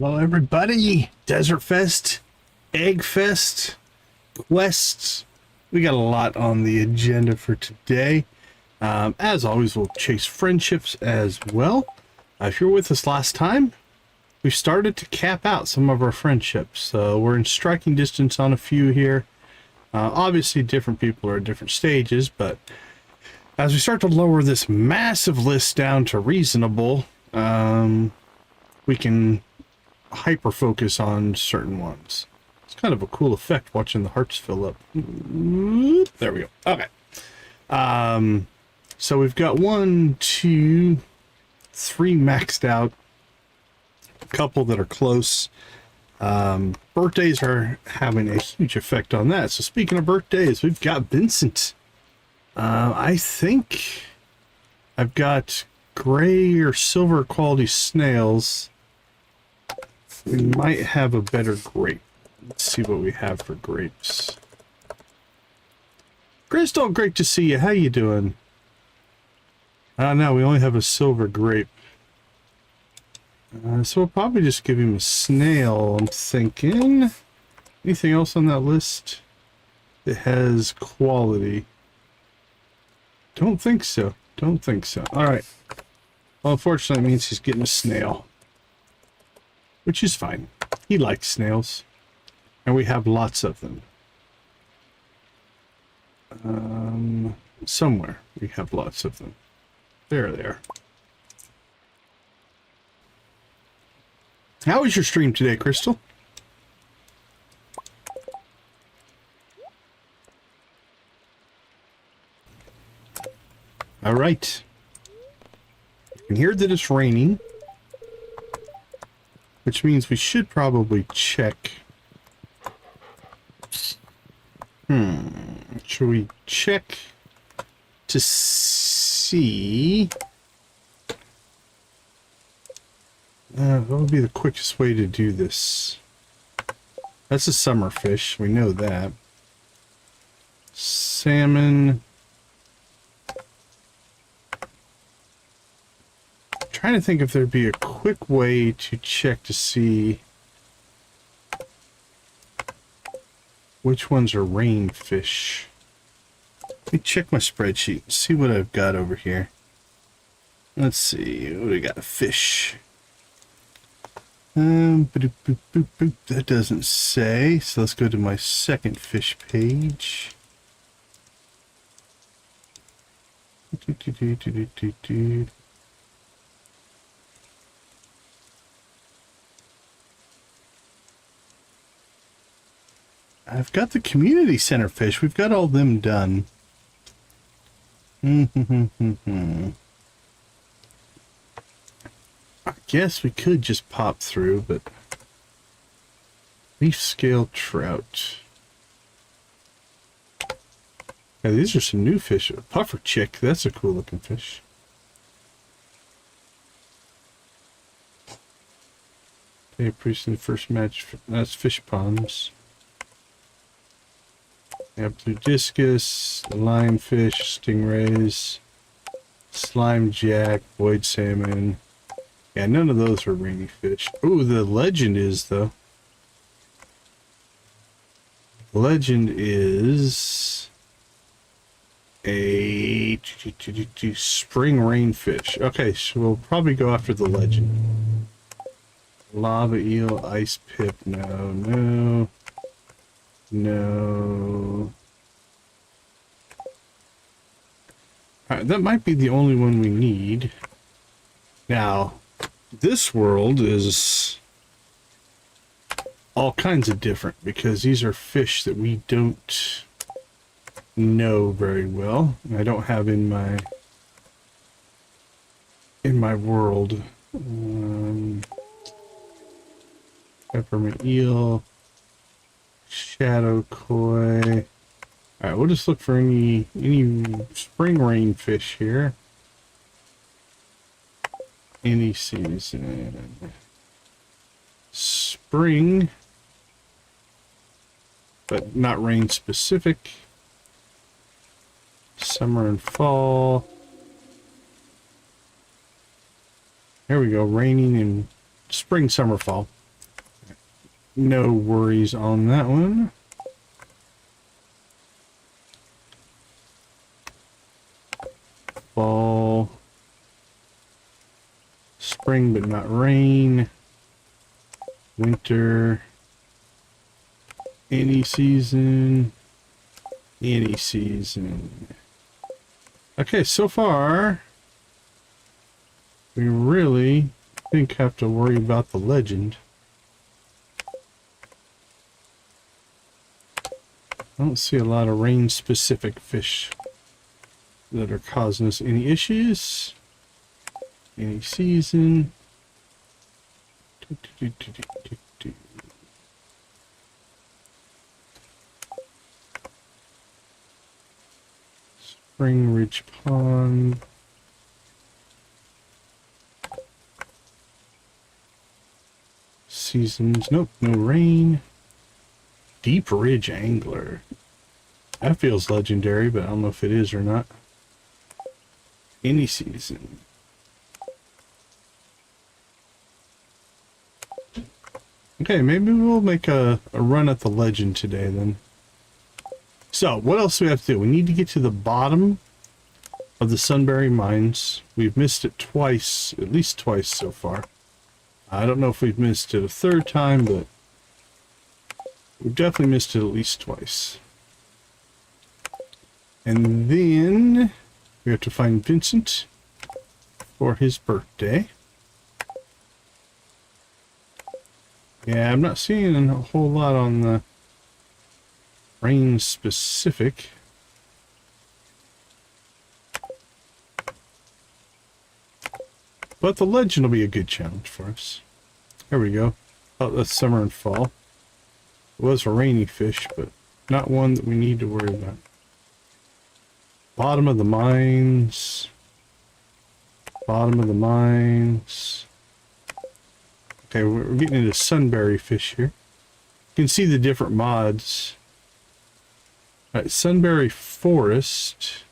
Hello, everybody. Desert Fest, Egg Fest, quests. We got a lot on the agenda for today. As always, we'll chase friendships as well. If you're with us last time, we started to cap out some of our friendships. So we're in striking distance on a few here. Obviously, different people are at different stages, but as we start to lower this massive list down to reasonable, we can hyper focus on certain ones. It's kind of a cool effect watching the hearts fill up. There we go. Okay. So we've got 1, 2, 3 maxed out. A couple that are close. Birthdays are having a huge effect on that. So speaking of birthdays, we've got Vincent. I think I've got gray or silver quality snails. We might have a better grape. Let's see what we have for grapes. Crystal, great to see you. How you doing? No, we only have a silver grape. So we'll probably just give him a snail, I'm thinking. Anything else on that list that has quality? Don't think so. Don't think so. Alright. Well, unfortunately, it means he's getting a snail. Which is fine. He likes snails. And we have lots of them. Somewhere we have lots of them. There they are. How was your stream today, Crystal? All right. You can hear that it's raining, which means we should probably check. Should we check to see? What would be the quickest way to do this? That's a summer fish. We know that. Salmon. I'm trying to think if there'd be a quick way to check to see which ones are rain fish. Let me check my spreadsheet and see what I've got over here. Let's see. What do we got? A fish. That doesn't say. So let's go to my second fish page. I've got the community center fish. We've got all them done. I guess we could just pop through, but leaf scale trout. Yeah, these are some new fish. Puffer chick, that's a cool looking fish. Okay, pretty first match. That's fish ponds. We have blue discus, the lionfish, stingrays, slime jack, void salmon. Yeah, none of those are rainy fish. Ooh, the legend is, though. The legend is a spring rain fish. Okay, so we'll probably go after the legend. Lava eel, ice pip, no. Alright, that might be the only one we need. Now, this world is all kinds of different because these are fish that we don't know very well. I don't have in my world. Peppermint eel, shadow koi. Alright, we'll just look for any spring rain fish here. Any season. Spring, but not rain specific. Summer and fall. There we go, raining in spring, summer, fall. No worries on that one. Fall. Spring, but not rain. Winter. Any season. Any season. Okay, so far, we really think have to worry about the legend. I don't see a lot of rain-specific fish that are causing us any issues. Any season. Spring Ridge Pond. Seasons. Nope, no rain. Deep Ridge Angler. That feels legendary, but I don't know if it is or not. Any season. Okay, maybe we'll make a run at the legend today then. So, what else do we have to do? We need to get to the bottom of the Sunberry mines. We've missed it twice, at least twice so far. I don't know if we've missed it a third time, but we've definitely missed it at least twice. And then we have to find Vincent for his birthday. Yeah, I'm not seeing a whole lot on the rain specific. But the legend will be a good challenge for us. There we go. Oh, that's summer and fall. It was a rainy fish, but not one that we need to worry about. Bottom of the mines. Bottom of the mines. Okay, we're getting into Sunberry fish here. You can see the different mods. Alright, Sunberry Forest.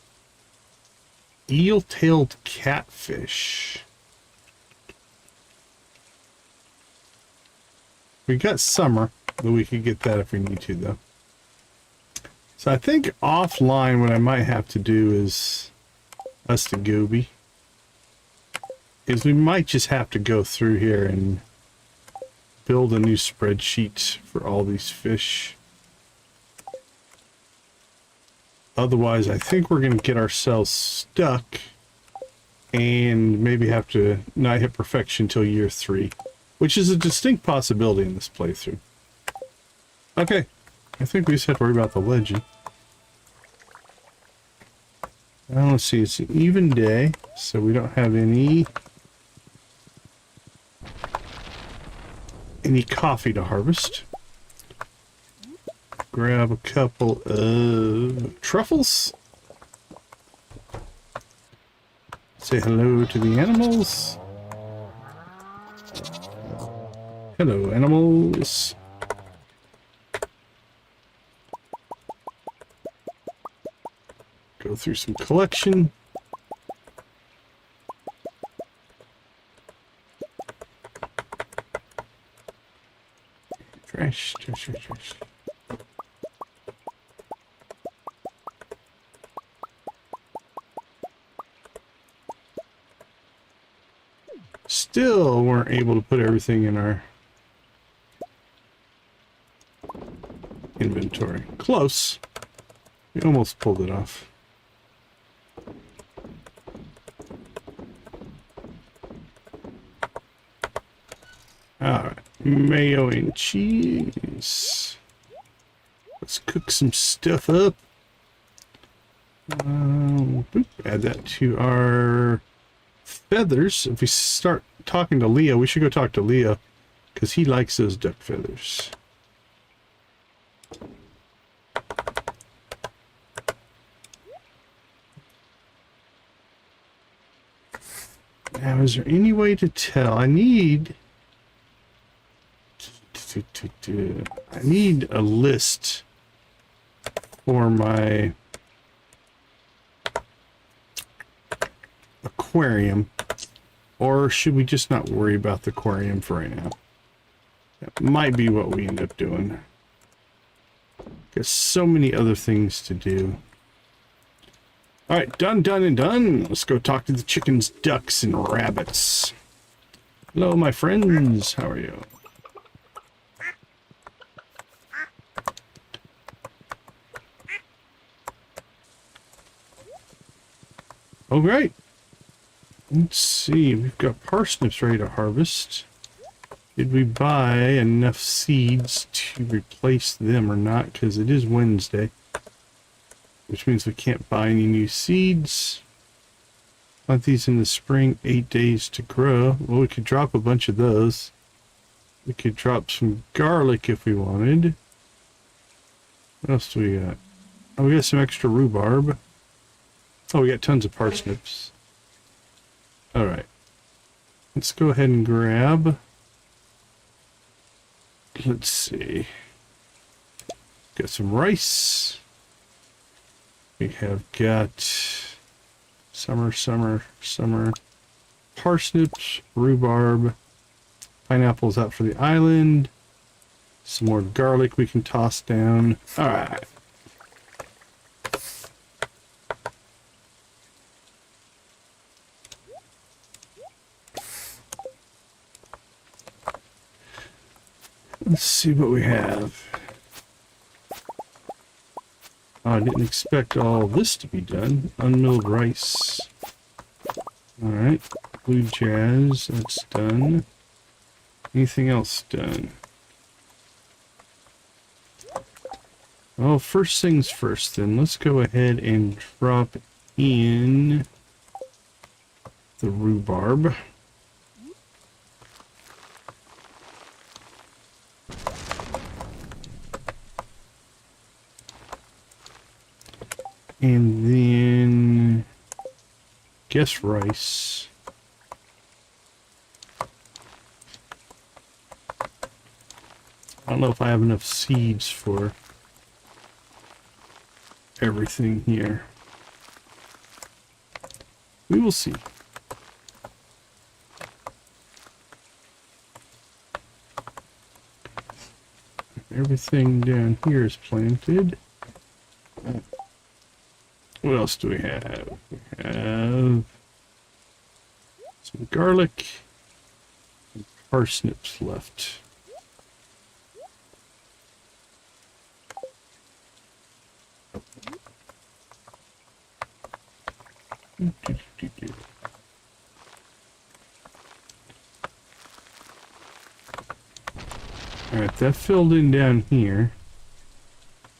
Eel-tailed catfish. We got summer, but we could get that if we need to, though. So I think offline what I might have to do is us to Goby. Is we might just have to go through here and build a new spreadsheet for all these fish. Otherwise, I think we're going to get ourselves stuck and maybe have to not hit perfection until year 3, which is a distinct possibility in this playthrough. Okay, I think we just have to worry about the legend. Now let's see, it's an even day, so we don't have any coffee to harvest. Grab a couple of truffles. Say hello to the animals. Hello, animals. Go through some collection. Trash, trash, trash, trash. Still weren't able to put everything in our inventory. Close. We almost pulled it off. Alright, mayo and cheese. Let's cook some stuff up. Add that to our feathers. If we start talking to Leo, we should go talk to Leo because he likes those duck feathers. Now, is there any way to tell? I need a list for my aquarium, or should we just not worry about the aquarium for right now? That might be what we end up doing. Got so many other things to do. Alright, done, done, and done. Let's go talk to the chickens, ducks, and rabbits. Hello, my friends. How are you? Oh, great. Let's see. We've got parsnips ready to harvest. Did we buy enough seeds to replace them or not? Because it is Wednesday. Which means we can't buy any new seeds. Plant these in the spring, 8 days to grow. Well, we could drop a bunch of those. We could drop some garlic if we wanted. What else do we got? Oh, we got some extra rhubarb. Oh, we got tons of parsnips. Alright. Let's go ahead and grab. Let's see. Got some rice. We have got summer, parsnips, rhubarb, pineapples out for the island, some more garlic we can toss down. Alright. Let's see what we have. Oh, I didn't expect all this to be done. Unmilled rice. Alright. Blue jazz, that's done. Anything else done? Well, first things first then. Let's go ahead and drop in the rhubarb. And then, guess rice. I don't know if I have enough seeds for everything here. We will see. Everything down here is planted. What else do we have? We have some garlic and parsnips left. Alright, that filled in down here.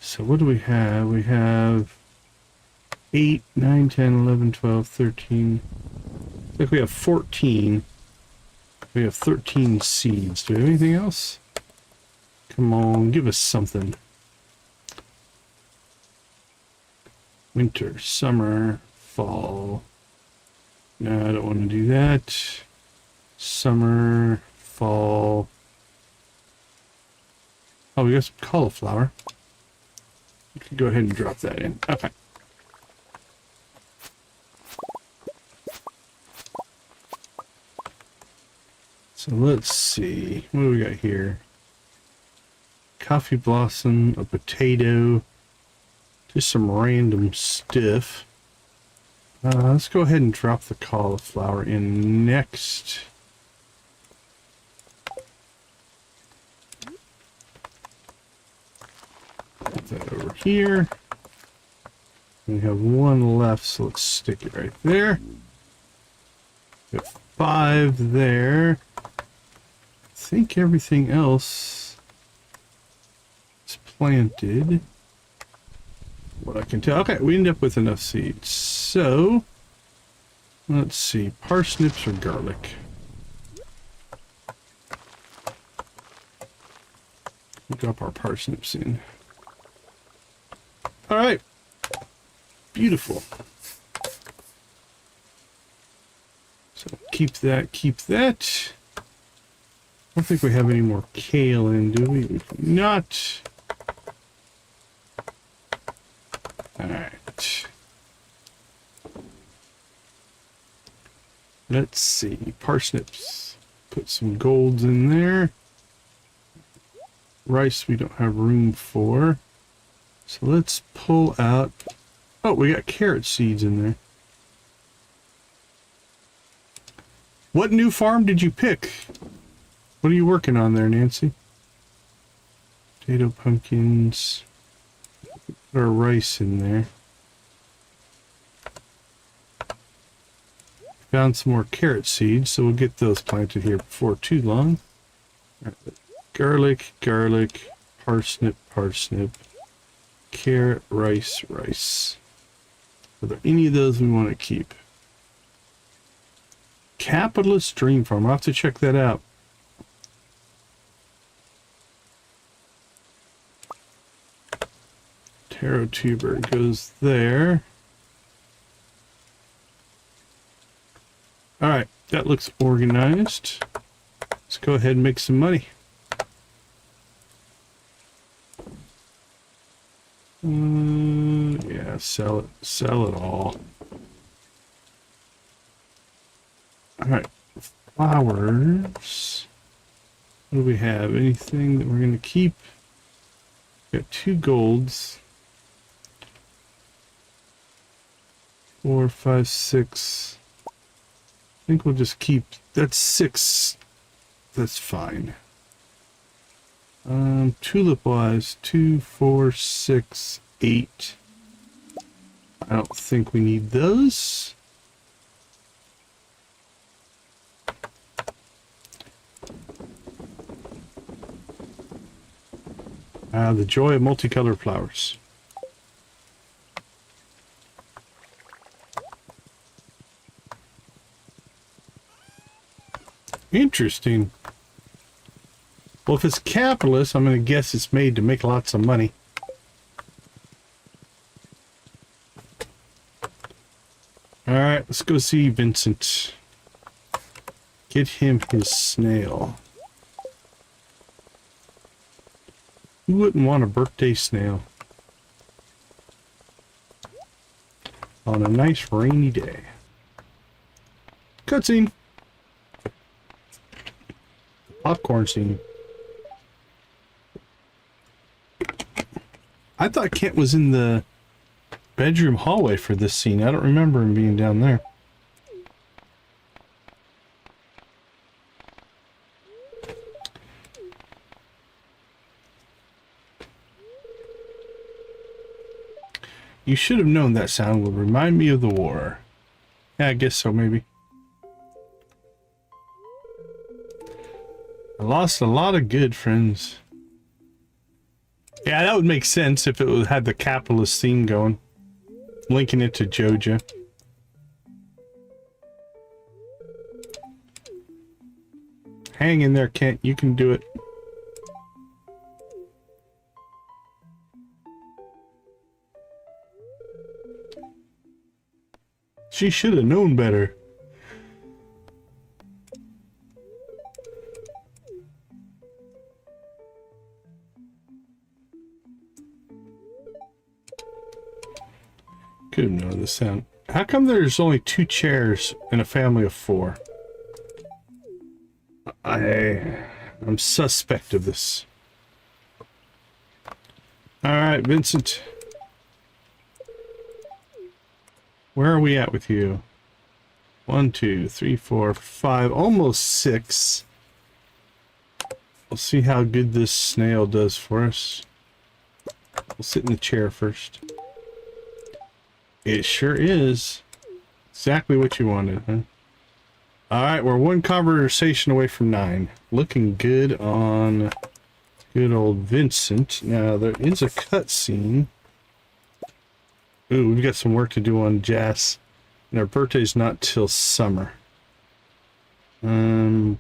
So what do we have? We have 8, 9, 10, 11, 12, 13. I think we have 14. We have 13 seeds. Do we have anything else? Come on, give us something. Winter, summer, fall. No, I don't want to do that. Summer, fall. Oh, we got some cauliflower. You can go ahead and drop that in. Okay. So let's see, what do we got here? Coffee blossom, a potato, just some random stuff. Let's go ahead and drop the cauliflower in next. Put that over here. We have one left, so let's stick it right there. We have 5 there. I think everything else is planted. What I can tell. Okay, we end up with enough seeds. So, let's see. Parsnips or garlic? We'll drop our parsnips in. Alright. Beautiful. So, keep that, keep that. I don't think we have any more kale in, do we? Not. Alright. Let's see. Parsnips. Put some golds in there. rice we don't have room for. So let's pull out... Oh, we got carrot seeds in there. What new farm did you pick? What are you working on there, Nancy? Potato, pumpkins. Put our rice in there. Found some more carrot seeds, so we'll get those planted here before too long. Right. Garlic, garlic, parsnip, parsnip, carrot, rice, rice. Are there any of those we want to keep? Capitalist Dream Farm. I'll have to check that out. Taro tuber goes there. Alright, that looks organized. Let's go ahead and make some money. Yeah, sell it all. Alright, flowers. What do we have? Anything that we're going to keep? Got 2 golds. 4, 5, 6. I think we'll just keep... That's 6. That's fine. Tulip wise, 2, 4, 6, 8. I don't think we need those. The joy of multicolored flowers. Interesting. Well, if it's capitalist, I'm going to guess it's made to make lots of money. Alright, let's go see Vincent. Get him his snail. Who wouldn't want a birthday snail? On a nice rainy day. Cutscene. Popcorn scene. I thought Kent was in the bedroom hallway for this scene. I don't remember him being down there. You should have known that sound would remind me of the war. Yeah, I guess so, maybe. I lost a lot of good friends. Yeah, that would make sense if it had the capitalist theme going. Linking it to Joja. Hang in there, Kent. You can do it. She should have known better. Could have known the sound. How come there's only 2 chairs in a family of 4? I'm suspect of this. Alright, Vincent. Where are we at with you? 1, 2, 3, 4, 5, almost 6. We'll see how good this snail does for us. We'll sit in the chair first. It sure is. Exactly what you wanted, huh? Alright, we're 1 conversation away from 9. Looking good on good old Vincent. Now, there is a cutscene. Ooh, we've got some work to do on Jess. And our birthday's not till summer. Maybe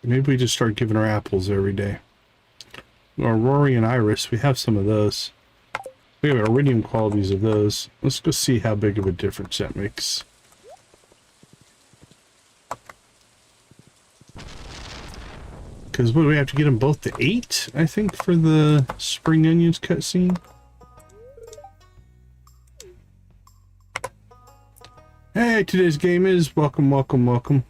we just start giving her apples every day. Or Rory and Iris, we have some of those. We have iridium qualities of those. Let's go see how big of a difference that makes. Because what do we have to get them both to 8, I think, for the spring onions cutscene? Hey, today's game is welcome, welcome, welcome.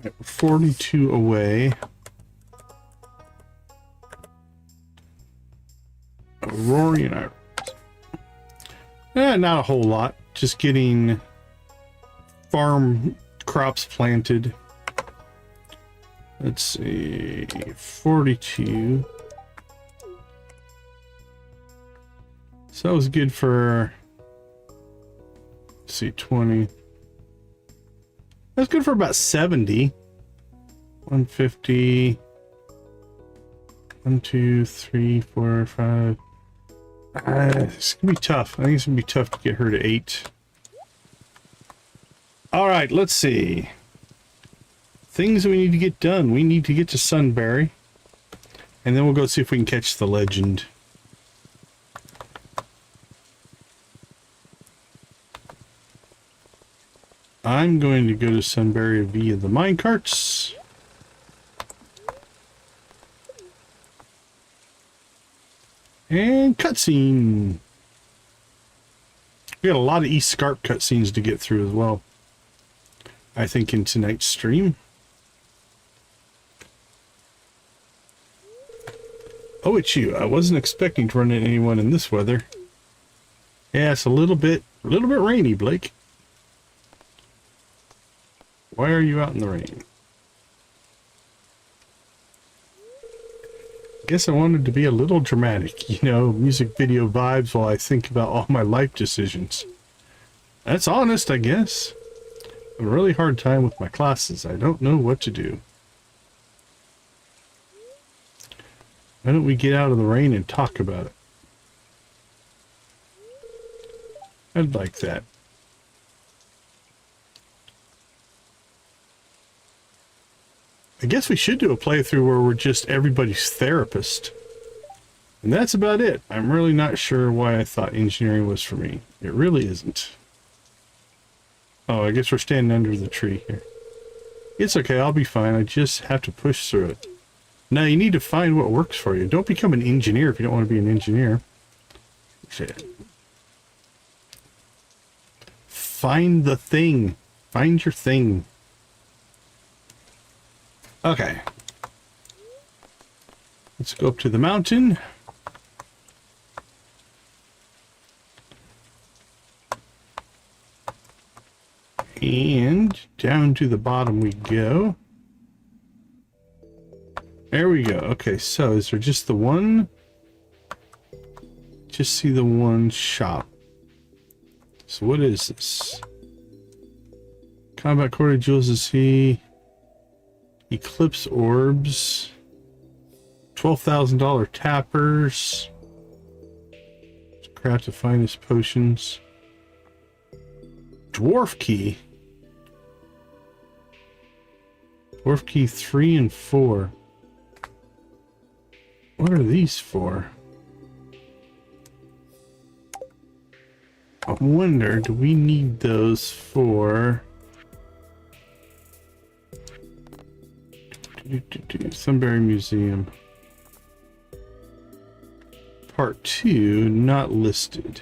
We're 42 away. Roaring Islands. Not a whole lot. Just getting farm crops planted. Let's see. 42. So that was good for, let's see, 20. That's good for about 70. 150. 1, 2, 3, 4, 5. It's gonna be tough. I think it's gonna be tough to get her to 8. All right, let's see. Things that we need to get done. We need to get to Sunberry, and then we'll go see if we can catch the legend. I'm going to go to Sunberry via the minecarts. And cutscene. We got a lot of East Scarp cutscenes to get through as well, I think, in tonight's stream. Oh, it's you. I wasn't expecting to run into anyone in this weather. Yeah, it's a little bit rainy, Blake. Why are you out in the rain? Guess I wanted to be a little dramatic, you know, music video vibes while I think about all my life decisions. That's honest, I guess. I have a really hard time with my classes. I don't know what to do. Why don't we get out of the rain and talk about it? I'd like that. I guess we should do a playthrough where we're just everybody's therapist. And that's about it. I'm really not sure why I thought engineering was for me. It really isn't. Oh, I guess we're standing under the tree here. It's okay, I'll be fine. I just have to push through it. Now, you need to find what works for you. Don't become an engineer if you don't want to be an engineer. Find the thing. Find your thing. Okay. Let's go up to the mountain. And down to the bottom we go. There we go. Okay, so is there just the one? Just see the one shop. So what is this? Combat quarter jewels is he. Eclipse orbs. $12,000 tappers. Craft the finest potions. Dwarf key. Dwarf key 3 and 4. What are these for? I wonder, do we need those for... Sunberry Museum. Part 2, not listed.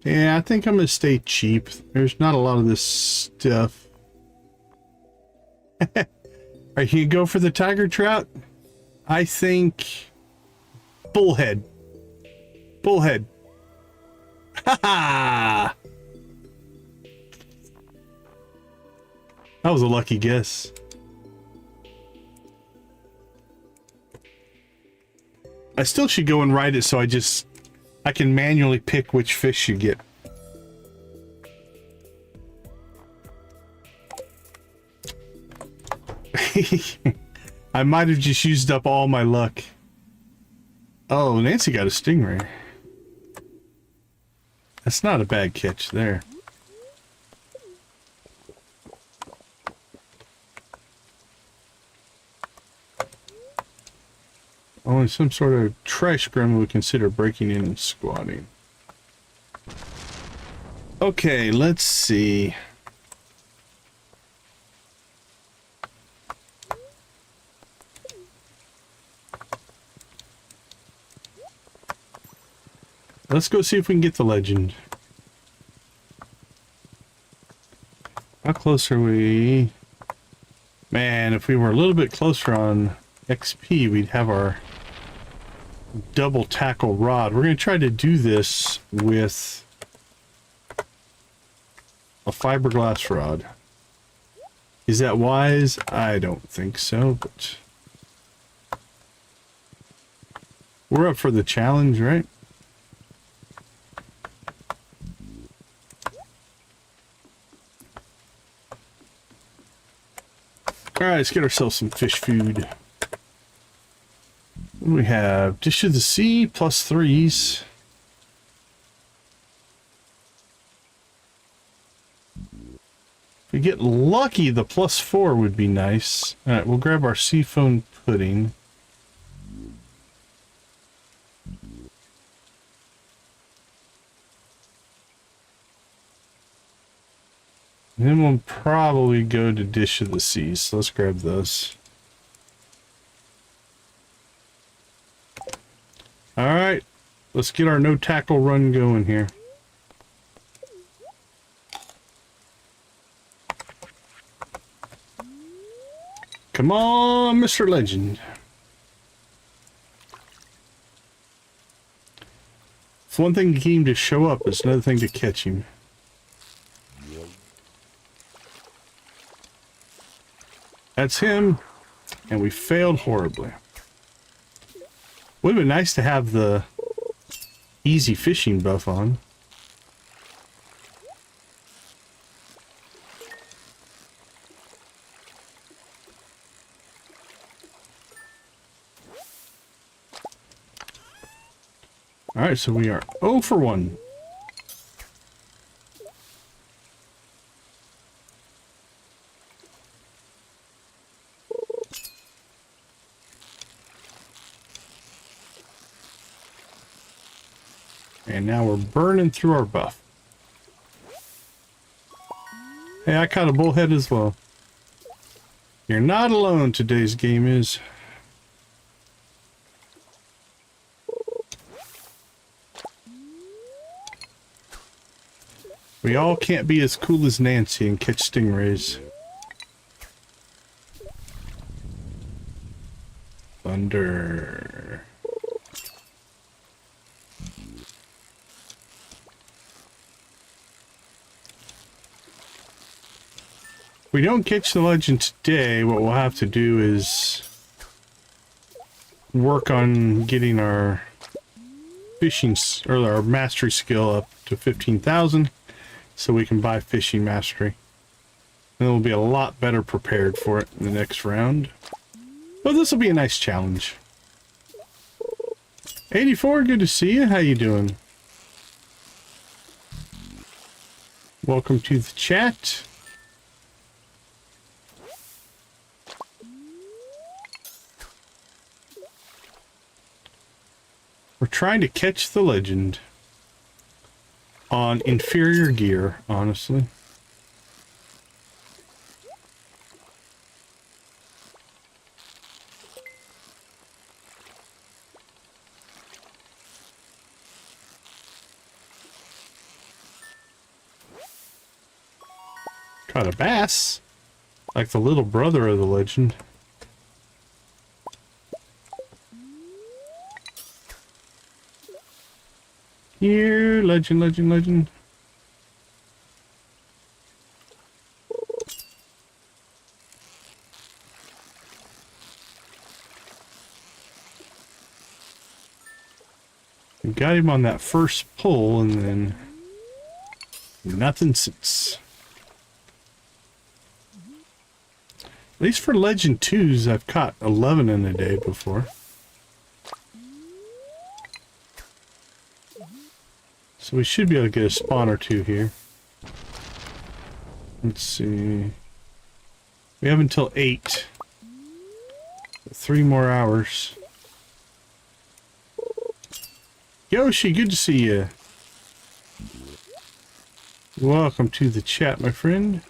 Yeah, I think I'm gonna stay cheap. There's not a lot of this stuff. Are you gonna go for the tiger trout? I think bullhead. Bullhead. Ha! That was a lucky guess. I still should go and write it so I can manually pick which fish you get. I might have just used up all my luck. Oh, Nancy got a stingray. That's not a bad catch there. Only some sort of trash gremlin would consider breaking in and squatting. Okay, let's see. Let's go see if we can get the legend. How close are we? Man, if we were a little bit closer on XP, we'd have our double tackle rod. We're going to try to do this with a fiberglass rod. Is that wise? I don't think so, but we're up for the challenge, right? Alright, let's get ourselves some fish food. We have Dish of the Sea plus 3s. If we get lucky, the plus 4 would be nice. Alright, we'll grab our seafoam pudding. And then we'll probably go to Dish of the Sea, so let's grab those. Alright, let's get our no tackle run going here. Come on, Mr. Legend. It's one thing to get him to show up, it's another thing to catch him. That's him, and we failed horribly. Would have been nice to have the easy fishing buff on. Alright, so we are 0 for 1. And now we're burning through our buff. Hey, I caught a bullhead as well. You're not alone, today's game is. We all can't be as cool as Nancy and catch stingrays. Thunder. If we don't catch the legend today, what we'll have to do is work on getting our fishing or our mastery skill up to 15,000 so we can buy fishing mastery. Then we'll be a lot better prepared for it in the next round. But this will be a nice challenge. 84, good to see you. How you doing? Welcome to the chat. We're trying to catch the legend on inferior gear, honestly. Caught a bass, like the little brother of the legend. Here, legend, legend, legend. We got him on that first pull and then nothing since. At least for Legend 2s, I've caught 11 in a day before. So we should be able to get a spawn or two here. Let's see. We have until 8. 3 more hours. Yoshi, good to see you. Welcome to the chat, my friend.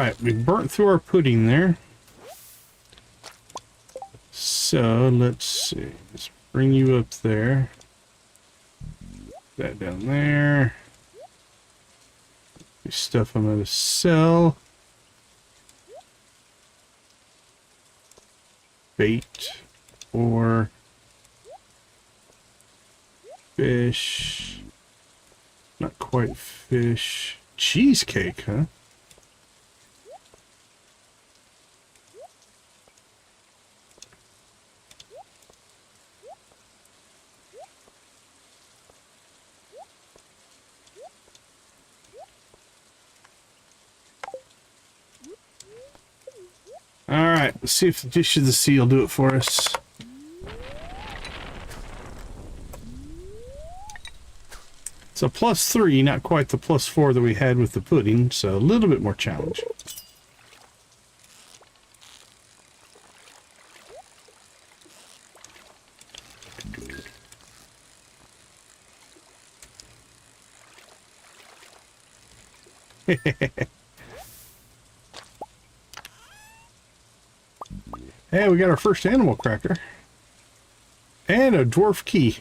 right, we burnt through our pudding there. So let's see. Let's bring you up there. That down there. Stuff I'm gonna sell. Bait or fish. Not quite fish. Cheesecake, huh? Alright, let's see if the dish of the sea will do it for us. It's a +3, not quite the +4 that we had with the pudding, so a little bit more challenge. Hey, we got our first animal cracker. And a dwarf key.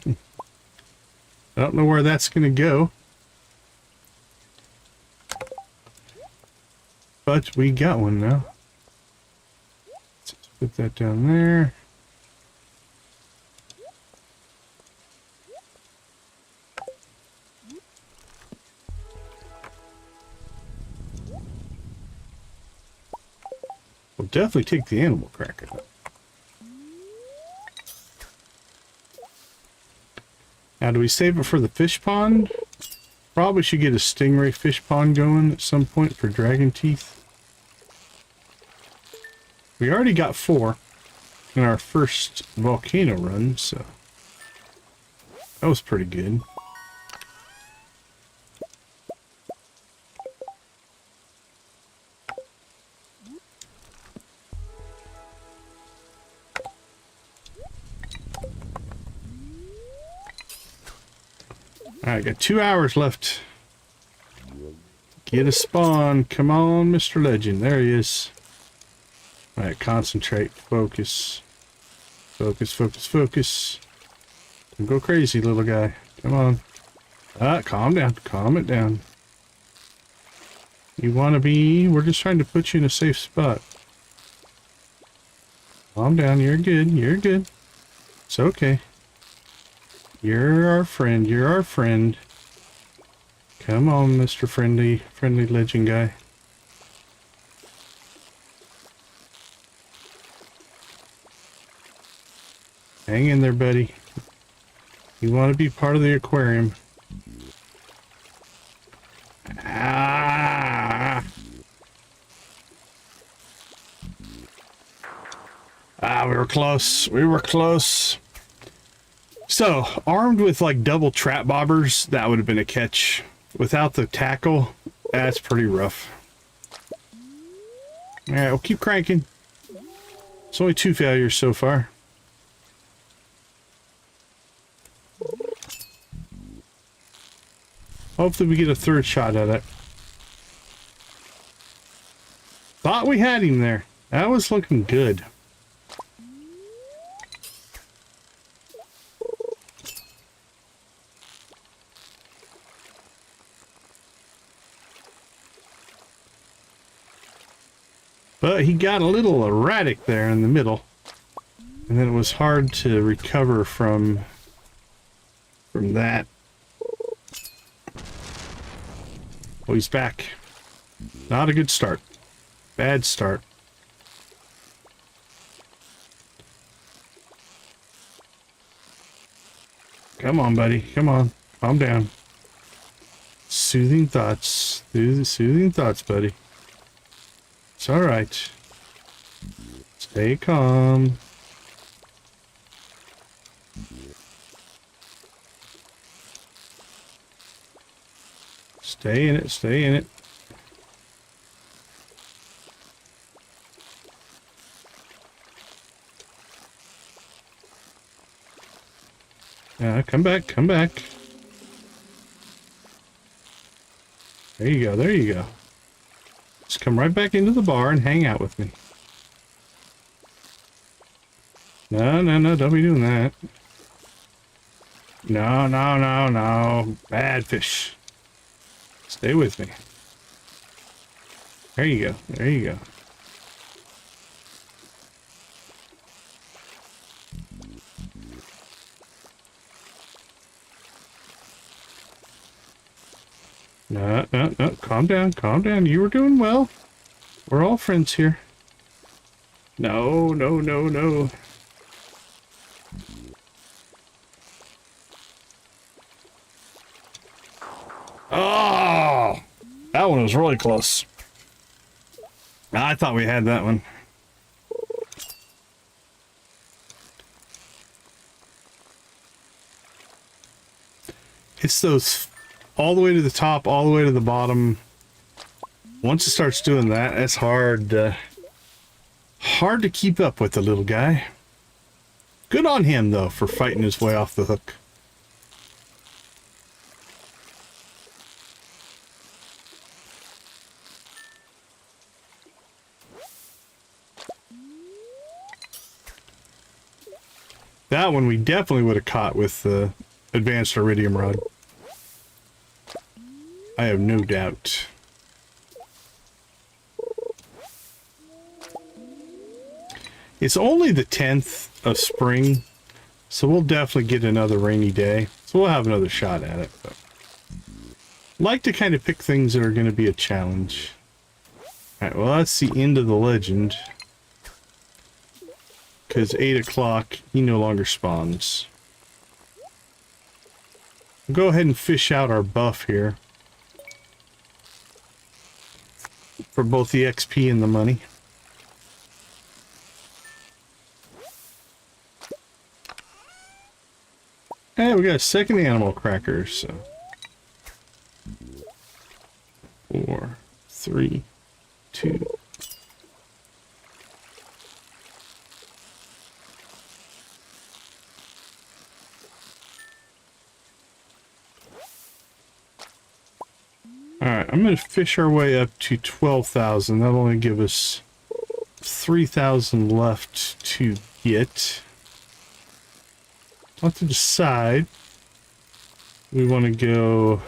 I don't know where that's going to go. But we got one now. Let's put that down there. We'll definitely take the animal cracker. Now, do we save it for the fish pond? Probably should get a stingray fish pond going at some point for dragon teeth. We already got 4 in our first volcano run, so that was pretty good. Alright, got 2 hours left. Get a spawn. Come on, Mr. Legend. There he is. Alright, concentrate. Focus. Focus, focus, focus. Don't go crazy, little guy. Come on. Calm down. Calm it down. You want to be... We're just trying to put you in a safe spot. Calm down. You're good. You're good. It's okay. You're our friend. You're our friend. Come on, Mr. Friendly Legend guy. Hang in there, buddy. You want to be part of the aquarium. Ah! We were close. We were close. So, armed with like double trap bobbers, that would have been a catch. Without the tackle, that's pretty rough. Alright, we'll keep cranking. It's only 2 failures so far. Hopefully we get a 3rd shot at it. Thought we had him there. That was looking good. But he got a little erratic there in the middle. And then it was hard to recover from that. Oh, he's back. Not a good start. Bad start. Come on, buddy. Come on. Calm down. Soothing thoughts. Do the soothing thoughts, buddy. It's alright. Stay calm. Stay in it, stay in it. Come back, come back. There you go, there you go. Just come right back into the bar and hang out with me. No, no, no, don't be doing that. No, no, no, no. Bad fish. Stay with me. There you go. There you go. No, no, no. Calm down, calm down. You were doing well. We're all friends here. No, no, no, no. Oh! That one was really close. I thought we had that one. It's those all the way to the top, all the way to the bottom. Once it starts doing that, it's hard to keep up with the little guy. Good on him, though, for fighting his way off the hook. That one we definitely would have caught with the advanced iridium rod. I have no doubt. It's only the 10th of spring, so we'll definitely get another rainy day. So we'll have another shot at it. But like to kind of pick things that are going to be a challenge. Alright, well that's the end of the legend. Because 8 o'clock, he no longer spawns. We'll go ahead and fish out our buff here. For both the XP and the money. Hey, we got a second animal cracker, so. 4, 3, 2. Alright, I'm going to fish our way up to 12,000. That'll only give us 3,000 left to get. I'll have to decide. We want to go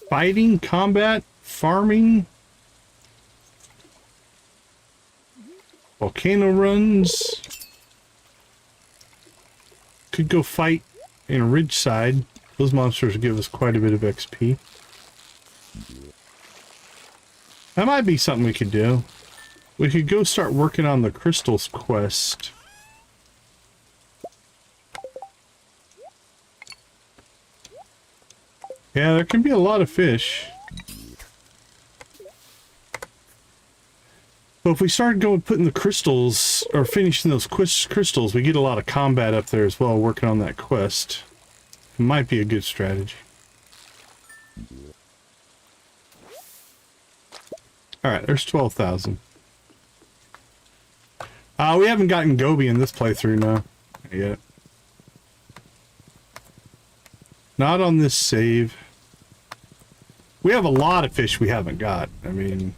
fighting, combat, farming, volcano runs. Could go fight in Ridgeside. Those monsters give us quite a bit of XP. That might be something we could do. We could go start working on the crystals quest. Yeah, there can be a lot of fish. But if we start going putting the crystals, or finishing those crystals, we get a lot of combat up there as well, working on that quest. It might be a good strategy. Alright, there's 12,000. We haven't gotten Goby in this playthrough, no. Not yet. Not on this save. We have a lot of fish we haven't got. I mean,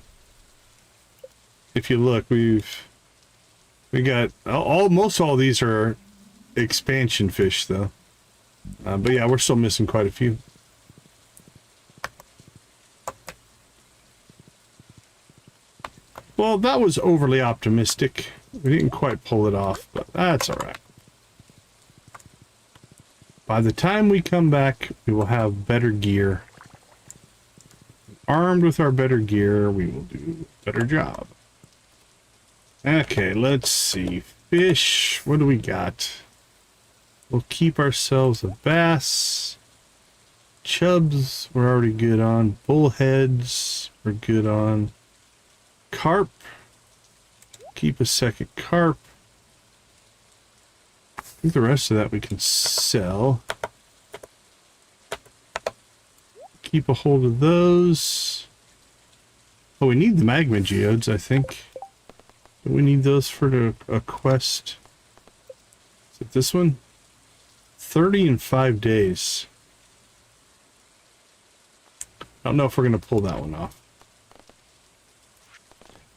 if you look, we got most all these are expansion fish, though. But yeah, we're still missing quite a few. Well, that was overly optimistic. We didn't quite pull it off, but that's alright. By the time we come back, we will have better gear. Armed with our better gear, we will do a better job. Okay, let's see. Fish, what do we got? We'll keep ourselves a bass. Chubs, we're already good on. Bullheads, we're good on. Carp. Keep a second carp. I think the rest of that we can sell. Keep a hold of those. Oh, we need the magma geodes, I think. Do we need those for a quest? Is it this one? 30 in 5 days. I don't know if we're going to pull that one off.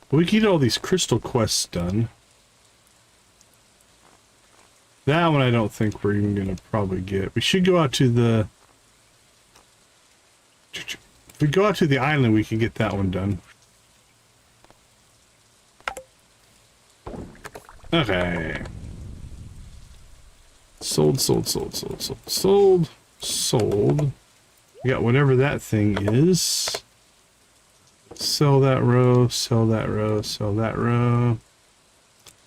We can get all these crystal quests done. That one I don't think we're even going to probably get. We should go out to the... If we go out to the island, we can get that one done. Okay. Sold. We got whatever that thing is. Sell that row, sell that row, sell that row.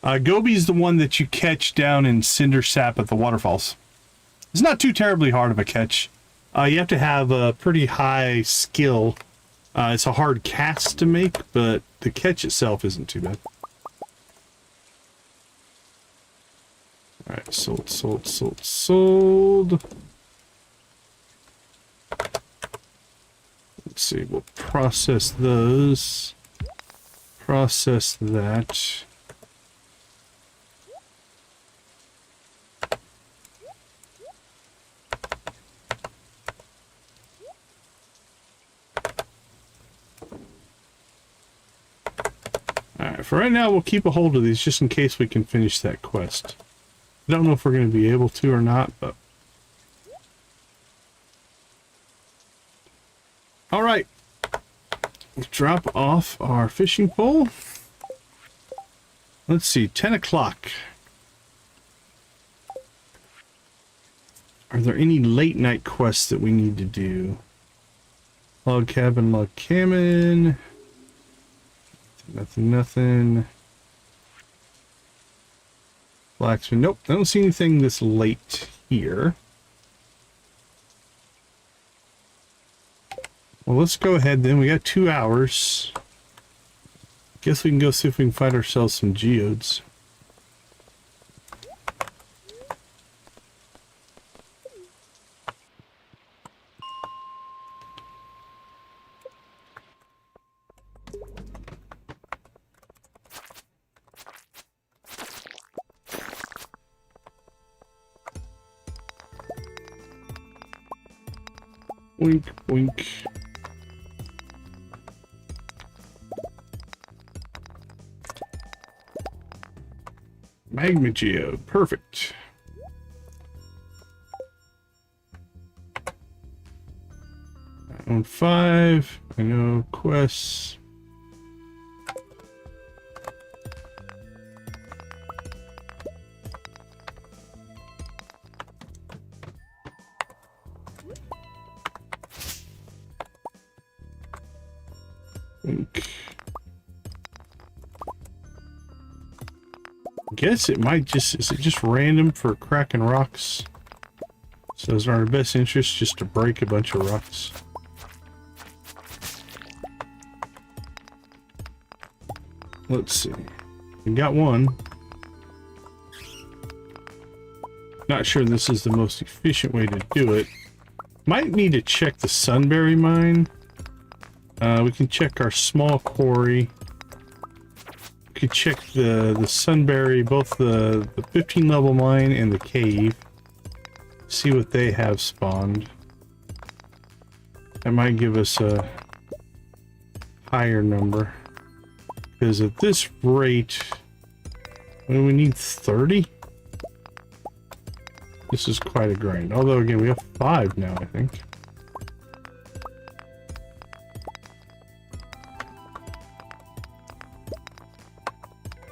Goby's the one that you catch down in Cinder Sap at the waterfalls. It's not too terribly hard of a catch. You have to have a pretty high skill. It's a hard cast to make, but the catch itself isn't too bad. Alright, sold. Let's see, we'll process those. Process that. Alright, for right now we'll keep a hold of these just in case we can finish that quest. I don't know if we're going to be able to or not, but... Alright. We'll drop off our fishing pole. Let's see, 10 o'clock. Are there any late night quests that we need to do? Log cabin. Nothing. Blacksmith. Nope, I don't see anything this late here. Well, let's go ahead then. We got 2 hours. Guess we can go see if we can find ourselves some geodes. Wink, wink. Magma geode, perfect. On 5, I know quests. Guess it might just, is it just random for cracking rocks? So is it in our best interest just to break a bunch of rocks? Let's see. We got one. Not sure this is the most efficient way to do it. Might need to check the Sunberry mine. We can check our small quarry. We could check the Sunberry, both the 15 level mine and the cave. See what they have spawned. That might give us a higher number. Because at this rate, we need 30? This is quite a grind. Although again, we have 5 now, I think.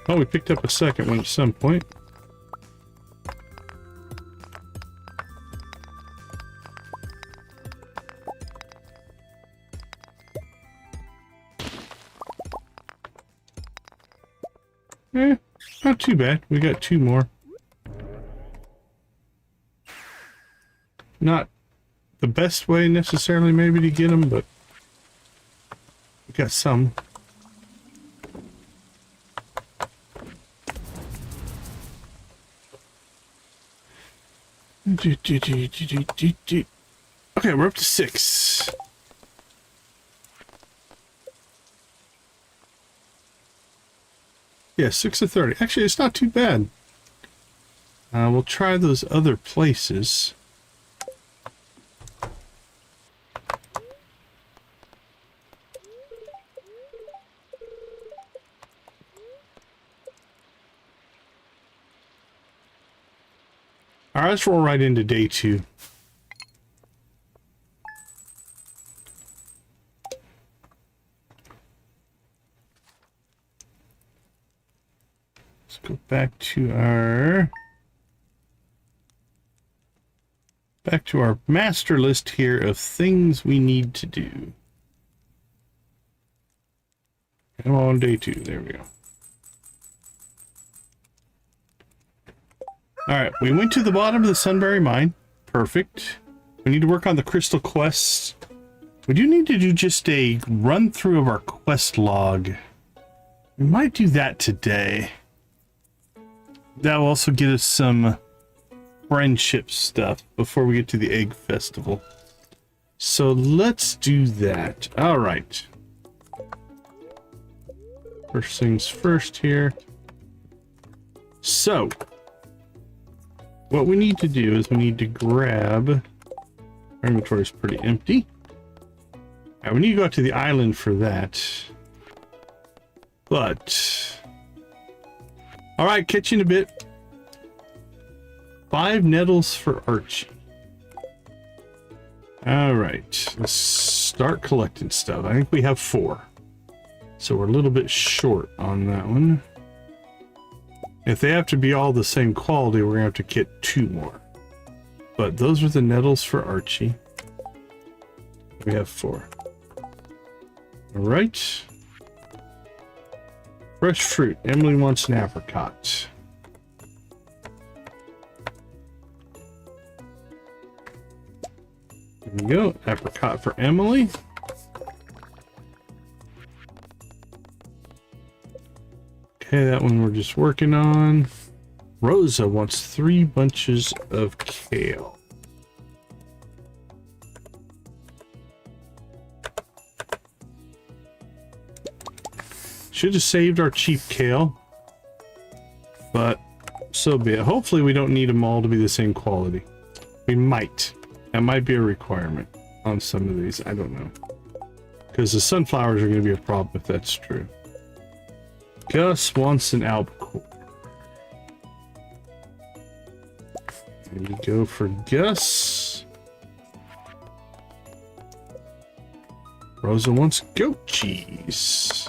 Oh, we picked up a second one at some point. Not too bad. We got 2 more. Not the best way necessarily maybe to get them, but we got some. Okay, we're up to 6. Yeah, 6 of 30. Actually, it's not too bad. We'll try those other places. All right, let's roll right into day 2. Let's go back to our master list here of things we need to do. Come on, day 2. There we go. All right, we went to the bottom of the Sunberry Mine. Perfect. We need to work on the crystal quests. We do need to do just a run through of our quest log. We might do that today. That will also get us some friendship stuff before we get to the egg festival. So let's do that. All right. First things first here. So what we need to do is we need to grab, our inventory is pretty empty. And we need to go out to the island for that. But, all right, catch you in a bit. 5 nettles for Archie. All right, let's start collecting stuff. I think we have 4. So we're a little bit short on that one. If they have to be all the same quality, we're gonna have to get 2 more. But those are the nettles for Archie. We have 4. All right. Fresh fruit. Emily wants an apricot. There we go. Apricot for Emily. Okay, that one we're just working on. Rosa wants 3 bunches of kale. Should have saved our cheap kale, but so be it. Hopefully we don't need them all to be the same quality. We might. That might be a requirement on some of these. I don't know. Because the sunflowers are going to be a problem if that's true. Gus wants an albacore. There you go for Gus. Rosa wants goat cheese.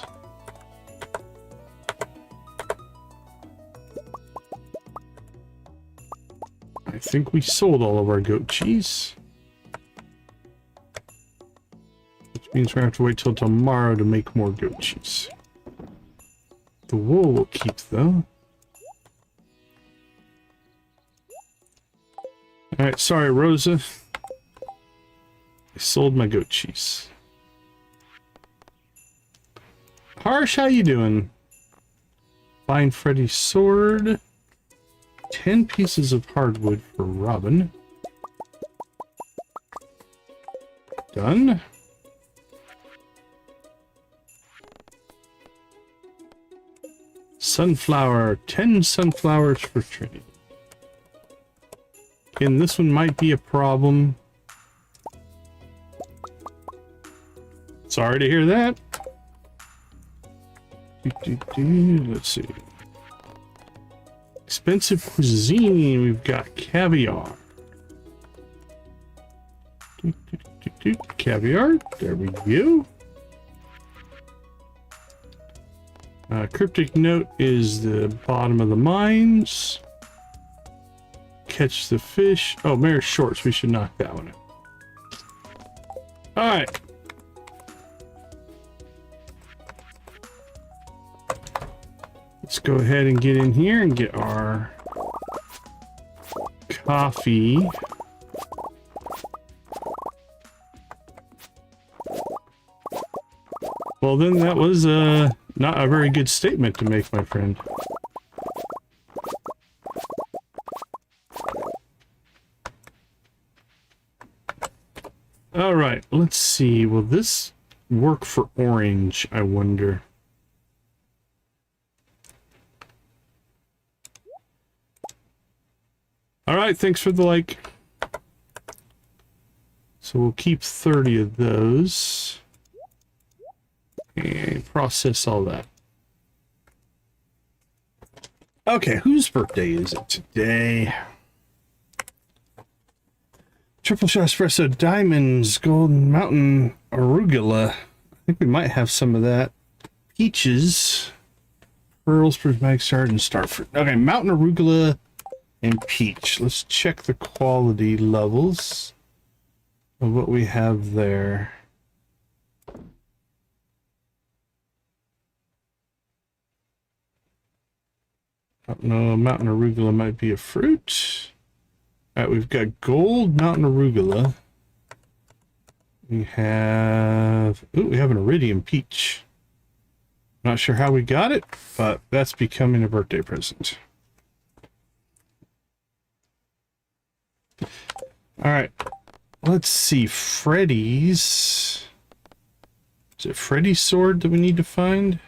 I think we sold all of our goat cheese. Which means we're going to have to wait till tomorrow to make more goat cheese. The wool we'll keep, though. Alright, sorry, Rosa. I sold my goat cheese. Harsh, how you doing? Find Freddy's sword. 10 pieces of hardwood for Robin. Done. Sunflower. 10 sunflowers for Trinity. Again, this one might be a problem. Sorry to hear that. Let's see. Expensive cuisine. We've got caviar. Caviar. There we go. Cryptic note is the bottom of the mines. Catch the fish. Oh, Mare's shorts. We should knock that one out. All right. Let's go ahead and get in here and get our coffee. Well, then that was not a very good statement to make, my friend. All right, let's see. Will this work for orange, I wonder? All right, thanks for the like. So we'll keep 30 of those. And process all that. Okay, whose birthday is it today? Triple shot espresso, diamonds, golden mountain, arugula. I think we might have some of that. Peaches, pearls, prismatic shard, and starfruit. Okay, mountain arugula and peach. Let's check the quality levels of what we have there. No, mountain arugula might be a fruit. All right, we've got gold mountain arugula. We have, ooh, we have an iridium peach. Not sure how we got it, but that's becoming a birthday present. All right, let's see. Freddy's. Is it Freddy's sword that we need to find?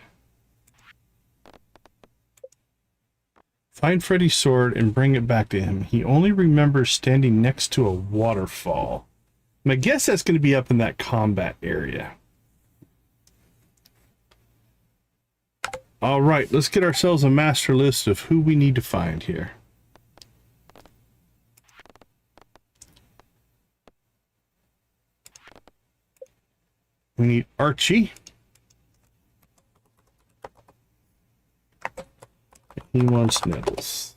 Find Freddy's sword and bring it back to him. He only remembers standing next to a waterfall. And I guess that's going to be up in that combat area. All right, let's get ourselves a master list of who we need to find here. We need Archie. He wants nettles.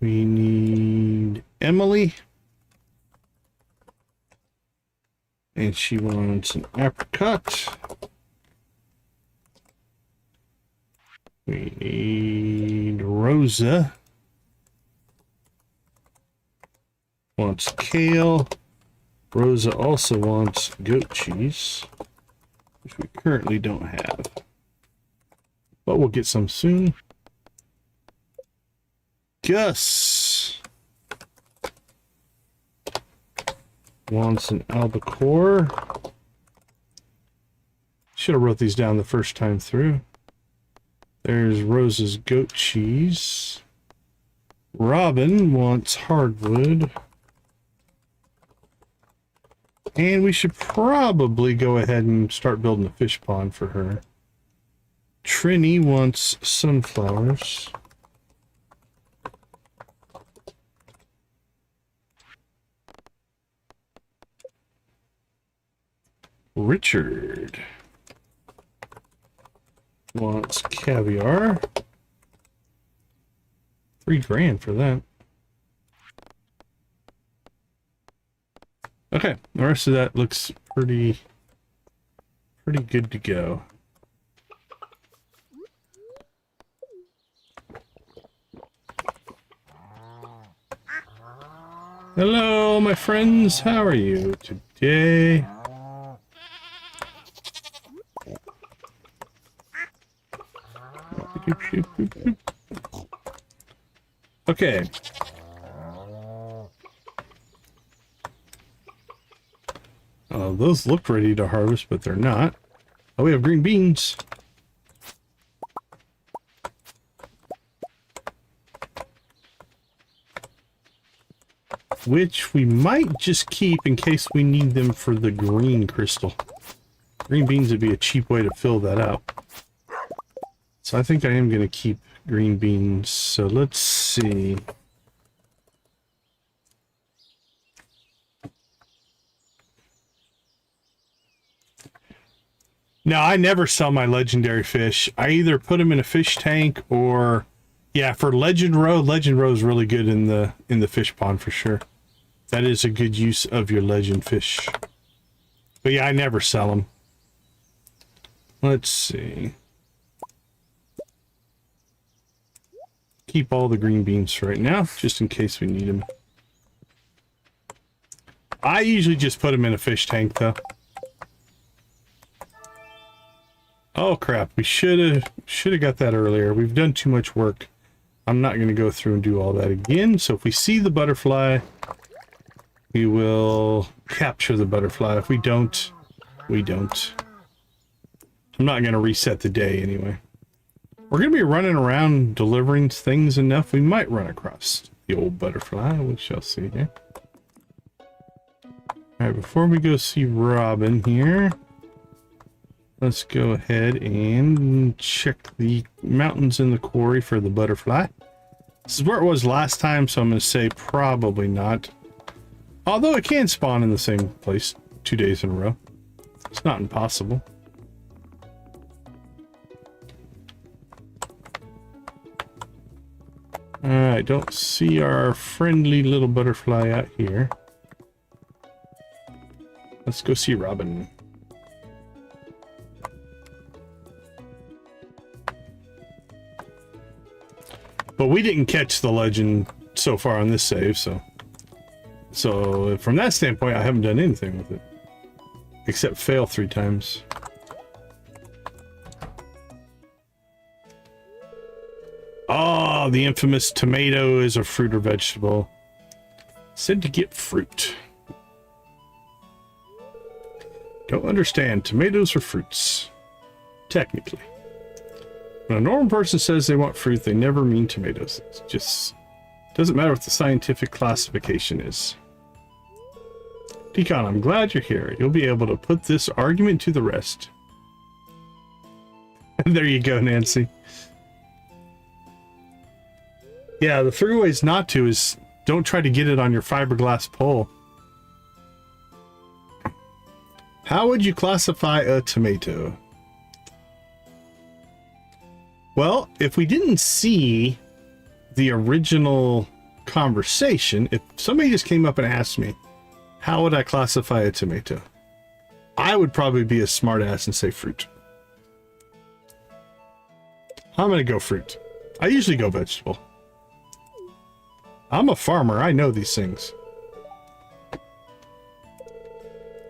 We need Emily. And she wants an apricot. We need Rosa. Wants kale. Rosa also wants goat cheese, which we currently don't have. But we'll get some soon. Gus wants an albacore. Should have wrote these down the first time through. There's Rose's goat cheese. Robin wants hardwood. And we should probably go ahead and start building a fish pond for her. Trini wants sunflowers. Richard wants caviar. $3,000 for that. Okay, the rest of that looks pretty good to go. Hello, my friends. How are you today? Okay. Those look ready to harvest, but they're not. Oh, we have green beans. Which we might just keep in case we need them for the green crystal. Green beans would be a cheap way to fill that up. So I think I am going to keep green beans. So let's see. Now, I never sell my legendary fish. I either put them in a fish tank or, yeah, for Legend Row is really good in the fish pond for sure. That is a good use of your legend fish. But yeah, I never sell them. Let's see. Keep all the green beans for right now, just in case we need them. I usually just put them in a fish tank, though. Oh crap, we should have got that earlier. We've done too much work. I'm not going to go through and do all that again. So if we see the butterfly, we will capture the butterfly. If we don't, we don't. I'm not going to reset the day anyway. We're going to be running around delivering things enough. We might run across the old butterfly. We shall see here. All right, before we go see Robin here, let's go ahead and check the mountains in the quarry for the butterfly. This is where it was last time, so I'm going to say probably not. Although it can spawn in the same place 2 days in a row. It's not impossible. I don't see our friendly little butterfly out here. Let's go see Robin. But we didn't catch the legend so far on this save, so from that standpoint, I haven't done anything with it. Except fail 3 times. Oh, the infamous tomato is a fruit or vegetable. Said to get fruit. Don't understand. Tomatoes are fruits. Technically. When a normal person says they want fruit, they never mean tomatoes. It just doesn't matter what the scientific classification is. Decon, I'm glad you're here. You'll be able to put this argument to the rest. There you go, Nancy. Yeah, the 3 ways not to is don't try to get it on your fiberglass pole. How would you classify a tomato? Well, if we didn't see the original conversation, if somebody just came up and asked me, how would I classify a tomato? I would probably be a smartass and say fruit. I'm going to go fruit. I usually go vegetable. I'm a farmer. I know these things.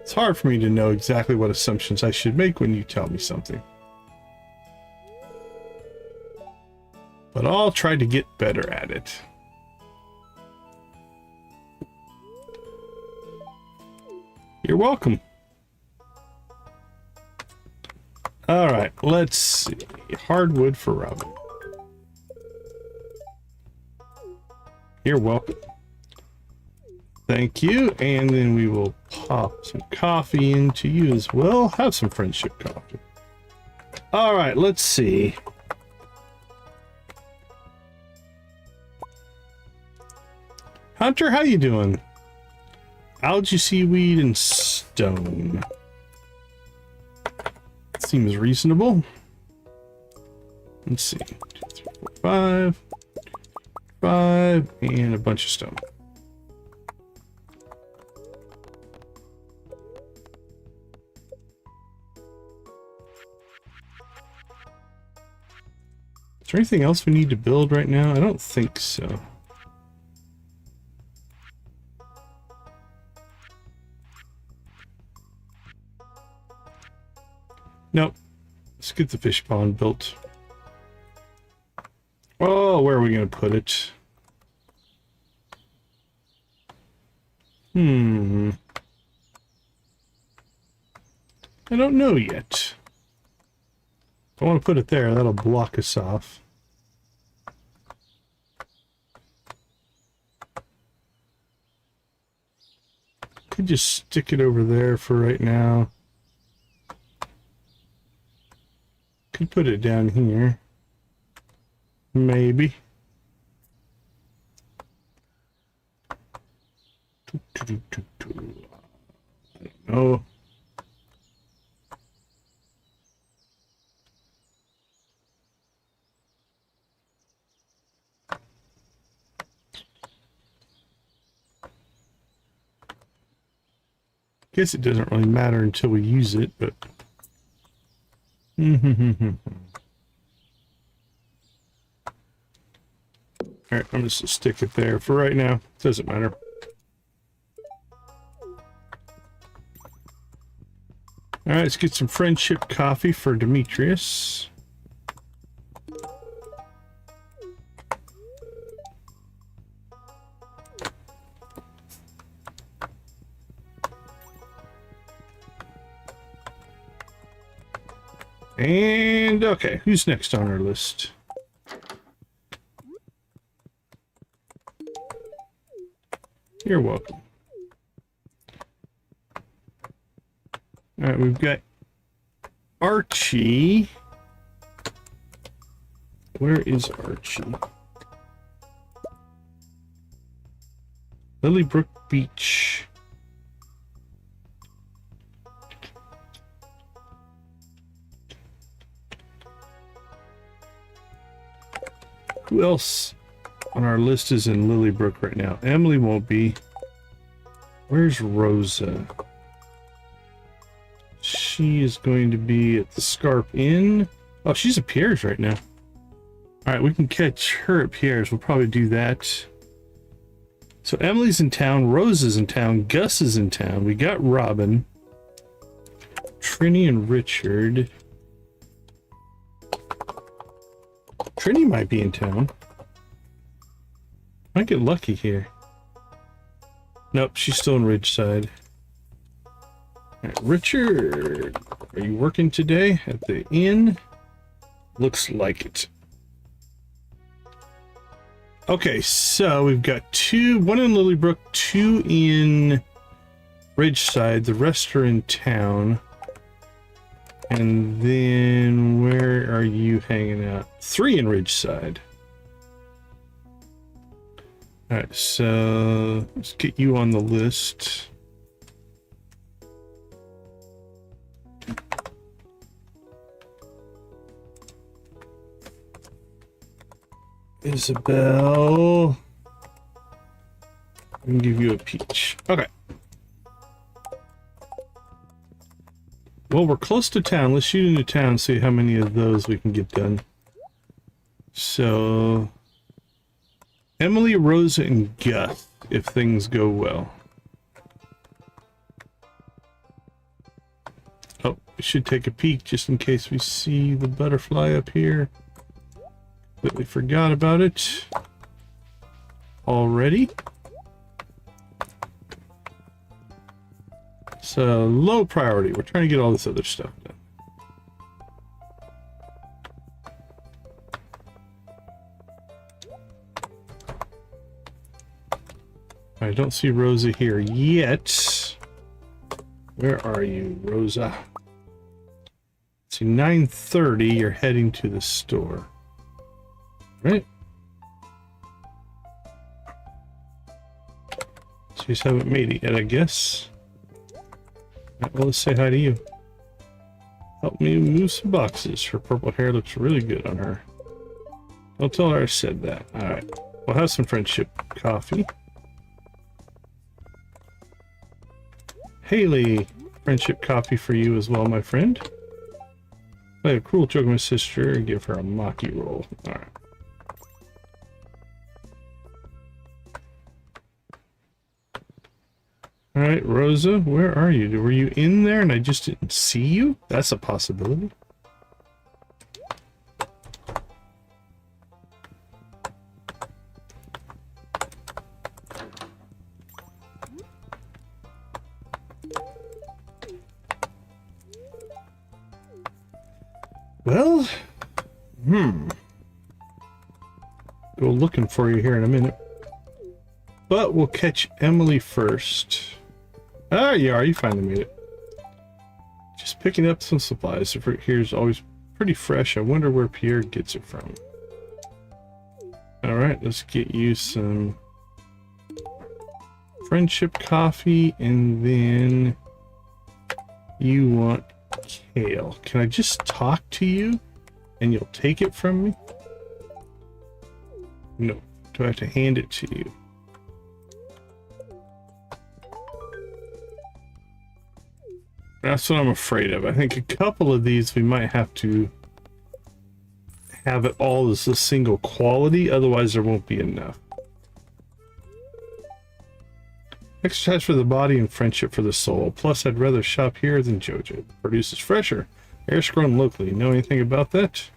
It's hard for me to know exactly what assumptions I should make when you tell me something. But I'll try to get better at it. You're welcome. All right, let's see. Hardwood for Robin. You're welcome. Thank you. And then we will pop some coffee into you as well. Have some friendship coffee. All right, let's see. Hunter, how you doing? Algae, seaweed, and stone. Seems reasonable. Let's see. 2, 3, 4, 5. 5 and a bunch of stone. Is there anything else we need to build right now? I don't think so. Nope. Let's get the fish pond built. Oh, where are we going to put it? I don't know yet. If I want to put it there, that'll block us off. Could just stick it over there for right now. Could put it down here. Maybe. I don't know. Guess it doesn't really matter until we use it, but alright, I'm just gonna stick it there for right now. Doesn't matter. Alright, let's get some friendship coffee for Demetrius. And okay, who's next on our list? You're welcome. All right, we've got Archie. Where is Archie? Lilybrook Beach. Who else on our list is in Lilybrook right now? Emily won't be. Where's Rosa? She is going to be at the Scarp Inn. Oh, she's at Pierre's right now. Alright, we can catch her at Pierre's. We'll probably do that. So Emily's in town, Rose is in town, Gus is in town. We got Robin, Trini and Richard. Trini might be in town. Might get lucky here. Nope, she's still in Ridgeside. Alright, Richard, are you working today at the inn? Looks like it. Okay, so we've got one in Lilybrook, 2 in Ridgeside, the rest are in town. And then where are you hanging out? 3 in Ridgeside. Alright, so let's get you on the list. Isabel. I can give you a peach. Okay. Well, we're close to town. Let's shoot into town and see how many of those we can get done. So, Emily, Rosa, and Gus, if things go well. Oh, we should take a peek just in case we see the butterfly up here. Completely forgot about it already. So, low priority. We're trying to get all this other stuff done. I don't see Rosa here yet. Where are you, Rosa? Let's see, 9:30, you're heading to the store. Right? So you just haven't made it yet, I guess. Right, well, let's say hi to you. Help me move some boxes. Her purple hair looks really good on her. Don't tell her I said that. Alright. We'll have some friendship coffee. Haley, friendship coffee for you as well, my friend. Play a cruel joke with my sister and give her a maki roll. Alright. Alright, Rosa, where are you? Were you in there and I just didn't see you? That's a possibility. Well, go looking for you here in a minute. But we'll catch Emily first. Ah, you are. You finally made it. Just picking up some supplies. Here's always pretty fresh. I wonder where Pierre gets it from. Alright, let's get you some friendship coffee, and then you want kale. Can I just talk to you and you'll take it from me? No. Do I have to hand it to you? That's what I'm afraid of. I think a couple of these we might have to have it all as a single quality, otherwise there won't be enough. Exercise for the body and friendship for the soul. Plus, I'd rather shop here than Jojo. Produces fresher. Air's grown locally. Know anything about that?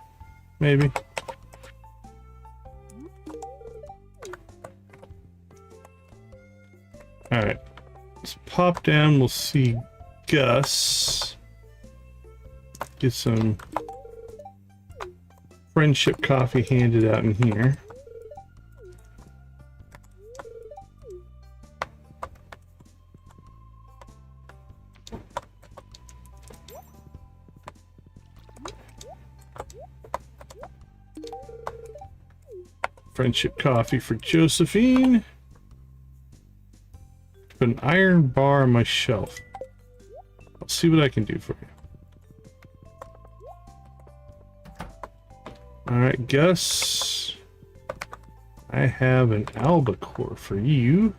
Maybe. Alright. Let's pop down. We'll see Gus. Get some friendship coffee handed out in here. Friendship coffee for Josephine. an iron bar on my shelf. I'll see what I can do for you. Alright, Gus. I have an albacore for you.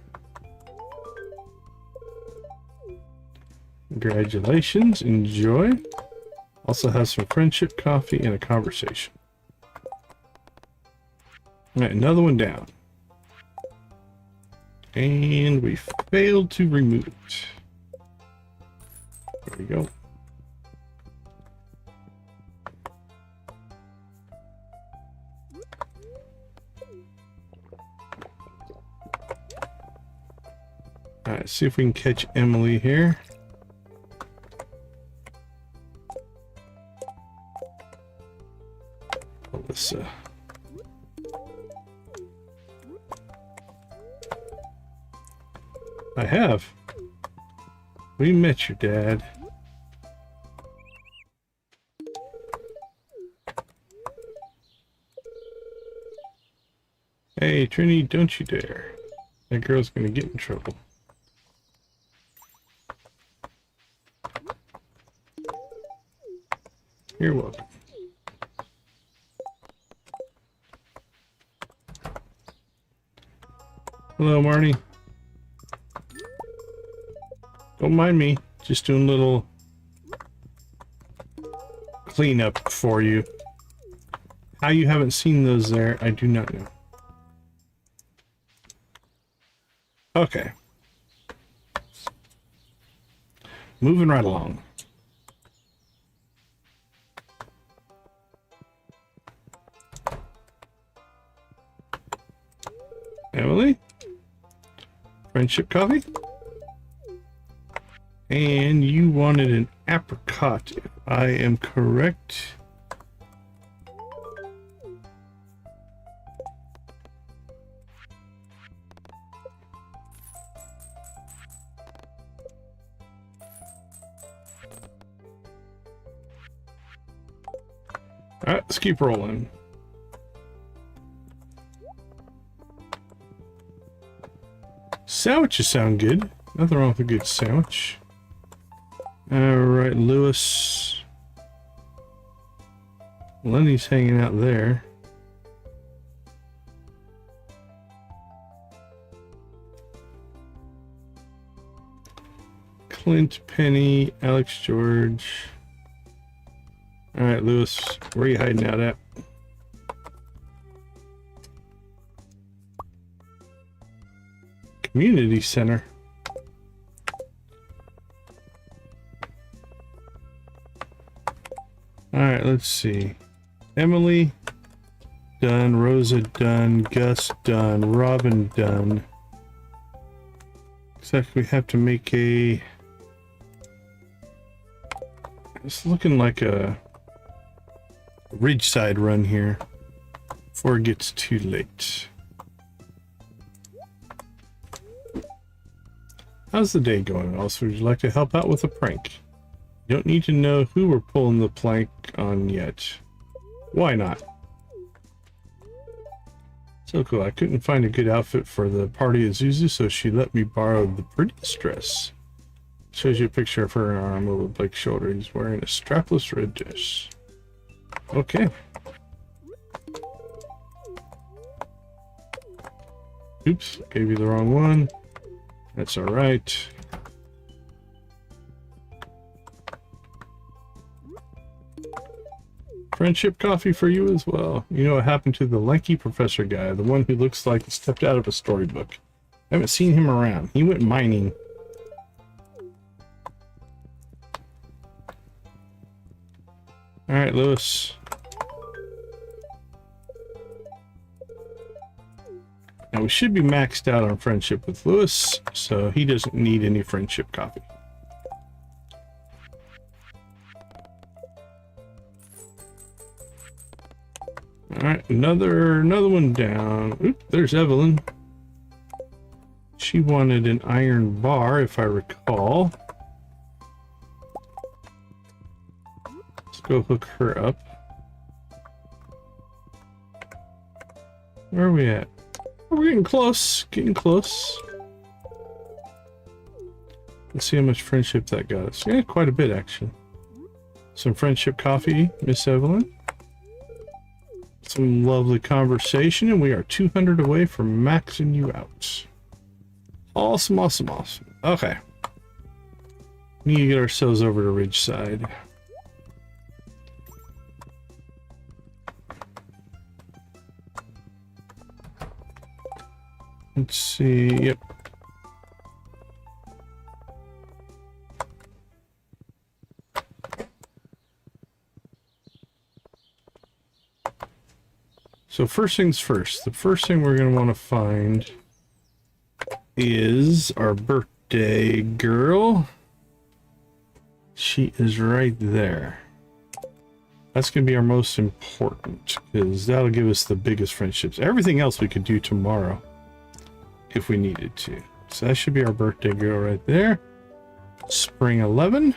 Congratulations, enjoy. Also have some friendship coffee and a conversation. Alright, another one down. And we failed to remove it. There we go. Alright, see if we can catch Emily here. Alyssa. I have. We met your dad. Hey, Trini, don't you dare. That girl's gonna get in trouble. You're welcome. Hello, Marty. Don't mind me. Just doing a little cleanup for you. How you haven't seen those there, I do not know. Okay. Moving right along. Emily? Friendship coffee? And you wanted an apricot, if I am correct. Alright, let's keep rolling. Sandwiches sound good. Nothing wrong with a good sandwich. Alright, Lewis. Lenny's hanging out there. Clint, Penny, Alex, George. Alright, Lewis, where are you hiding out at? Community center. Alright, let's see. Emily, done. Rosa, done. Gus, done. Robin, done. Looks like we have to make a... It's looking like a Ridgeside run here before it gets too late. How's the day going? Also, would you like to help out with a prank? You don't need to know who we're pulling the plank on yet. Why not? So cool. I couldn't find a good outfit for the party at Zuzu, so she let me borrow the prettiest dress. Shows you a picture of her arm over Blake's shoulder. He's wearing a strapless red dress. Okay. Oops, gave you the wrong one. That's all right. Friendship coffee for you as well. You know what happened to the lanky professor guy, the one who looks like he stepped out of a storybook. I haven't seen him around. He went mining. All right, Lewis. Now we should be maxed out on friendship with Lewis, so he doesn't need any friendship coffee. All right, another one down. Oop, there's Evelyn. She wanted an iron bar, if I recall. Let's go hook her up. Where are we at? We're getting close, getting close. Let's see how much friendship that got us. Yeah, quite a bit, actually. Some friendship coffee, Miss Evelyn. Some lovely conversation, and we are 200 away from maxing you out. Awesome, awesome, awesome. Okay. We need to get ourselves over to Ridgeside. Let's see, yep. So first things first, the first thing we're going to want to find is our birthday girl. She is right there. That's going to be our most important, because that'll give us the biggest friendships. Everything else we could do tomorrow if we needed to. So that should be our birthday girl right there. Spring 11.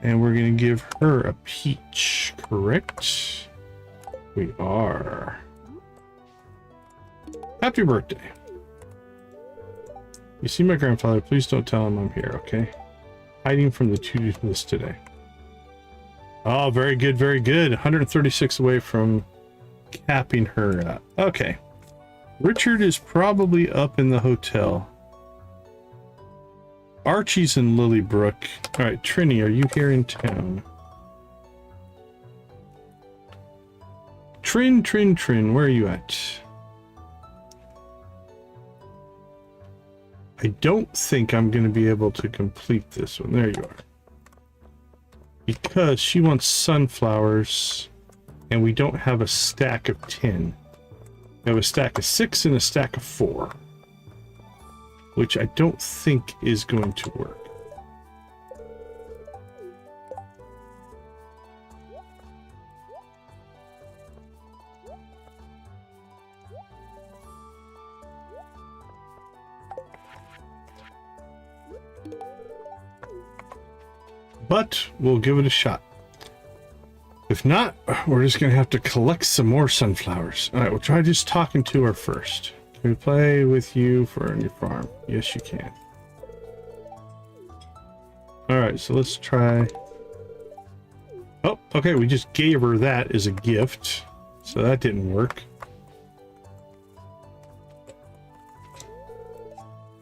And we're going to give her a peach, correct? We are. Happy birthday. You see my grandfather, please don't tell him I'm here, okay? Hiding from the to-do list today. Oh, very good, very good. 136 away from capping her out. Okay. Richard is probably up in the hotel. Archie's in Lilybrook. Alright, Trini, are you here in town? Trin, where are you at? I don't think I'm going to be able to complete this one. There you are. Because she wants sunflowers, and we don't have a stack of 10. We have a stack of 6 and a stack of 4. Which I don't think is going to work. But we'll give it a shot. If not, we're just going to have to collect some more sunflowers. All right, we'll try just talking to her first. Can we play with you for on your farm? Yes, you can. All right, so let's try. Oh, okay, we just gave her that as a gift. So that didn't work.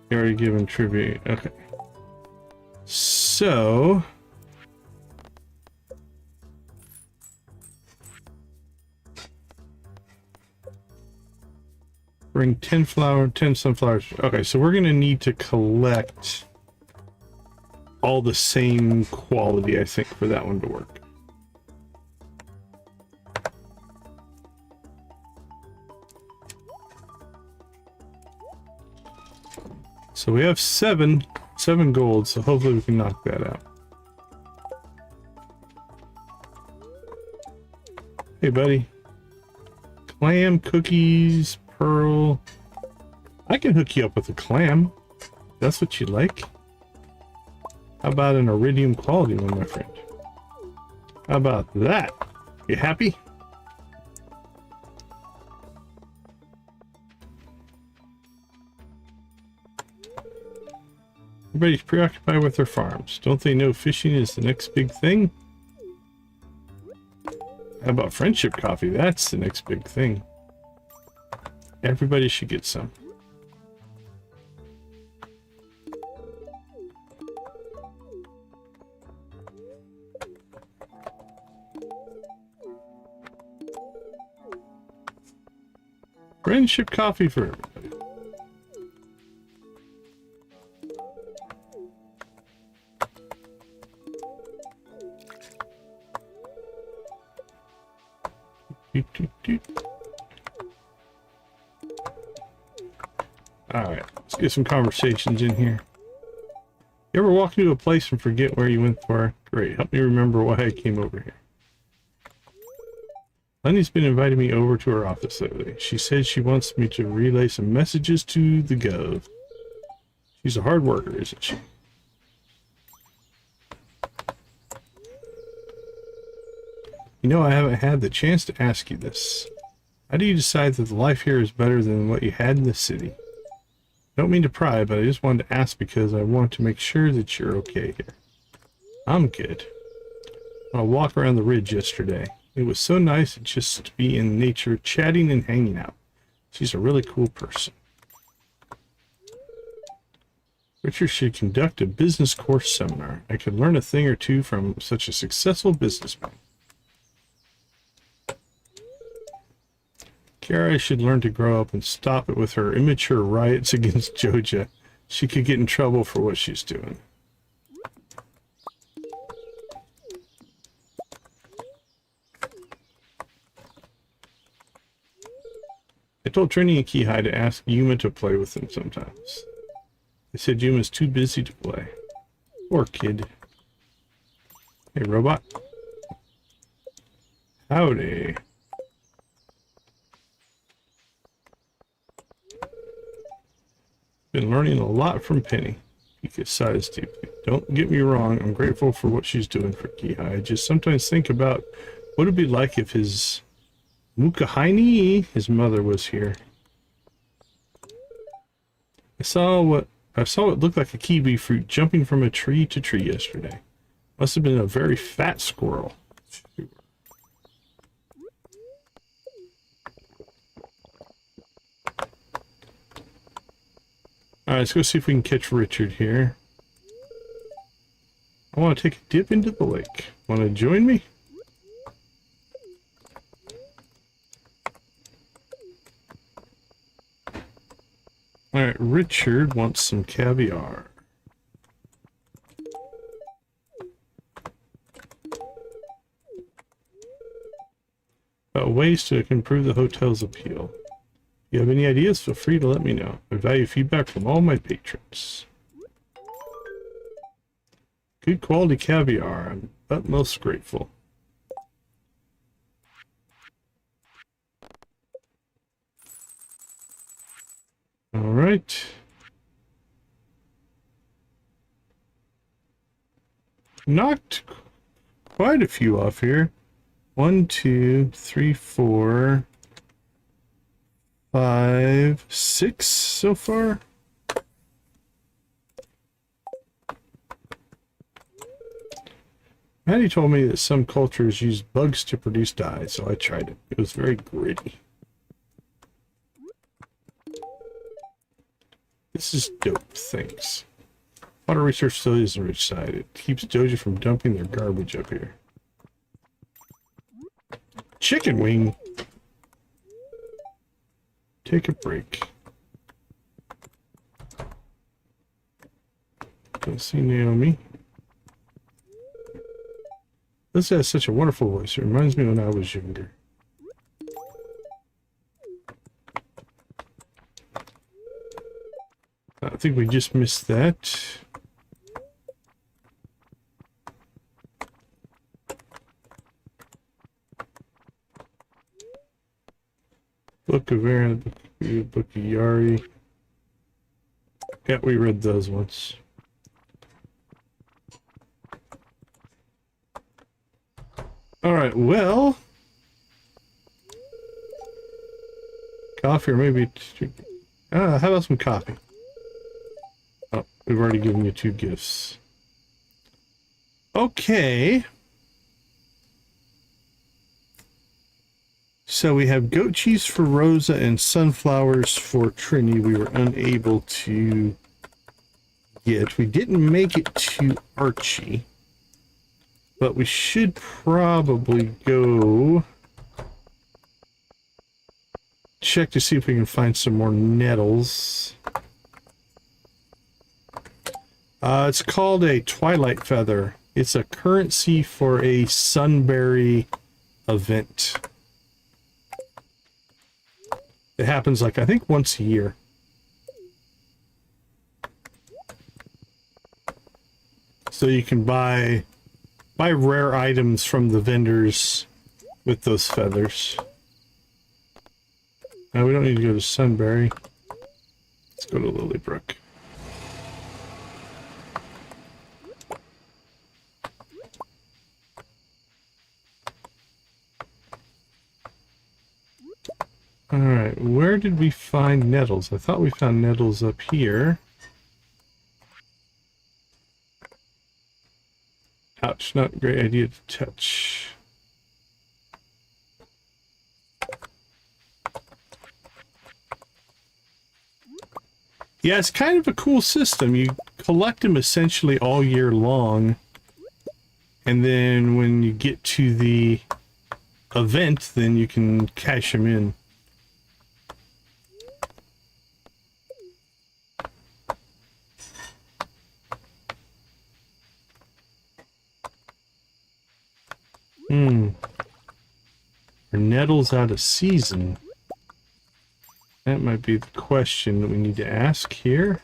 You already given tribute. Okay. So... bring 10 sunflowers. Okay, so we're gonna need to collect all the same quality, I think, for that one to work. So we have seven gold, so hopefully we can knock that out. Hey, buddy. Clam, cookies, pearl. I can hook you up with a clam. That's what you like. How about an iridium quality one, my friend? How about that? You happy? Everybody's preoccupied with their farms. Don't they know fishing is the next big thing? How about friendship coffee? That's the next big thing. Everybody should get some. Friendship coffee for everybody. Alright, let's get some conversations in here. You ever walk into a place and forget where you went for? Great, help me remember why I came over here. Lenny's been inviting me over to her office lately. She says she wants me to relay some messages to the Gov. She's a hard worker, isn't she? You know, I haven't had the chance to ask you this. How do you decide that the life here is better than what you had in the city? Don't mean to pry, but I just wanted to ask because I want to make sure that you're okay here. I'm good. I walked around the ridge yesterday. It was so nice just to be in nature, chatting and hanging out. She's a really cool person. Richard should conduct a business course seminar. I could learn a thing or two from such a successful businessman. Kara should learn to grow up and stop it with her immature riots against Joja. She could get in trouble for what she's doing. I told Trini and Kihai to ask Yuma to play with them sometimes. They said Yuma's too busy to play. Poor kid. Hey, robot. Howdy. Been learning a lot from Penny. Pika sighs deeply. Don't get me wrong, I'm grateful for what she's doing for Kihai. I just sometimes think about what it'd be like if his Mukahaini, his mother, was here. I saw what looked like a kiwi fruit jumping from a tree to tree yesterday. Must have been a very fat squirrel. Alright, let's go see if we can catch Richard here. I want to take a dip into the lake. Want to join me? Alright, Richard wants some caviar. About ways to improve the hotel's appeal. If you have any ideas, feel free to let me know. I value feedback from all my patrons. Good quality caviar. I'm utmost grateful. All right. Knocked quite a few off here. 1, 2, 3, 4, 5, 6 so far. Maddie told me that some cultures use bugs to produce dye, so I tried it. It was very gritty. This is dope, thanks. Water research facilities in Ridgeside. It keeps Doja from dumping their garbage up here. Chicken wing! Take a break. Don't see Naomi. This has such a wonderful voice. It reminds me when I was younger. I think we just missed that. Book of Aaron, Book of Yari. Yeah, we read those once. Alright, well. Coffee or maybe... how about some coffee? Oh, we've already given you 2 gifts. Okay. So we have goat cheese for Rosa and sunflowers for Trini. We were unable to get. We didn't make it to Archie. But we should probably go check to see if we can find some more nettles. It's called a twilight feather. It's a currency for a Sunberry event. It happens like, I think, once a year. So you can buy rare items from the vendors with those feathers. Now we don't need to go to Sunberry. Let's go to Lilybrook. Alright, where did we find nettles? I thought we found nettles up here. Ouch, not a great idea to touch. Yeah, it's kind of a cool system. You collect them essentially all year long. And then when you get to the event, then you can cash them in. Are nettles out of season? That might be the question that we need to ask here.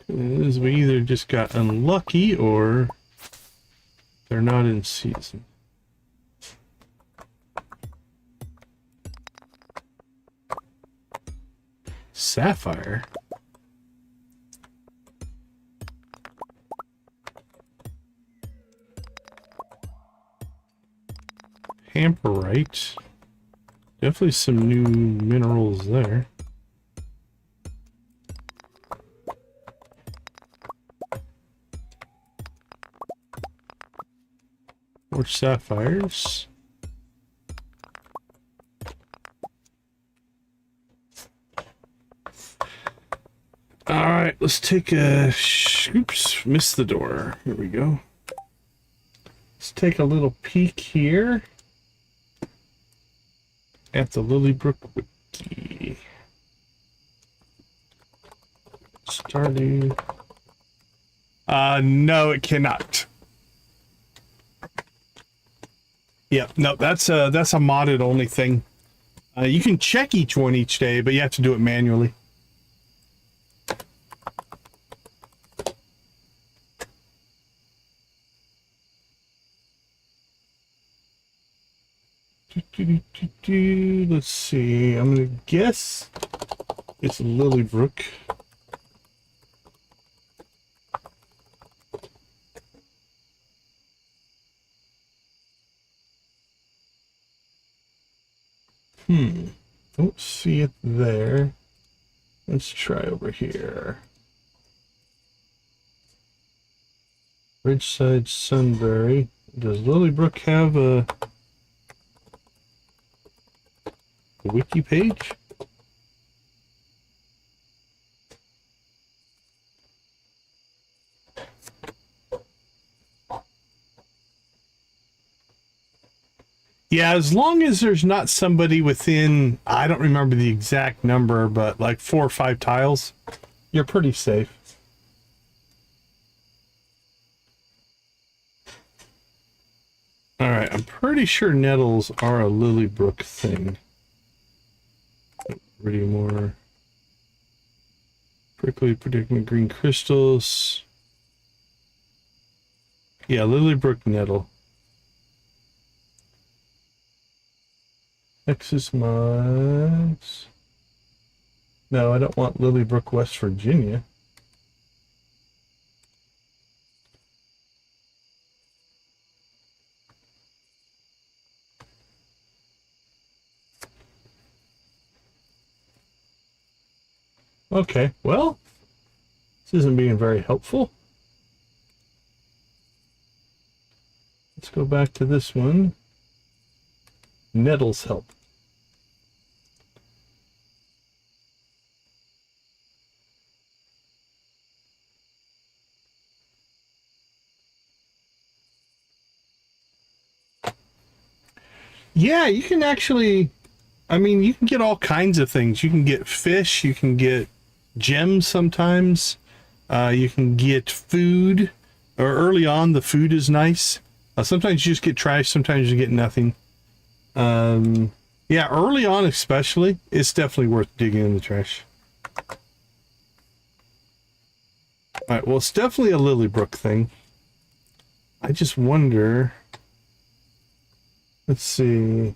Is we either just got unlucky or they're not in season. Sapphire? Hamperite. Definitely some new minerals there. More sapphires. Alright, let's take a... Oops, missed the door. Here we go. Let's take a little peek here at the Lilybrook wiki. Stardew. No, it cannot. Yep, no, that's a modded only thing. You can check each one each day, but you have to do it manually. Let's see, I'm gonna guess it's Lilybrook. Don't see it there. Let's try over here. Ridgeside Sunberry. Does Lilybrook have a wiki page? Yeah, as long as there's not somebody within, I don't remember the exact number, but like 4 or 5 tiles, you're pretty safe. Alright, I'm pretty sure nettles are a Lilybrook thing. Pretty more prickly predicament green crystals. Yeah, Lilybrook nettle. Texas mods. No, I don't want Lilybrook, West Virginia. Okay, well, this isn't being very helpful. Let's go back to this one. Nettles help. Yeah, you can actually, I mean, you can get all kinds of things. You can get fish, you can get gems sometimes, you can get food, or early on the food is nice. Sometimes you just get trash, sometimes you get nothing. Yeah, early on especially, it's definitely worth digging in the trash. Alright, well, it's definitely a Lilybrook thing. I just wonder... Let's see.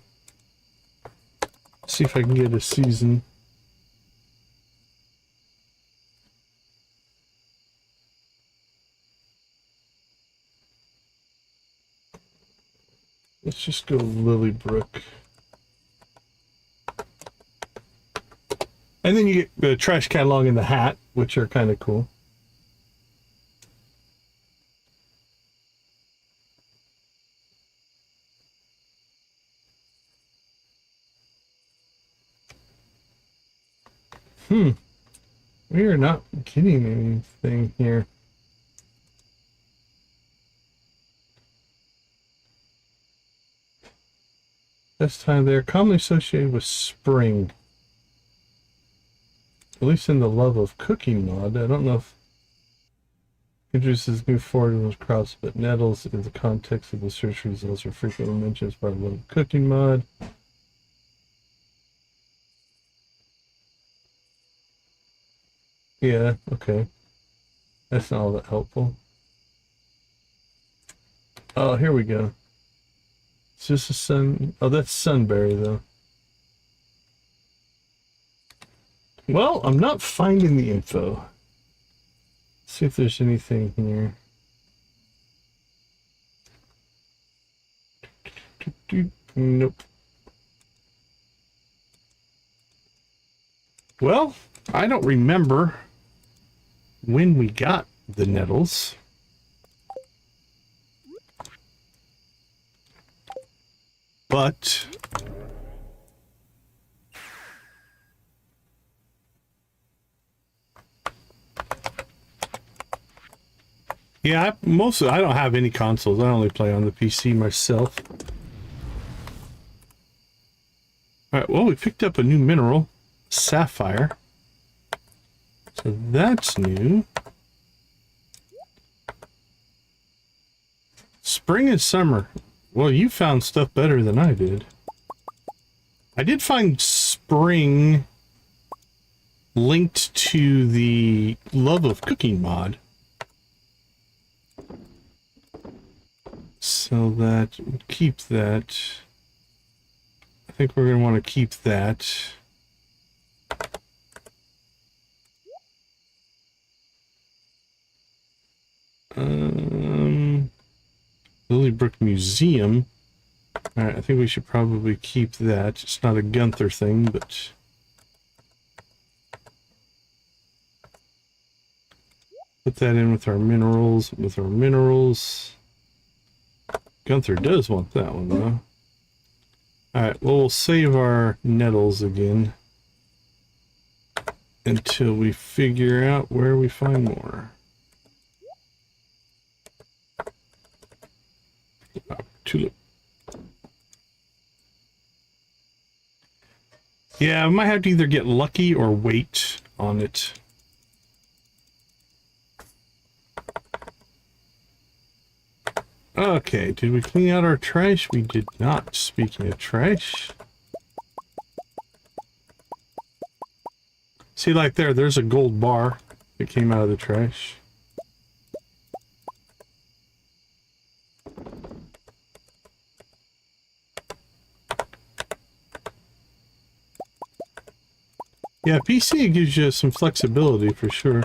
See if I can get a season. Let's just go Lilybrook. And then you get the trash catalog and the hat, which are kind of cool. We are not getting anything here. This time they're commonly associated with spring. At least in the love of cooking mod. I don't know if it introduces new foraging crops, but nettles in the context of the search results are frequently mentioned as part of the love of cooking mod. Yeah, okay. That's not all that helpful. Oh, here we go. It's just a sun. Oh, that's Sunberry, though. Well, I'm not finding the info. Let's see if there's anything here. Nope. Well, I don't remember when we got the nettles. But yeah, I don't have any consoles. I only play on the PC myself. All right, well, we picked up a new mineral, sapphire. So that's new. Spring and summer. Well, you found stuff better than I did. I did find spring linked to the love of cooking mod. So that, keep that. I think we're going to want to keep that. Lilybrook Museum. Alright, I think we should probably keep that. It's not a Gunther thing, but... put that in with our minerals. Gunther does want that one, though. Alright, well, we'll save our nettles again until we figure out where we find more. Tulip. Yeah, I might have to either get lucky or wait on it. Okay, did we clean out our trash? We did not. Speaking of trash. See, like there's a gold bar that came out of the trash. Yeah, PC gives you some flexibility for sure.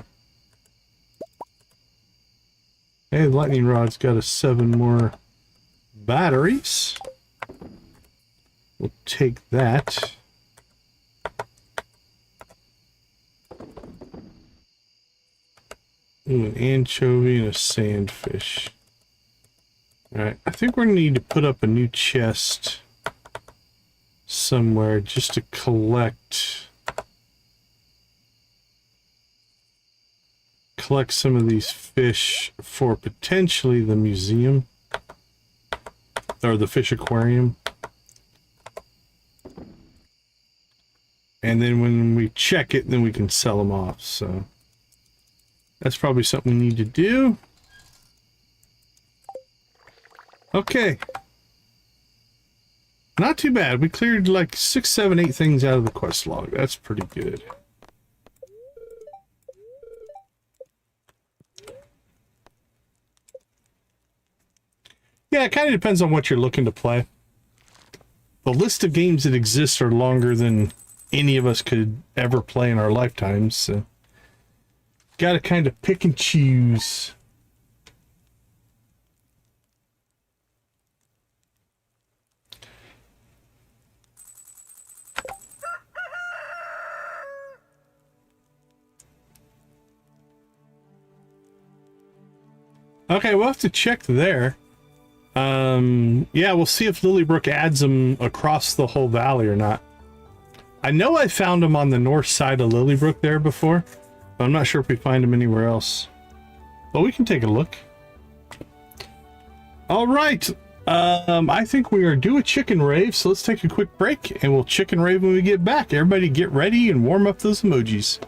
Hey, the lightning rod's got us 7 more batteries. We'll take that. Ooh, an anchovy and a sandfish. Alright, I think we're gonna need to put up a new chest somewhere just to collect some of these fish for potentially the museum or the fish aquarium. And then when we check it, then we can sell them off. So that's probably something we need to do. Okay. Not too bad. We cleared like 6, 7, 8 things out of the quest log. That's pretty good. Yeah, it kind of depends on what you're looking to play. The list of games that exist are longer than any of us could ever play in our lifetimes, so got to kind of pick and choose. Okay, we'll have to check there. Yeah, we'll see if Lilybrook adds them across the whole valley or not. I know I found them on the north side of Lilybrook there before, but I'm not sure if we find them anywhere else. But we can take a look. All right. I think we are due a chicken rave, so let's take a quick break and we'll chicken rave when we get back. Everybody get ready and warm up those emojis.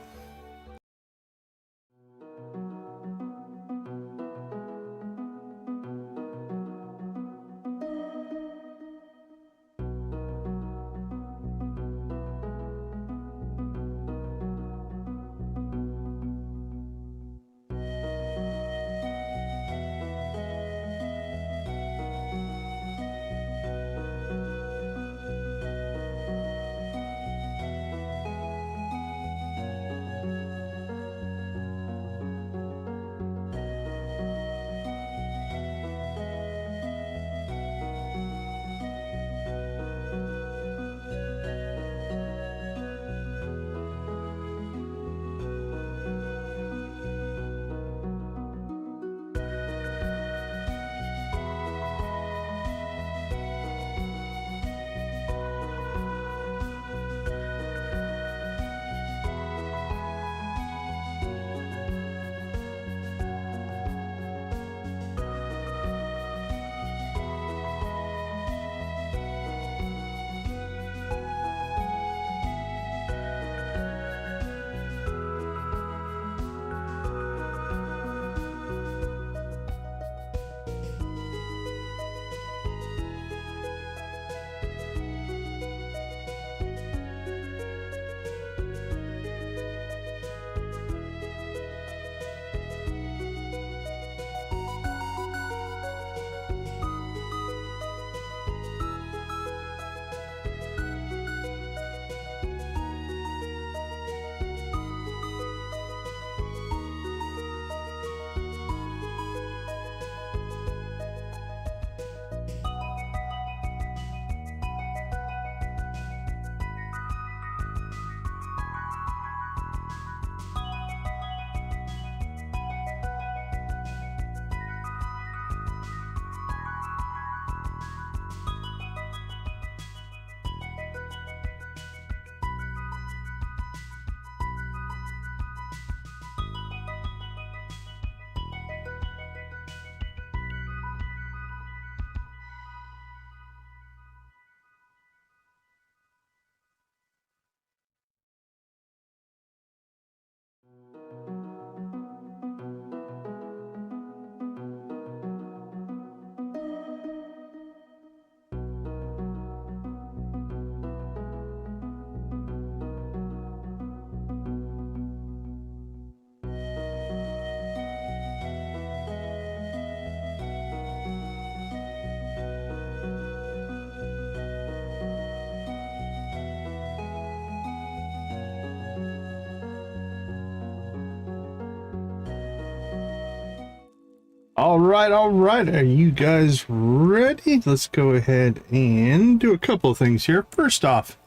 All right. Are you guys ready? Let's go ahead and do a couple of things here. First off,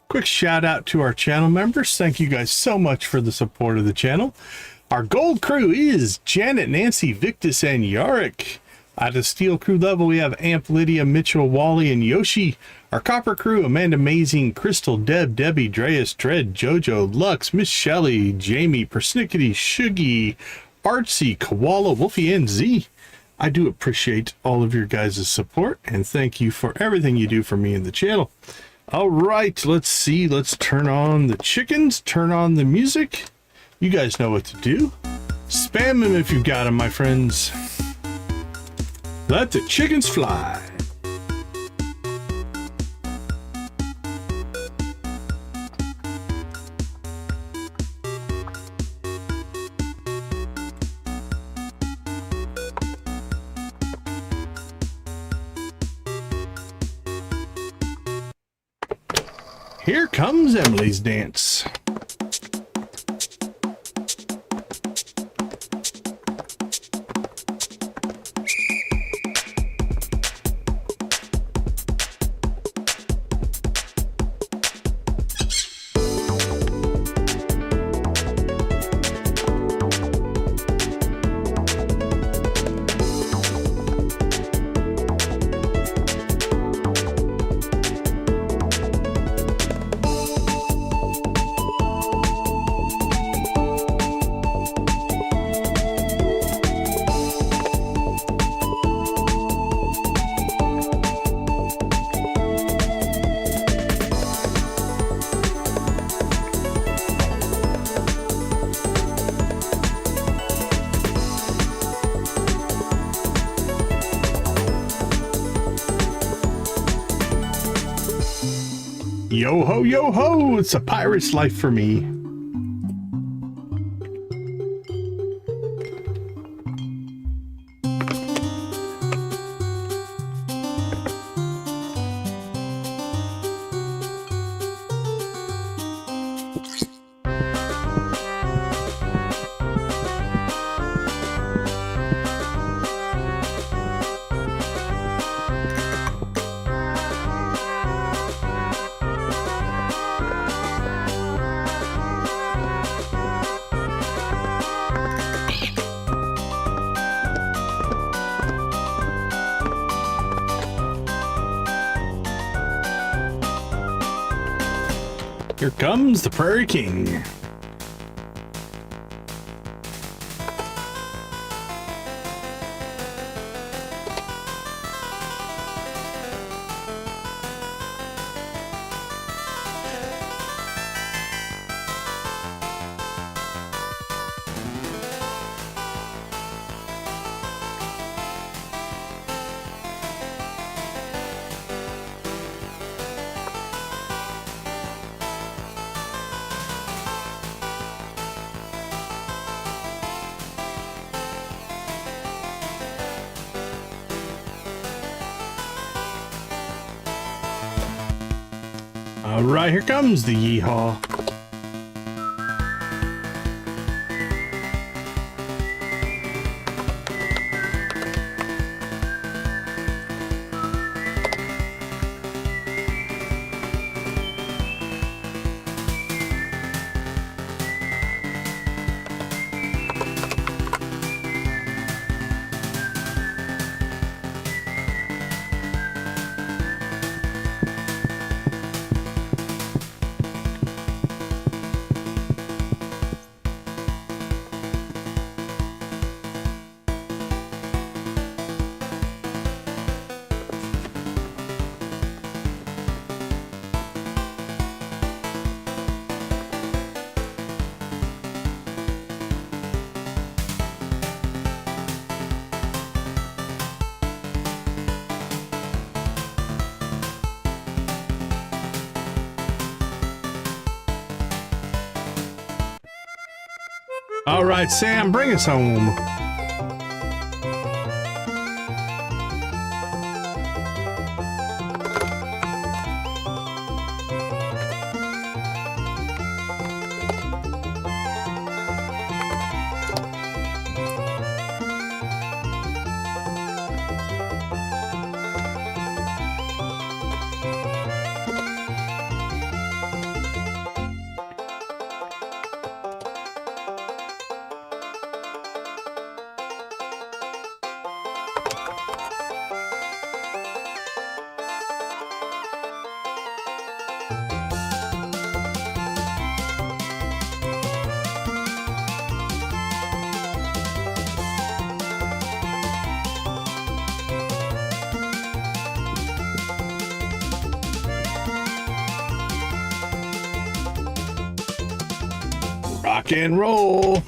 quick shout out to our channel members. Thank you guys so much for the support of the channel. Our gold crew is Janet, Nancy, Victus, and Yarick. At the steel crew level, we have Amp, Lydia, Mitchell, Wally, and Yoshi. Our copper crew, Amanda, Amazing, Crystal, Deb, Debbie, Dreas, Dread, Jojo, Lux, Miss Shelley, Jamie, Persnickety, Shuggy, Artsy, Koala, Wolfie, and Z. I do appreciate all of your guys' support, and thank you for everything you do for me and the channel. All right, let's see. Let's turn on the chickens, turn on the music. You guys know what to do. Spam them if you've got them, my friends. Let the chickens fly. Here comes Emily's dance. yo ho, it's a pirate's life for me. Here comes the Prairie King. All right, here comes the yeehaw. All right, Sam, bring us home. Rock and roll.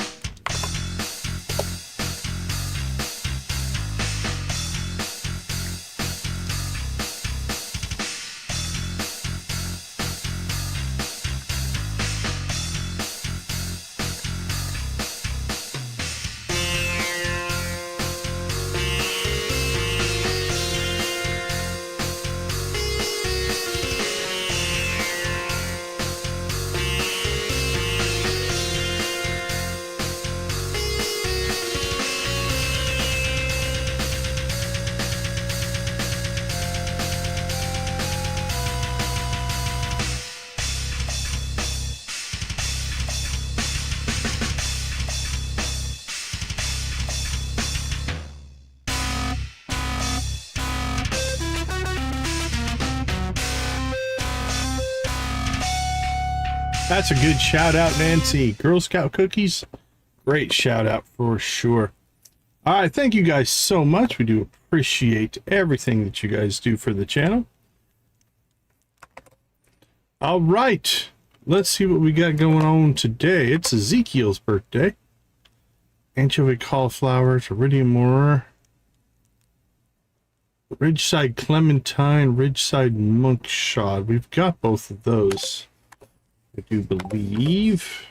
That's a good shout out, Nancy. Girl Scout cookies, great shout out for sure. All right, thank you guys so much. We do appreciate everything that you guys do for the channel. All right, let's see what we got going on today. It's Ezekiel's birthday. Anchovy cauliflowers, iridium ore. Ridgeside Clementine, Ridgeside Monkshot. We've got both of those, I do believe.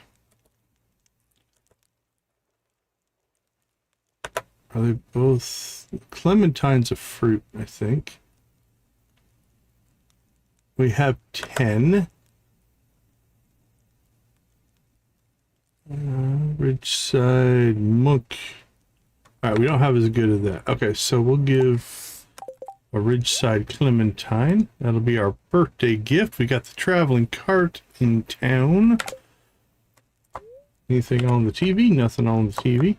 Are they both? Clementine's a fruit, I think. We have 10. Ridgeside Monk. Alright, we don't have as good as that. Okay, so we'll give a Ridgeside Clementine. That'll be our birthday gift. We got the traveling cart in town. Anything on the TV? Nothing on the TV.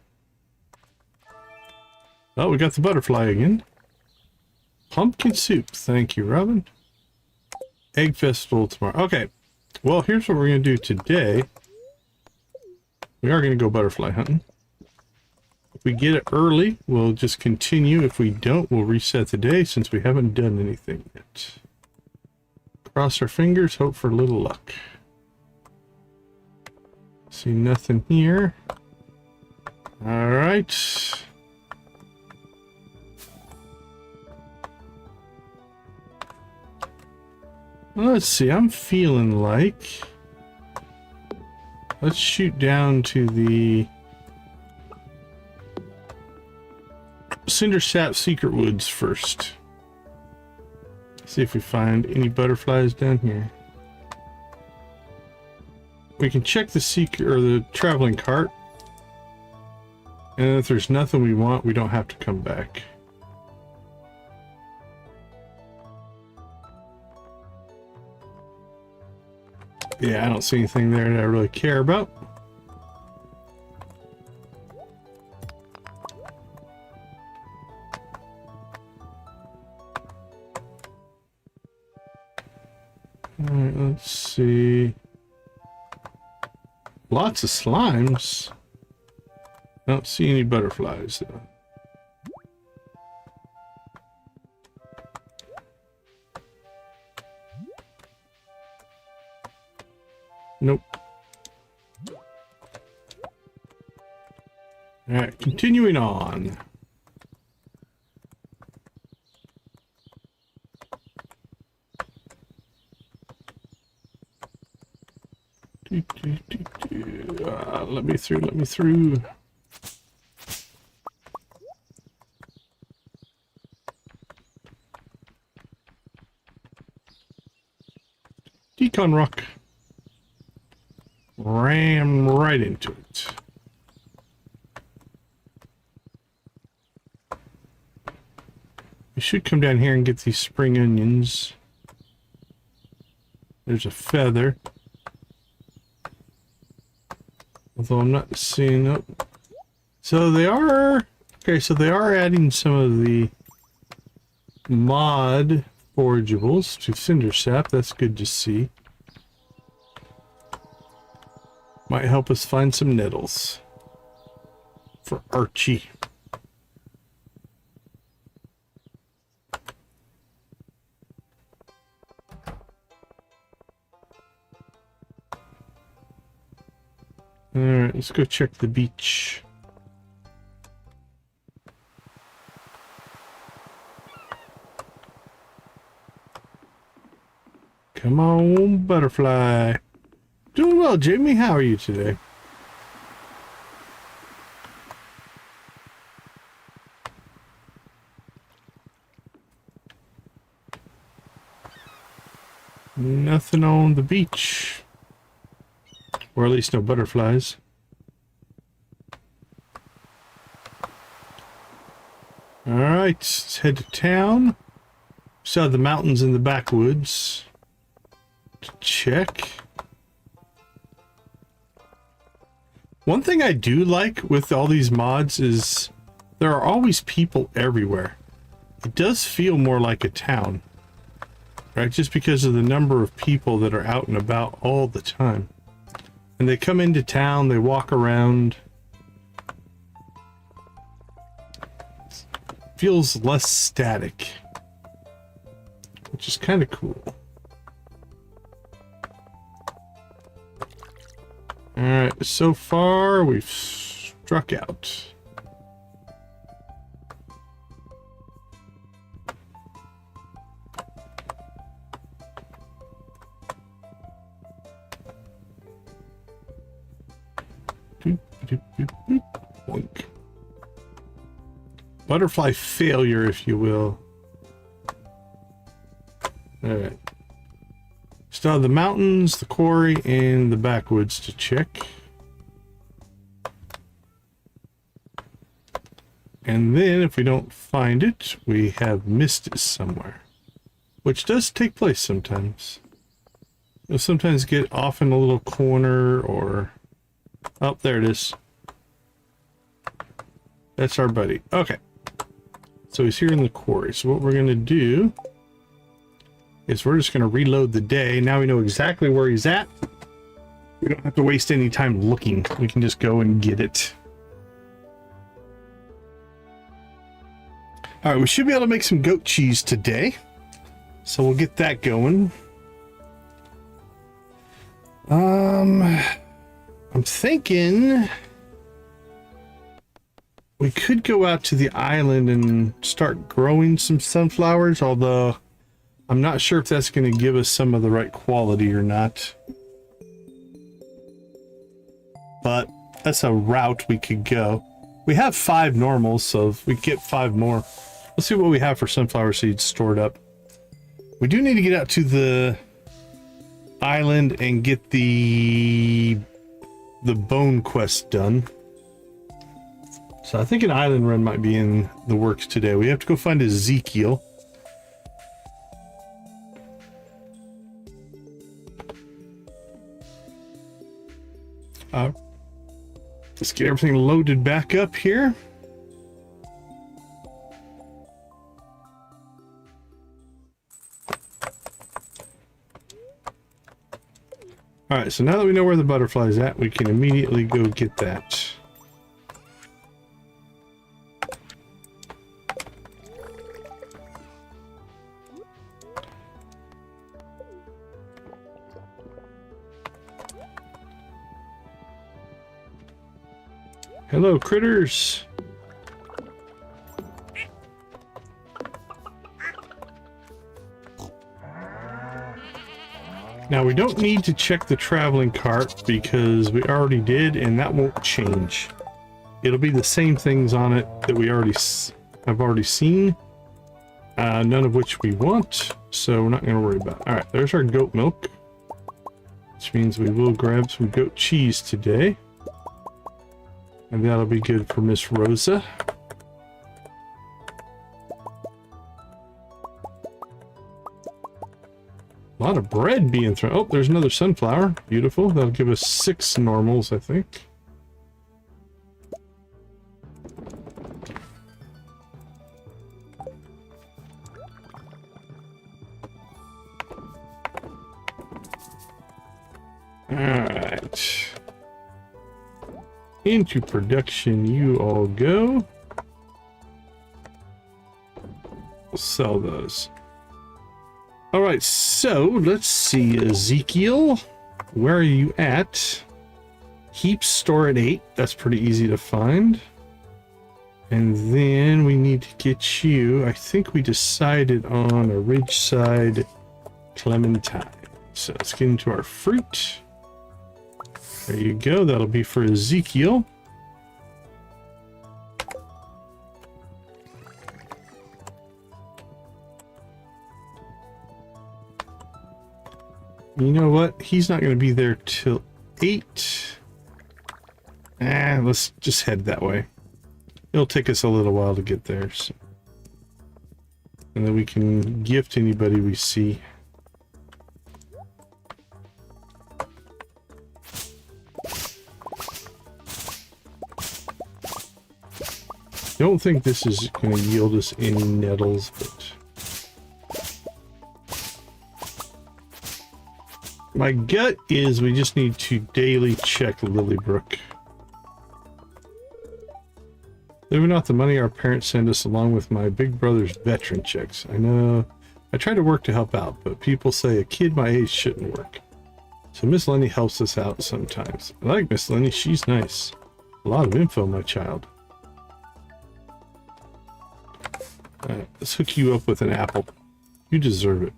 Oh, we got the butterfly again. Pumpkin soup. Thank you, Robin. Egg festival tomorrow. Okay. Well, here's what we're going to do today. We are going to go butterfly hunting. If we get it early, we'll just continue. If we don't, we'll reset the day since we haven't done anything yet. Cross our fingers, hope for a little luck. See nothing here. All right. Let's see, I'm feeling like... Let's shoot down to the Cindersap Secret Woods first. See if we find any butterflies down here. We can check the secret or the traveling cart. And if there's nothing we want, we don't have to come back. Yeah, I don't see anything there that I really care about. Alright, let's see. Lots of slimes. I don't see any butterflies though. Nope. Alright, continuing on. Let me through, let me through. Decon rock. Ram right into it. We should come down here and get these spring onions. There's a feather. Although I'm not seeing it. So they are... Okay, so they are adding some of the mod forageables to Cindersap. That's good to see. Might help us find some nettles for Archie. Alright, let's go check the beach. Come on, butterfly. Doing well, Jamie. How are you today? Nothing on the beach. Or at least no butterflies. Alright, let's head to town. Saw the mountains in the backwoods. To check. One thing I do like with all these mods is there are always people everywhere. It does feel more like a town, right? Just because of the number of people that are out and about all the time. And they come into town, they walk around. Feels less static, which is kind of cool. Alright, so far we've struck out. Boink. Butterfly failure, if you will. Alright. Still have the mountains, the quarry, and the backwoods to check. And then, if we don't find it, we have missed it somewhere. Which does take place sometimes. You'll sometimes get off in a little corner, or... Oh, there it is. That's our buddy. Okay. So he's here in the quarry. So what we're going to do is we're just going to reload the day. Now we know exactly where he's at. We don't have to waste any time looking. We can just go and get it. All right, we should be able to make some goat cheese today. So we'll get that going. I'm thinking we could go out to the island and start growing some sunflowers, although I'm not sure if that's going to give us some of the right quality or not. But that's a route we could go. We have 5 normals, so if we get 5 more, let's see what we have for sunflower seeds stored up. We do need to get out to the island and get the bone quest done. So I think an island run might be in the works today. We have to go find Ezekiel. Let's get everything loaded back up here. All right, so now that we know where the butterfly's at, we can immediately go get that. Hello, critters. Now we don't need to check the traveling cart because we already did, and that won't change. It'll be the same things on it that we have already seen, none of which we want, so we're not going to worry about it. All right, there's our goat milk, which means we will grab some goat cheese today. And that'll be good for Miss Rosa. A lot of bread being thrown. Oh, there's another sunflower. Beautiful. That'll give us 6 normals, I think. All right. Into production you all go. We'll sell those. All right, so let's see, Ezekiel, where are you at? Heaps store at 8. That's pretty easy to find. And then we need to get you, I think we decided on a Ridgeside Clementine. So let's get into our fruit. There you go. That'll be for Ezekiel. You know what? He's not going to be there till 8. Let's just head that way. It'll take us a little while to get there. So. And then we can gift anybody we see. Don't think this is going to yield us any nettles, but my gut is we just need to daily check Lilybrook. Living off the money our parents send us along with my big brother's veteran checks. I know I try to work to help out, but people say a kid my age shouldn't work. So Miss Lenny helps us out sometimes. I like Miss Lenny, she's nice. A lot of info, my child. Alright, let's hook you up with an apple. You deserve it.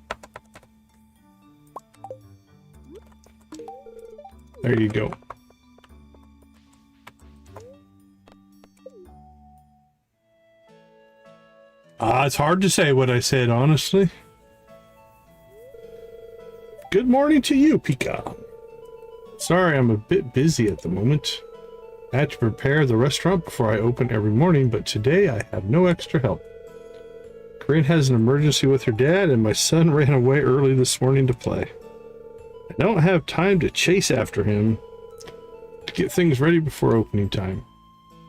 There you go. It's hard to say what I said, honestly. Good morning to you, Pika. Sorry, I'm a bit busy at the moment. I had to prepare the restaurant before I open every morning, but today I have no extra help. Corinne has an emergency with her dad, and my son ran away early this morning to play. I don't have time to chase after him to get things ready before opening time.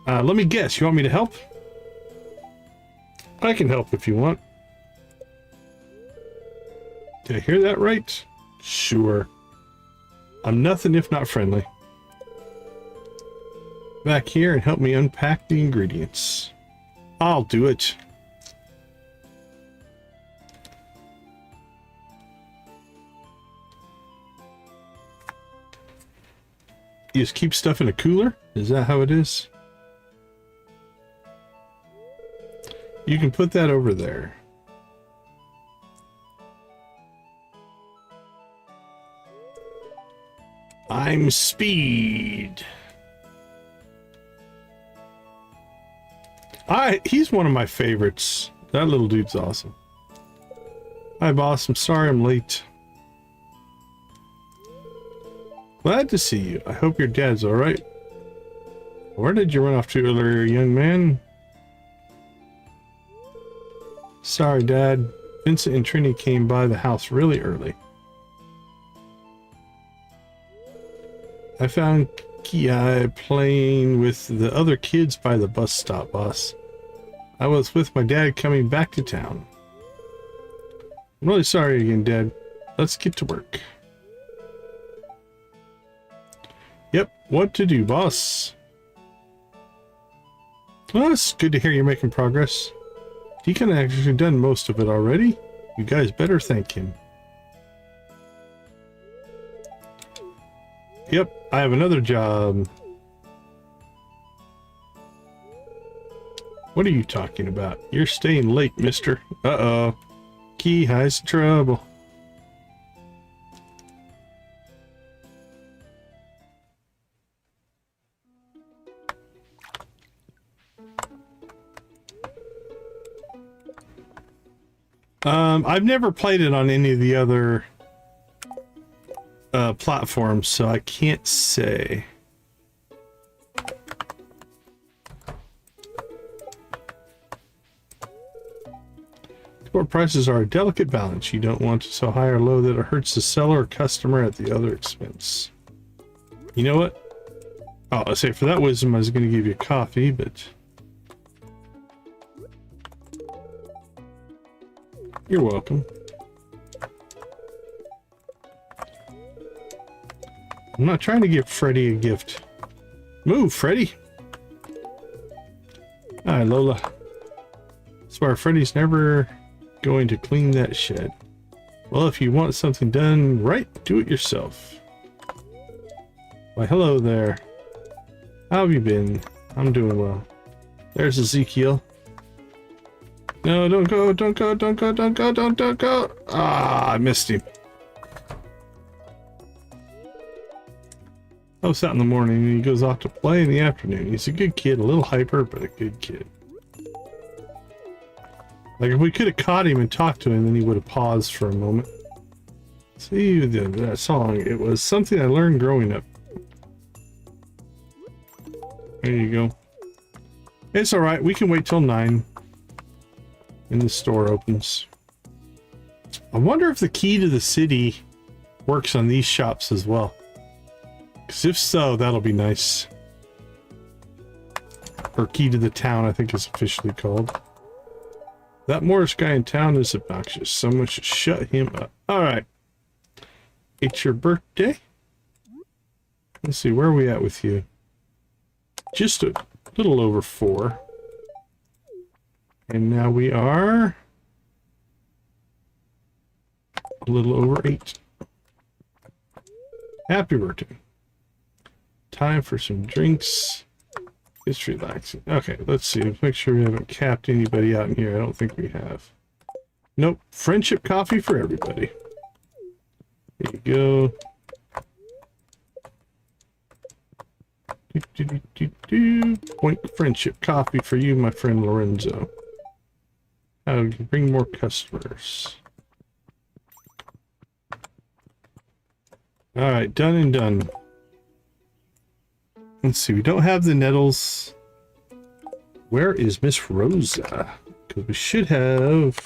Let me guess, you want me to help? I can help if you want. Did I hear that right? Sure. I'm nothing if not friendly. Back here and help me unpack the ingredients. I'll do it. You just keep stuff in a cooler? Is that how it is? You can put that over there. I'm Speed. He's one of my favorites. That little dude's awesome. Hi, boss. I'm sorry I'm late. Glad to see you. I hope your dad's all right. Where did you run off to earlier, young man? Sorry, Dad. Vincent and Trini came by the house really early. I found Ki playing with the other kids by the bus stop, boss. I was with my dad coming back to town. I'm really sorry again, Dad. Let's get to work. Yep, what to do, boss? Well, it's good to hear you're making progress. Deacon actually done most of it already. You guys better thank him. Yep, I have another job. What are you talking about? You're staying late, mister. Uh-oh. Key has trouble. I've never played it on any of the other platforms, so I can't say. Export prices are a delicate balance. You don't want to so high or low that it hurts the seller or customer at the other expense. You know what? Oh, I say for that wisdom, I was going to give you coffee, but you're welcome. I'm not trying to give Freddy a gift. Move, Freddy. Hi, Lola. Swear, Freddy's never going to clean that shed. Well, if you want something done right, do it yourself. Why, hello there. How have you been? I'm doing well. There's Ezekiel. No, don't go, don't go, don't go, don't go, don't go. Ah, I missed him. I was out in the morning and he goes off to play in the afternoon. He's a good kid, a little hyper, but a good kid. Like if we could have caught him and talked to him, then he would have paused for a moment. See, that song, it was something I learned growing up. There you go. It's alright, we can wait till 9. And the store opens. I wonder if the key to the city works on these shops as well. Because if so, that'll be nice. Or key to the town, I think it's officially called. That Morris guy in town is obnoxious. Someone should shut him up. Alright. It's your birthday? Let's see, where are we at with you? Just a little over 4. And now we are a little over 8. Happy birthday. Time for some drinks. It's relaxing. Okay, let's see. Let's make sure we haven't capped anybody out in here. I don't think we have. Nope. Friendship coffee for everybody. There you go. Point friendship coffee for you, my friend Lorenzo. how to bring more customers. All right, done and done. Let's see, we don't have the nettles. Where is Miss Rosa? Because we should have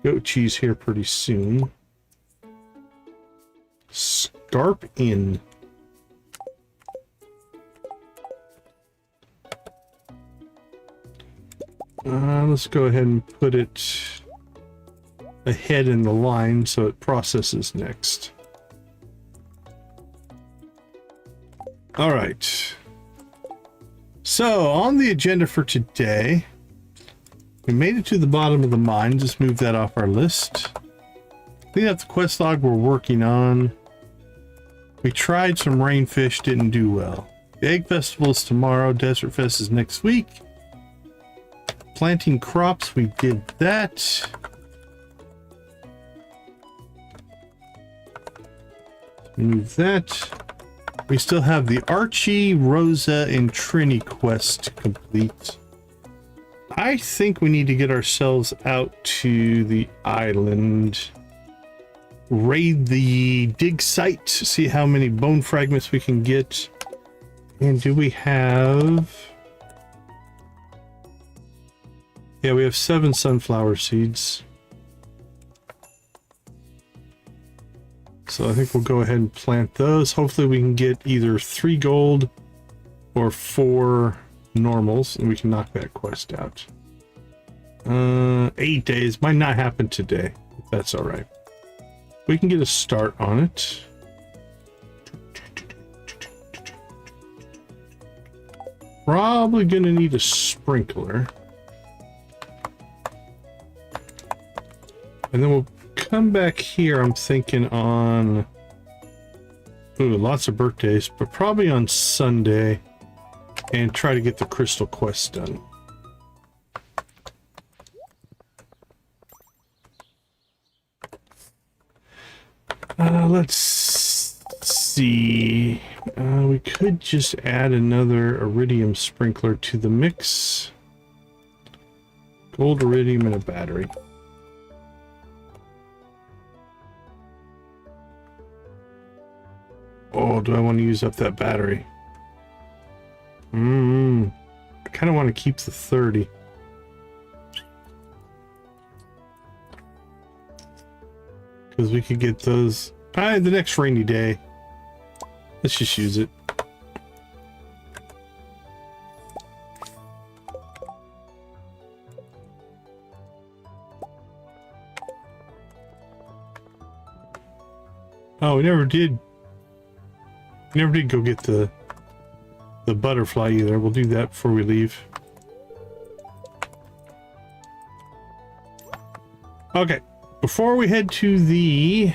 goat cheese here pretty soon. Scarp Inn. Let's go ahead and put it ahead in the line so it processes next. All right. So on the agenda for today, we made it to the bottom of the mine. Just move that off our list. Clean up the quest log we're working on. We tried some rainfish, didn't do well. The egg festival is tomorrow. Desert Fest is next week. Planting crops, we did that. Move that. We still have the Archie, Rosa, and Trini quest to complete. I think we need to get ourselves out to the island. Raid the dig site, see how many bone fragments we can get. And do we have... Yeah, we have 7 sunflower seeds. So I think we'll go ahead and plant those. Hopefully we can get either 3 gold or 4 normals, and we can knock that quest out. 8 days. Might not happen today, if that's all right. We can get a start on it. Probably gonna need a sprinkler. And then we'll come back here, I'm thinking on... Ooh, lots of birthdays, but probably on Sunday. And try to get the crystal quest done. Let's see. We could just add another iridium sprinkler to the mix. Gold, iridium, and a battery. Oh, do I want to use up that battery? I kind of want to keep the 30. Because we could get those the next rainy day. Let's just use it. Oh, we never did go get the butterfly either. We'll do that before we leave. Okay, before we head to the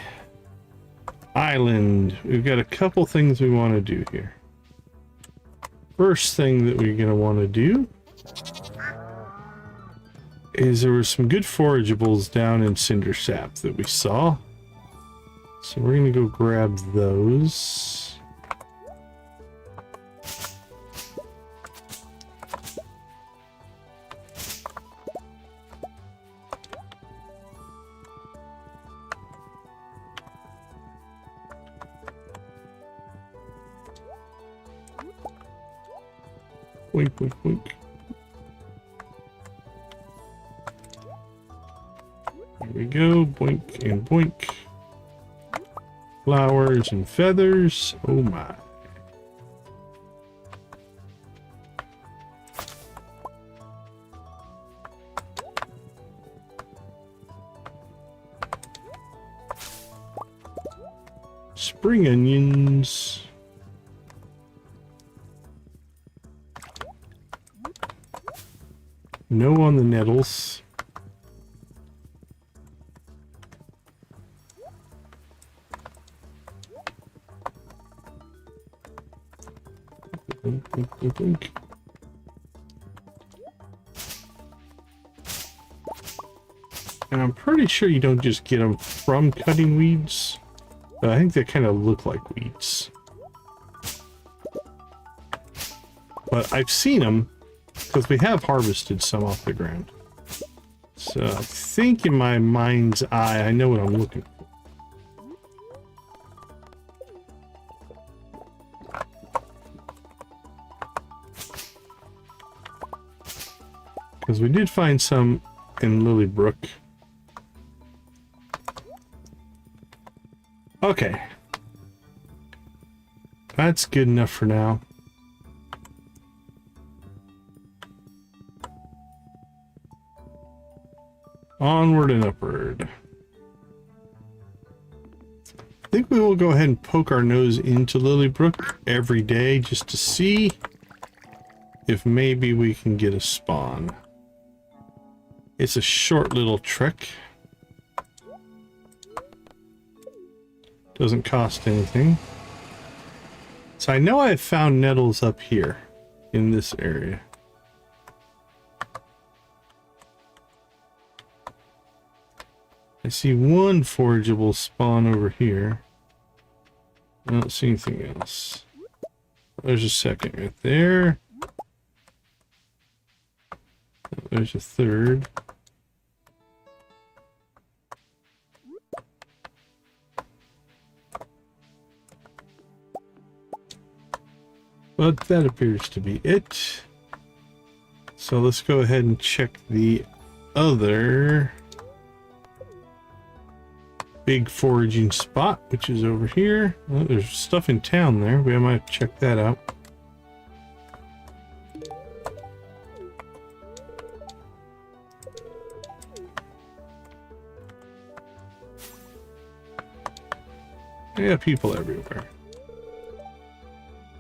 island, we've got a couple things we want to do here. First thing that we're going to want to do is there were some good forageables down in Cinder Sap that we saw. So we're going to go grab those. Wink, wink, wink. There we go. Boink and boink. Flowers and feathers. Oh my. Spring onions. No on the nettles. And I'm pretty sure you don't just get them from cutting weeds, but I think they kind of look like weeds. But I've seen them because we have harvested some off the ground. So I think in my mind's eye, I know what I'm looking for. Because we did find some in Lilybrook. Okay. That's good enough for now. Onward and upward. I think we will go ahead and poke our nose into Lilybrook every day just to see if maybe we can get a spawn. It's a short little trek. Doesn't cost anything. So I know I've found nettles up here in this area. I see one forageable spawn over here. I don't see anything else. There's a second right there. There's a third. But that appears to be it. So let's go ahead and check the other big foraging spot, which is over here. Well, there's stuff in town there. We might check that out. Yeah, people everywhere.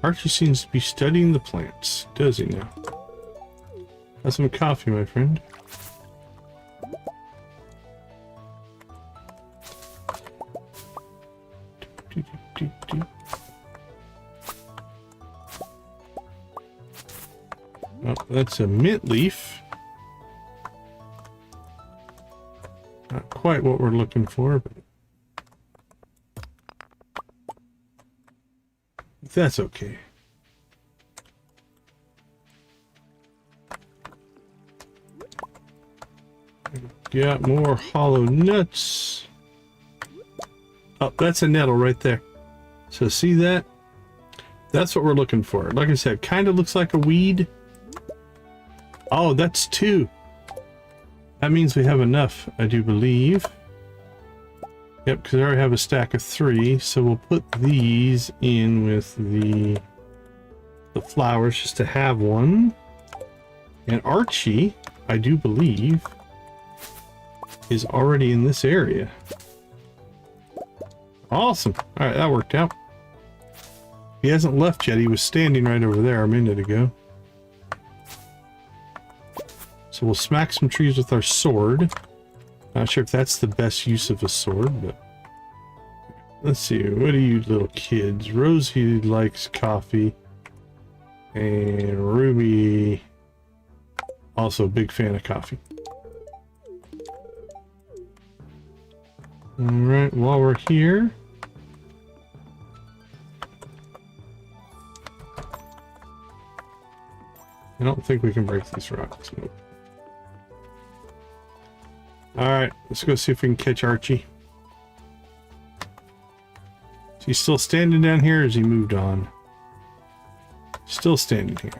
Archie seems to be studying the plants, does he now? Have some coffee, my friend. Oh, that's a mint leaf. Not quite what we're looking for, but that's okay. Got more hollow nuts. Oh, that's a nettle right there. So see that? That's what we're looking for. Like I said, kind of looks like a weed. Oh, that's 2. That means we have enough, I do believe. Yep, because I already have a stack of 3, so we'll put these in with the flowers just to have one. And Archie, I do believe, is already in this area. Awesome. All right, that worked out. He hasn't left yet. He was standing right over there a minute ago. So we'll smack some trees with our sword. Not sure if that's the best use of a sword, but let's see. What are you little kids? Rosie likes coffee, and Ruby also a big fan of coffee. All right, while we're here, I don't think we can break these rocks. Nope. Alright, let's go see if we can catch Archie. Is he still standing down here, or has he moved on? Still standing here.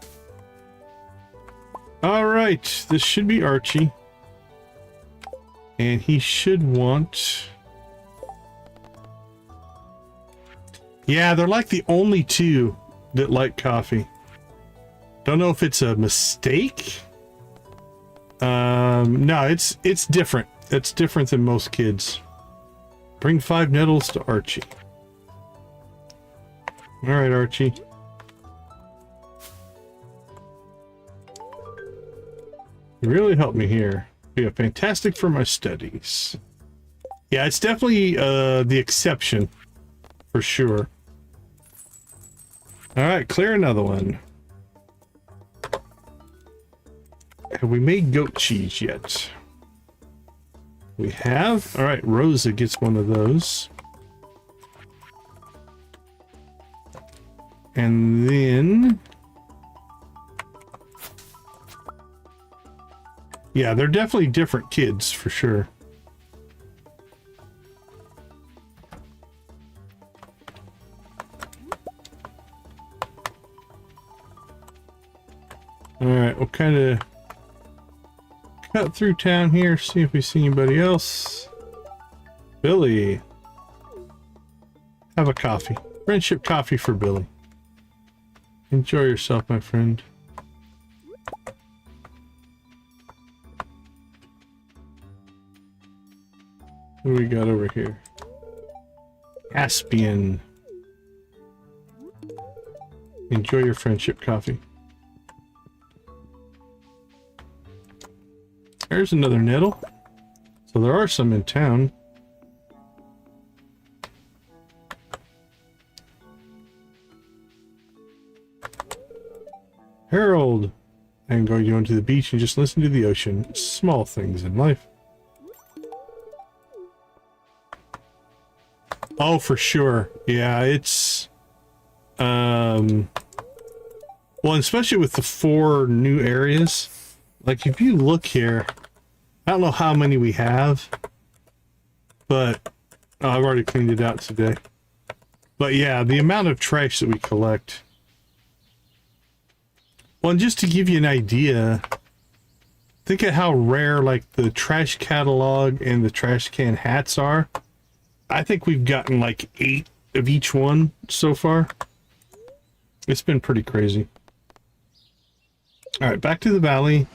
Alright, this should be Archie. And he should want... Yeah, they're like the only 2 that like coffee. Don't know if it's a mistake. No, it's different. It's different than most kids. Bring 5 nettles to Archie. All right, Archie. You really helped me here. Yeah, fantastic for my studies. Yeah, it's definitely the exception for sure. All right, clear another one. Have we made goat cheese yet? We have. All right, Rosa gets one of those. And then Yeah, they're definitely different kids for sure. Alright, we'll kind of cut through town here, see if we see anybody else. Billy. Have a coffee. Friendship coffee for Billy. Enjoy yourself, my friend. What do we got over here? Caspian. Enjoy your friendship coffee. There's another nettle. So there are some in town. Harold. I'm going to go to the beach and just listen to the ocean. Small things in life. Oh, for sure. Yeah, it's... well, especially with the 4 new areas. Like, if you look here, I don't know how many we have, but I've already cleaned it out today. But yeah, the amount of trash that we collect. Well, and just to give you an idea, think of how rare, like, the trash catalog and the trash can hats are. I think we've gotten, like, 8 of each one so far. It's been pretty crazy. Alright, back to the valley.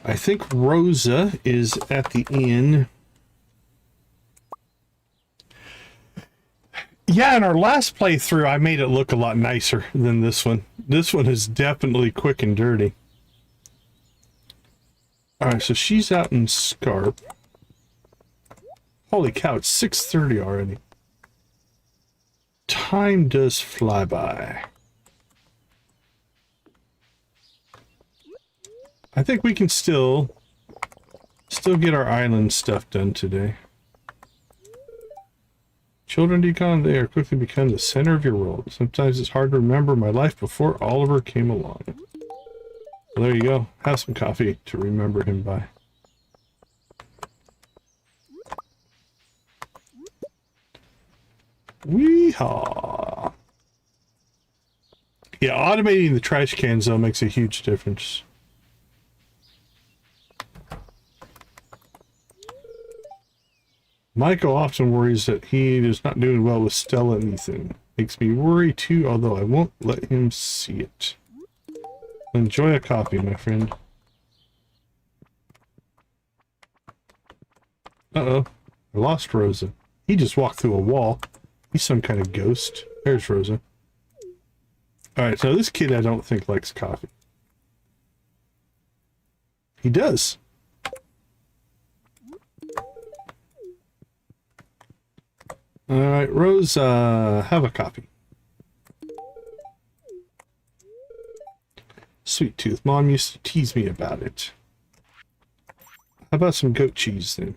I think Rosa is at the inn. Yeah, in our last playthrough, I made it look a lot nicer than this one. This one is definitely quick and dirty. Alright, so she's out in Scarp. Holy cow, it's 6:30 already. Time does fly by. I think we can still get our island stuff done today. Children decon, they are quickly become the center of your world. Sometimes it's hard to remember my life before Oliver came along. Well, there you go. Have some coffee to remember him by. Weehaw! Yeah, automating the trash cans though makes a huge difference. Michael often worries that he is not doing well with Stella and Ethan. Makes me worry too, although I won't let him see it. Enjoy a coffee, my friend. Uh-oh. I lost Rosa. He just walked through a wall. He's some kind of ghost. There's Rosa. Alright, so this kid I don't think likes coffee. He does. Alright, Rose, have a coffee. Sweet tooth. Mom used to tease me about it. How about some goat cheese then?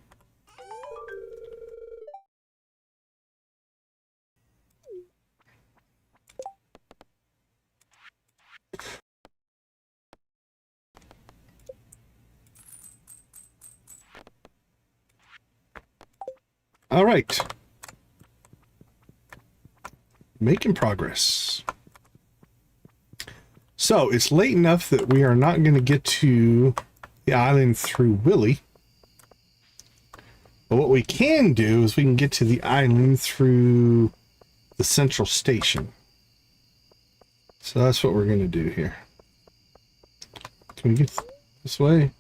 Alright. Making progress. So, it's late enough that we are not going to get to the island through Willy. But what we can do is we can get to the island through the central station. So that's what we're going to do here. Can we get this way?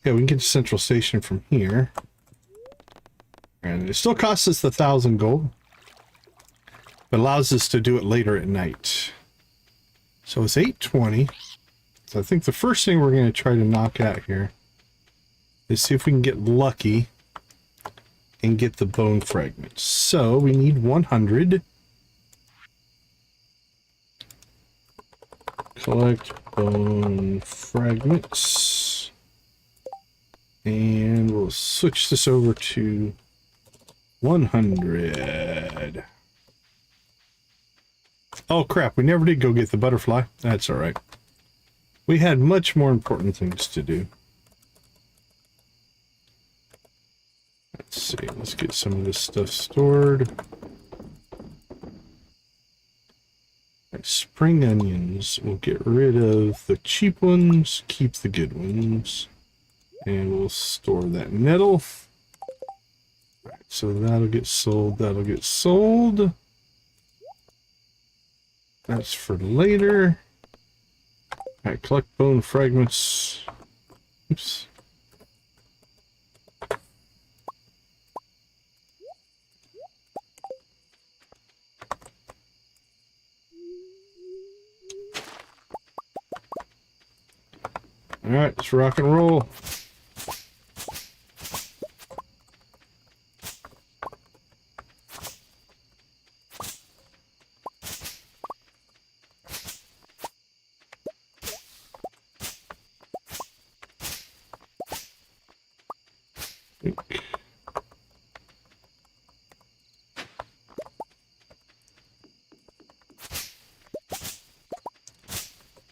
Yeah, we can get to central station from here. And it still costs us 1,000 gold. But allows us to do it later at night. So it's 8:20. So I think the first thing we're going to try to knock out here is see if we can get lucky and get the bone fragments. So we need 100. Collect bone fragments. And we'll switch this over to 100. Oh crap, we never did go get the butterfly. That's alright. We had much more important things to do. Let's see, let's get some of this stuff stored. Spring onions. We'll get rid of the cheap ones, keep the good ones. And we'll store that nettle. Right, so that'll get sold, that'll get sold. That's for later. Alright, collect bone fragments. Oops. Alright, let's rock and roll.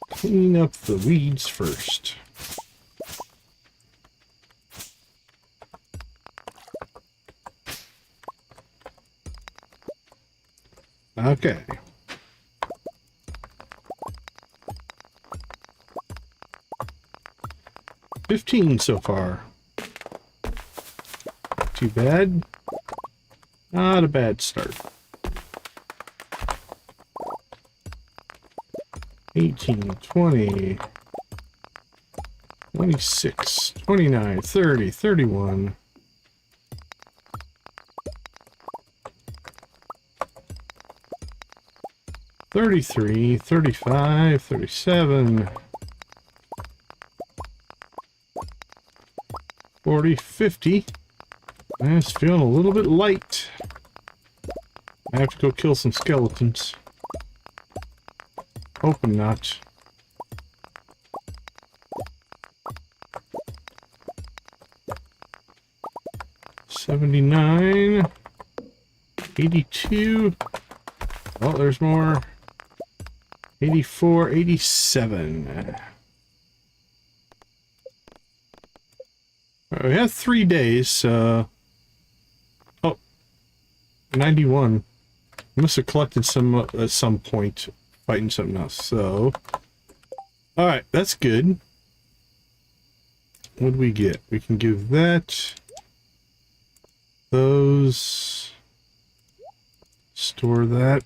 Clean up the weeds first. Okay. $15 so far. Too bad. Not a bad start. 18, 20, 26, 29, 30, 31. 33, 35, 37, 40, 50. It's feeling a little bit light. I have to go kill some skeletons. Hoping not. $79, 82. Oh, there's more. 84, 87. We have 3 days. Oh, 91. Must have collected some at some point fighting something else. So, all right, that's good. What do we get? We can give that. Those. Store that.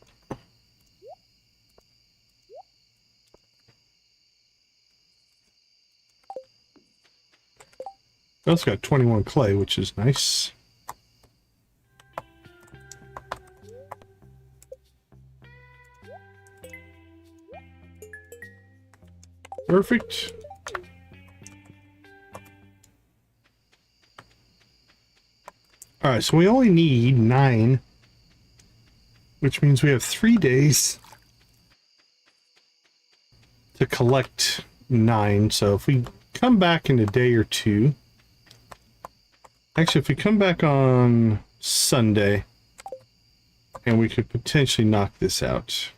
Also got 21 clay, which is nice. Perfect. All right, so we only need 9, which means we have 3 days to collect 9. So if we come back in a day or two, actually, if we come back on Sunday, and we could potentially knock this out.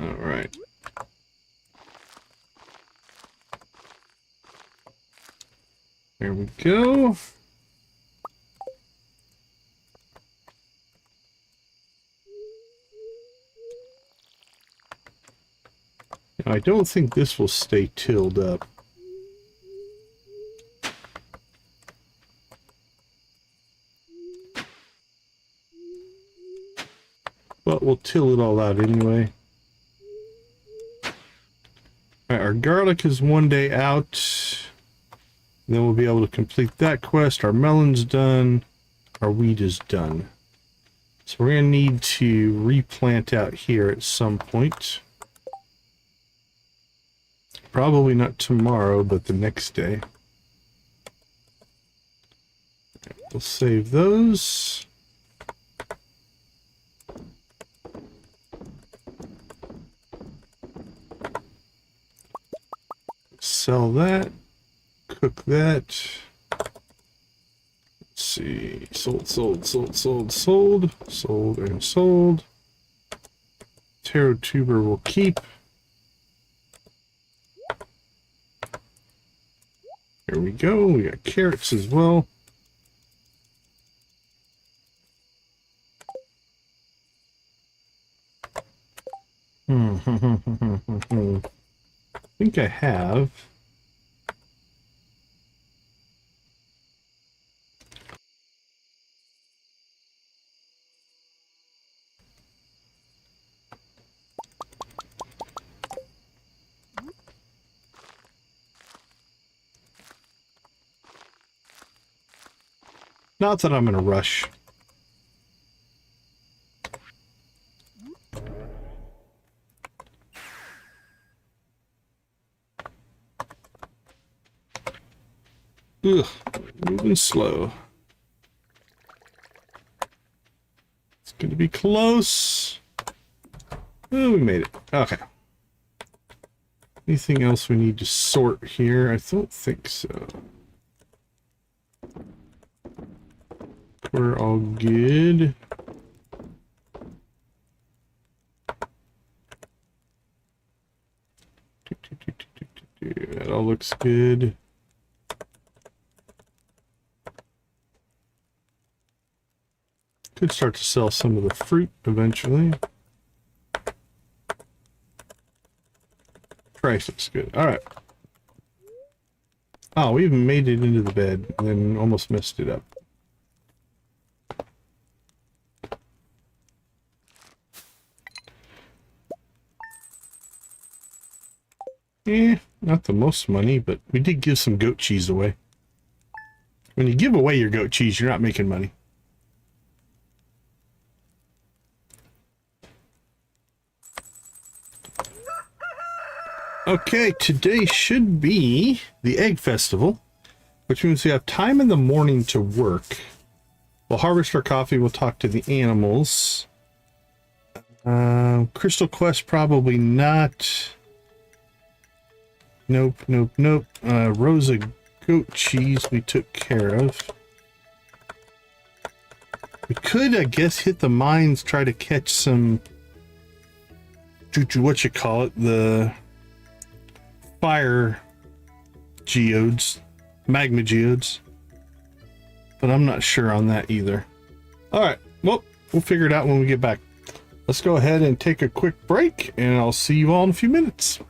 All right. There we go. I don't think this will stay tilled up. But we'll till it all out anyway. Alright, our garlic is 1 day out. Then we'll be able to complete that quest. Our melon's done. Our wheat is done. So we're going to need to replant out here at some point. Probably not tomorrow, but the next day. We'll save those. Sell that. Cook that. see. Sold, sold, sold, sold, sold. Sold and sold. Taro tuber will keep. Here we go. We got carrots as well. I think I have. Not that I'm in a rush. Ugh, moving slow. It's gonna be close. Oh, we made it. Okay. Anything else we need to sort here? I don't think so. We're all good. That all looks good. Could start to sell some of the fruit eventually. Price looks good. All right. Oh, we even made it into the bed and then almost messed it up. Not the most money, but we did give some goat cheese away. When you give away your goat cheese, you're not making money. Okay, today should be the egg festival, which means we have time in the morning to work. We'll harvest our coffee, we'll talk to the animals. Crystal Quest, probably not. Nope, nope, nope. Rosa goat cheese we took care of. We could, I guess, hit the mines, try to catch some, what you call it, the fire geodes, magma geodes. But I'm not sure on that either. All right, well, we'll figure it out when we get back. Let's go ahead and take a quick break, and I'll see you all in a few minutes.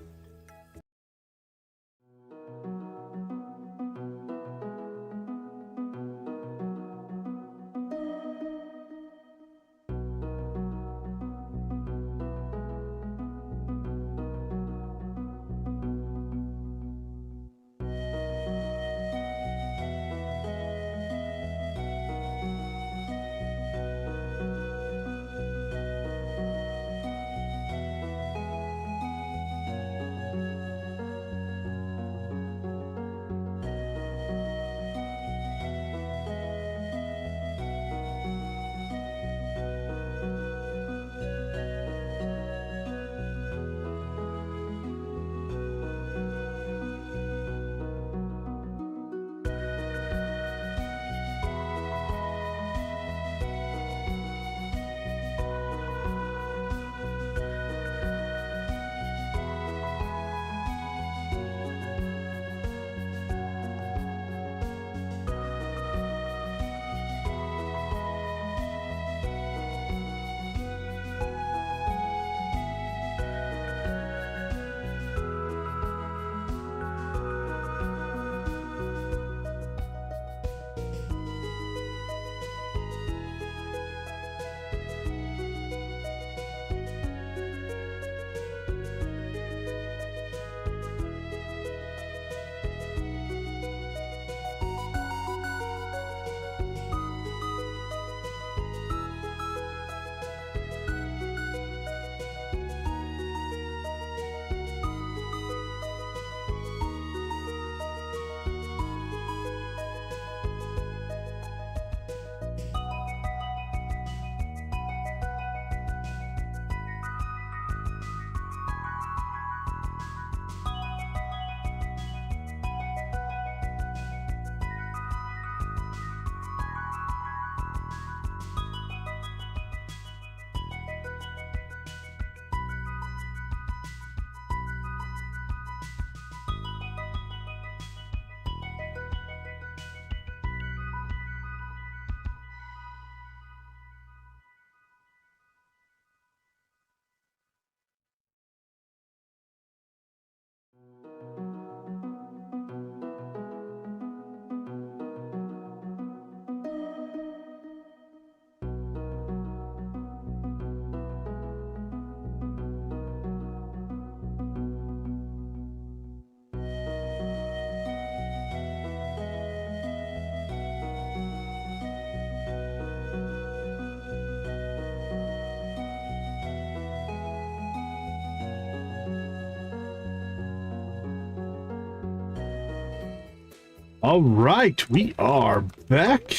All right, we are back.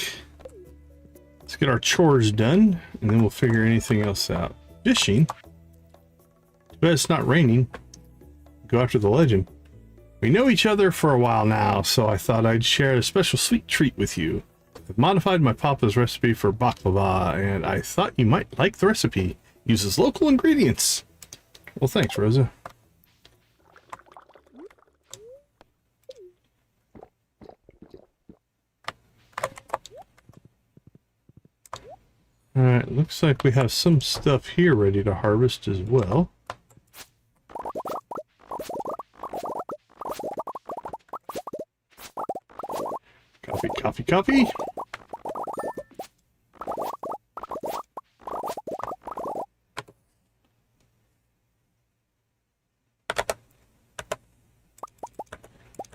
Let's get our chores done, and then we'll figure anything else out. Fishing? But it's not raining. Go after the legend. We know each other for a while now, so I thought I'd share a special sweet treat with you. I've modified my papa's recipe for baklava, and I thought you might like the recipe. Uses local ingredients. Well, thanks, Rosa. Alright, looks like we have some stuff here ready to harvest as well. Coffee, coffee, coffee!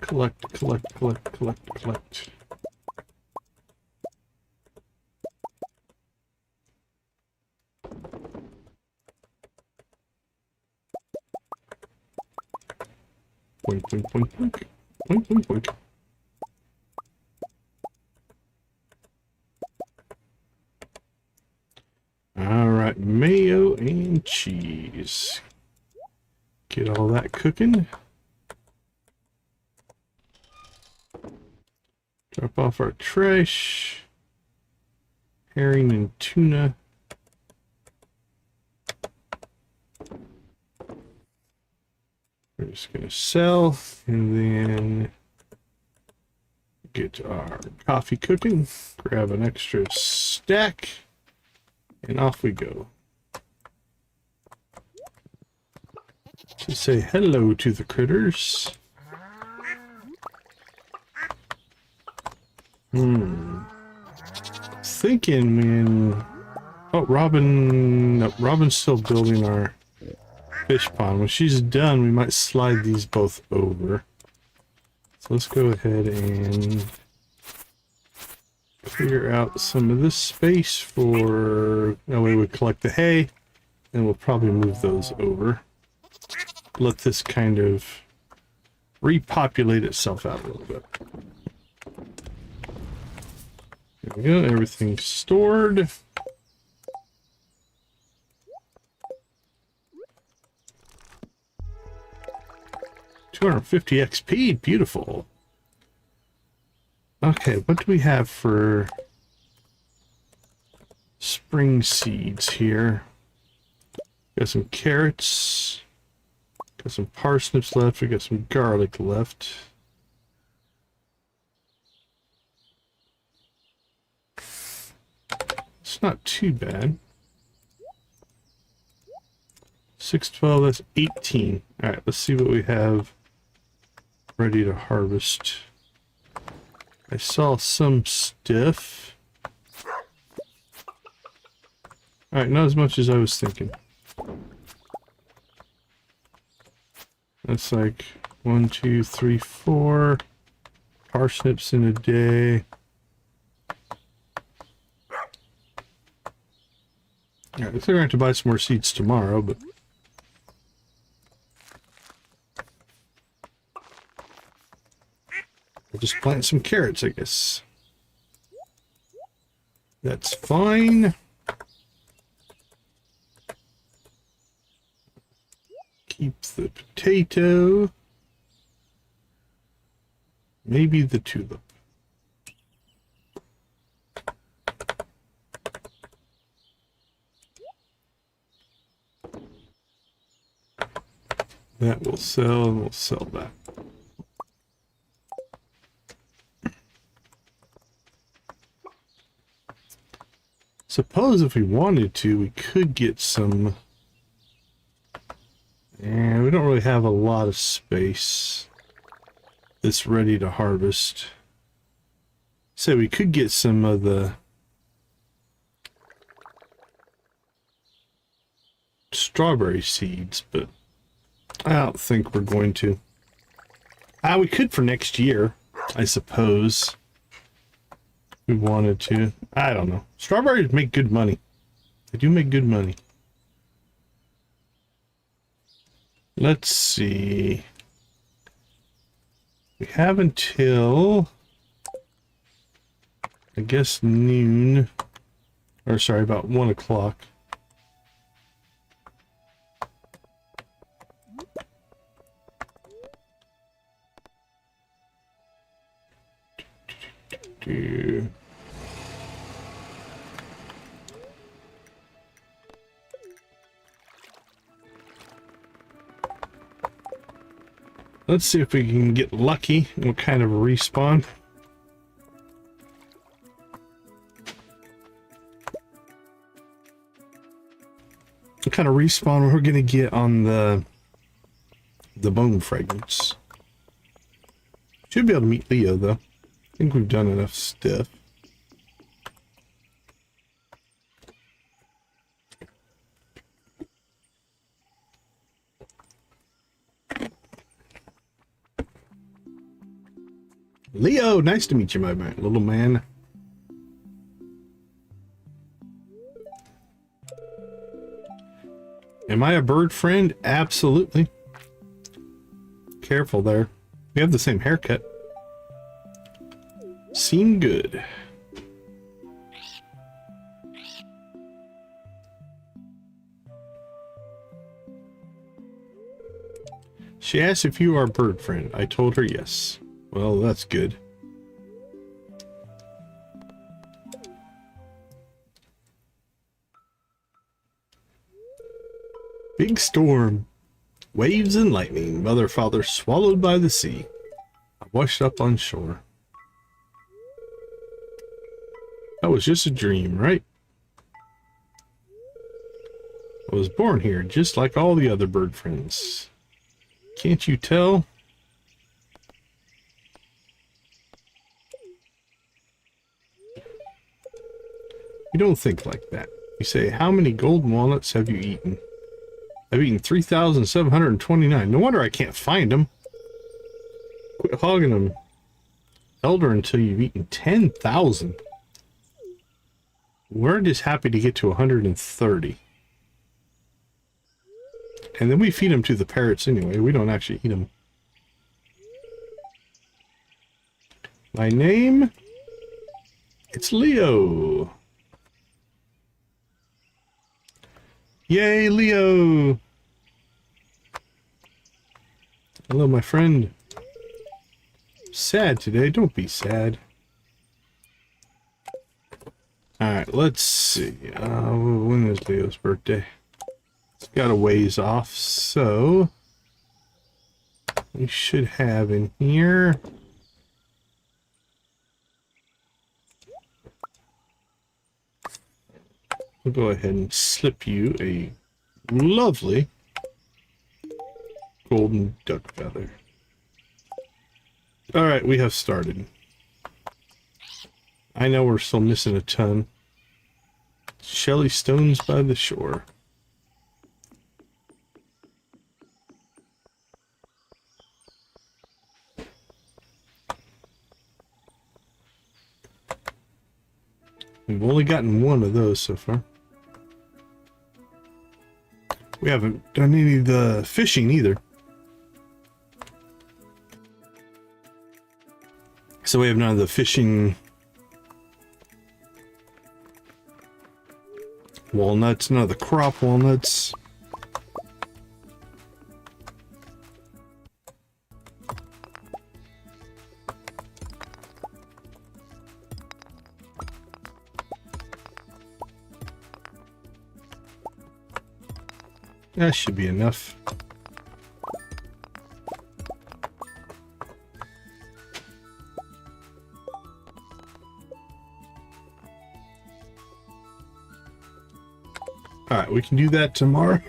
Collect, collect, collect, collect, collect. Boink, boink, boink, boink. Boink, boink, boink. Alright, mayo and cheese. Get all that cooking. Drop off our trash. Herring and tuna. We're just gonna sell and then get our coffee cooking, grab an extra stack, and off we go. To say hello to the critters. Thinking when... Oh, Robin... No, Robin's still building our fish pond. When she's done, we might slide these both over. So let's go ahead and clear out some of this space for... That way we collect the hay, and we'll probably move those over. Let this kind of repopulate itself out a little bit. There we go, everything's stored. $250 XP, beautiful. Okay, what do we have for spring seeds here? Got some carrots. Got some parsnips left. We got some garlic left. It's not too bad. 612, that's 18. Alright, let's see what we have ready to harvest. I saw some stuff. Alright, not as much as I was thinking. That's like 1, 2, 3, 4 parsnips in a day. Alright, I think we're going to have to buy some more seeds tomorrow, but we'll just plant some carrots, I guess. That's fine. Keep the potato. Maybe the tulip. That will sell, and we'll sell that. Suppose if we wanted to, we could get some... And we don't really have a lot of space that's ready to harvest. So we could get some of the strawberry seeds, but I don't think we're going to. We could for next year, I suppose. If we wanted to. I don't know. Strawberries make good money. They do make good money. Let's see. We have until I guess noon, or sorry, about 1 o'clock. Let's see if we can get lucky. What kind of a respawn? What kind of respawn we're gonna get on the bone fragments? Should be able to meet Leo though. I think we've done enough stuff. Leo, nice to meet you, my little man. Am I a bird friend? Absolutely. Careful there. We have the same haircut. Seem good. She asked if you are a bird friend. I told her yes. Well, that's good. Big storm. Waves and lightning. Mother, father swallowed by the sea. I washed up on shore. That was just a dream, right? I was born here, just like all the other bird friends. Can't you tell? You don't think like that. You say, how many golden walnuts have you eaten? I've eaten 3,729. No wonder I can't find them. Quit hogging them, Elder, until you've eaten 10,000. We're just happy to get to 130. And then we feed them to the parrots anyway. We don't actually eat them. My name? It's Leo. Yay, Leo! Hello, my friend. Sad today. Don't be sad. Alright, let's see. When is Leo's birthday? It's got a ways off, so we should have in here. We'll go ahead and slip you a lovely golden duck feather. Alright, we have started. I know we're still missing a ton. Shelly stones by the shore. We've only gotten one of those so far. We haven't done any of the fishing either. So we have none of the fishing walnuts, none of the crop walnuts. That should be enough. Alright, we can do that tomorrow.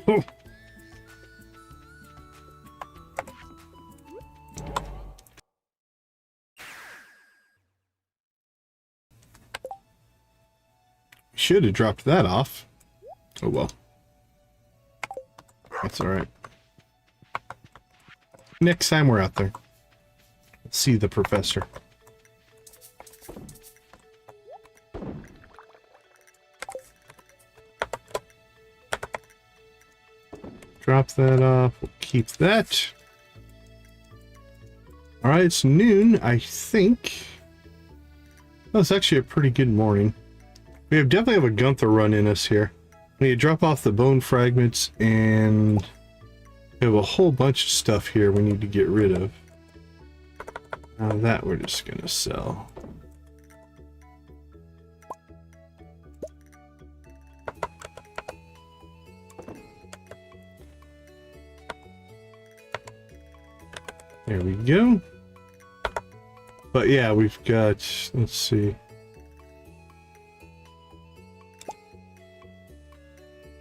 Should have dropped that off. Oh well. That's alright. Next time we're out there, let's see the professor. Drop that off. We'll keep that. Alright, it's noon, I think. That's actually a pretty good morning. We definitely have a Gunther run in us here. We need to drop off the bone fragments, and we have a whole bunch of stuff here we need to get rid of. Now that we're just gonna sell. There we go. But yeah, we've got, let's see.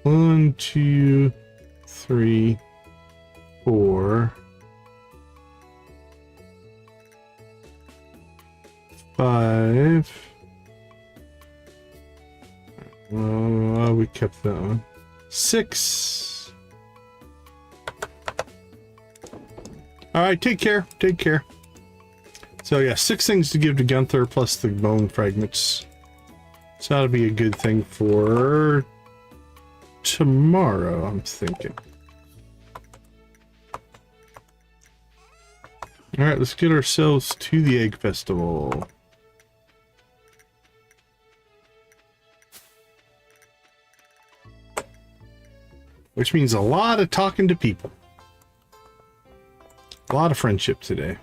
1, 2, 3, 4, 5. We kept that one. 6. All right, take care. Take care. So yeah, 6 things to give to Gunther plus the bone fragments. So that'll be a good thing for tomorrow, I'm thinking. All right, let's get ourselves to the egg festival. Which means a lot of talking to people. A lot of friendship today.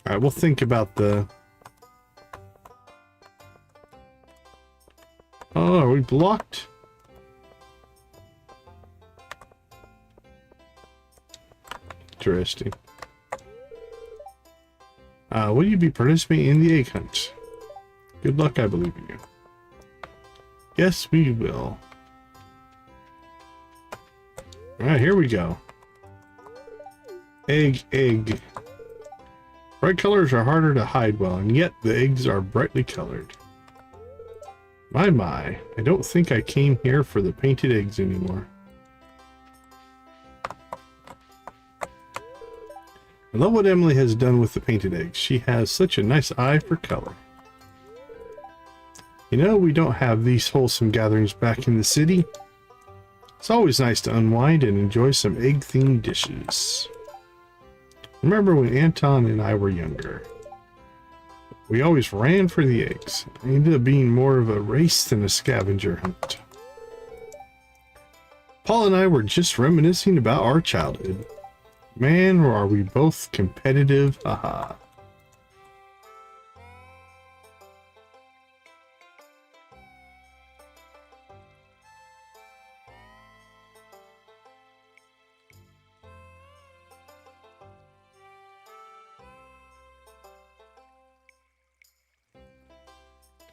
All right, we'll think about the... Oh, are we blocked? Interesting. Will you be participating in the egg hunt? Good luck, I believe in you. Yes, we will. Alright, here we go. Egg, egg. Bright colors are harder to hide well, and yet the eggs are brightly colored. My, I don't think I came here for the painted eggs anymore. I love what Emily has done with the painted eggs. She has such a nice eye for color. You know, we don't have these wholesome gatherings back in the city. It's always nice to unwind and enjoy some egg-themed dishes. Remember when Anton and I were younger? We always ran for the eggs. It ended up being more of a race than a scavenger hunt. Paul and I were just reminiscing about our childhood. Man, are we both competitive, haha.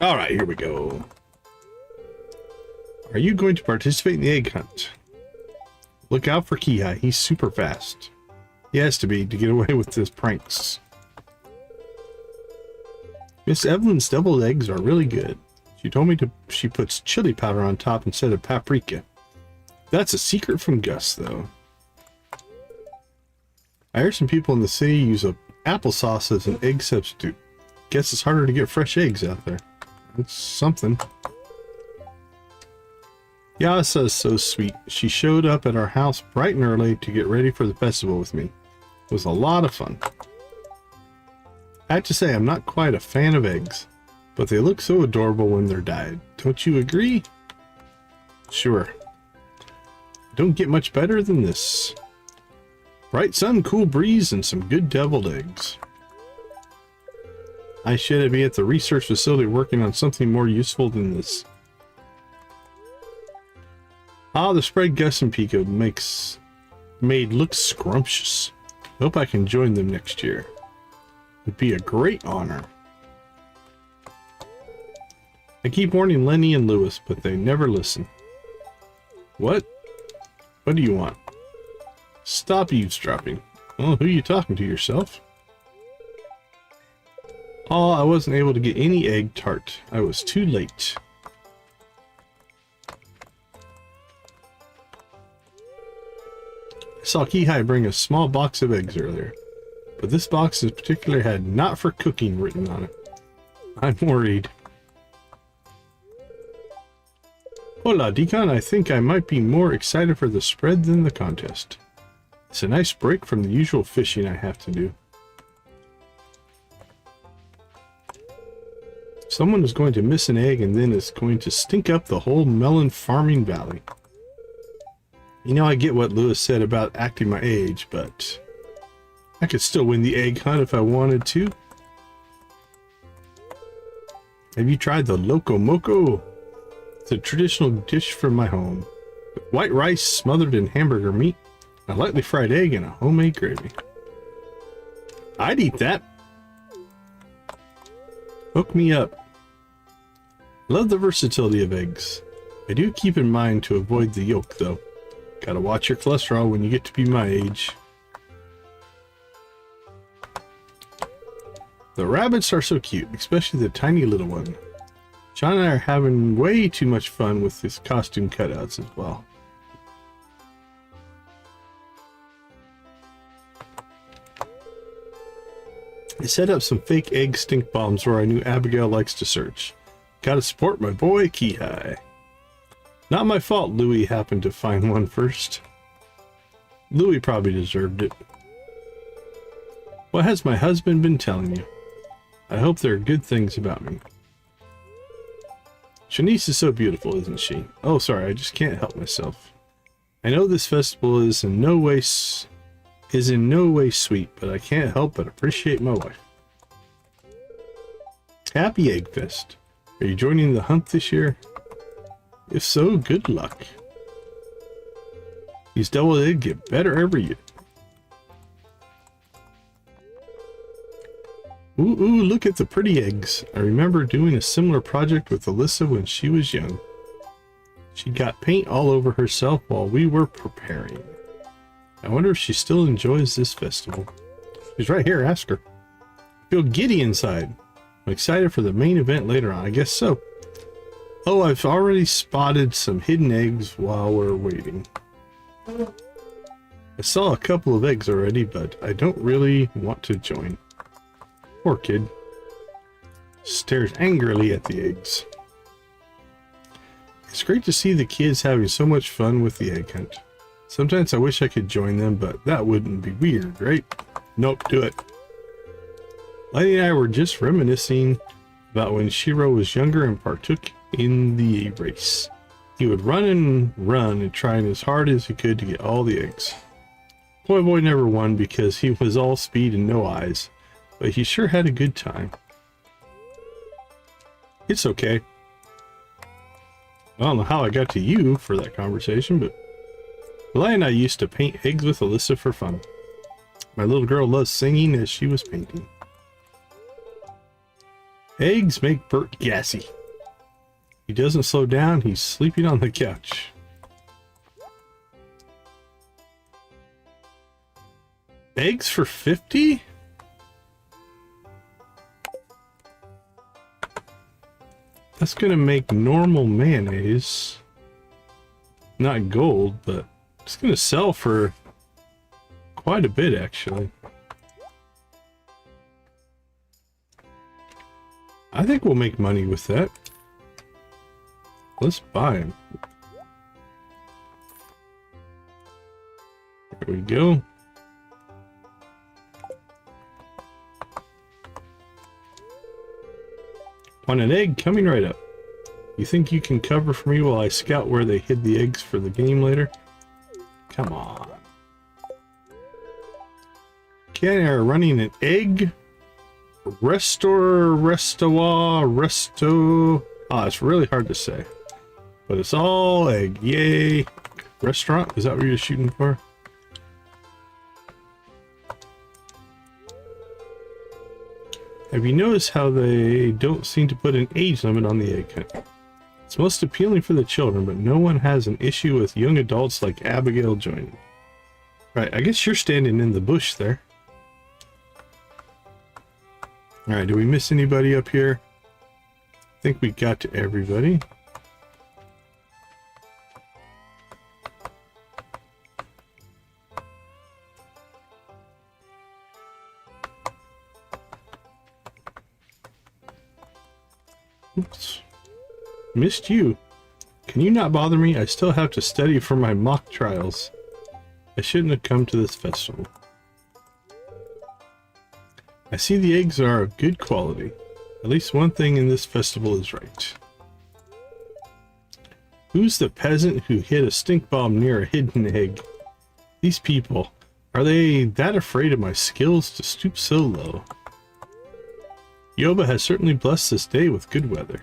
All right, here we go. Are you going to participate in the egg hunt? Look out for Kihai. He's super fast. He has to be to get away with his pranks. Miss Evelyn's deviled eggs are really good. She told me she puts chili powder on top instead of paprika. That's a secret from Gus, though. I heard some people in the city use applesauce as an egg substitute. Guess it's harder to get fresh eggs out there. It's something. Yasa is so sweet. She showed up at our house bright and early to get ready for the festival with me. It was a lot of fun. I have to say, I'm not quite a fan of eggs, but they look so adorable when they're dyed. Don't you agree? Sure. Don't get much better than this. Bright sun, cool breeze, and some good deviled eggs. I should be at the research facility working on something more useful than this. Ah, the spread Gus and Pico made looks scrumptious. Hope I can join them next year. It'd be a great honor. I keep warning Lenny and Lewis, but they never listen. What? What do you want? Stop eavesdropping. Oh, who are you talking to, yourself? Oh, I wasn't able to get any egg tart. I was too late. I saw Kihai bring a small box of eggs earlier, but this box in particular had "not for cooking" written on it. I'm worried. Hola, Deacon. I think I might be more excited for the spread than the contest. It's a nice break from the usual fishing I have to do. Someone is going to miss an egg and then it's going to stink up the whole melon farming valley. You know, I get what Lewis said about acting my age, but I could still win the egg hunt if I wanted to. Have you tried the Loco Moco? It's a traditional dish from my home. With white rice smothered in hamburger meat, a lightly fried egg, and a homemade gravy. I'd eat that. Hook me up. Love the versatility of eggs. I do keep in mind to avoid the yolk, though. Gotta watch your cholesterol when you get to be my age. The rabbits are so cute, especially the tiny little one. John and I are having way too much fun with his costume cutouts as well. I set up some fake egg stink bombs where I knew Abigail likes to search. Gotta support my boy Kihai. Not my fault Louie happened to find one first. Louie probably deserved it. What has my husband been telling you? I hope there are good things about me. Shanice is so beautiful, isn't she? Oh, sorry, I just can't help myself. I know this festival is in no way sweet, but I can't help but appreciate my wife. Happy Egg Fest. Are you joining the hunt this year? If so, good luck. These double eggs get better every year. Ooh, look at the pretty eggs. I remember doing a similar project with Alyssa when she was young. She got paint all over herself while we were preparing. I wonder if she still enjoys this festival. She's right here, ask her. I feel giddy inside. I'm excited for the main event later on, I guess so. Oh, I've already spotted some hidden eggs while we're waiting. I saw a couple of eggs already, but I don't really want to join. Poor kid. Stares angrily at the eggs. It's great to see the kids having so much fun with the egg hunt. Sometimes I wish I could join them, but that wouldn't be weird, right? Nope, do it. Lady and I were just reminiscing about when Shiro was younger and partook in the race. He would run and trying as hard as he could to get all the eggs. Boy never won because he was all speed and no eyes, but he sure had a good time. It's okay. I don't know how I got to you for that conversation, but Eli and I used to paint eggs with Alyssa for fun. My little girl loves singing as she was painting. Eggs make Bert gassy. He doesn't slow down, he's sleeping on the couch. Eggs for 50? That's gonna make normal mayonnaise. Not gold, but it's gonna sell for quite a bit actually. I think we'll make money with that. Let's buy them. There we go. Want an egg? Coming right up. You think you can cover for me while I scout where they hid the eggs for the game later? Come on. Ken and I are running an egg resto. Ah, it's really hard to say. But it's all egg. Yay. Restaurant? Is that what you're shooting for? Have you noticed how they don't seem to put an age limit on the egg hunt? It's most appealing for the children, but no one has an issue with young adults like Abigail joining. Right, I guess you're standing in the bush there. Alright, do we miss anybody up here? I think we got to everybody. Oops. Missed you. Can you not bother me? I still have to study for my mock trials. I shouldn't have come to this festival. I see the eggs are of good quality. At least one thing in this festival is right. Who's the peasant who hid a stink bomb near a hidden egg? These people, are they that afraid of my skills to stoop so low? Yoba has certainly blessed this day with good weather.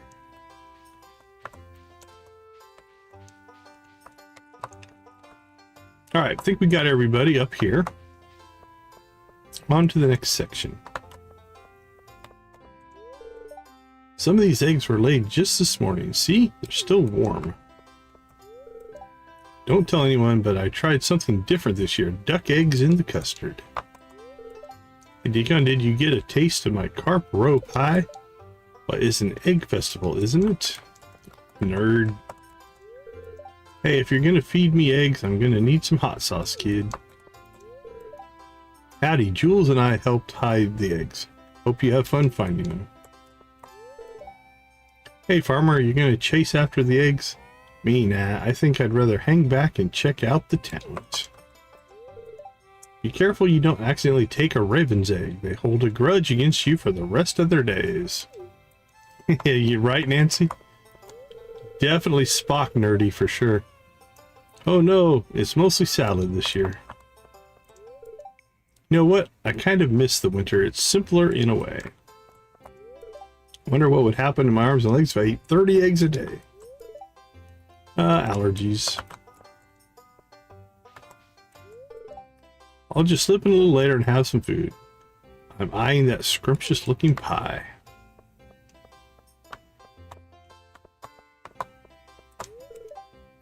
Alright, I think we got everybody up here. On to the next section. Some of these eggs were laid just this morning. See? They're still warm. Don't tell anyone, but I tried something different this year. Duck eggs in the custard. Hey, Deacon, did you get a taste of my carp roe pie? Well, it's an egg festival, isn't it? Nerd. Hey, if you're gonna feed me eggs, I'm gonna need some hot sauce, kid. Howdy, Jules and I helped hide the eggs. Hope you have fun finding them. Hey, farmer, are you gonna chase after the eggs? Me, nah. I think I'd rather hang back and check out the talent. Be careful you don't accidentally take a raven's egg. They hold a grudge against you for the rest of their days. Yeah, you right, Nancy? Definitely Spock nerdy for sure. Oh no, it's mostly salad this year. You know what? I kind of miss the winter. It's simpler in a way. Wonder what would happen to my arms and legs if I ate 30 eggs a day. Allergies. I'll just slip in a little later and have some food. I'm eyeing that scrumptious looking pie.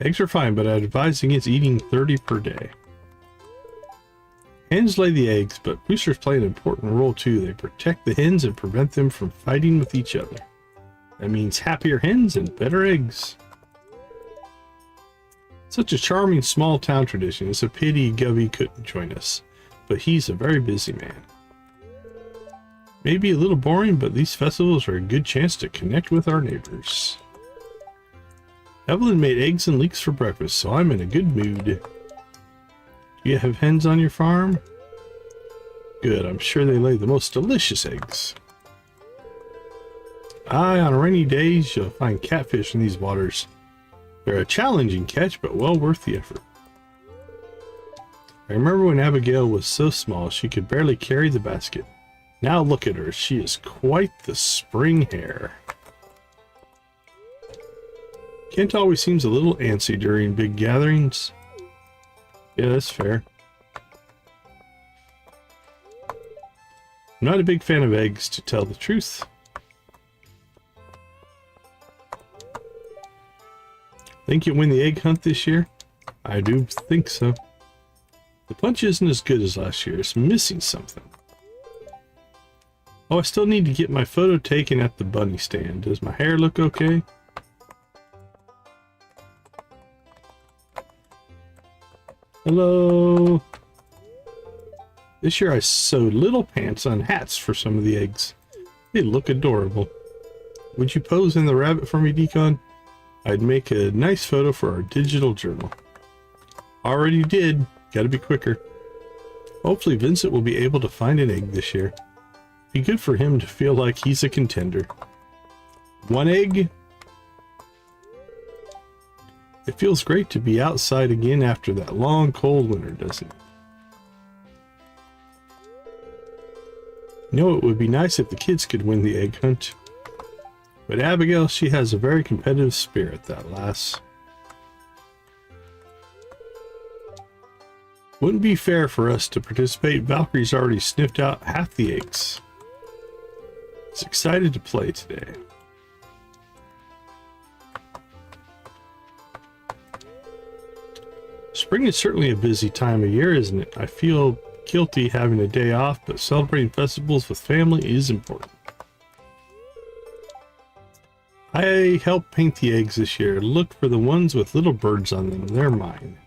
Eggs are fine, but I'd advise against eating 30 per day. Hens lay the eggs, but roosters play an important role too. They protect the hens and prevent them from fighting with each other. That means happier hens and better eggs. Such a charming small town tradition. It's a pity Govey couldn't join us, but he's a very busy man. Maybe a little boring, but these festivals are a good chance to connect with our neighbors. Evelyn made eggs and leeks for breakfast, so I'm in a good mood. Do you have hens on your farm? Good, I'm sure they lay the most delicious eggs. Aye, on rainy days you'll find catfish in these waters. They're a challenging catch, but well worth the effort. I remember when Abigail was so small she could barely carry the basket. Now look at her, she is quite the spring hare. Kent always seems a little antsy during big gatherings. Yeah, that's fair. I'm not a big fan of eggs, to tell the truth. Think you'll win the egg hunt this year? I do think so. The punch isn't as good as last year. It's missing something. Oh, I still need to get my photo taken at the bunny stand. Does my hair look okay? Hello. This year I sewed little pants on hats for some of the eggs. They look adorable. Would you pose in the rabbit for me, Decon? I'd make a nice photo for our digital journal. Already did. Gotta be quicker. Hopefully Vincent will be able to find an egg this year. Be good for him to feel like he's a contender. One egg? It feels great to be outside again after that long cold winter, doesn't it? You know, it would be nice if the kids could win the egg hunt. But Abigail, she has a very competitive spirit, that lass. Wouldn't be fair for us to participate. Valkyrie's already sniffed out half the eggs. She's excited to play today. Spring is certainly a busy time of year, isn't it? I feel guilty having a day off, but celebrating festivals with family is important. I helped paint the eggs this year. Look for the ones with little birds on them. They're mine.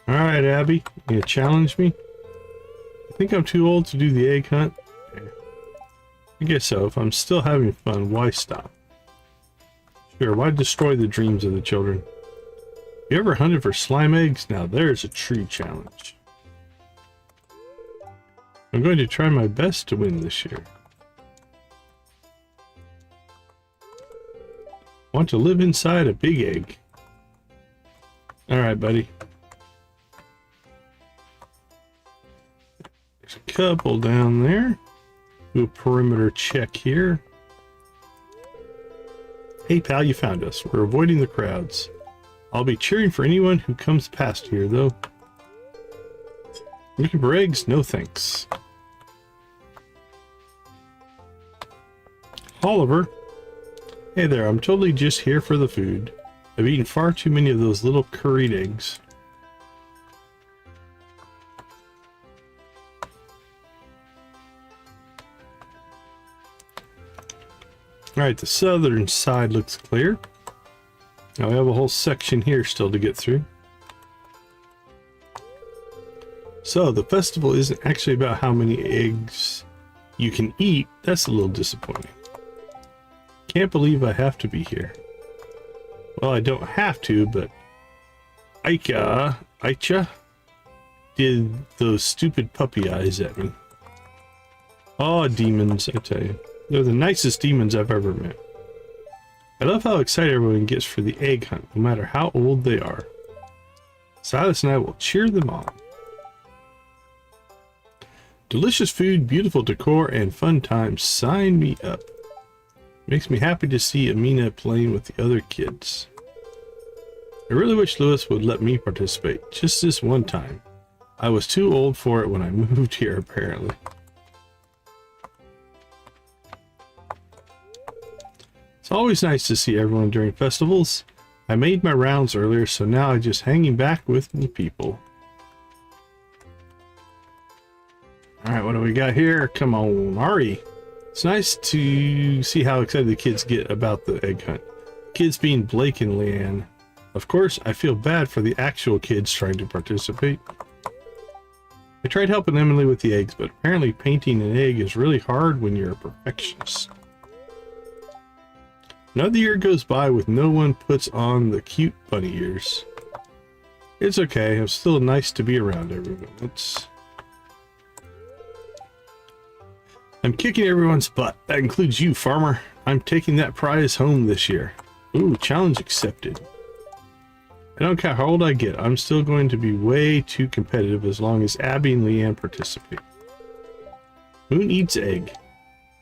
Alright, Abby. You gonna challenge me? I think I'm too old to do the egg hunt. I guess so. If I'm still having fun, why stop? Sure, why destroy the dreams of the children? You ever hunted for slime eggs? Now there's a true challenge. I'm going to try my best to win this year. Want to live inside a big egg. Alright, buddy. There's a couple down there. Do a perimeter check here. Hey pal, you found us. We're avoiding the crowds. I'll be cheering for anyone who comes past here, though. Looking for eggs? No thanks. Oliver. Hey there, I'm totally just here for the food. I've eaten far too many of those little curried eggs. Alright, the southern side looks clear. Now we have a whole section here still to get through. So the festival isn't actually about how many eggs you can eat. That's a little disappointing. Can't believe I have to be here. Well, I don't have to, but Aicha did those stupid puppy eyes at me. Oh, demons, I tell you. They're the nicest demons I've ever met. I love how excited everyone gets for the egg hunt, no matter how old they are. Silas and I will cheer them on. Delicious food, beautiful decor, and fun times. Sign me up. Makes me happy to see Amina playing with the other kids. I really wish Lewis would let me participate, just this one time. I was too old for it when I moved here, apparently. It's always nice to see everyone during festivals. I made my rounds earlier, so now I'm just hanging back with the people. Alright, what do we got here? Come on, Ari. It's nice to see how excited the kids get about the egg hunt. Kids being Blake and Leanne. Of course, I feel bad for the actual kids trying to participate. I tried helping Emily with the eggs, but apparently painting an egg is really hard when you're a perfectionist. Another year goes by with no one puts on the cute bunny ears. It's okay, it's still nice to be around everyone. I'm kicking everyone's butt. That includes you, farmer. I'm taking that prize home this year. Ooh, challenge accepted. I don't care how old I get. I'm still going to be way too competitive as long as Abby and Leanne participate. Moon eats egg.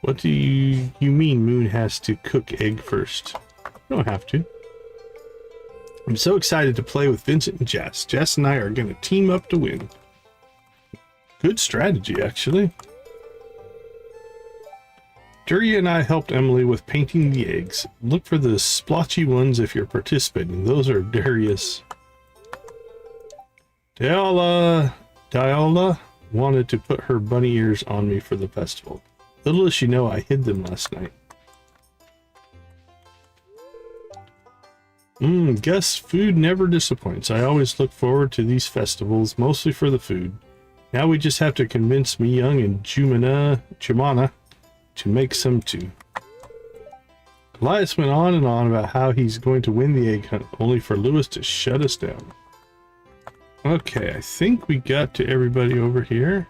What do you mean Moon has to cook egg first? You don't have to. I'm so excited to play with Vincent and Jess. Jess and I are going to team up to win. Good strategy, actually. Duria and I helped Emily with painting the eggs. Look for the splotchy ones if you're participating. Those are Darius. Diola wanted to put her bunny ears on me for the festival. Little does she know I hid them last night. Guess food never disappoints. I always look forward to these festivals, mostly for the food. Now we just have to convince me Young and Jumana to make some too. Elias went on and on about how he's going to win the egg hunt, only for Lewis to shut us down. Okay, I think we got to everybody over here.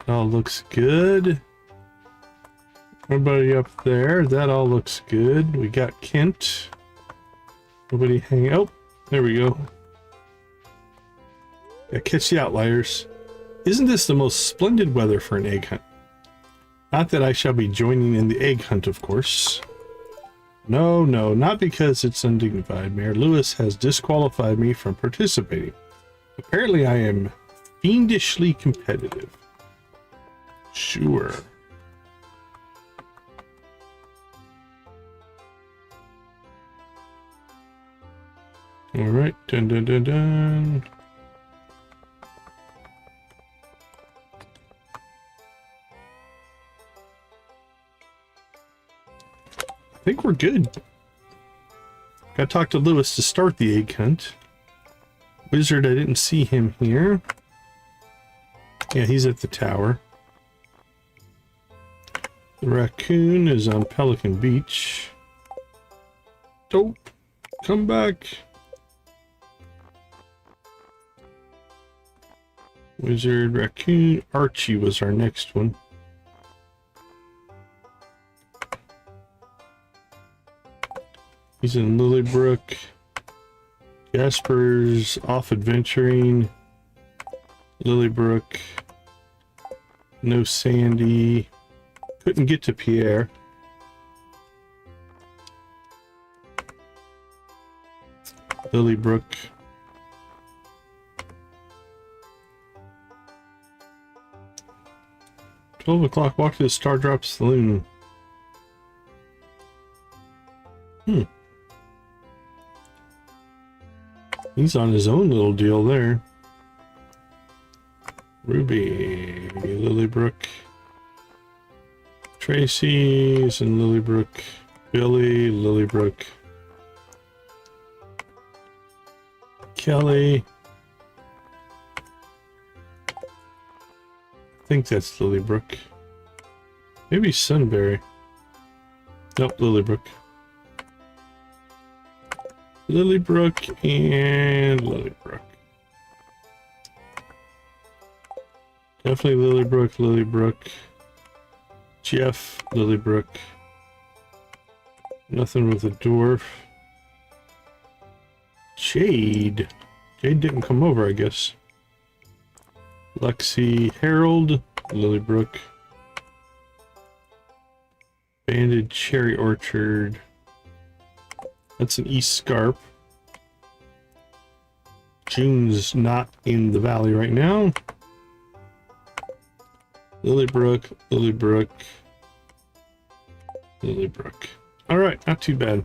All looks good. Everybody up there, that all looks good. We got Kent. Nobody hanging. Oh, there we go. Yeah, catch the outliers. Isn't this the most splendid weather for an egg hunt? Not that I shall be joining in the egg hunt, of course. No, not because it's undignified. Mayor Lewis has disqualified me from participating. Apparently I am fiendishly competitive. Sure. Alright, dun. I think we're good. Gotta talk to Lewis to start the egg hunt. Wizard, I didn't see him here. Yeah, he's at the tower. The raccoon is on Pelican Beach. Don't come back. Wizard, raccoon, Archie was our next one. He's in Lilybrook. Jasper's off adventuring. Lilybrook. No Sandy. Couldn't get to Pierre. Lilybrook. $12 walk to the Star Drop Saloon. He's on his own little deal there. Ruby, Lilybrook. Tracy's in Lilybrook. Billy, Lilybrook. Kelly. I think that's Lilybrook. Maybe Sunberry. Nope, Lilybrook. Lilybrook and Lilybrook. Definitely Lilybrook, Lilybrook. Jeff, Lilybrook. Nothing with a dwarf. Jade. Jade didn't come over, I guess. Lexi, Harold, Lilybrook. Banded Cherry Orchard. That's an East Scarp. June's not in the valley right now. Lilybrook, Lilybrook, Lilybrook. Alright, not too bad.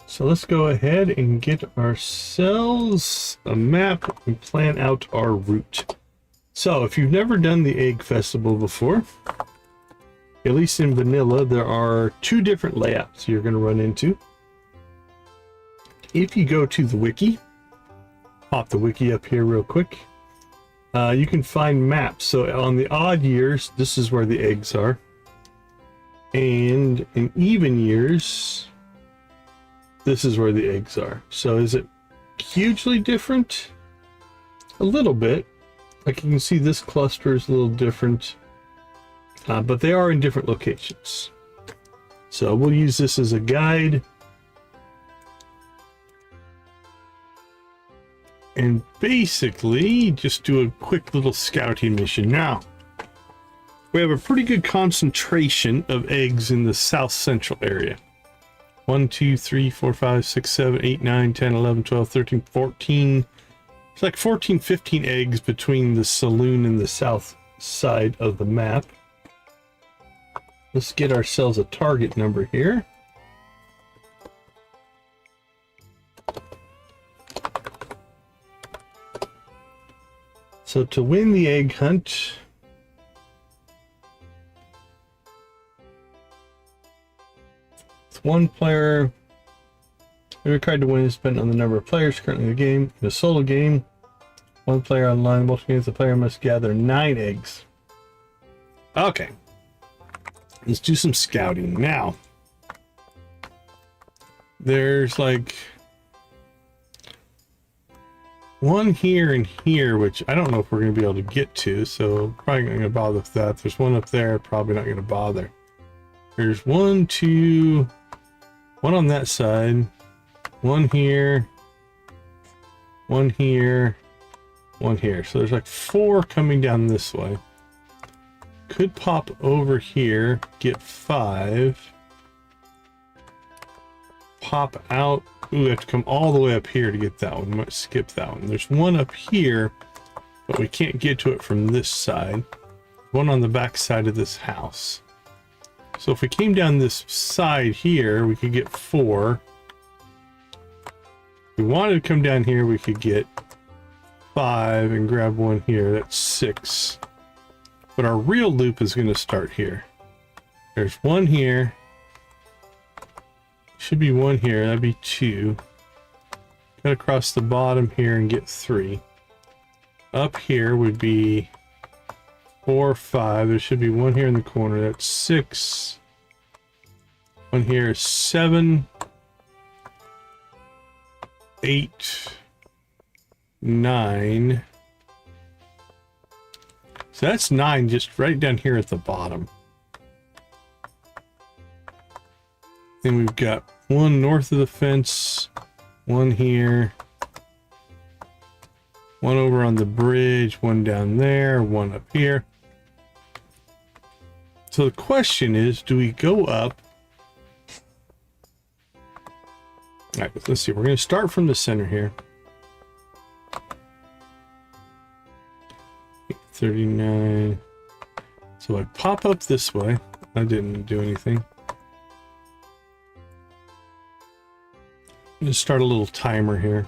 So let's go ahead and get ourselves a map and plan out our route. So if you've never done the Egg Festival before, at least in vanilla, there are two different layouts you're going to run into. If you go to the wiki, pop the wiki up here real quick, you can find maps. So on the odd years, this is where the eggs are. And in even years, this is where the eggs are. So is it hugely different? A little bit. Like you can see this cluster is a little different. But they are in different locations. So we'll use this as a guide. And basically just do a quick little scouting mission. Now, we have a pretty good concentration of eggs in the south central area. 1, 2, 3, 4, 5, 6, 7, 8, 9, 10, 11, 12, 13, 14. It's like 14, 15 eggs between the saloon and the south side of the map. Let's get ourselves a target number here. So to win the egg hunt, with one player, every card to win is spent on the number of players currently in the game. In a solo game, one player online, multiple games, the player must gather 9 eggs. Okay. Let's do some scouting. Now, there's like one here and here, which I don't know if we're going to be able to get to, so probably not going to bother with that. There's one up there, probably not going to bother. There's 1, 2, one on that side, one here, one here, one here. So there's like 4 coming down this way. Could pop over here, get 5. Pop out. Ooh, we have to come all the way up here to get that one. Might skip that one. There's one up here, but we can't get to it from this side. One on the back side of this house. So if we came down this side here, we could get 4. If we wanted to come down here, we could get 5 and grab one here. That's 6. But our real loop is going to start here. There's one here. Should be one here. That'd be 2. Got across the bottom here and get 3. Up here would be 4, 5. There should be one here in the corner. That's 6. One here is 7. 8. 9. So that's 9 just right down here at the bottom. Then we've got 1 north of the fence, 1 here, 1 over on the bridge, 1 down there, 1 up here. So the question is, do we go up? All right, let's see. We're going to start from the center here. 39. So I pop up this way. I didn't do anything. I'm going to start a little timer here.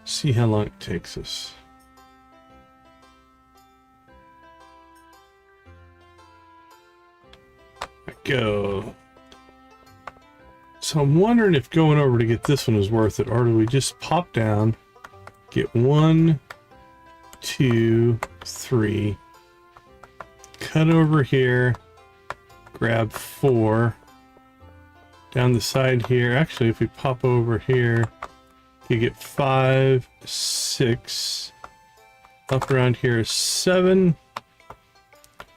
See how long it takes us. Go. So I'm wondering if going over to get this one is worth it, or do we just pop down, get 1, 2, 3, cut over here, grab 4, down the side here. Actually, if we pop over here, you get 5, 6, up around here is 7,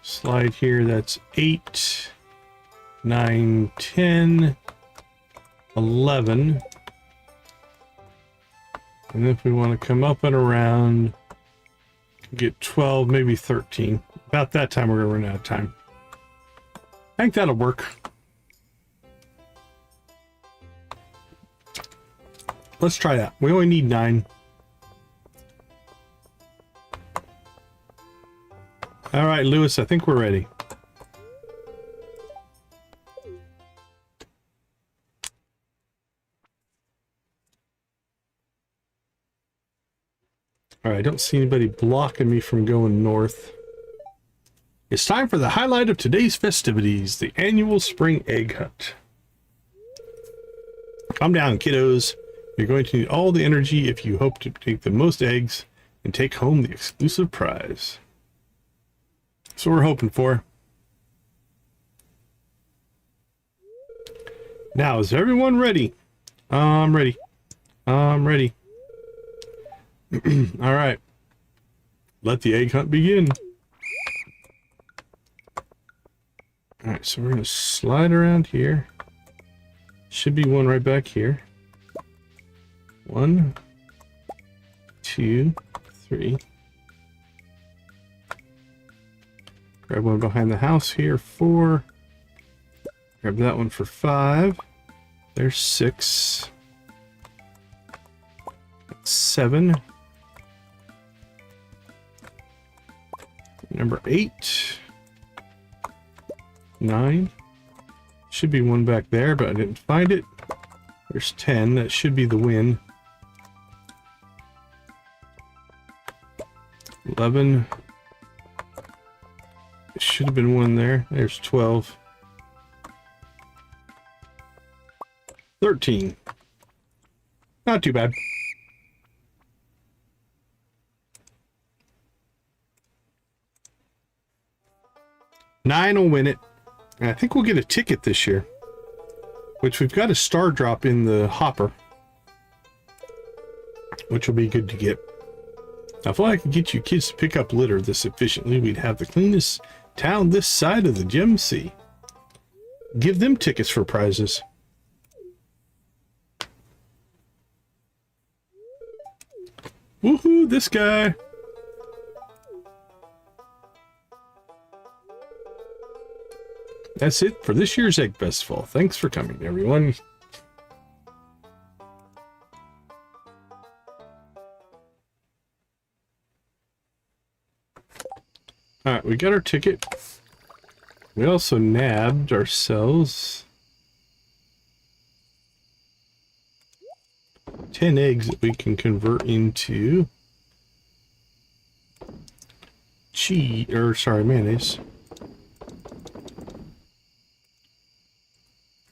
slide here, that's 8, 9, 10, 11. And if we want to come up and around, get 12, maybe 13. About that time, we're going to run out of time. I think that'll work. Let's try that. We only need 9. All right, Lewis, I think we're ready. All right, I don't see anybody blocking me from going north. It's time for the highlight of today's festivities, the annual spring egg hunt. Calm down, kiddos. You're going to need all the energy if you hope to take the most eggs and take home the exclusive prize. That's what we're hoping for. Now, is everyone ready? I'm ready. I'm ready. All right. Let the egg hunt begin. All right, so we're going to slide around here. Should be one right back here. 1, 2, 3. Grab one behind the house here, 4. Grab that one for 5. There's 6. 7. Number 8. 9. Should be one back there, but I didn't find it. There's 10. That should be the win. 11. There should have been one there. There's 12. 13. Not too bad. Nine will win it. And I think we'll get a ticket this year. Which we've got a star drop in the hopper. Which will be good to get. Now, if I could get you kids to pick up litter this efficiently, we'd have the cleanest town this side of the Gem Sea. Give them tickets for prizes. Woohoo, this guy. That's it for this year's Egg Festival. Thanks for coming, everyone. Alright, we got our ticket. We also nabbed ourselves 10 eggs that we can convert into mayonnaise.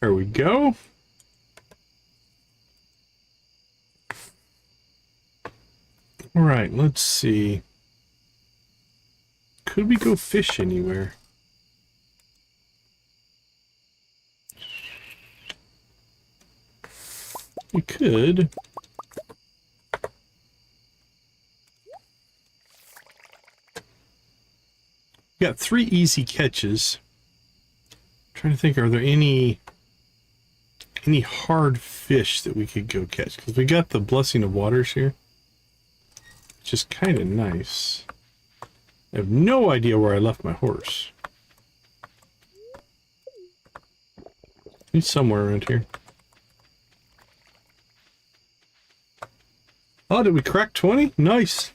There we go. All right, let's see. Could we go fish anywhere? We could. We got 3 easy catches. I'm trying to think, are there any hard fish that we could go catch? Because we got the Blessing of Waters here, which is kind of nice. I have no idea where I left my horse. He's somewhere around here. Oh, did we crack 20? Nice.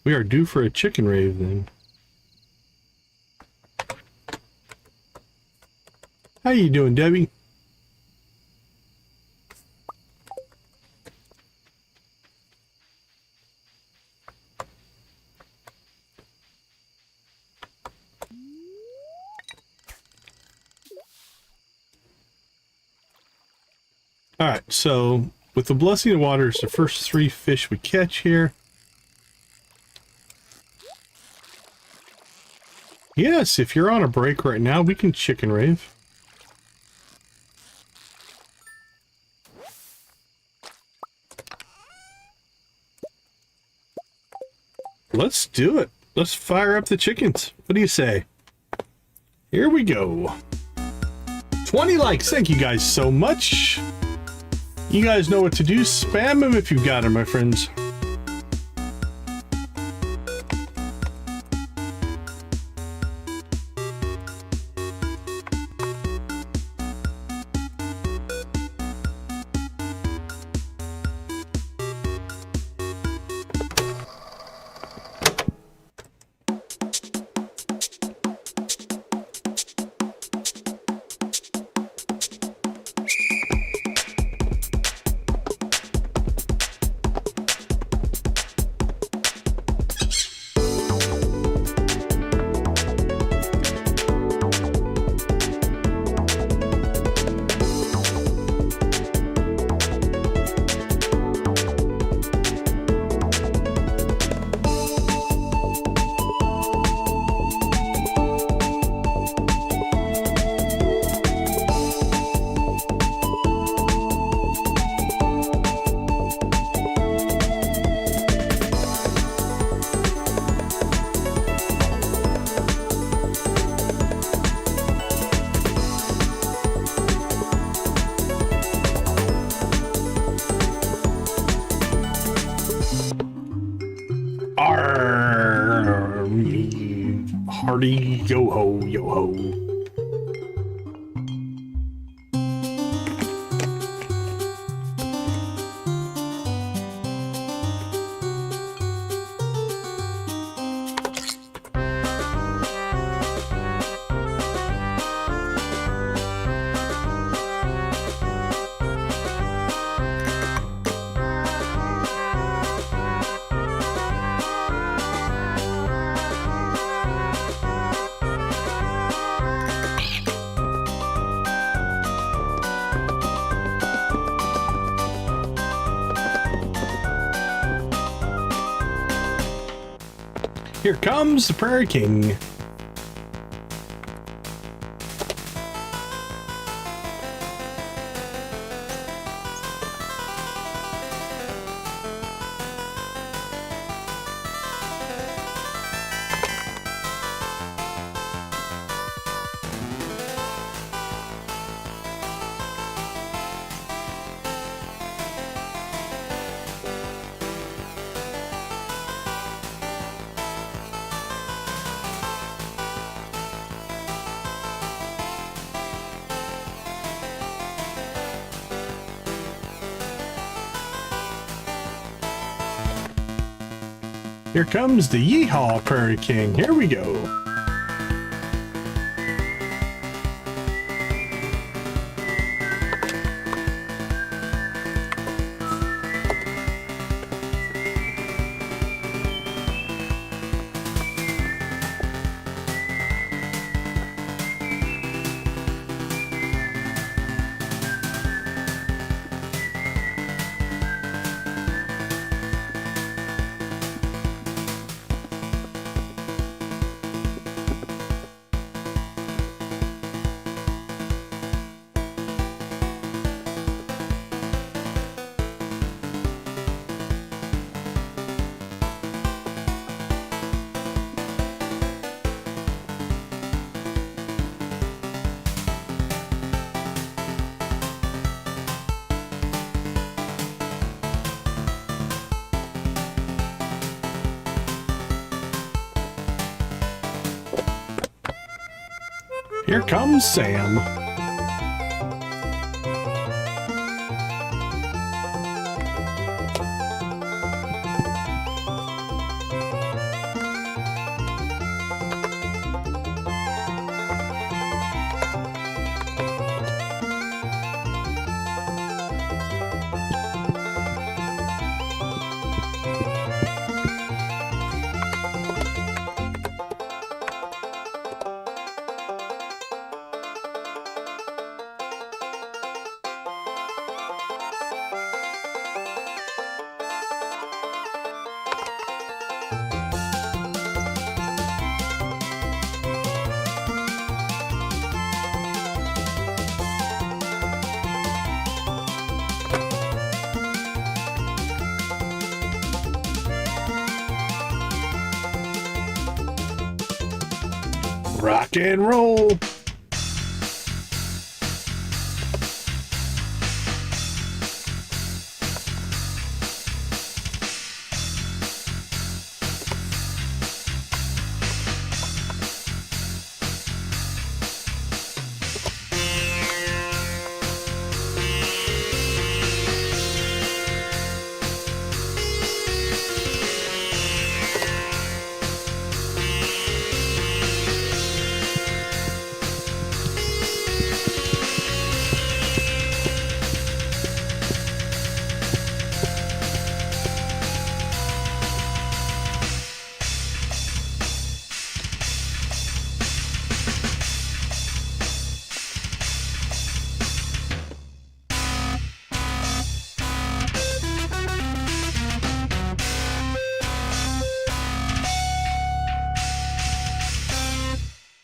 We are due for a chicken rave then. How you doing, Debbie? Alright, so with the Blessing of Waters, the first 3 fish we catch here. Yes, if you're on a break right now, we can chicken rave. Let's do it. Let's fire up the chickens. What do you say? Here we go. 20 likes. Thank you guys so much. You guys know what to do. Spam them if you've got them, my friends. Hardy yo-ho, yo-ho. Here comes the Prairie King. Here comes the Yeehaw Prairie King. Here we go. Here comes Sam. Rock and roll.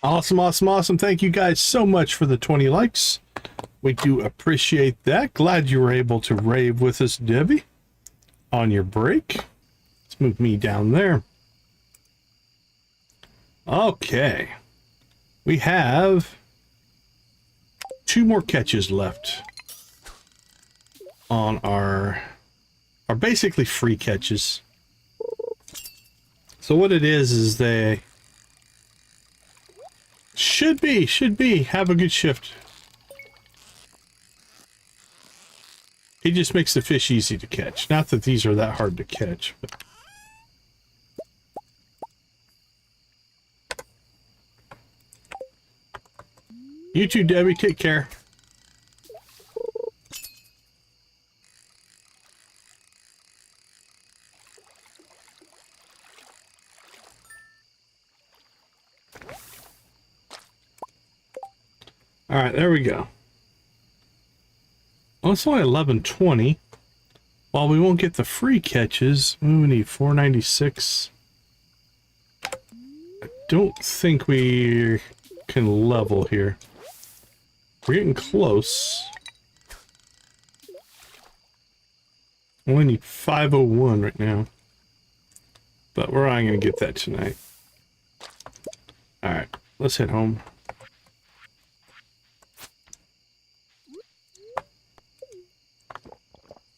Awesome, awesome, awesome. Thank you guys so much for the 20 likes. We do appreciate that. Glad you were able to rave with us, Debbie, on your break. Let's move me down there. Okay. We have 2 more catches left on our basically free catches. So what it is they should be have a good shift. He just makes the fish easy to catch. Not that these are that hard to catch, but you too, Debbie. Take care. All right, there we go. Well, it's only 11:20. While we won't get the free catches, we need 496. I don't think we can level here. We're getting close. Only need 501 right now. But we're not going to get that tonight. Alright, let's head home.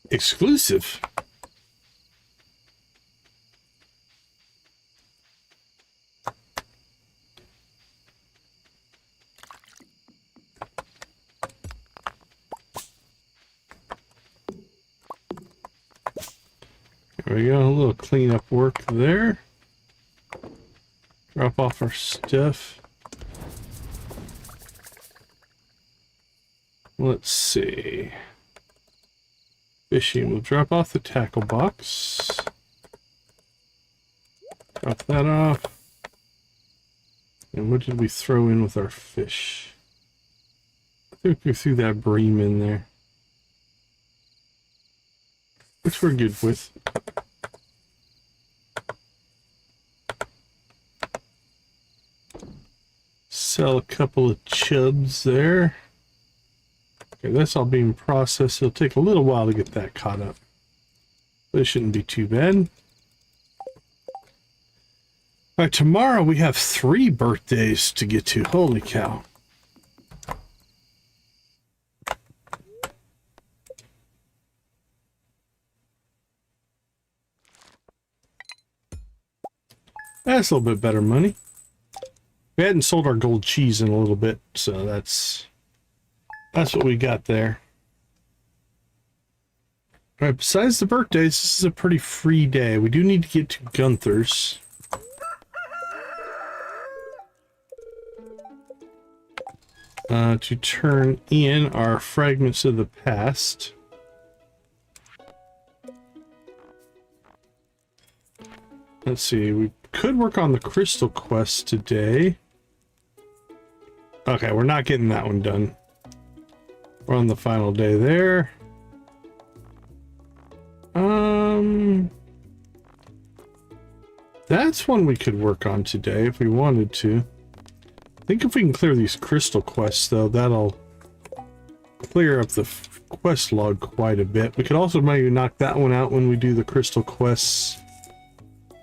Exclusive. There we go, a little cleanup work there. Drop off our stuff. Let's see. Fishing, we'll drop off the tackle box. Drop that off. And what did we throw in with our fish? I think we threw that bream in there, which we're good with. Sell a couple of chubs there. Okay, that's all being processed. It'll take a little while to get that caught up, but it shouldn't be too bad. All right, tomorrow we have 3 birthdays to get to. Holy cow. That's a little bit better money. We hadn't sold our gold cheese in a little bit, so that's what we got there. All right, besides the birthdays, this is a pretty free day. We do need to get to Gunther's. To turn in our fragments of the past. Let's see, we could work on the crystal quest today. Okay, we're not getting that one done. We're on the final day there. That's one we could work on today if we wanted to. I think if we can clear these crystal quests, though, that'll clear up the quest log quite a bit. We could also maybe knock that one out when we do the crystal quests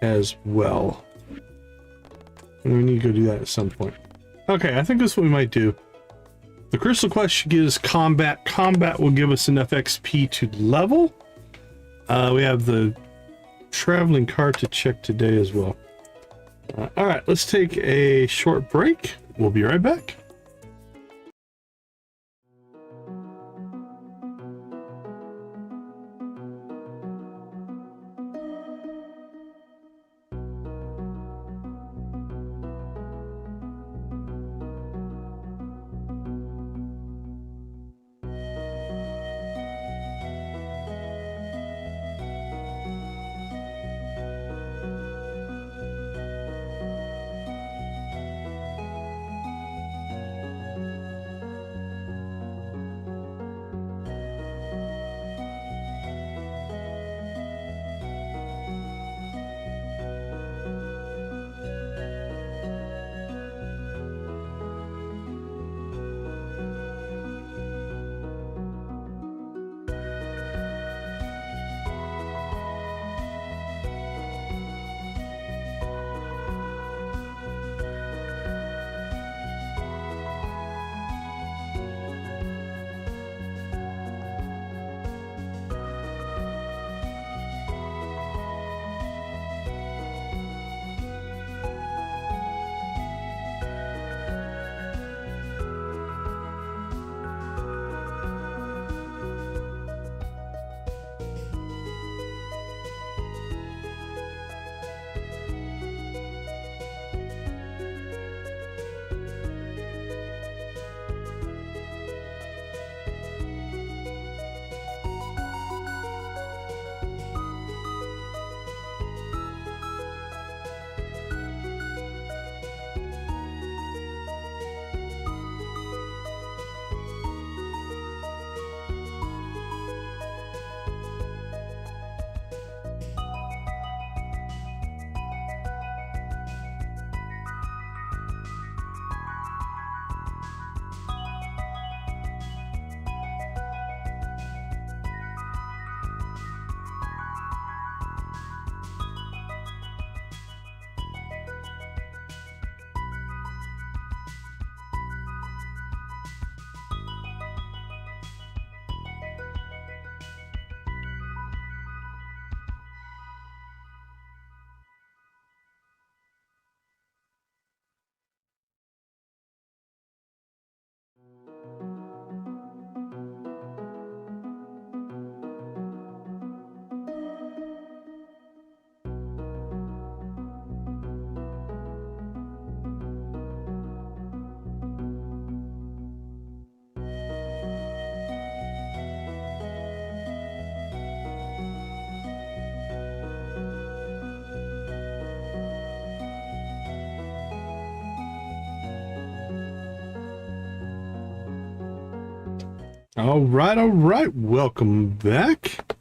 as well. And we need to go do that at some point. Okay, I think that's what we might do. The crystal quest should give us combat. Combat will give us enough XP to level. We have the traveling cart to check today as well. All right, let's take a short break. We'll be right back. All right. Welcome back.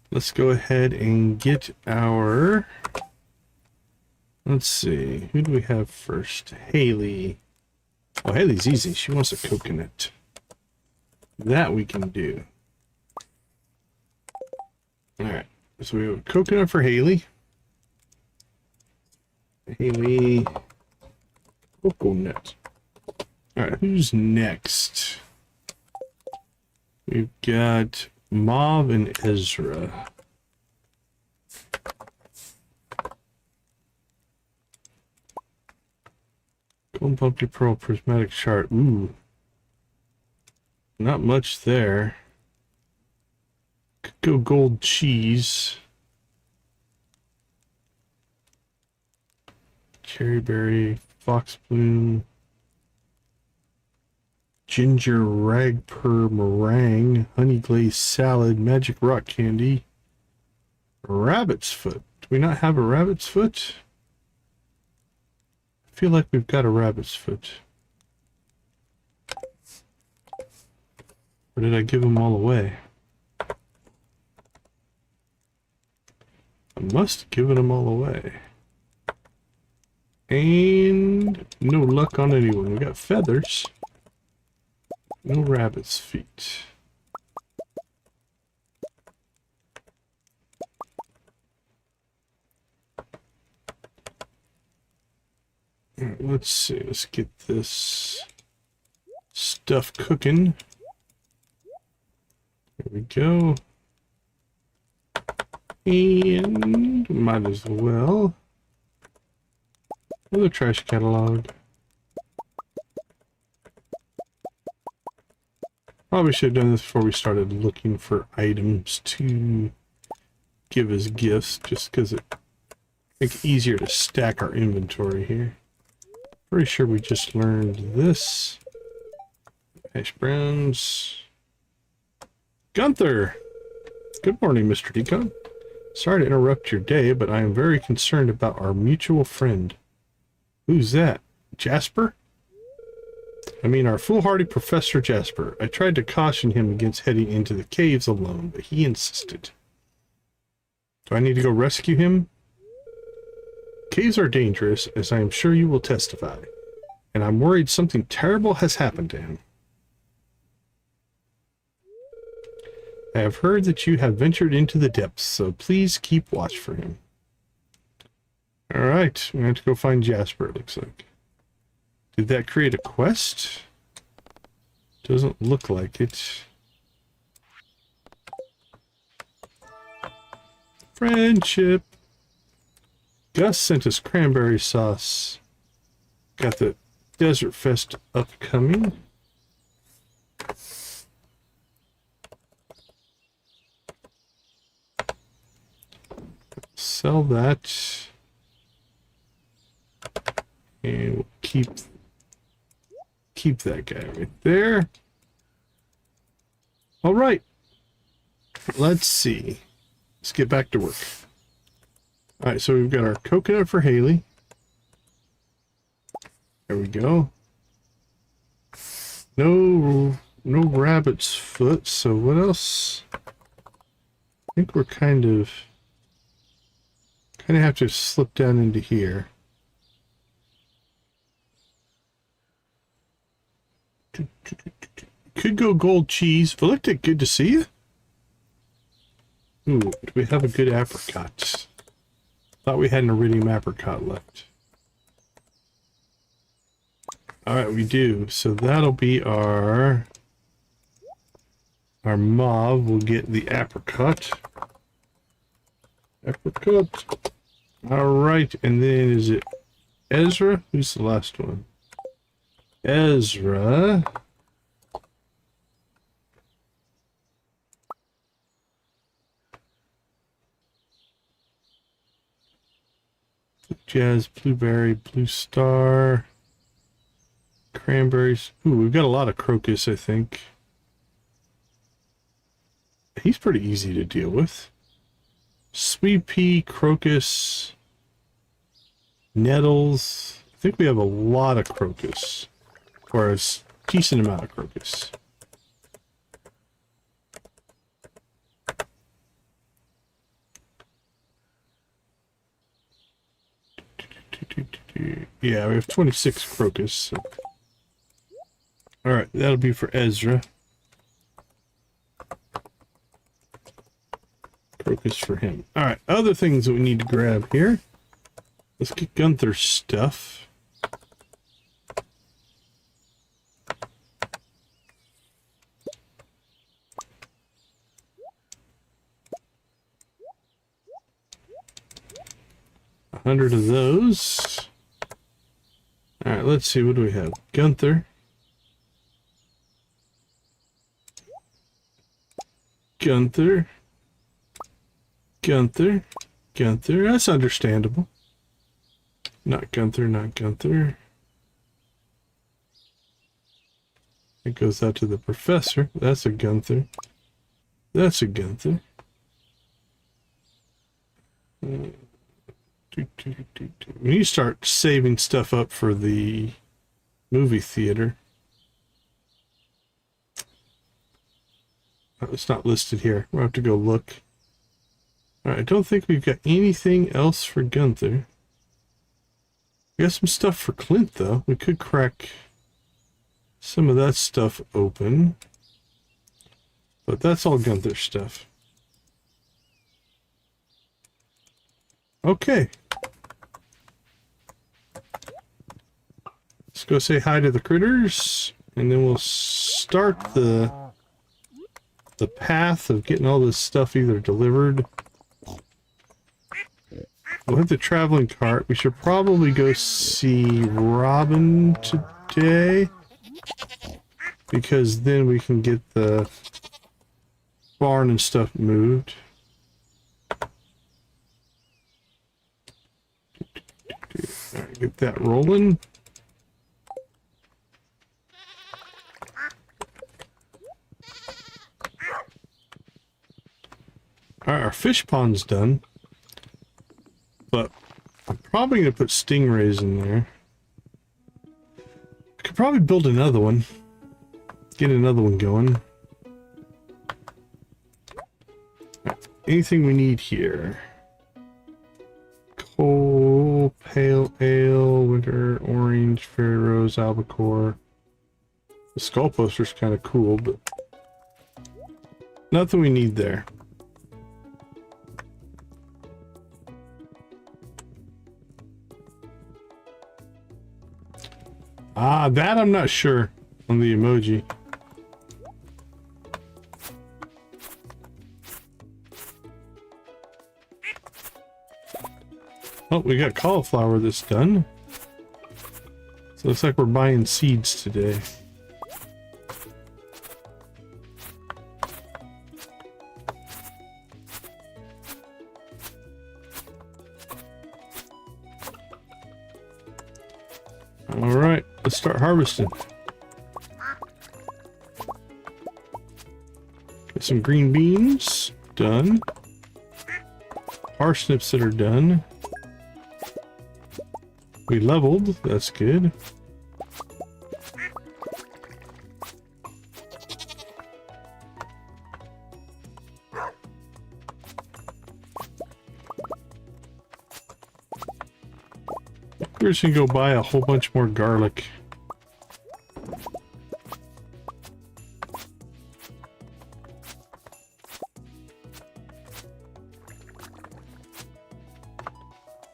Let's go ahead and get our... Let's see. Who do we have first? Haley. Oh, Haley's easy. She wants a coconut. That we can do. All right. So we have a coconut for Haley. Haley. Coconut. All right. Who's next? We've got Mauve and Ezra. One bumpy pearl prismatic shard. Ooh. Not much there. Could go gold cheese. Cherryberry, fox bloom. Ginger ragpur meringue, honey glazed salad, magic rock candy, rabbit's foot. Do we not have a rabbit's foot? I feel like we've got a rabbit's foot. Or did I give them all away? I must have given them all away. And no luck on anyone. We got feathers. No rabbit's feet. Alright, let's see. Let's get this stuff cooking. There we go. And might as well. Another trash catalog. Probably should have done this before we started looking for items to give as gifts, just because it makes it easier to stack our inventory here. Pretty sure we just learned this. Hash browns. Gunther! Good morning, Mr. Decon. Sorry to interrupt your day, but I am very concerned about our mutual friend. Who's that? Jasper? I mean, our foolhardy Professor Jasper. I tried to caution him against heading into the caves alone, but he insisted. Do I need to go rescue him? Caves are dangerous, as I am sure you will testify, and I'm worried something terrible has happened to him. I have heard that you have ventured into the depths, so please keep watch for him. Alright, we have to go find Jasper, it looks like. Did that create a quest? Doesn't look like it. Friendship. Gus sent us cranberry sauce. Got the Desert Fest upcoming. Sell that. And we'll keep that guy right there. All right. Let's see. Let's get back to work. All right, so we've got our coconut for Haley. There we go. No rabbit's foot. So what else? I think we're kind of have to slip down into here. Could go gold cheese. Valictic, good to see you. Ooh, do we have a good apricot? Thought we had an iridium apricot left. Alright, we do. So that'll be our mauve. We'll get the apricot. Apricot. Alright, and then is it Ezra? Who's the last one? Ezra. Jazz, blueberry, blue star, cranberries. Ooh, we've got a lot of crocus, I think. He's pretty easy to deal with. Sweet pea, crocus, nettles. I think we have a lot of crocus. Or a decent amount of crocus. Yeah, we have 26 crocus. So. Alright, that'll be for Ezra. Crocus for him. Alright, other things that we need to grab here. Let's get Gunther's stuff. $100 of those. Alright, Alright, let's see. What do we have? Gunther. Gunther. Gunther. Gunther. That's understandable. Not Gunther, not Gunther. It goes out to the professor. That's a Gunther. That's a Gunther. We need to start saving stuff up for the movie theater. Oh, it's not listed here. We'll have to go look. Alright, I don't think we've got anything else for Gunther. We got some stuff for Clint, though. We could crack some of that stuff open. But that's all Gunther stuff. Okay. Let's go say hi to the critters, and then we'll start the path of getting all this stuff either delivered. We'll hit the traveling cart. We should probably go see Robin today, because then we can get the barn and stuff moved. Alright, get that rolling. Alright, our fish pond's done. But I'm probably going to put stingrays in there. I could probably build another one. Get another one going. Right, anything we need here? Coal, pale ale, winter, orange, fairy rose, albacore. The skull poster's kind of cool, but nothing we need there. Ah, that I'm not sure on the emoji. Oh, we got cauliflower that's done. So it looks like we're buying seeds today. All right, let's start harvesting. Got some green beans, done. Parsnips that are done. We leveled, that's good. We're just gonna go buy a whole bunch more garlic.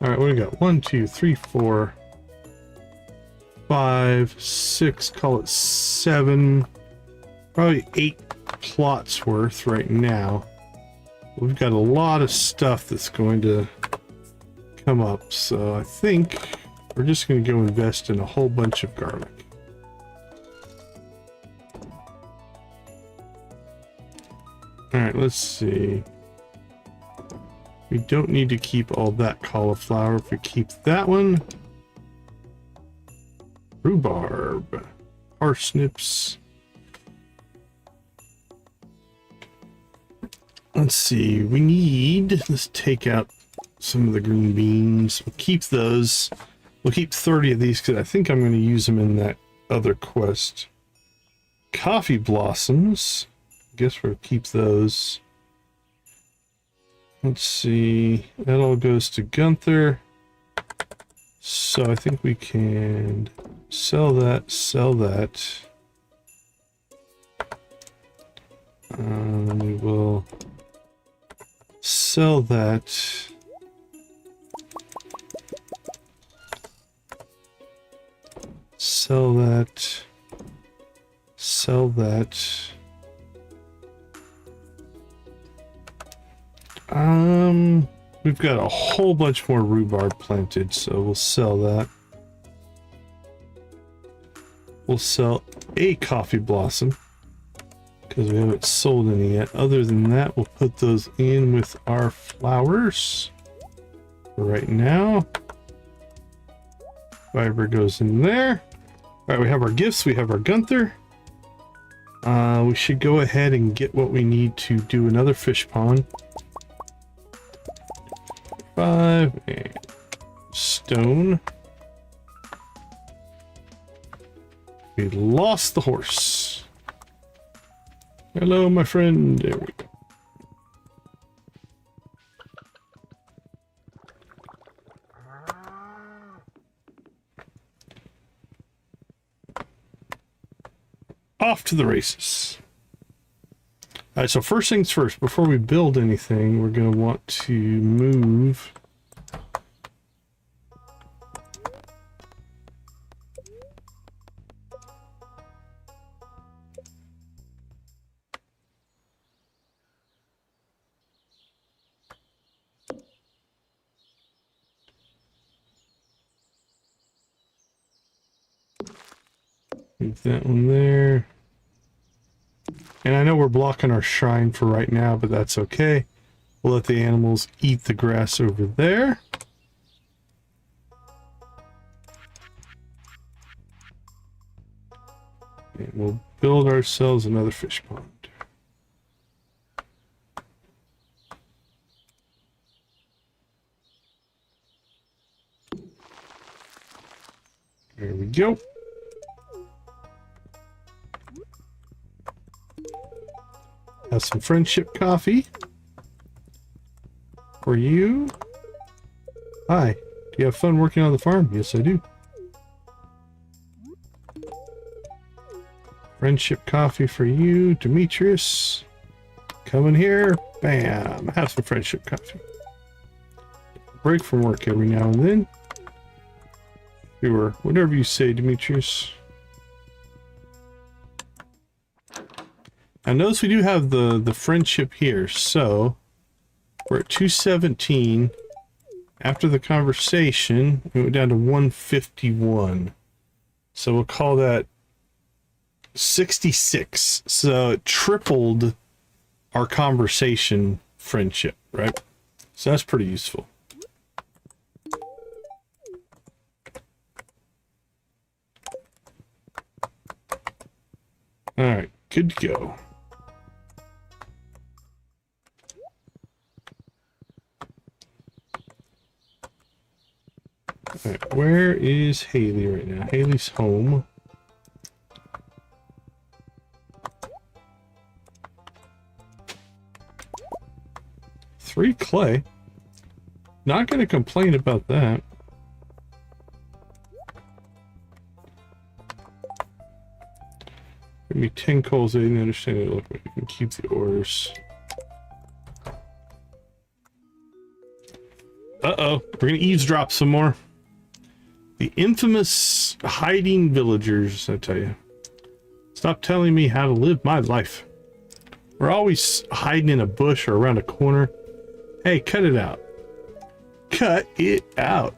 Alright, what do we got? 1, 2, 3, 4, 5, 6, call it 7, probably 8 plots worth right now. We've got a lot of stuff that's going to come up, so I think we're just going to go invest in a whole bunch of garlic. Alright, let's see. We don't need to keep all that cauliflower. If we keep that one, rhubarb, parsnips. Let's see, we need, let's take out some of the green beans. We'll keep those. We'll keep 30 of these because I think I'm going to use them in that other quest. Coffee blossoms. I guess we'll keep those. Let's see, that all goes to Gunther. So I think we can sell that, sell that. We will sell that. Sell that. Sell that. We've got a whole bunch more rhubarb planted, so we'll sell that. we'll sell a coffee blossom because we haven't sold any yet. Other than that, we'll put those in with our flowers for right now. Fiber goes in there. All right, we have our gifts. We have our Gunther. We should go ahead and get what we need to do another fish pond. 5 and stone. We lost the horse. Hello, my friend. There we go. Off to the races. All right, so first things first, before we build anything, we're going to want to move that one there. And I know we're blocking our shrine for right now, but that's okay. We'll let the animals eat the grass over there. And we'll build ourselves another fish pond. There we go. Have some friendship coffee for you. Hi, do you have fun working on the farm? Yes, I do. Friendship coffee for you, Demetrius. Come in here. Bam. Have some friendship coffee. Break from work every now and then. Sure, whatever you say, Demetrius. Now notice we do have the friendship here, so we're at 217. After the conversation, we went down to 151. So we'll call that 66. So it tripled our conversation friendship, right? So that's pretty useful. All right, good to go. All right, where is Haley right now? Haley's home. Three clay. Not going to complain about that. Give me 10 coals. I didn't understand it. Look, you can keep the ores. Uh-oh. We're going to eavesdrop some more. The infamous hiding villagers, I tell you. Stop telling me how to live my life. We're always hiding in a bush or around a corner. Hey, cut it out. Cut it out.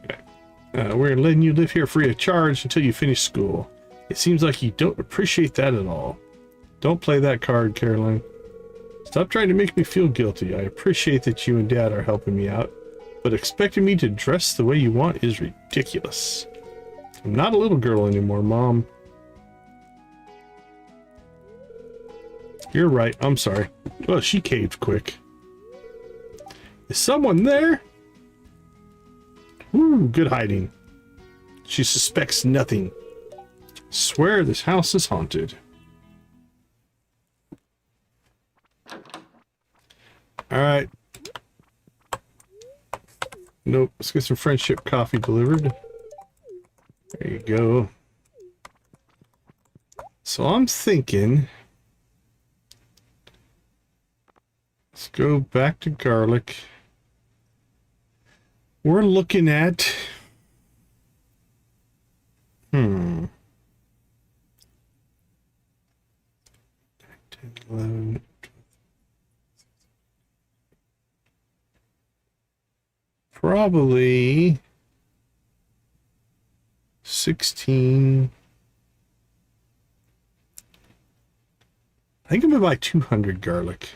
Okay. We're letting you live here free of charge until you finish school. It seems like you don't appreciate that at all. Don't play that card, Caroline. Stop trying to make me feel guilty. I appreciate that you and Dad are helping me out, but expecting me to dress the way you want is ridiculous. I'm not a little girl anymore, Mom. You're right. I'm sorry. Well, she caved quick. Is someone there? Ooh, good hiding. She suspects nothing. Swear this house is haunted. Alright. Nope. Let's get some friendship coffee delivered. There you go. So I'm thinking... Let's go back to garlic. We're looking at... 10, 11, 12. Probably 16, I think I'm gonna buy 200 garlic.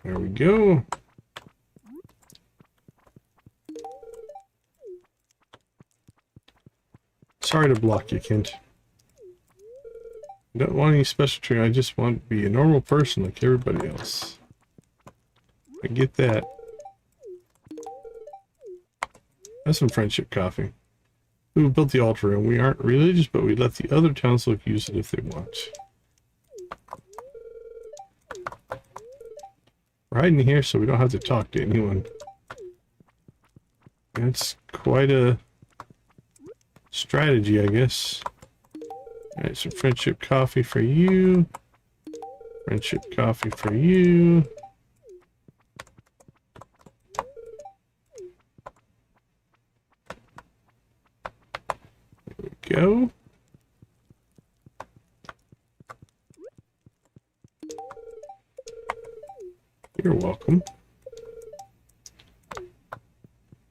There we go. Sorry to block you, Kent. I don't want any special treatment. I just want to be a normal person like everybody else. I get that. That's some friendship coffee. We built the altar and we aren't religious, but we let the other townsfolk use it if they want. We're hiding here so we don't have to talk to anyone. That's quite a strategy, I guess. Alright, some friendship coffee for you. Friendship coffee for you. There we go. You're welcome.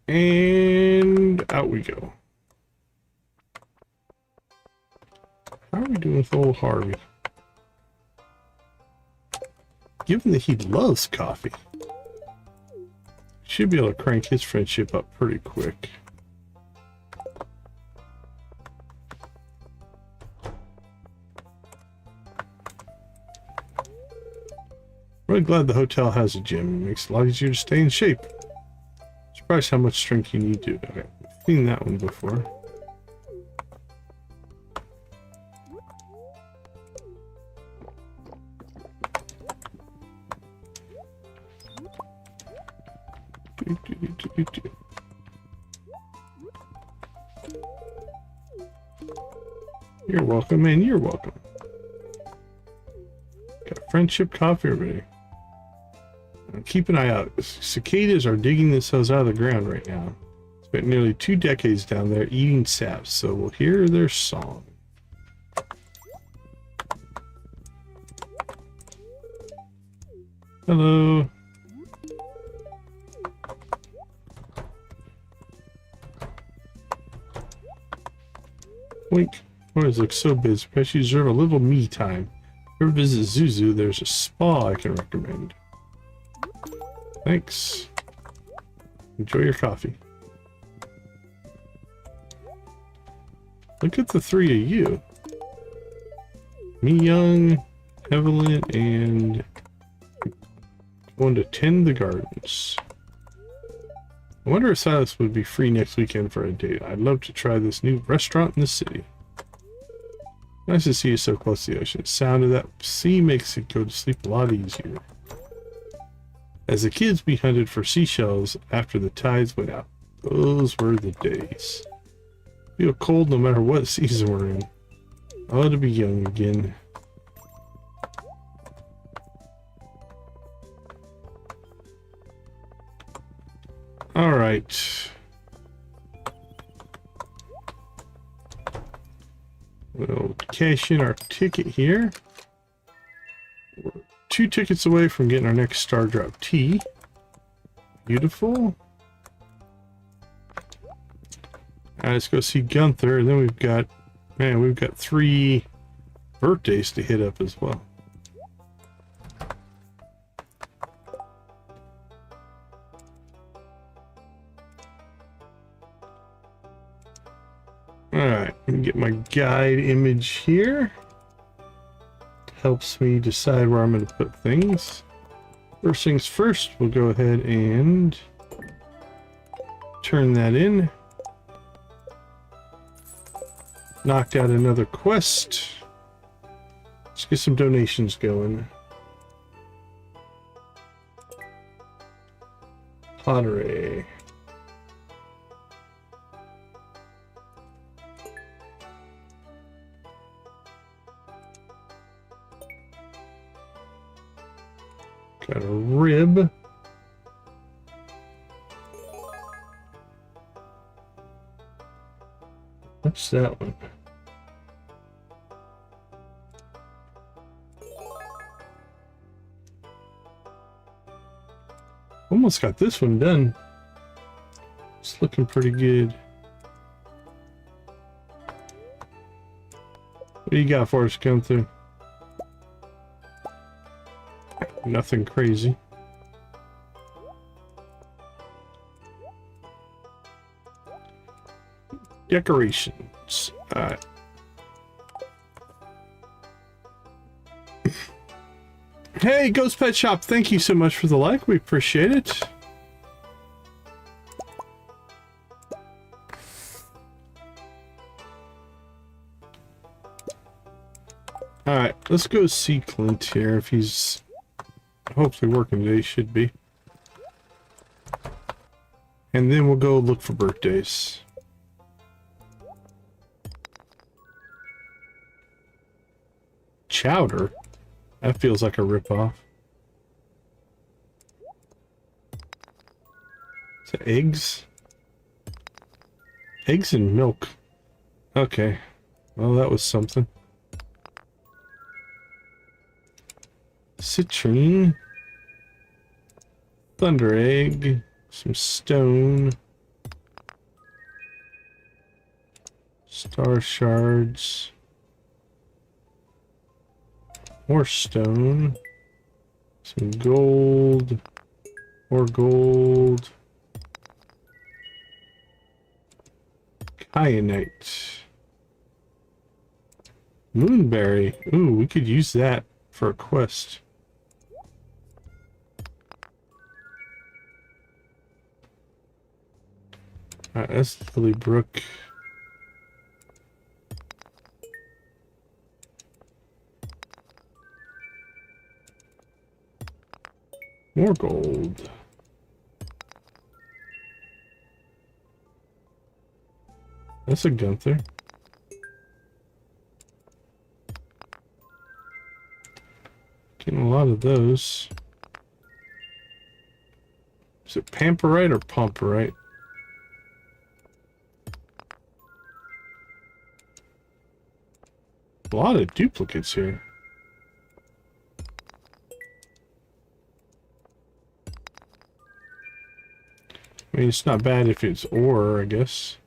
And out we go. How are we doing with old Harvey? Given that he loves coffee, should be able to crank his friendship up pretty quick. Really glad the hotel has a gym. It makes it a lot easier to stay in shape. Surprised how much strength you need to. Okay, we've seen that one before. You're welcome, and you're welcome. Got friendship coffee already. Keep an eye out. Cicadas are digging themselves out of the ground right now. Spent nearly 2 decades down there eating saps, so we'll hear their song. Hello. Wink. Always look so busy. Perhaps you deserve a little me time. If you ever visit Zuzu, there's a spa I can recommend. Thanks. Enjoy your coffee. Look at the 3 of you. Me Young, Evelyn, and going to tend the gardens. I wonder if Silas would be free next weekend for a date. I'd love to try this new restaurant in the city. Nice to see you so close to the ocean. The sound of that sea makes it go to sleep a lot easier. As the kids, we hunted for seashells after the tides went out. Those were the days. Feel cold no matter what season we're in. I want to be young again. Alright. We'll cash in our ticket here. We're 2 tickets away from getting our next Star Drop tea. Beautiful. Alright, let's go see Gunther, and then we've got 3 birthdays to hit up as well. Alright, let me get my guide image here. Helps me decide where I'm going to put things. First things first, we'll go ahead and turn that in. Knocked out another quest. Let's get some donations going. Pottery. Got a rib. What's that one? Almost got this one done. It's looking pretty good. What do you got for us, Gunther? Nothing crazy. Decorations. Alright. Hey, Ghost Pet Shop, thank you so much for the like. We appreciate it. Alright, let's go see Clint here if he's hopefully working today. Should be. And then we'll go look for birthdays. Chowder? That feels like a ripoff. Is it eggs? Eggs and milk. Okay. Well, that was something. Citrine. Thunder egg. Some stone. Star shards. More stone. Some gold. More gold. Kyanite. Moonberry. Ooh, we could use that for a quest. Alright, that's Lilybrook. More gold. That's a Gunther. Getting a lot of those. Is it Pamperite or Pomperite? A lot of duplicates here. I mean, it's not bad if it's ore, I guess.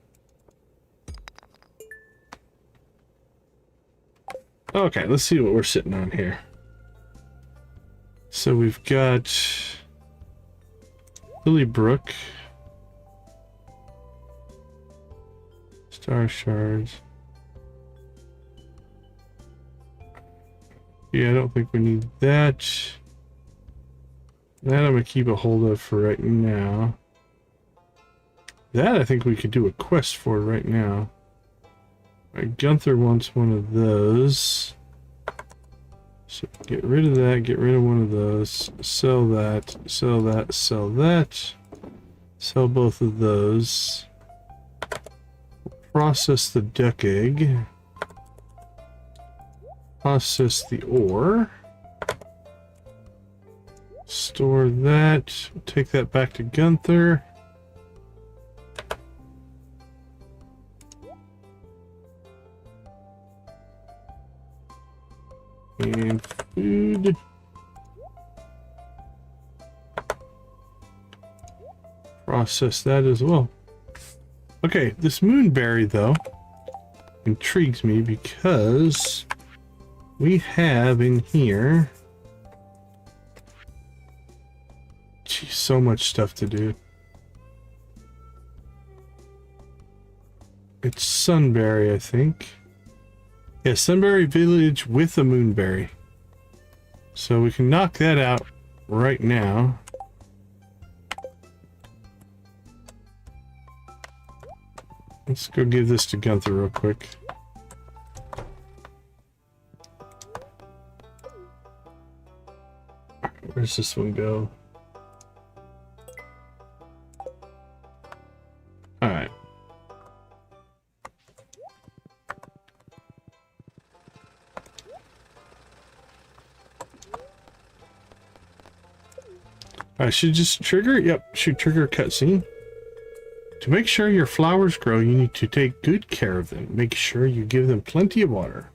Okay, let's see what we're sitting on here. So we've got Lilybrook, Star Shards. Yeah, I don't think we need that. That I'm gonna keep a hold of for right now. That I think we could do a quest for right now. Alright, Gunther wants one of those. So get rid of that, get rid of one of those. Sell that, sell that, sell that. Sell both of those. Process the duck egg. Process the ore. Store that. Take that back to Gunther. And food. Process that as well. Okay, this moonberry though intrigues me because we have in here, geez, so much stuff to do. It's Sunberry, I think. Yeah, Sunberry Village with a moonberry. So we can knock that out right now. Let's go give this to Gunther real quick. Where's this one go? Alright. I should just trigger, yep, should trigger a cutscene. To make sure your flowers grow, you need to take good care of them. Make sure you give them plenty of water.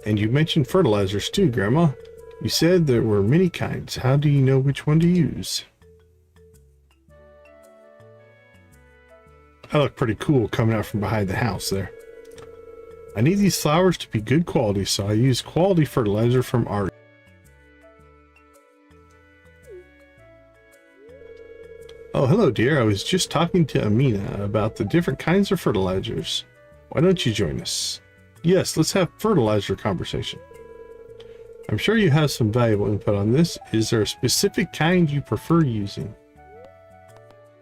And you mentioned fertilizers too, Grandma. You said there were many kinds. How do you know which one to use? I look pretty cool coming out from behind the house there. I need these flowers to be good quality, so I use quality fertilizer from Art. Oh, hello, dear. I was just talking to Amina about the different kinds of fertilizers. Why don't you join us? Yes, let's have fertilizer conversation. I'm sure you have some valuable input on this. Is there a specific kind you prefer using?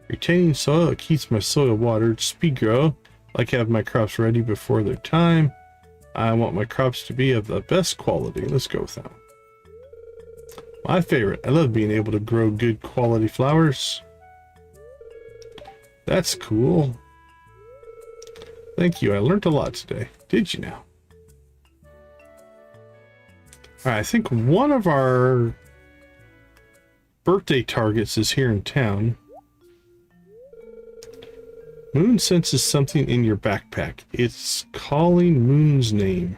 Retaining soil, it keeps my soil watered. Speed grow, like have my crops ready before their time. I want my crops to be of the best quality. Let's go with that one. My favorite. I love being able to grow good quality flowers. That's cool. Thank you. I learned a lot today. Did you now? All right, I think one of our birthday targets is here in town. Moon senses something in your backpack. It's calling Moon's name.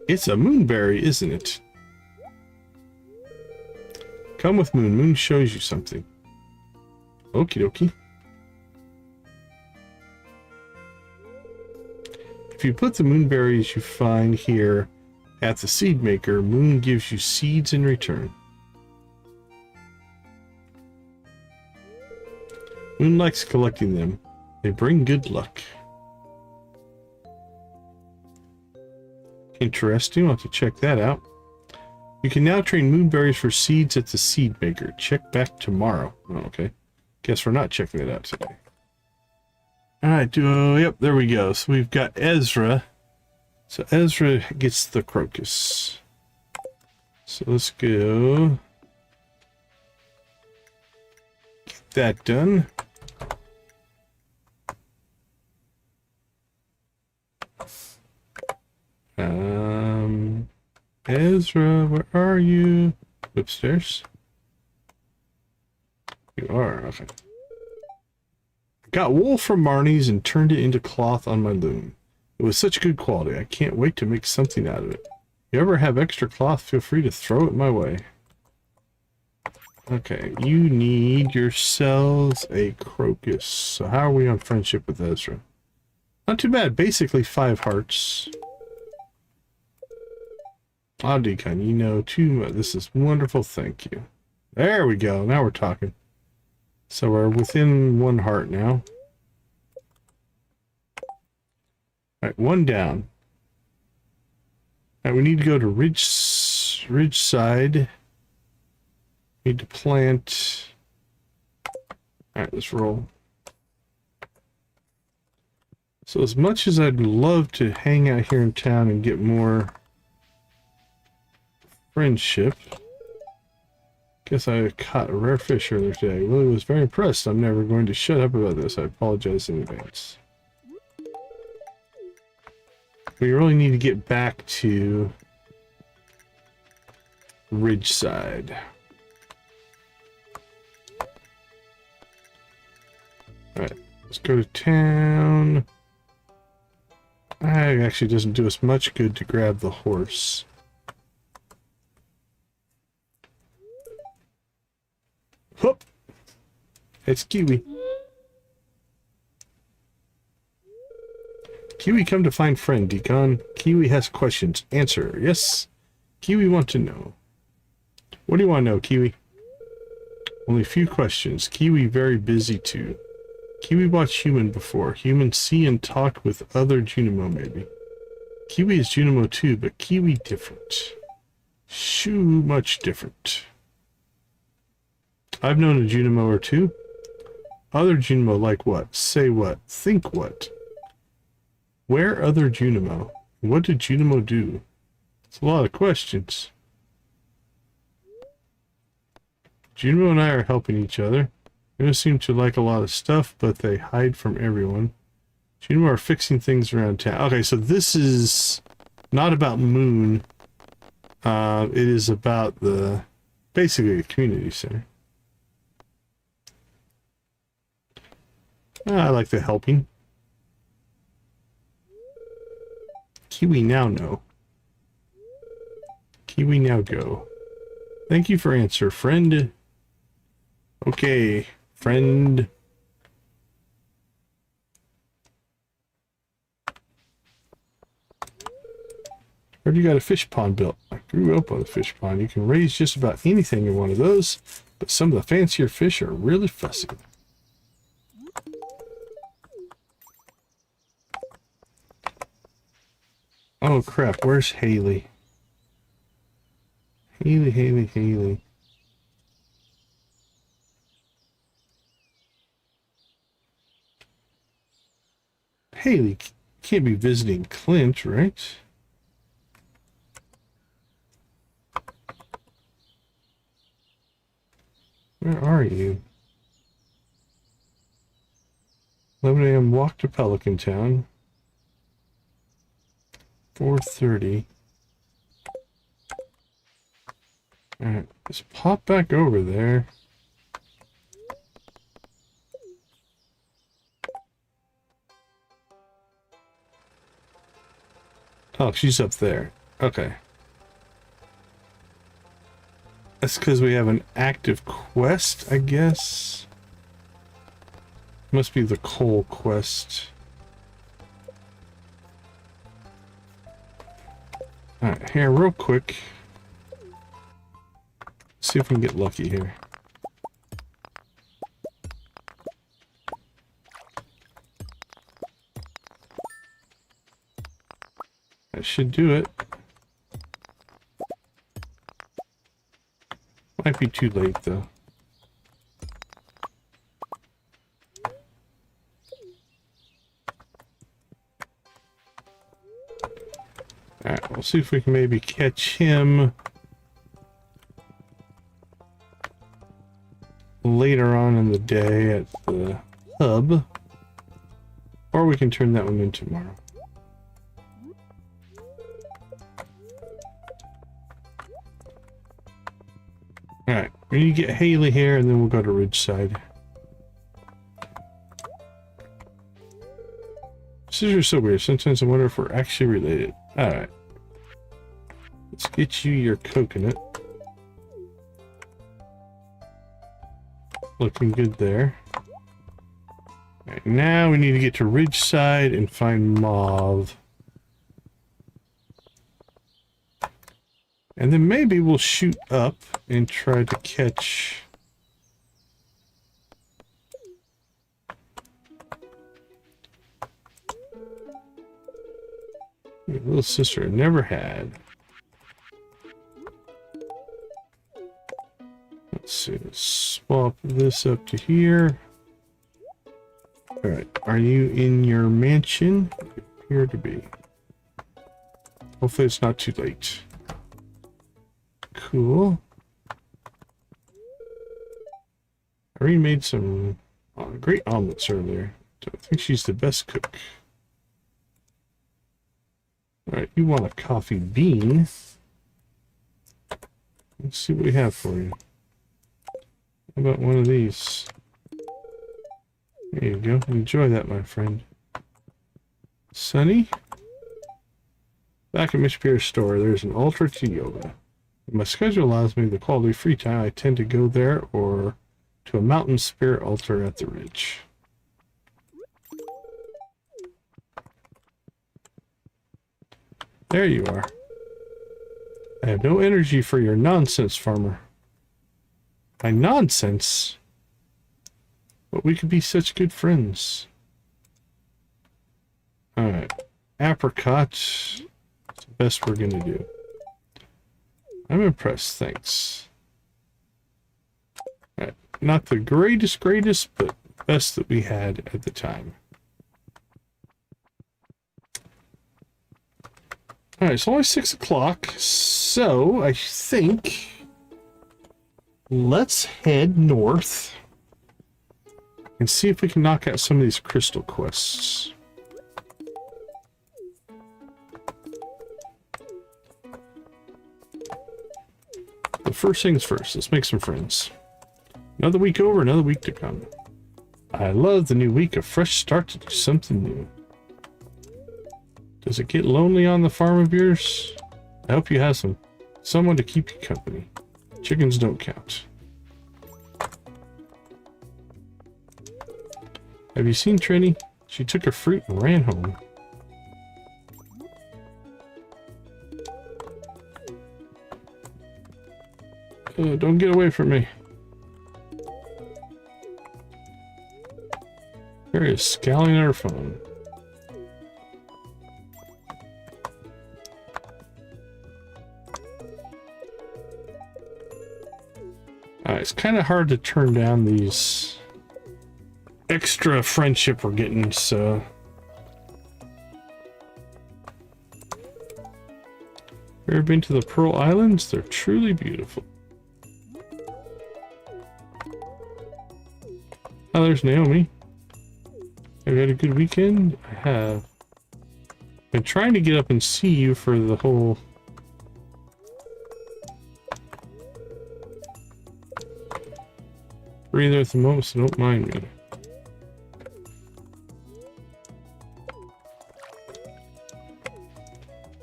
It's a moonberry, isn't it? Come with Moon. Moon shows you something. Okie dokie. If you put the moonberries you find here at the seed maker, Moon gives you seeds in return. Moon likes collecting them. They bring good luck. Interesting. I'll have to check that out. You can now train moonberries for seeds at the seed maker. Check back tomorrow. Oh, okay. Guess we're not checking it out today. Alright, yep, there we go. So we've got Ezra. So Ezra gets the crocus. So let's go. Get that done. Ezra, where are you? Upstairs? You are, okay. Got wool from Marnie's and turned it into cloth on my loom. It was such good quality. I can't wait to make something out of it. If you ever have extra cloth, feel free to throw it my way. Okay, you need yourselves a crocus. So how are we on friendship with Ezra? Not too bad. Basically 5 hearts. Ah, Decon, you know too much. This is wonderful. Thank you. There we go. Now we're talking. So we're within 1 heart now. Alright, 1 down. Alright, we need to go to Ridgeside. Need to plant. Alright, let's roll. So as much as I'd love to hang out here in town and get more friendship, guess I caught a rare fish earlier today. I really was very impressed. I'm never going to shut up about this. I apologize in advance. We really need to get back to Ridgeside. Alright, let's go to town. It actually doesn't do us much good to grab the horse. Whoop! It's Kiwi. Kiwi come to find friend, Decon. Kiwi has questions. Answer. Yes. Kiwi want to know. What do you want to know, Kiwi? Only a few questions. Kiwi very busy too. Kiwi watched Human before. Human see and talk with other Junimo maybe. Kiwi is Junimo too, but Kiwi different. Shoo much different. I've known a Junimo or two. Other Junimo like what? Say what? Think what? Where other Junimo? What did Junimo do? It's a lot of questions. Junimo and I are helping each other. They don't seem to like a lot of stuff, but they hide from everyone. Junimo are fixing things around town. Okay, so this is not about Moon. It is about basically the community center. I like the helping. Kiwi now know. Kiwi, now go. Thank you for answer, friend. Okay, friend. Heard you got a fish pond built. I grew up on a fish pond. You can raise just about anything in one of those, but some of the fancier fish are really fussy. Oh crap, where's Haley? Haley. Haley can't be visiting Clint, right? Where are you? 11 a.m. walk to Pelican Town. 4:30. Alright, let's pop back over there. Oh, she's up there. Okay. That's because we have an active quest, I guess. Must be the coal quest. Alright, here, real quick. See if we can get lucky here. That should do it. Might be too late though. Alright, we'll see if we can maybe catch him later on in the day at the hub. Or we can turn that one in tomorrow. Alright, we need to get Haley here and then we'll go to Ridgeside. Scissors are so weird. Sometimes I wonder if we're actually related. Alright. Let's get you your coconut. Looking good there. Alright, now we need to get to Ridgeside and find Mauve. And then maybe we'll shoot up and try to catch... your little sister never had. Let's see, let's swap this up to here. Alright, are you in your mansion? You appear to be. Hopefully it's not too late. Cool. Irene made some great omelets earlier. I think she's the best cook. Alright, you want a coffee bean. Let's see what we have for you. How about one of these? There you go. Enjoy that, my friend. Sunny? Back at Miss Pierre's store, there's an altar to yoga. If my schedule allows me the quality free time, I tend to go there or to a mountain spirit altar at the ridge. There you are. I have no energy for your nonsense, farmer. My nonsense? But we could be such good friends. Alright. Apricot. It's the best we're gonna do. I'm impressed, thanks. Alright. Not the greatest, but best that we had at the time. Alright, it's only 6 o'clock, so I think let's head north and see if we can knock out some of these crystal quests. But first things first, let's make some friends. Another week over, another week to come. I love the new week, a fresh start to do something new. Does it get lonely on the farm of yours? I hope you have some Someone to keep you company. Chickens don't count. Have you seen Trini? She took her fruit and ran home. Don't get away from me. Mary is scowling at her phone. It's kind of hard to turn down these extra friendship we're getting, so... Ever been to the Pearl Islands? They're truly beautiful. Oh, there's Naomi. Have you had a good weekend? I have. Been trying to get up and see you for the whole... breather at the moment, so don't mind me.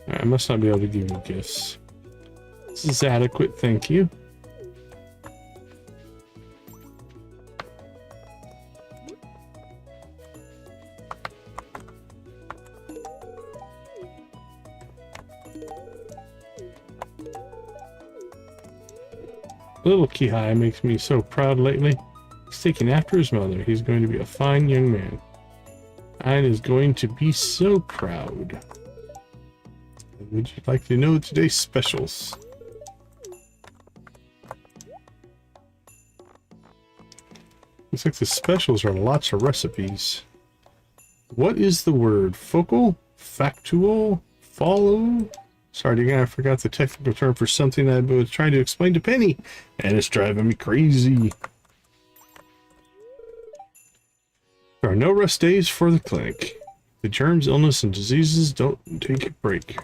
I must not be able to give you gifts. This is adequate, thank you. Little Kihai makes me so proud lately. He's taking after his mother. He's going to be a fine young man. And is going to be so proud. Would you like to know today's specials? Looks like the specials are lots of recipes. What is the word? Focal? Factual? Follow? Sorry again, I forgot the technical term for something I was trying to explain to Penny, and it's driving me crazy. There are no rest days for the clinic. The germs, illness, and diseases don't take a break.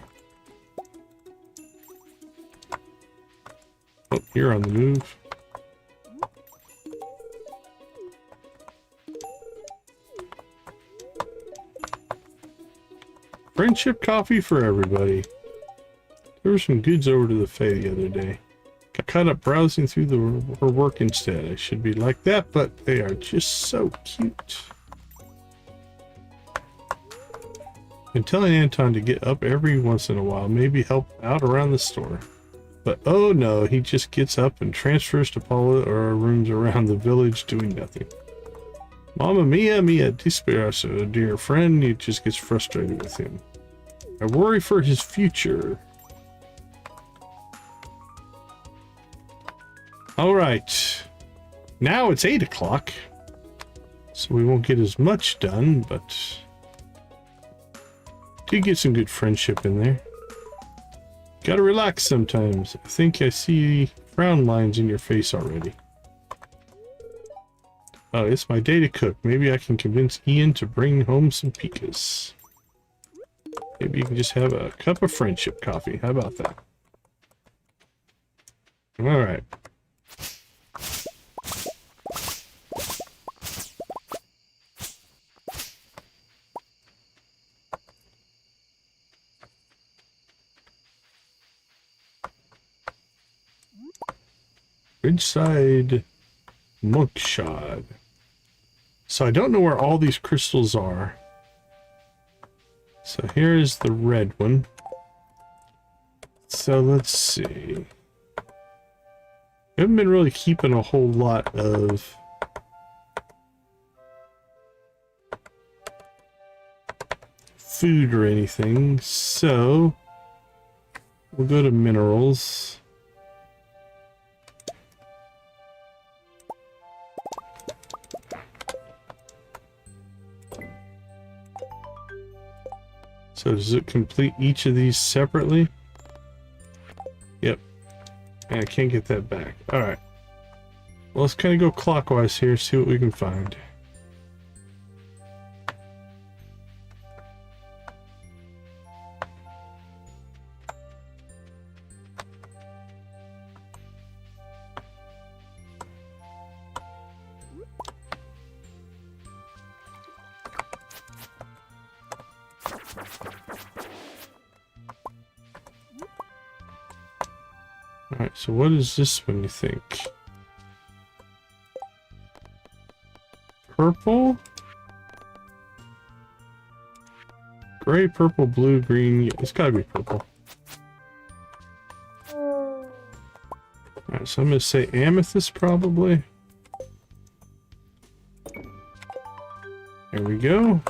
Oh, you're on the move. Friendship coffee for everybody. There were some goods over to the Fae the other day. Got caught up browsing through her work instead. I should be like that, but they are just so cute. Been telling Anton to get up every once in a while, maybe help out around the store. But oh no, he just gets up and transfers to Paula or rooms around the village doing nothing. Mamma mia, mia disperato, dear friend. He just gets frustrated with him. I worry for his future. Alright, now it's 8 o'clock, so we won't get as much done, but did get some good friendship in there. Gotta relax sometimes. I think I see frown lines in your face already. Oh, it's my day to cook. Maybe I can convince Ian to bring home some pikas. Maybe you can just have a cup of friendship coffee. How about that? Alright. Ridgeside Monkshad. So I don't know where all these crystals are. So here is the red one. So let's see. I haven't been really keeping a whole lot of food or anything, so we'll go to minerals. So does it complete each of these separately? Yep. And I can't get that back. Alright. Well, let's kind of go clockwise here, see what we can find. Alright, so what is this one you think? Purple? Gray, purple, blue, green. Yeah, it's gotta be purple. Alright, so I'm gonna say amethyst probably. There we go.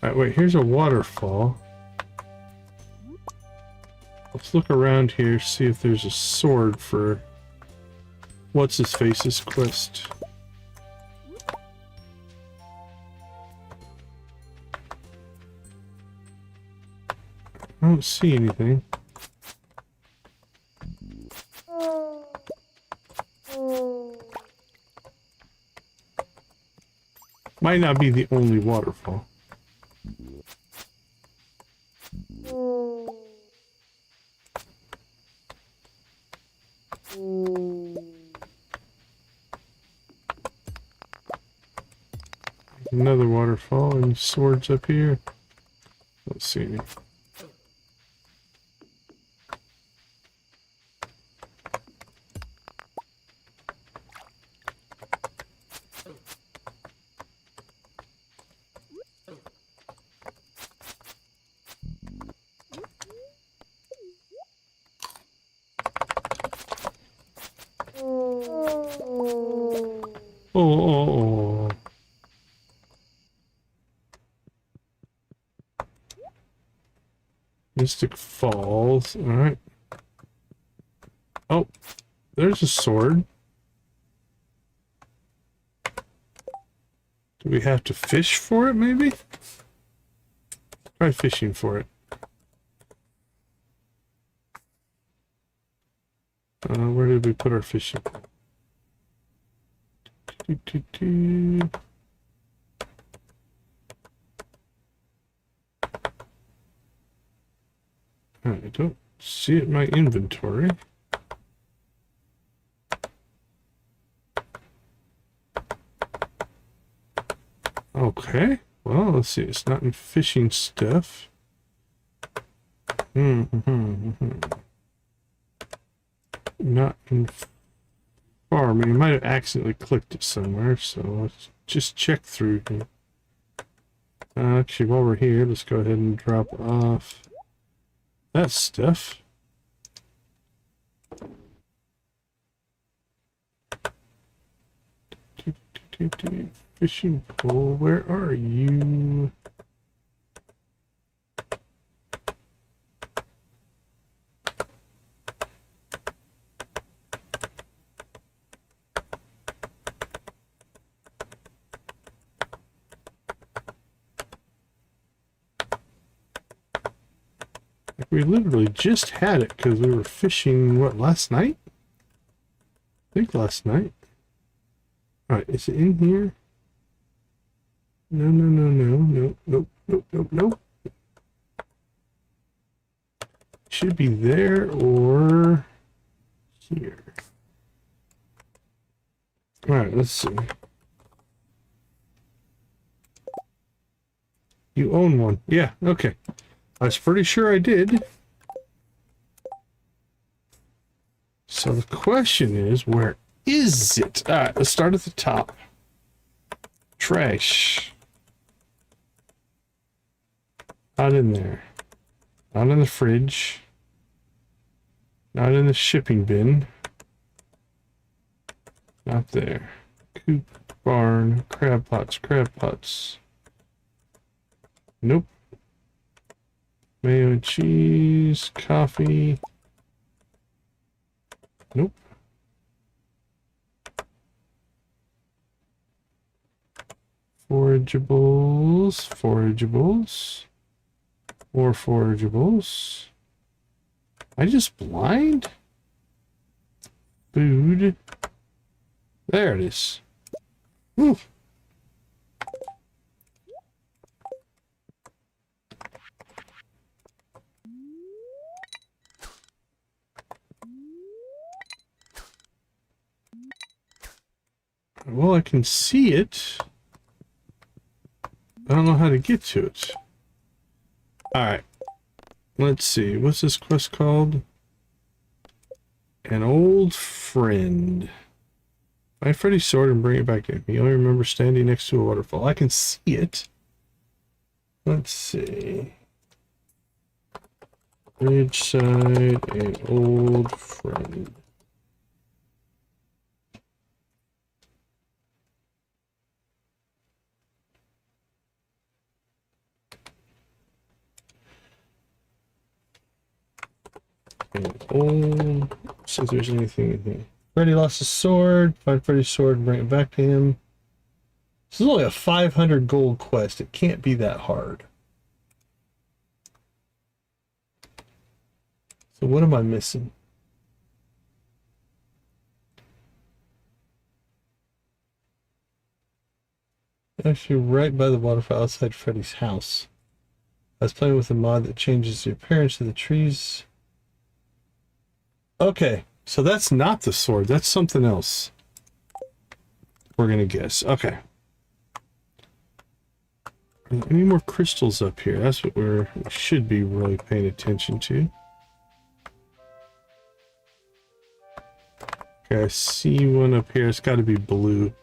Alright, wait, here's a waterfall. Let's look around here, see if there's a sword for what's-his-face's quest. I don't see anything. Might not be the only waterfall. Another waterfall and swords up here. Let's see any. Oh. Mystic Falls. Alright. Oh, there's a sword. Do we have to fish for it, maybe? Try fishing for it. Where did we put our fishing? I don't see it in my inventory. Okay, well, let's see. It's not in fishing stuff. Not in farming. I might have accidentally clicked it somewhere, so let's just check through here. Actually, while we're here, let's go ahead and drop off that stuff. Fishing pole, where are you? We literally just had it because we were fishing, what, last night? I think last night. Alright, is it in here? No. Should be there or here. Alright, let's see. You own one. Yeah, okay. I was pretty sure I did. So the question is, where is it? Alright, let's start at the top. Trash. Not in there. Not in the fridge. Not in the shipping bin. Not there. Coop, barn, crab pots. Nope. Mayo and cheese, coffee. Nope. Forageables. More forageables. I just blind? Food. There it is. Woo. Well, I can see it. I don't know how to get to it. Alright. Let's see. What's this quest called? An old friend. Find Freddy's sword and bring it back to him. He only remembers standing next to a waterfall. I can see it. Let's see. Ridgeside, an old friend. Old. See if there's anything in here. Freddy lost his sword. Find Freddy's sword and bring it back to him. This is only a 500 gold quest. It can't be that hard. So what am I missing? Actually, right by the waterfall outside Freddy's house. I was playing with a mod that changes the appearance of the trees. Okay, so that's not the sword. That's something else. We're gonna guess. Okay. Are there any more crystals up here? That's what we should be really paying attention to. Okay, I see one up here. It's got to be blue.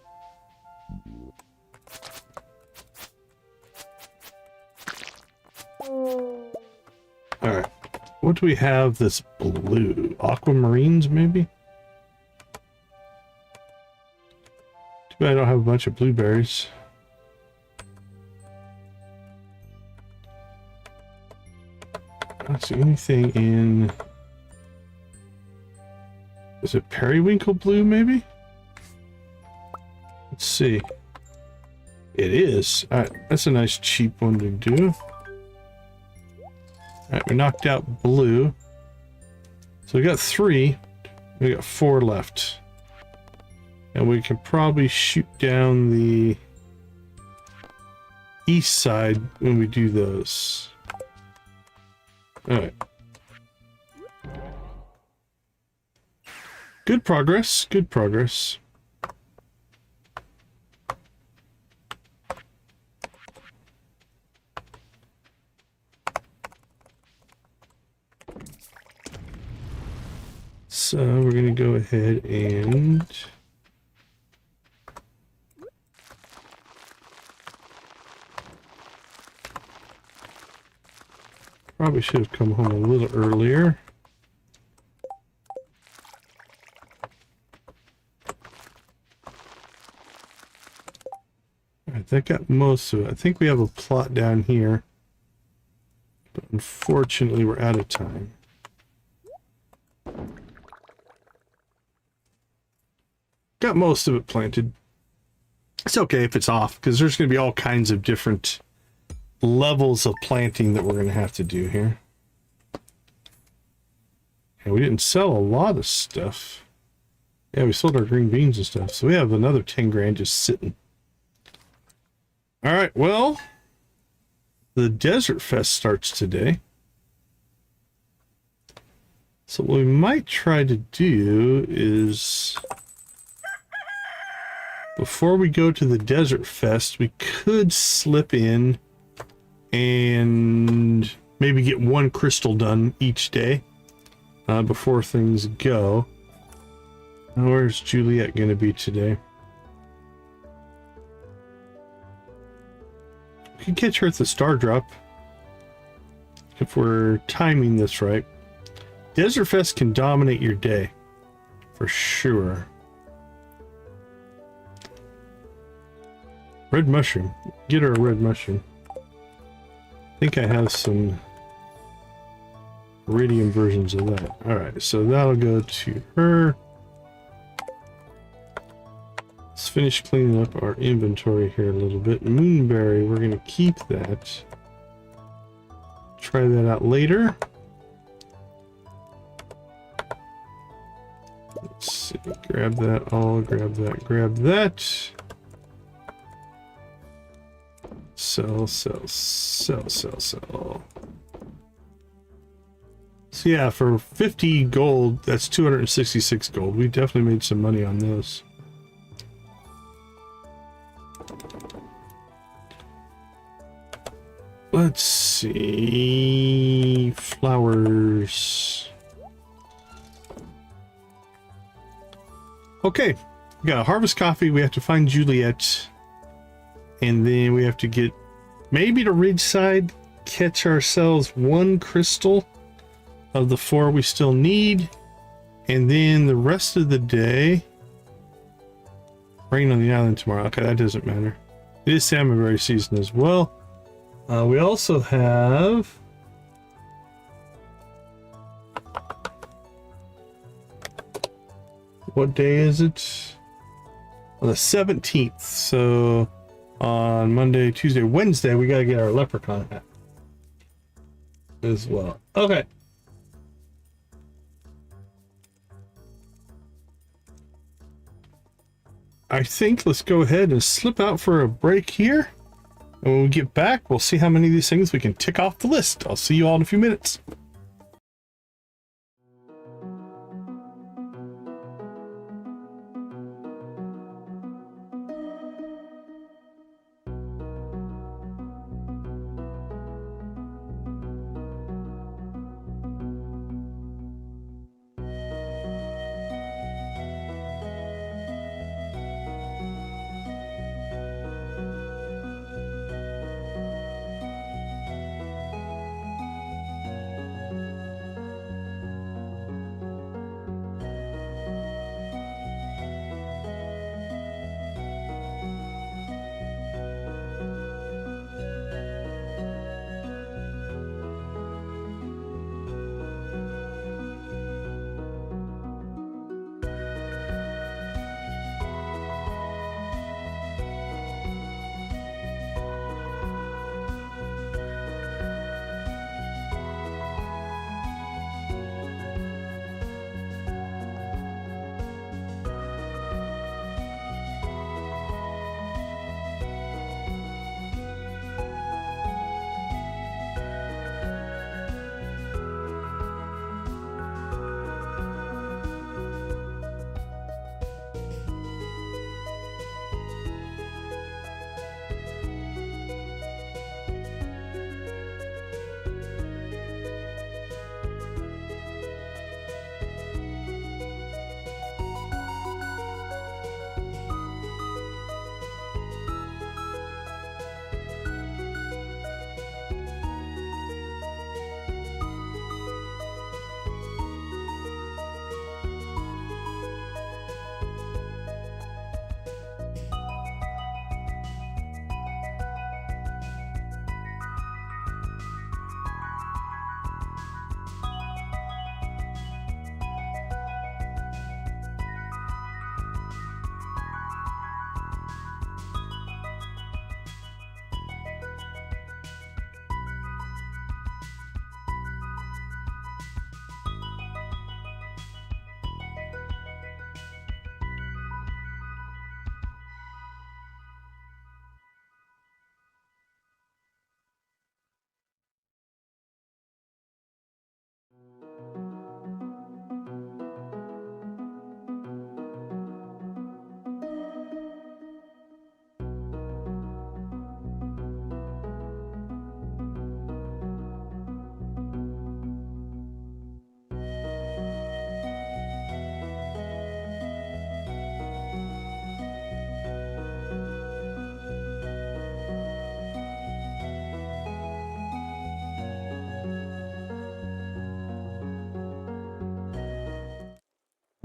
Alright. What do we have that's blue? Aquamarines, maybe? Too bad I don't have a bunch of blueberries. I don't see anything in... Is it periwinkle blue, maybe? Let's see. It is. Alright, that's a nice cheap one to do. Alright, we knocked out blue. So we got 3. We got 4 left. And we can probably shoot down the east side when we do those. Alright. Good progress, good progress. So we're going to go ahead and probably should have come home a little earlier. Alright, that got most of it. I think we have a plot down here, but unfortunately we're out of time. Got most of it planted. It's okay if it's off, because there's going to be all kinds of different levels of planting that we're going to have to do here. And we didn't sell a lot of stuff. Yeah, we sold our green beans and stuff, so we have another 10 grand just sitting. Alright, well, the Desert Fest starts today. So what we might try to do is... Before we go to the Desert Fest, we could slip in and maybe get 1 crystal done each day before things go. Now, where's Juliet going to be today? We can catch her at the Star Drop if we're timing this right. Desert Fest can dominate your day for sure. Red mushroom. Get her a red mushroom. I think I have some iridium versions of that. Alright, so that'll go to her. Let's finish cleaning up our inventory here a little bit. Moonberry, we're going to keep that. Try that out later. Let's see. Grab that all. Grab that. Grab that. Sell, sell, sell, sell, sell. So yeah, for 50 gold, that's 266 gold. We definitely made some money on those. Let's see. Flowers. Okay. We got to harvest coffee. We have to find Juliet. And then we have to get maybe to Ridgeside, catch ourselves 1 crystal of the 4 we still need. And then the rest of the day, rain on the island tomorrow. Okay, that doesn't matter. It is salmonberry season as well. We also have what day is it? On the 17th. So on Monday, Tuesday, Wednesday, we got to get our leprechaun hat as well. Okay. I think let's go ahead and slip out for a break here. And when we get back, we'll see how many of these things we can tick off the list. I'll see you all in a few minutes.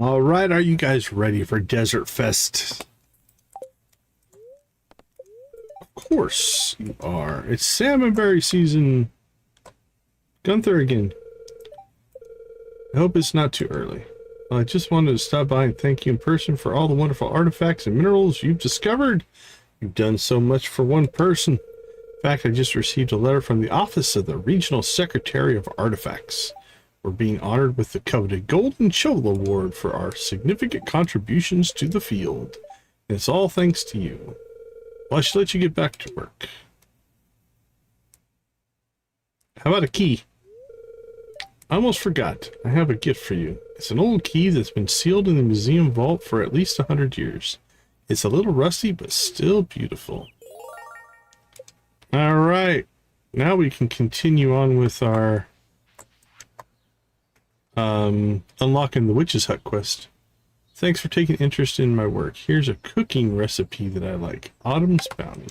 All right, are you guys ready for Desert Fest? Of course you are. It's salmonberry season. Gunther again. I hope it's not too early. Well, I just wanted to stop by and thank you in person for all the wonderful artifacts and minerals you've discovered. You've done so much for one person. In fact, I just received a letter from the Office of the Regional Secretary of Artifacts. We're being honored with the coveted Golden Shovel Award for our significant contributions to the field. And it's all thanks to you. Well, I should let you get back to work. How about a key? I almost forgot. I have a gift for you. It's an old key that's been sealed in the museum vault for at least 100 years. It's a little rusty, but still beautiful. All right. Now we can continue on with our unlocking the witch's hut quest. Thanks for taking interest in my work. Here's a cooking recipe that I like. Autumn's Bounty.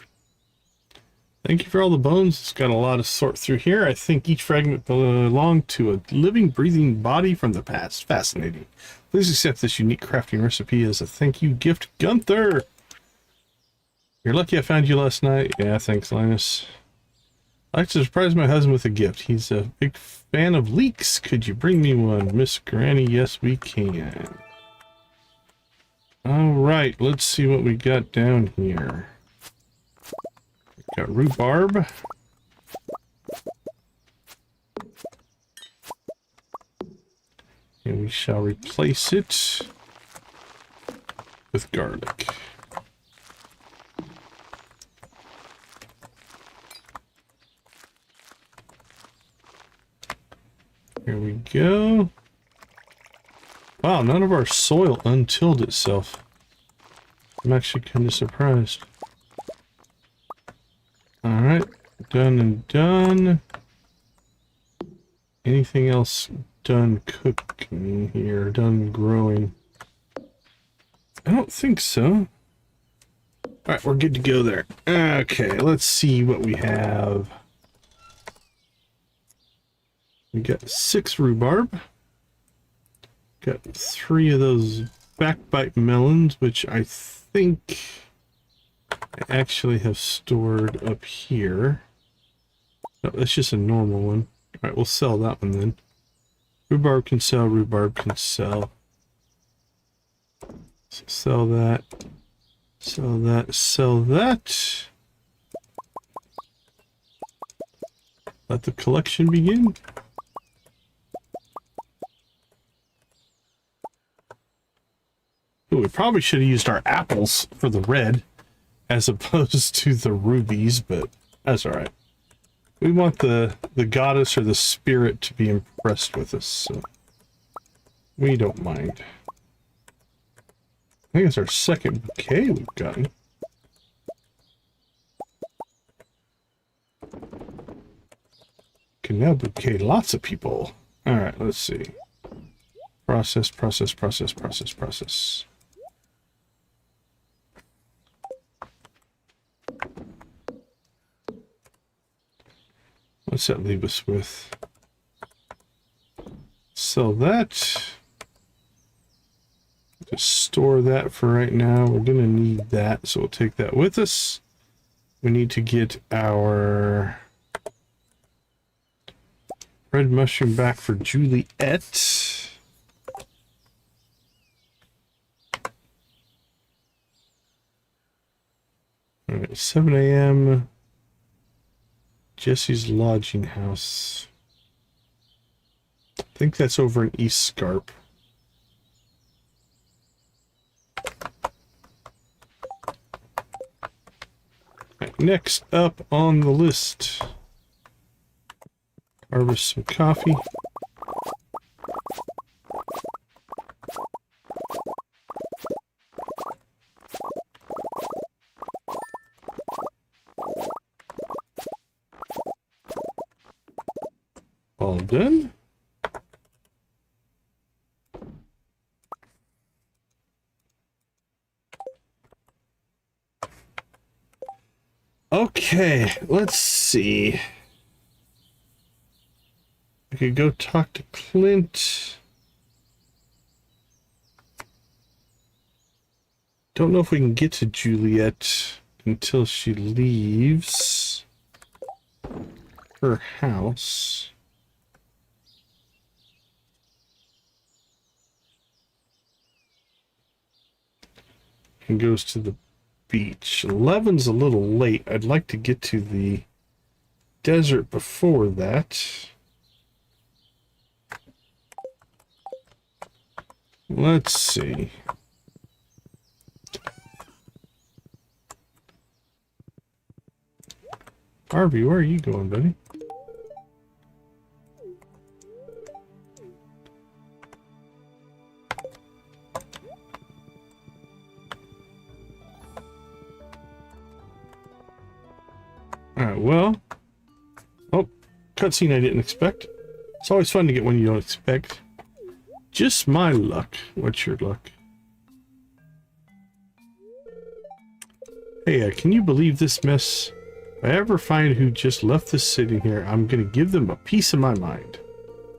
Thank you for all the bones. It's got a lot to sort through here. I think each fragment belonged to a living, breathing body from the past. Fascinating. Please accept this unique crafting recipe as a thank you gift, Gunther. You're lucky I found you last night. Yeah, thanks, Linus. I'd like to surprise my husband with a gift. He's a big fan of leeks. Could you bring me one? Miss Granny, yes we can. Alright, let's see what we got down here. Got rhubarb. And we shall replace it with garlic. Here we go. Wow, none of our soil untilled itself. I'm actually kind of surprised. Alright, done and done. Anything else done cooking here, done growing? I don't think so. Alright, we're good to go there. Okay, let's see what we have. We got 6 rhubarb. Got 3 of those backbite melons, which I think I actually have stored up here. No, that's just a normal one. Alright, we'll sell that one then. Rhubarb can sell, rhubarb can sell. So sell that. Sell that, sell that. Let the collection begin. Ooh, we probably should have used our apples for the red as opposed to the rubies, but that's alright. We want the goddess or the spirit to be impressed with us, so we don't mind. I think it's our second bouquet we've gotten. Can now bouquet lots of people. Alright, let's see. Process, process, process, process, process. What's that leave us with? Sell that. Just store that for right now. We're going to need that, so we'll take that with us. We need to get our red mushroom back for Juliet. All right, 7 a.m. Jesse's lodging house. I think that's over in East Scarp. Right, next up on the list, harvest some coffee. All done. Okay, let's see. I could go talk to Clint. Don't know if we can get to Juliet until she leaves her house. And goes to the beach. 11's a little late. I'd like to get to the desert before that. Let's see. Harvey, where are you going, buddy? Alright, well, cutscene I didn't expect. It's always fun to get one you don't expect. Just my luck. What's your luck? Hey, can you believe this mess? If I ever find who just left this sitting here, I'm gonna give them a piece of my mind.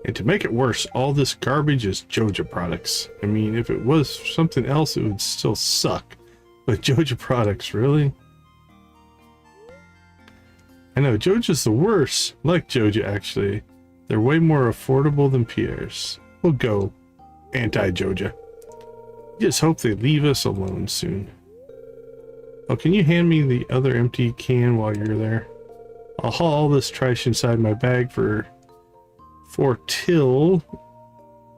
And to make it worse, all this garbage is Joja products. I mean, if it was something else, it would still suck. But Joja products, really? I know, Joja's the worst. I like Joja, actually. They're way more affordable than Pierre's. We'll go anti-Joja. Just hope they leave us alone soon. Oh, can you hand me the other empty can while you're there? I'll haul all this trash inside my bag for till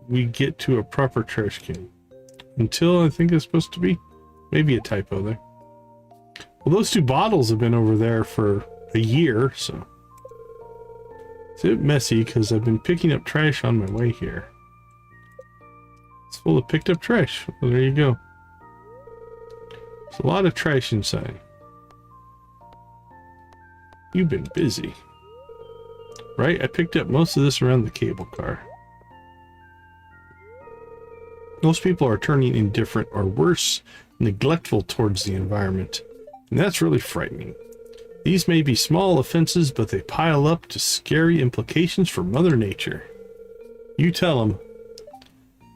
we get to a proper trash can. Until, I think it's supposed to be. Maybe a typo there. Well, those two bottles have been over there for a year, so it's a bit messy because I've been picking up trash on my way here. It's full of picked up trash. Well, there you go. There's a lot of trash inside. You've been busy. Right? I picked up most of this around the cable car. Most people are turning indifferent or worse, neglectful towards the environment. And that's really frightening. These may be small offenses, but they pile up to scary implications for Mother Nature. You tell them.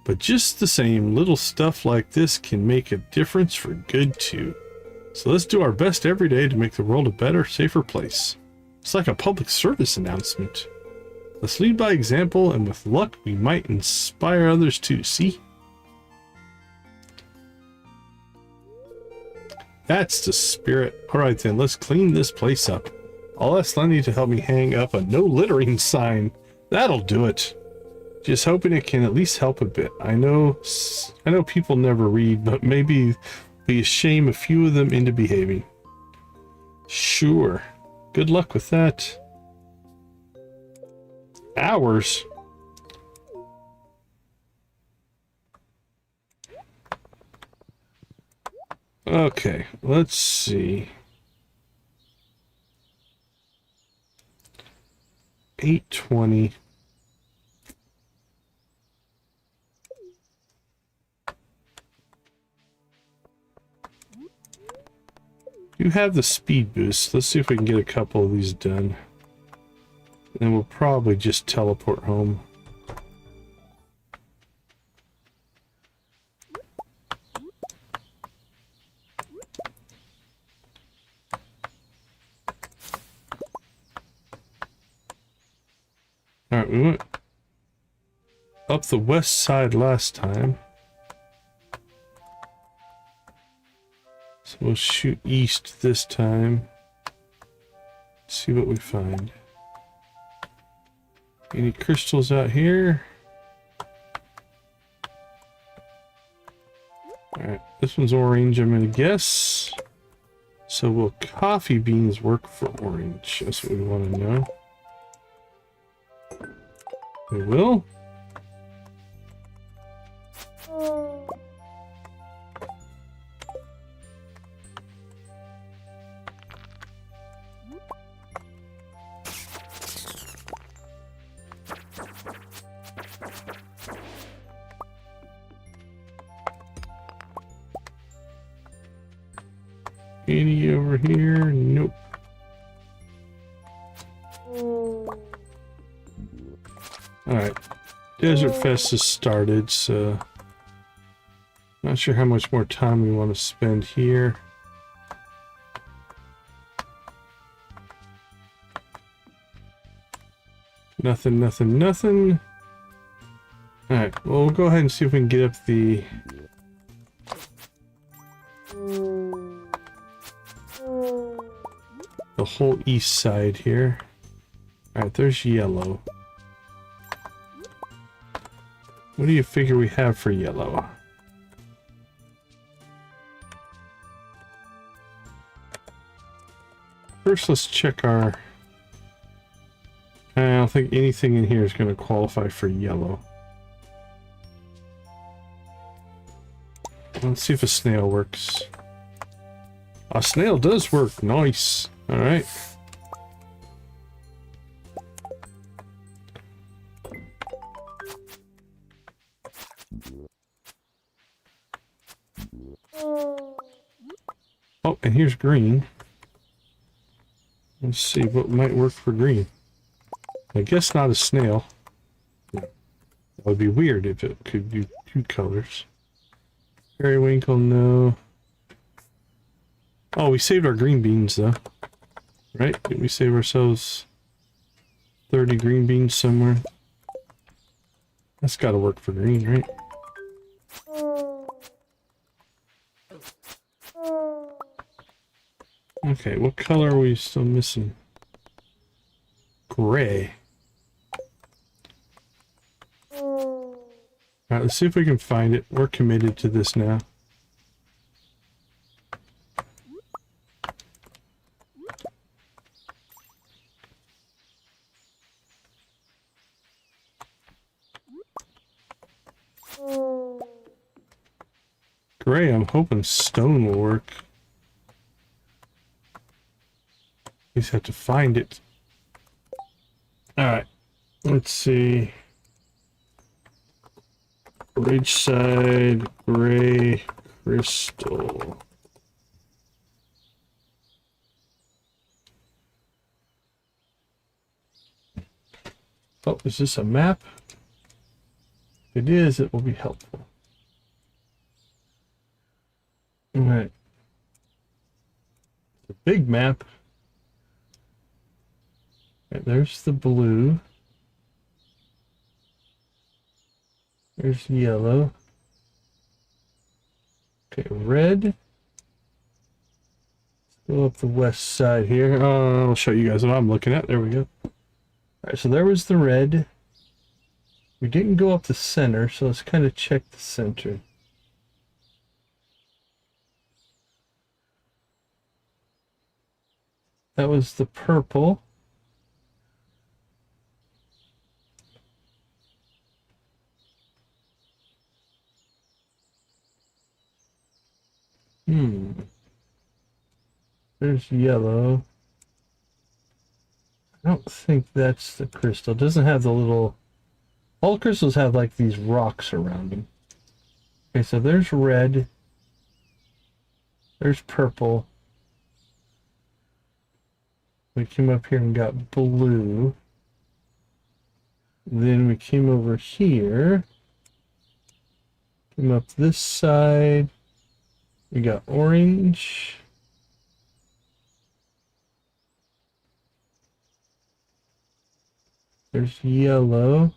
But just the same, little stuff like this can make a difference for good too. So let's do our best every day to make the world a better, safer place. It's like a public service announcement. Let's lead by example, and with luck, we might inspire others too, see? That's the spirit. Alright then, let's clean this place up. I'll ask Lenny to help me hang up a no littering sign. That'll do it. Just hoping it can at least help a bit. I know people never read, but maybe we shame a few of them into behaving. Sure. Good luck with that. Hours? Okay, let's see. 8:20. You have the speed boost. Let's see if we can get a couple of these done. And then we'll probably just teleport home. Alright, we went up the west side last time. So we'll shoot east this time. See what we find. Any crystals out here? Alright, this one's orange, I'm gonna guess. So will coffee beans work for orange? That's what we want to know. They will. Any over here? Nope. Alright. Desert Fest has started, so not sure how much more time we want to spend here. Nothing, nothing, nothing. Alright, well, we'll go ahead and see if we can get up the whole east side here. Alright, there's yellow. What do you figure we have for yellow? First, let's check our... I don't think anything in here is going to qualify for yellow. Let's see if a snail works. A snail does work. Nice. Alright. Oh, and here's green. Let's see what might work for green. I guess not a snail. That would be weird if it could do two colors. Periwinkle, no. Oh, we saved our green beans though. Right? Didn't we save ourselves 30 green beans somewhere? That's gotta work for green, right? Okay, what color are we still missing? Gray. Alright, let's see if we can find it. We're committed to this now. Gray, I'm hoping stone will work. We just have to find it. Alright, let's see. Ridgeside gray crystal. Oh, is this a map? If it is, it will be helpful. Alright. The big map. Right, there's the blue. There's yellow. Okay, red. Let's go up the west side here. I'll show you guys what I'm looking at. There we go. Alright, so there was the red. We didn't go up the center, so let's kind of check the center. That was the purple. There's yellow. I don't think that's the crystal. It doesn't have the little... All crystals have like these rocks around them. Okay, so there's red. There's purple. We came up here and got blue. Then we came over here. Came up this side. We got orange. There's yellow.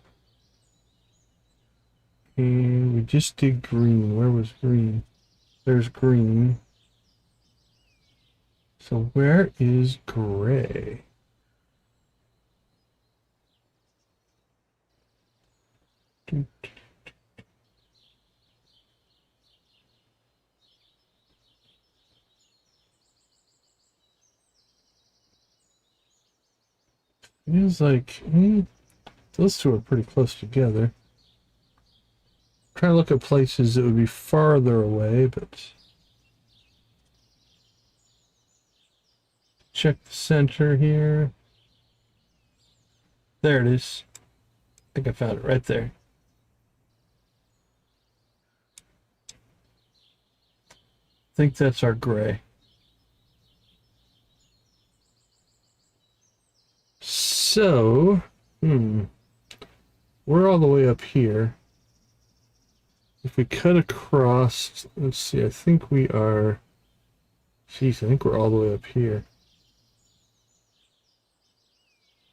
And we just did green. Where was green? There's green. So where is gray? Feels like those two are pretty close together. Try to look at places that would be farther away, but check the center here. There it is. I think I found it right there. I think that's our gray. So, we're all the way up here. If we cut across, let's see, I think we are, geez, I think we're all the way up here.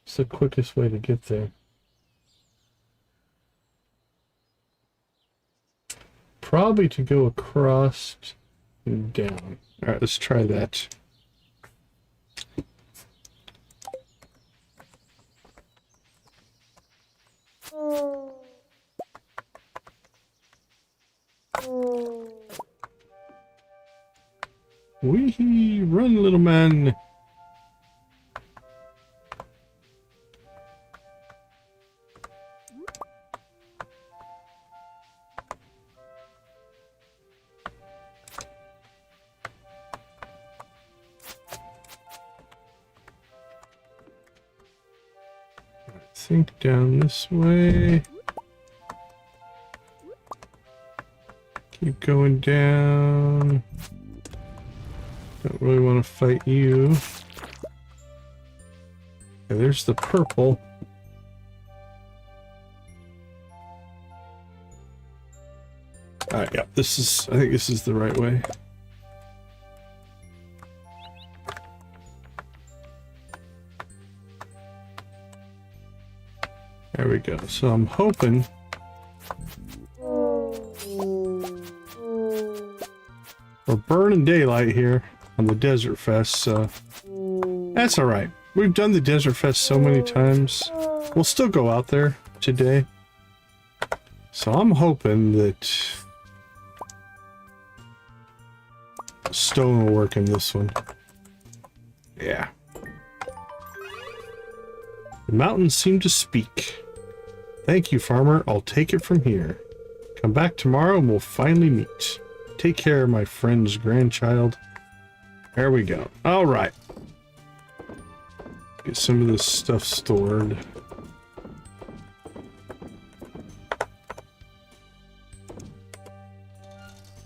It's the quickest way to get there. Probably to go across and down. All right, let's try that. Wee-hee, run, little man. I think down this way. Keep going down. Don't really want to fight you. Okay, there's the purple. Alright, yeah, I think this is the right way. There we go. So I'm hoping we're burning daylight here on the Desert Fest, so that's alright. We've done the Desert Fest so many times. We'll still go out there today. So I'm hoping that stone will work in this one. Yeah. The mountains seem to speak. Thank you, farmer. I'll take it from here. Come back tomorrow and we'll finally meet. Take care, my friend's grandchild. There we go. All right. Get some of this stuff stored.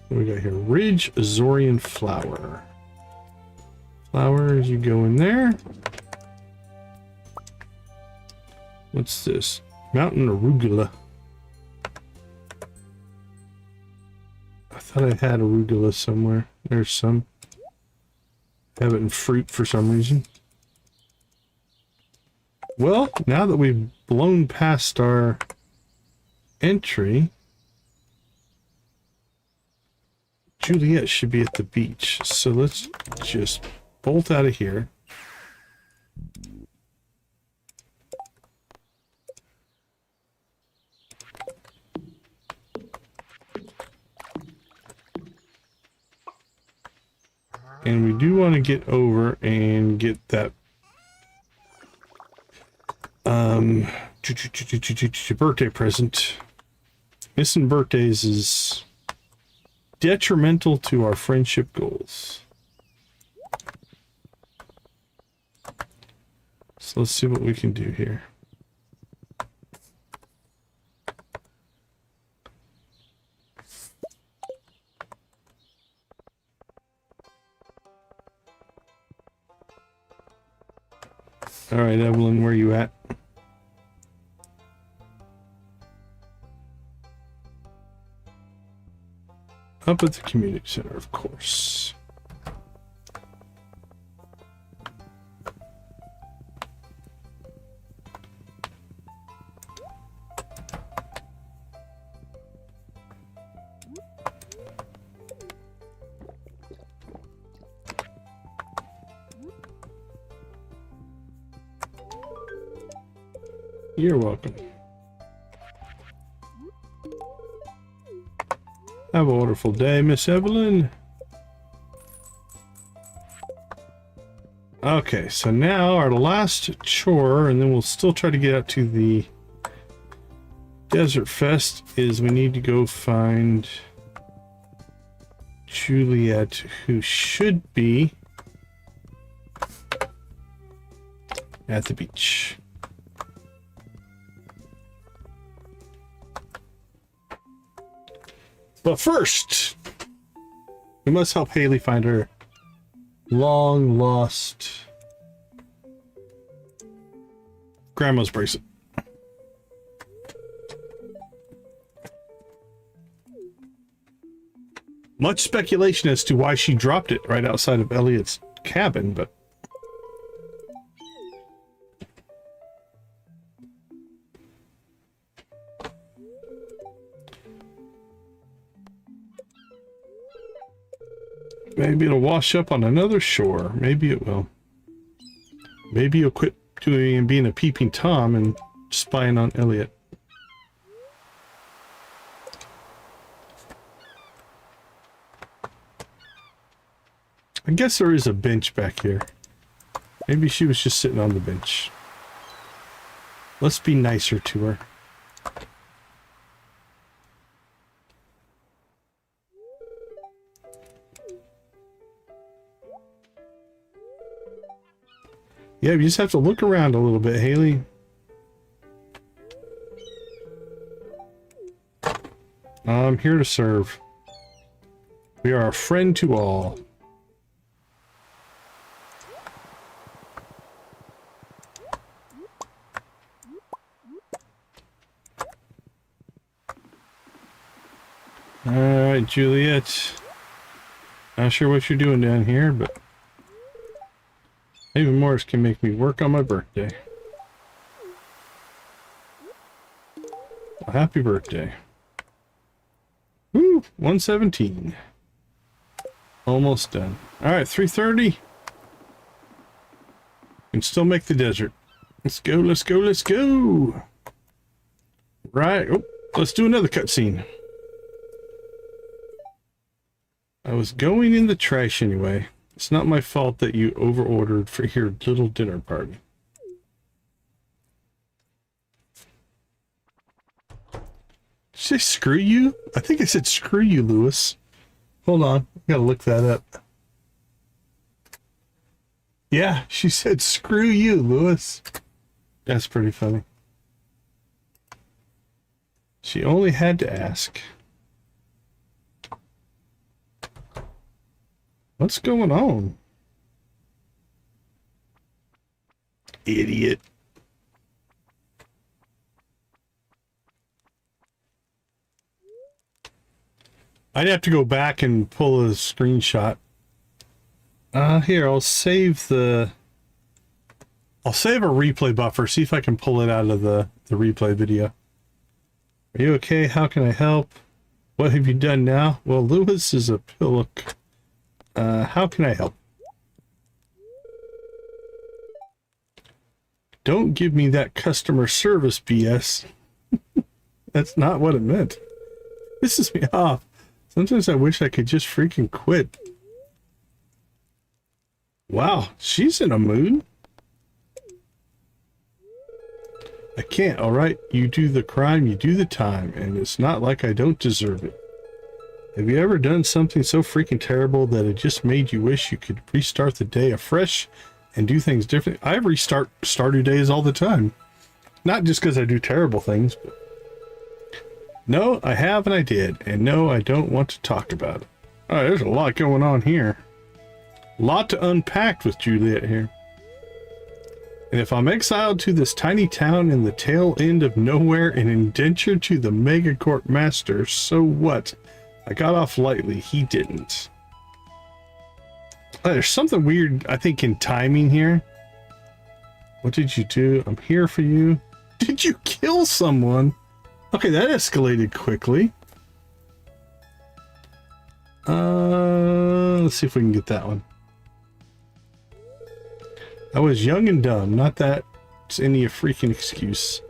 What we got here? Ridge Azorian flower. Flowers, you go in there. What's this? Mountain arugula. I thought I had arugula somewhere. There's some. Have it in fruit for some reason. Well, now that we've blown past our entry, Juliet should be at the beach. So let's just bolt out of here. And we do want to get over and get that birthday present. Missing birthdays is detrimental to our friendship goals. So let's see what we can do here. All right, Evelyn, where you at? Up at the community center, of course. You're welcome. Have a wonderful day, Miss Evelyn. Okay, so now our last chore, and then we'll still try to get out to the Desert Fest, is we need to go find Juliet, who should be at the beach. But first, we must help Haley find her long lost grandma's bracelet. Much speculation as to why she dropped it right outside of Elliot's cabin, but maybe it'll wash up on another shore. Maybe it will. Maybe you'll quit doing and being a peeping Tom and spying on Elliot. I guess there is a bench back here. Maybe she was just sitting on the bench. Let's be nicer to her. Yeah, you just have to look around a little bit, Haley. I'm here to serve. We are a friend to all. Alright, Juliet. Not sure what you're doing down here, but even Morris can make me work on my birthday. Well, happy birthday. Woo! 117. Almost done. Alright, 3:30. Can still make the desert. Let's go, let's go, let's go! Right. Oh, let's do another cutscene. I was going in the trash anyway. It's not my fault that you over-ordered for your little dinner party. Did you say screw you? I think I said screw you, Lewis. Hold on. I gotta look that up. Yeah, she said screw you, Lewis. That's pretty funny. She only had to ask. What's going on? Idiot. I'd have to go back and pull a screenshot. Here, I'll save a replay buffer, see if I can pull it out of the replay video. Are you okay? How can I help? What have you done now? Well, Lewis is a pillock. How can I help? Don't give me that customer service BS. That's not what it meant. Pisses me off. Sometimes I wish I could just freaking quit. Wow, she's in a mood. I can't, alright? You do the crime, you do the time, and it's not like I don't deserve it. Have you ever done something so freaking terrible that it just made you wish you could restart the day afresh and do things different? I restart Stardew days all the time. Not just because I do terrible things, but... No, I have and I did, and no, I don't want to talk about it. Alright, there's a lot going on here. A lot to unpack with Juliet here. And if I'm exiled to this tiny town in the tail end of nowhere and indentured to the Megacorp Master, so what? I got off lightly, he didn't. There's something weird, I think, in timing here. What did you do? I'm here for you. Did you kill someone? Okay, that escalated quickly. Let's see if we can get that one. I was young and dumb, not that it's any freaking excuse.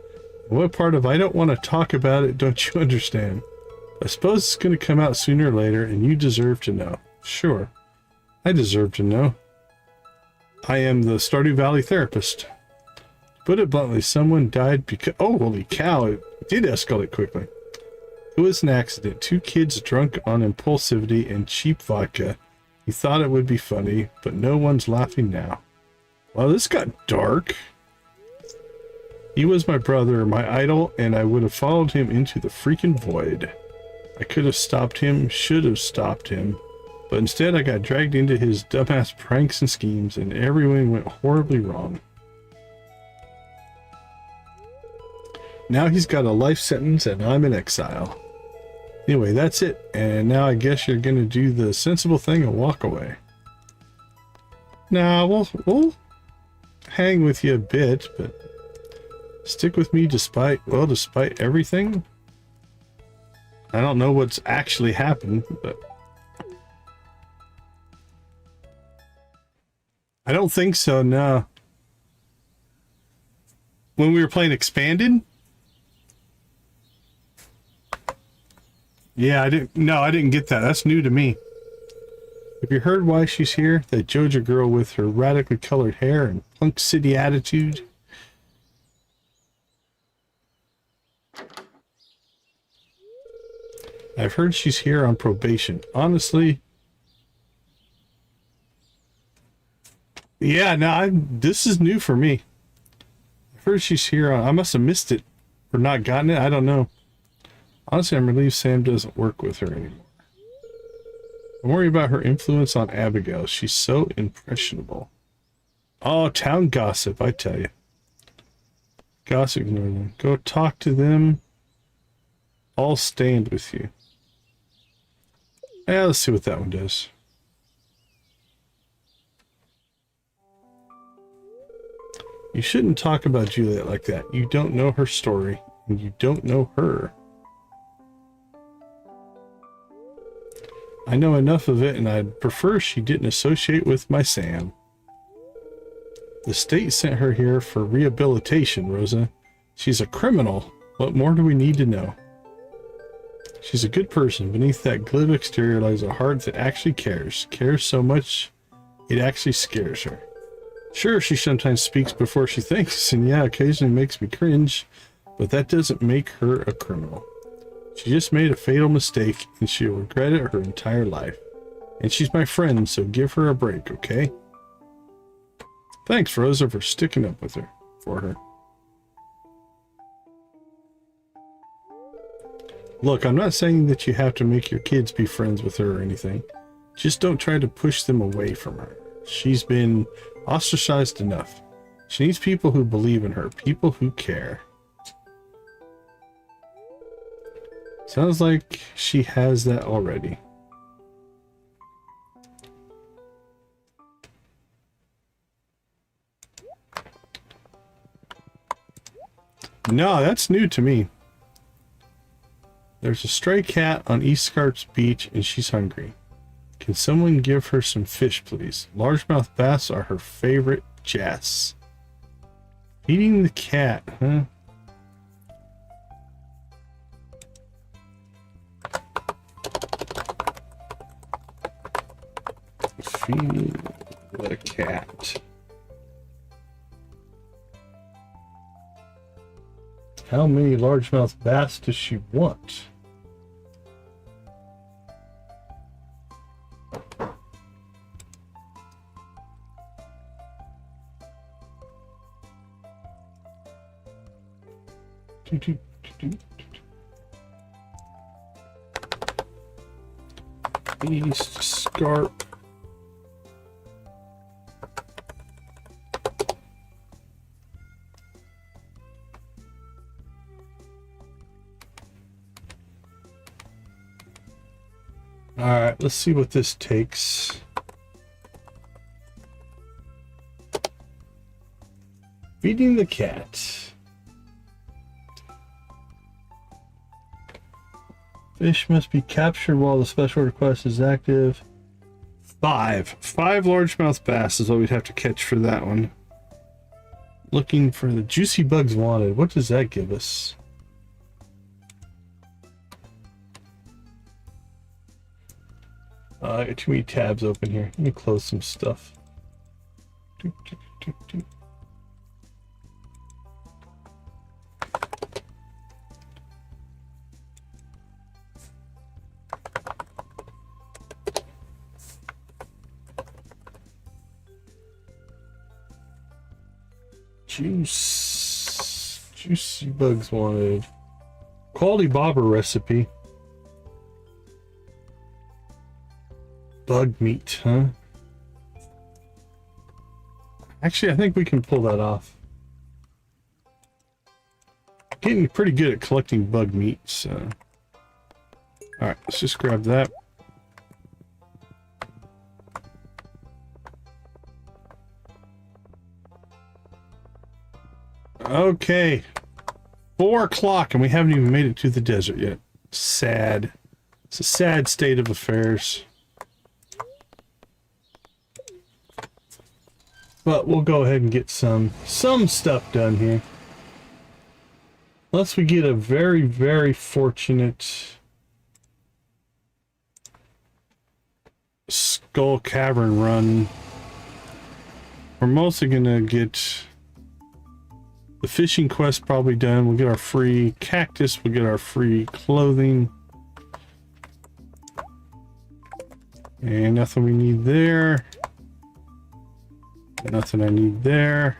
What part of I don't want to talk about it don't you understand? I suppose it's going to come out sooner or later, and you deserve to know. Sure, I deserve to know. I am the Stardew Valley therapist. To put it bluntly, someone died because... Oh, holy cow, it did escalate quickly. It was an accident. 2 kids drunk on impulsivity and cheap vodka. You thought it would be funny, but no one's laughing now. Well, this got dark. He was my brother, my idol, and I would have followed him into the freaking void. I could have stopped him, should have stopped him, but instead I got dragged into his dumbass pranks and schemes, and everything went horribly wrong. Now he's got a life sentence, and I'm in exile. Anyway, that's it, and now I guess you're gonna do the sensible thing and walk away. Nah, we'll hang with you a bit, but stick with me despite everything. I don't know what's actually happened, but I don't think so, no. When we were playing Expanded? Yeah, I didn't get that. That's new to me. Have you heard why she's here? That Joja girl with her radically colored hair and punk city attitude? I've heard she's here on probation. Honestly... Yeah, no, this is new for me. I've heard she's here on... I must have missed it or not gotten it. I don't know. Honestly, I'm relieved Sam doesn't work with her anymore. Don't worry about her influence on Abigail. She's so impressionable. Oh, town gossip, I tell you. Gossip, ignore them. Go talk to them. I'll stand with you. Yeah, let's see what that one does. You shouldn't talk about Juliet like that. You don't know her story, and you don't know her. I know enough of it, and I'd prefer she didn't associate with my Sam. The state sent her here for rehabilitation, Rosa. She's a criminal. What more do we need to know? She's a good person. Beneath that glib exterior lies a heart that actually cares. Cares so much, it actually scares her. Sure, she sometimes speaks before she thinks, and yeah, occasionally makes me cringe, but that doesn't make her a criminal. She just made a fatal mistake, and she'll regret it her entire life. And she's my friend, so give her a break, okay? Thanks, Rosa, for sticking up with her, for her. Look, I'm not saying that you have to make your kids be friends with her or anything. Just don't try to push them away from her. She's been ostracized enough. She needs people who believe in her, people who care. Sounds like she has that already. No, that's new to me. There's a stray cat on East Scarp's beach and she's hungry. Can someone give her some fish, please? Largemouth bass are her favorite. Jess. Feeding the cat, huh? Feeding the cat. How many largemouth bass does she want? East Scarp. Alright, let's see what this takes. Feeding the cat. Fish must be captured while the special request is active. Five largemouth bass is what we'd have to catch for that one. Looking for the juicy bugs wanted. What does that give us? I got too many tabs open here. Let me close some stuff. Juicy bugs wanted. Quality bobber recipe. Bug meat, huh? Actually, I think we can pull that off. Getting pretty good at collecting bug meat, so. Alright, let's just grab that. Okay. 4 o'clock and we haven't even made it to the desert yet. Sad. It's a sad state of affairs. But we'll go ahead and get some stuff done here. Unless we get a very, very fortunate Skull Cavern run. We're mostly gonna get the fishing quest probably done. We'll get our free cactus. We'll get our free clothing. And nothing we need there. Nothing I need there.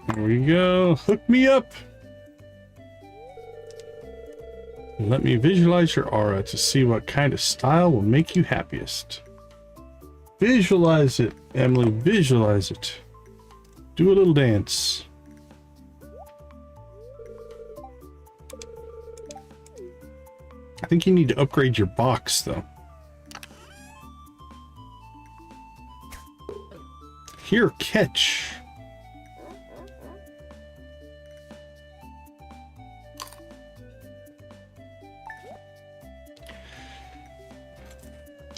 There we go. Hook me up. Let me visualize your aura to see what kind of style will make you happiest. Visualize it, Emily. Visualize it. Do a little dance. I think you need to upgrade your box, though. Here, catch.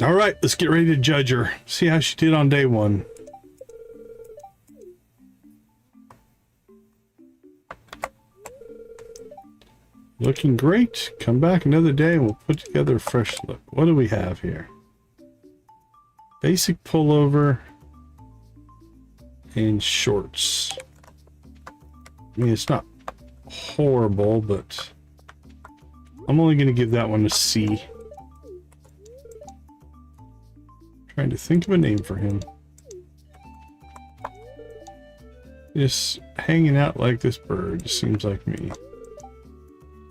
All right, let's get ready to judge her. See how she did on day one. Looking great. Come back another day and we'll put together a fresh look. What do we have here? Basic pullover and shorts. I mean, it's not horrible, but I'm only going to give that one a C. Trying to think of a name for him. Just hanging out like this bird seems like me.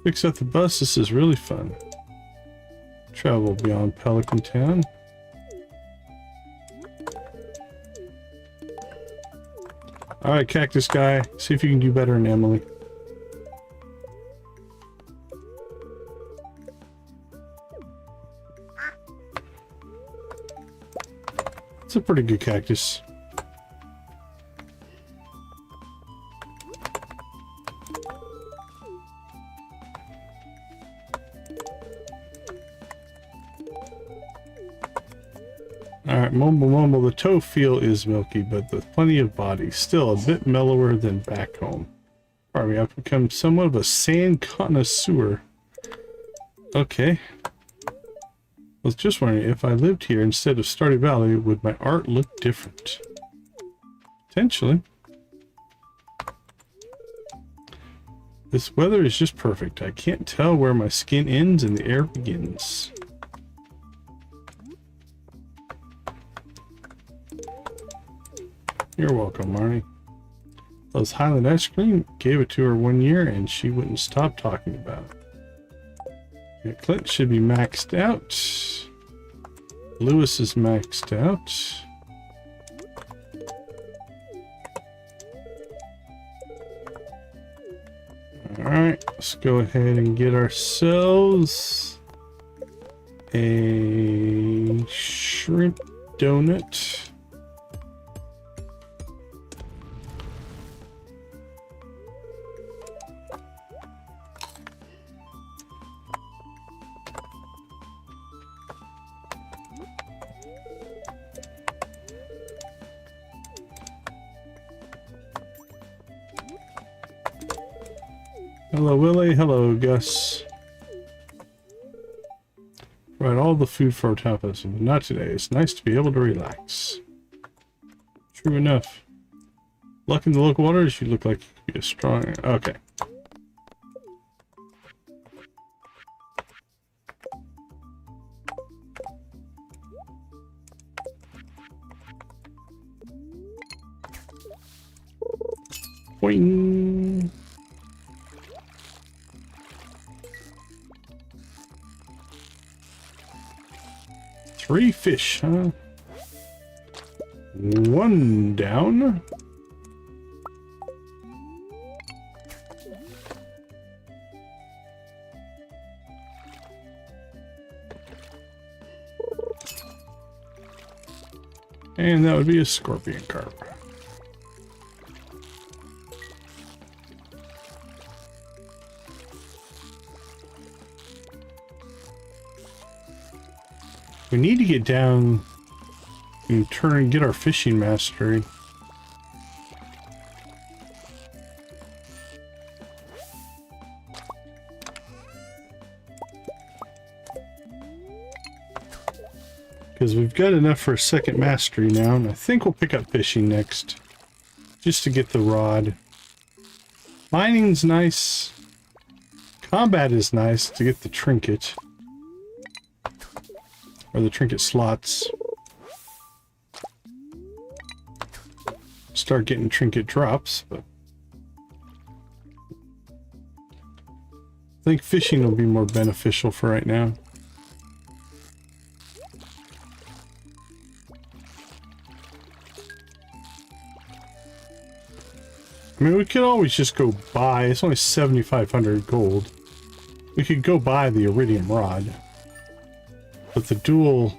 Fix up the bus. This is really fun. Travel beyond Pelican Town. Alright, cactus guy. See if you can do better than Emily. It's a pretty good cactus. Alright, mumble mumble, the toe feel is milky, but with plenty of body. Still a bit mellower than back home. Alright, I've become somewhat of a sand connoisseur. Okay. I was just wondering, if I lived here instead of Stardew Valley, would my art look different? Potentially. This weather is just perfect. I can't tell where my skin ends and the air begins. You're welcome, Marnie. Those Highland ice cream, gave it to her 1 year and she wouldn't stop talking about it. Yeah, Clint should be maxed out. Lewis is maxed out. Alright, let's go ahead and get ourselves a shrimp donut. Hello, Willie. Hello, Gus. Right, all the food for our tapas. Not today. It's nice to be able to relax. True enough. Luck in the local waters, you look like you could be a strong... Okay. Boing. 3 fish, huh? 1 down. And that would be a scorpion carp. We need to get down and get our fishing mastery. Because we've got enough for a second mastery now, and I think we'll pick up fishing next. Just to get the rod. Mining's nice. Combat is nice to get the trinket. Or the trinket slots. Start getting trinket drops, but I think fishing will be more beneficial for right now. I mean, we could always just go buy. It's only 7,500 gold. We could go buy the iridium rod. But the dual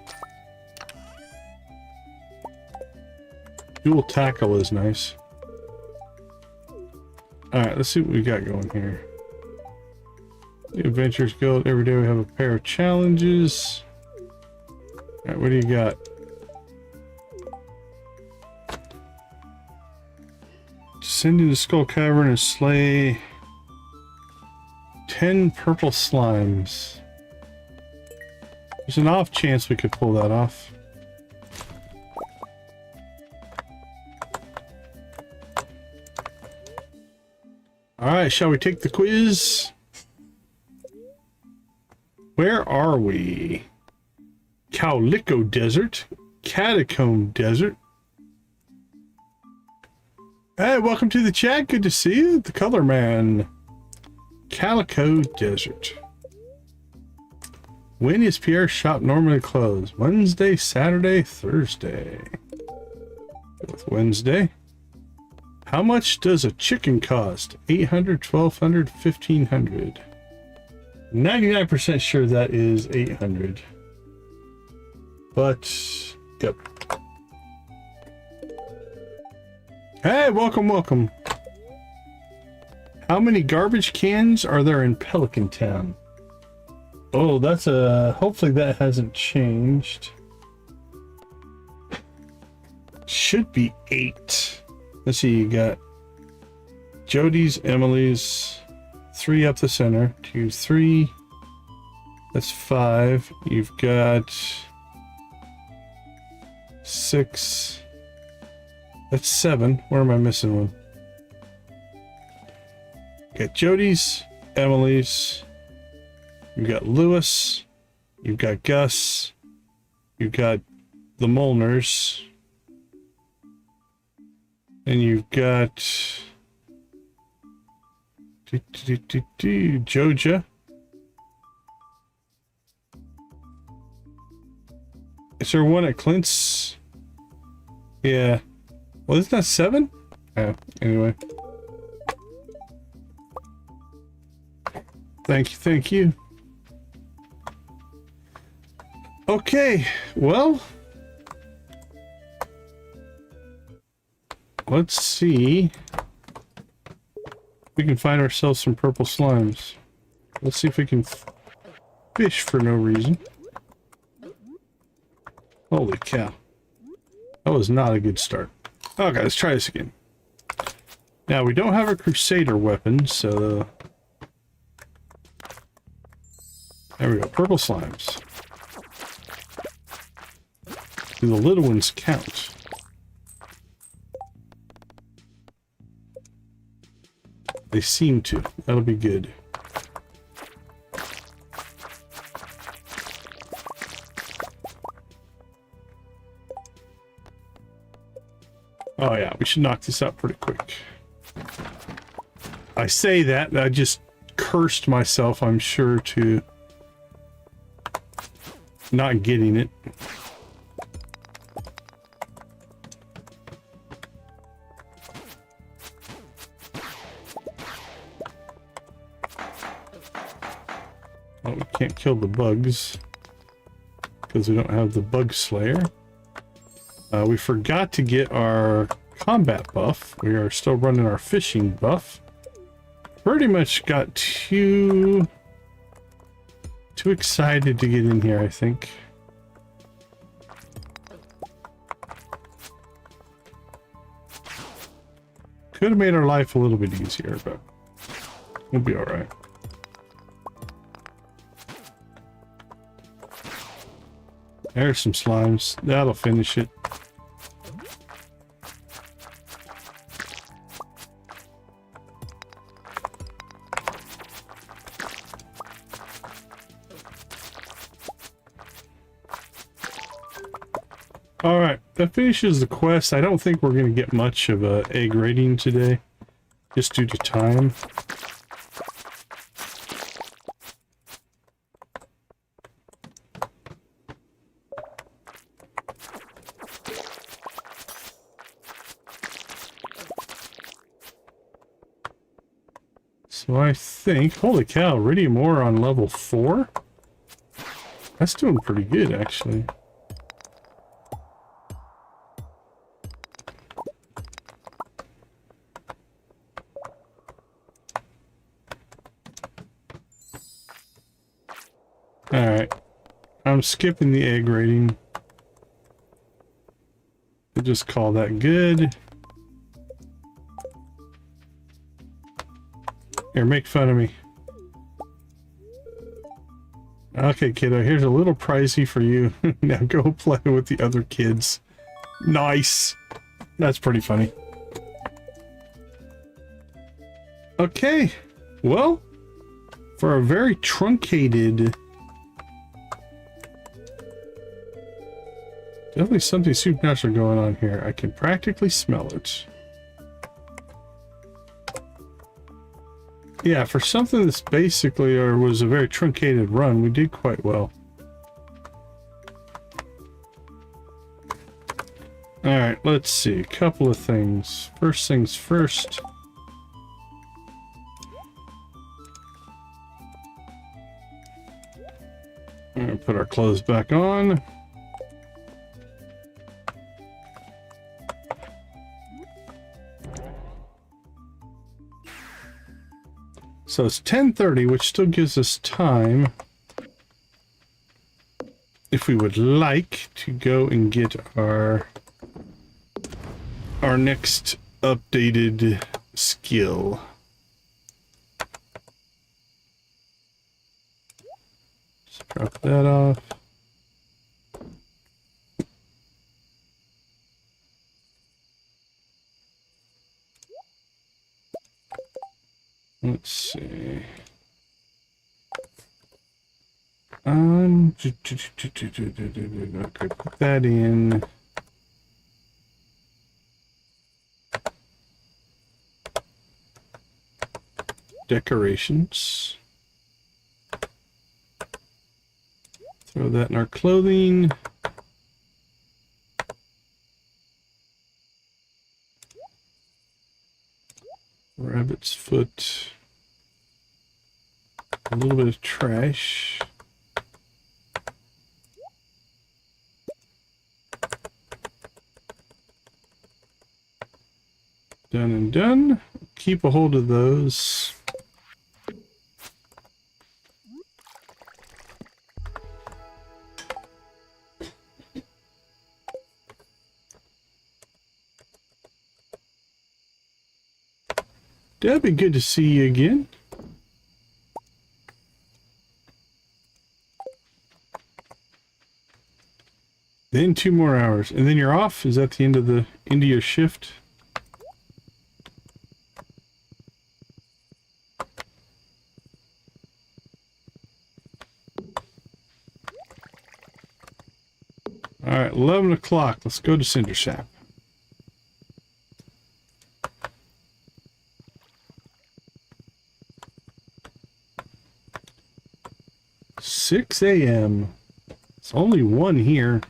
tackle is nice. Alright, let's see what we got going here. The Adventures Guild. Every day we have a pair of challenges. Alright, what do you got? Descend into Skull Cavern and slay 10 purple slimes. There's an off chance we could pull that off. Alright, shall we take the quiz? Where are we? Cowlico Desert, Catacomb Desert. Hey, welcome to the chat. Good to see you. The Color Man. Calico Desert. When is Pierre's shop normally closed? Wednesday, Saturday, Thursday. Go with Wednesday. How much does a chicken cost? 800, 1200, 1500. 99% sure that is 800. But, yep. Hey, welcome, welcome. How many garbage cans are there in Pelican Town? Oh, that's a... Hopefully that hasn't changed. Should be 8. Let's see, you got Jody's, Emily's, 3 up the center, 2, 3. That's 5. You've got 6. That's 7. Where am I missing one? Got Jody's, Emily's, you've got Lewis, you've got Gus, you've got the Molners, and you've got Joja. Is there one at Clint's? Yeah. Well, isn't that 7? Yeah, anyway. Thank you, thank you. Okay, well, let's see if we can find ourselves some purple slimes. Let's see if we can fish for no reason. Holy cow. That was not a good start. Okay, let's try this again. Now, we don't have a Crusader weapon, so... There we go, purple slimes. Do the little ones count? They seem to. That'll be good. Oh yeah, we should knock this out pretty quick. I say that, I just cursed myself, I'm sure, to not getting it. Oh, we can't kill the bugs because we don't have the bug slayer. We forgot to get our combat buff. We are still running our fishing buff. Pretty much got too excited to get in here, I think. Could have made our life a little bit easier, but we'll be all right. There's some slimes. That'll finish it. Alright, that finishes the quest. I don't think we're going to get much of a egg rating today, just due to time. So I think, holy cow, iridium ore on level 4? That's doing pretty good, actually. Alright. I'm skipping the egg rating. We'll just call that good. Here, make fun of me. Okay, kiddo, here's a little pricey for you. Now go play with the other kids. Nice. That's pretty funny. Okay. Well, for a very truncated... Definitely something supernatural going on here. I can practically smell it. Yeah, for something that's basically, or was a very truncated run, we did quite well. Alright, let's see. A couple of things. First things first. I'm gonna put our clothes back on. So it's 10:30, which still gives us time, if we would like, to go and get our next updated skill. Just drop that off. Let's see. Okay, put that in. Decorations. Throw that in our clothing. Rabbit's foot. A little bit of trash. Done and done. Keep a hold of those. That'd be good to see you again. Then 2 more hours, and then you're off. Is that the end of your shift? All right, 11 o'clock. Let's go to Cindersap. $6 a.m. It's only 1 here.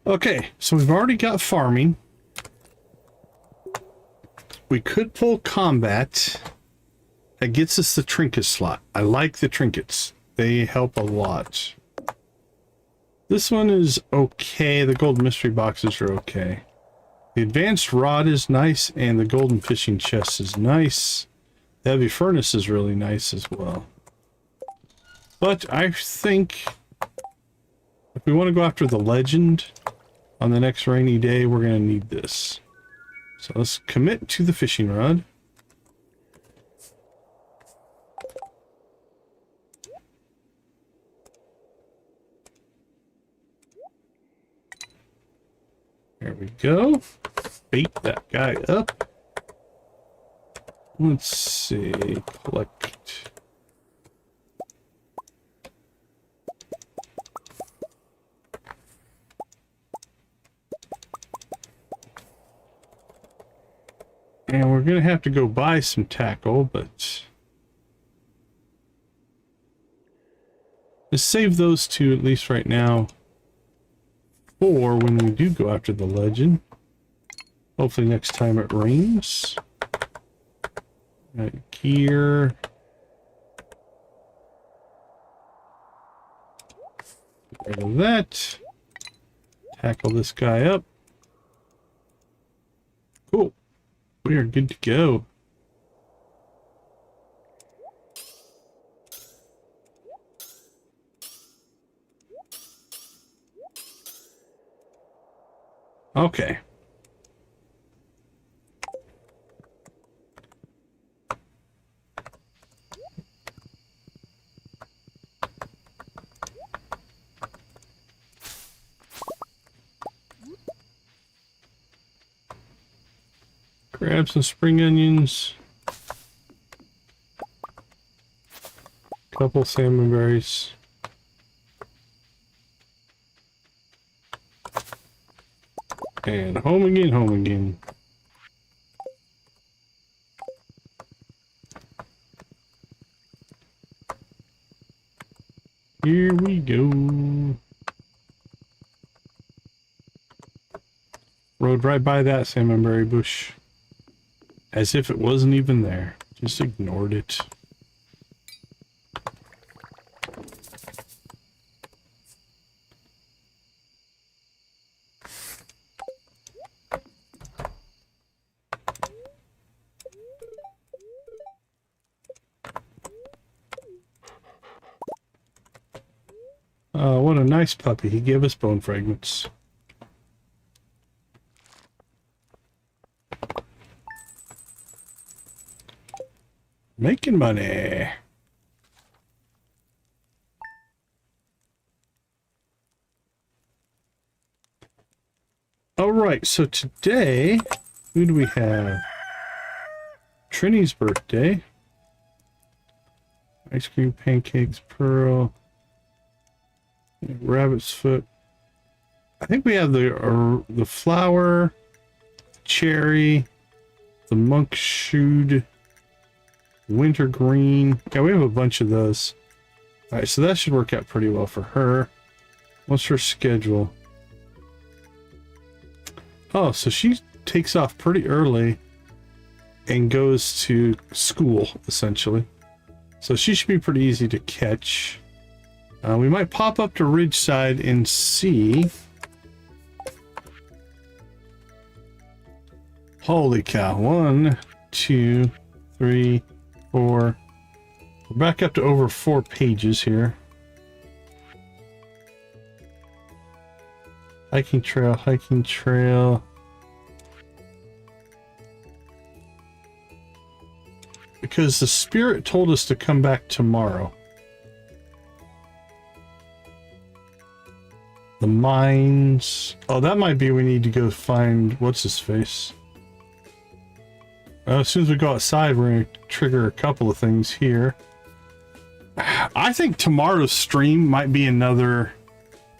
Okay, so we've already got farming. We could pull combat. That gets us the trinket slot. I like the trinkets. They help a lot. This one is okay. The gold mystery boxes are okay. The advanced rod is nice, and the golden fishing chest is nice. The heavy furnace is really nice as well. But I think if we want to go after the legend on the next rainy day, we're going to need this. So let's commit to the fishing rod. There we go. Bait that guy up. Let's see. Collect. And we're going to have to go buy some tackle, but let's save those two at least right now for when we do go after the legend. Hopefully next time it rains. Right, gear. Get rid of that. Tackle this guy up. Cool. We are good to go. Okay. Grab some spring onions. Couple salmon berries. And home again, home again. Here we go. Rode right by that salmonberry bush. As if it wasn't even there. Just ignored it. What a nice puppy. He gave us bone fragments. Making money. All right, so today, who do we have? Trini's birthday. Ice cream, pancakes, Pearl. Rabbit's foot. I think we have the flower, cherry, the monk shoot, winter green. Yeah, we have a bunch of those. All right, so that should work out pretty well for her. What's her schedule? Oh, so she takes off pretty early and goes to school, essentially. So she should be pretty easy to catch. We might pop up to Ridgeside and see. Holy cow. 1, 2, 3, 4. We're back up to over 4 pages here. Hiking trail, hiking trail. Because the spirit told us to come back tomorrow. The mines. Oh, that might be we need to go find what's his face. As soon as we go outside, we're going to trigger a couple of things here. I think tomorrow's stream might be another.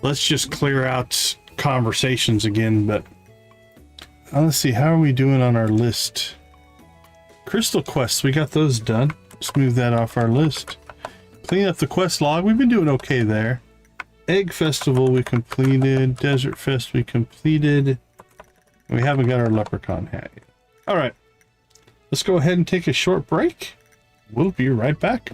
Let's just clear out conversations again. But let's see, how are we doing on our list? Crystal quests, we got those done. Let's move that off our list. Clean up the quest log. We've been doing okay there. Egg Festival we completed. Desert Fest we completed. We haven't got our leprechaun hat yet. All right. Let's go ahead and take a short break. We'll be right back.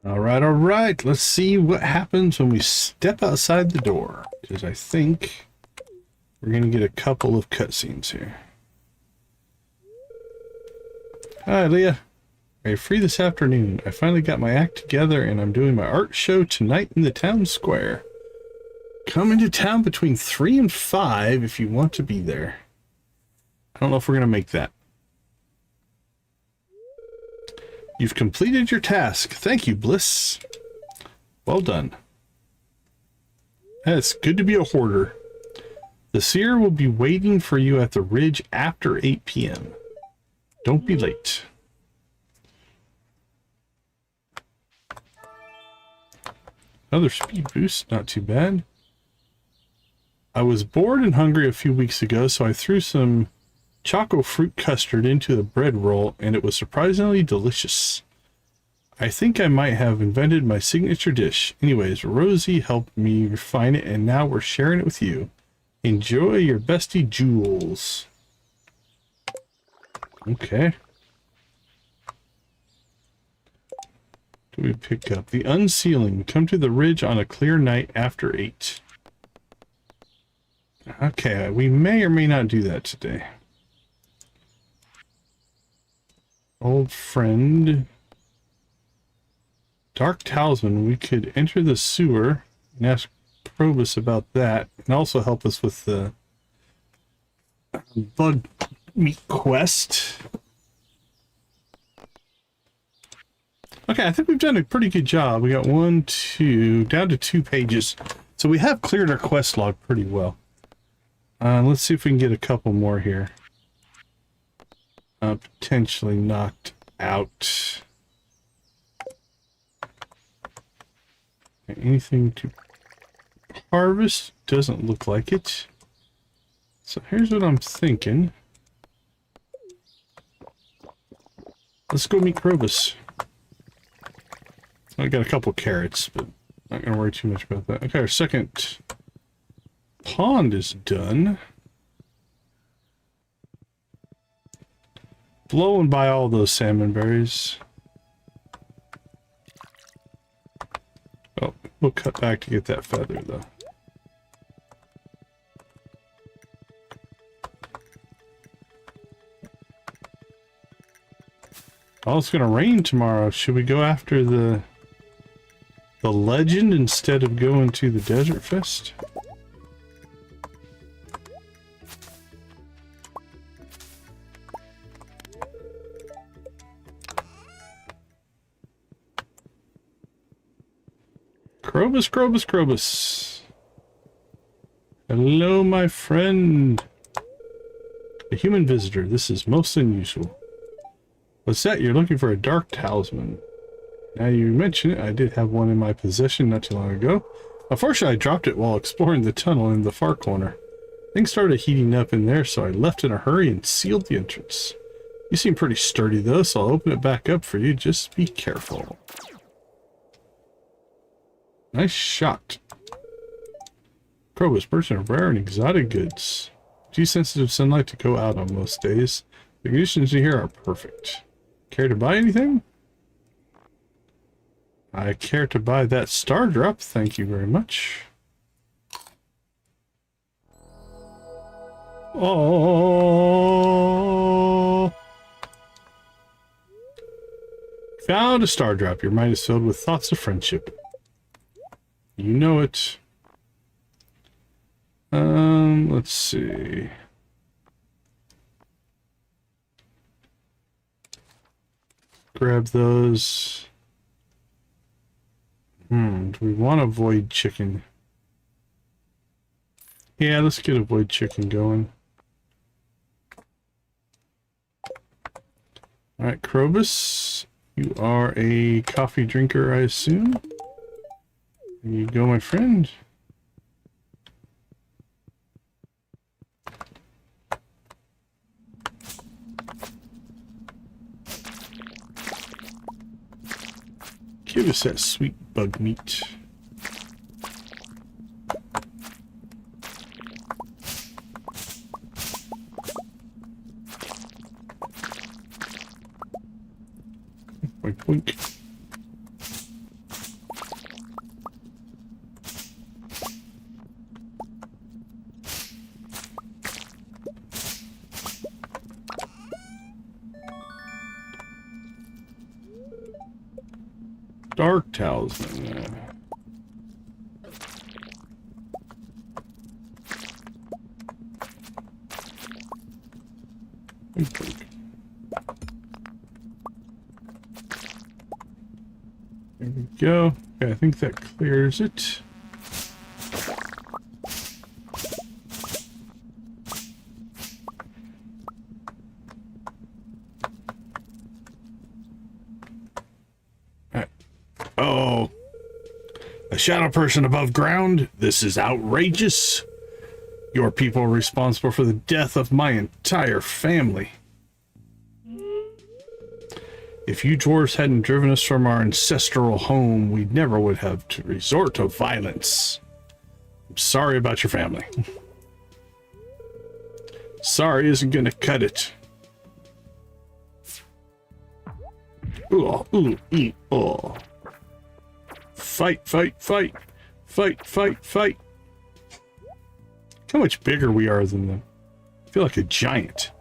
All right. Let's see what happens when we step outside the door. Because I think we're going to get a couple of cutscenes here. Hi, Leah. Are you free this afternoon? I finally got my act together and I'm doing my art show tonight in the town square. Come into town between 3 and 5 if you want to be there. I don't know if we're going to make that. You've completed your task. Thank you, Bliss. Well done. It's good to be a hoarder. The seer will be waiting for you at the ridge after 8 p.m. Don't be late. Another speed boost, not too bad. I was bored and hungry a few weeks ago, so I threw some choco fruit custard into the bread roll, and it was surprisingly delicious. I think I might have invented my signature dish. Anyways, Rosie helped me refine it, and now we're sharing it with you. Enjoy your bestie Jules. Okay. Do we pick up? The unsealing. Come to the ridge on a clear night after 8. Okay, we may or may not do that today. Old friend. Dark Talisman. We could enter the sewer and ask Probus about that, and also help us with the bug meat quest. Okay, I think we've done a pretty good job. We got down to 2 pages. So we have cleared our quest log pretty well. Let's see if we can get a couple more here. Potentially knocked out. Anything to harvest? Doesn't look like it. So here's what I'm thinking. Let's go meet Probus. I got a couple carrots, but not going to worry too much about that. Okay, our second pond is done. Blow and buy all those salmon berries. Oh, we'll cut back to get that feather, though. Oh, it's going to rain tomorrow. Should we go after the legend instead of going to the Desert Fest? Krobus. Hello, my friend. A human visitor. This is most unusual. What's that? You're looking for a dark talisman. Now you mention it, I did have one in my possession not too long ago. Unfortunately, I dropped it while exploring the tunnel in the far corner. Things started heating up in there, so I left in a hurry and sealed the entrance. You seem pretty sturdy though, so I'll open it back up for you. Just be careful. Nice shot. Probus, person of rare and exotic goods. Too sensitive sunlight to go out on most days. The conditions here are perfect. Care to buy anything? I care to buy that star drop, thank you very much. Oh! Found a star drop. Your mind is filled with thoughts of friendship. You know it. Let's see. Grab those. Do we want a void chicken? Yeah, let's get a void chicken going. Alright, Krobus. You are a coffee drinker, I assume. There you go, my friend. Give us that sweet bug meat. Boink, boink. dark talisman. There we go. Okay, I think that clears it. Alright. Oh. A shadow person above ground? This is outrageous. Your people are responsible for the death of my entire family. If you dwarves hadn't driven us from our ancestral home, we never would have to resort to violence. I'm sorry about your family. Sorry isn't gonna cut it. Ooh, ooh, ee, oh. Fight, fight, fight. Fight, fight, fight. Look how much bigger we are than them. I feel like a giant.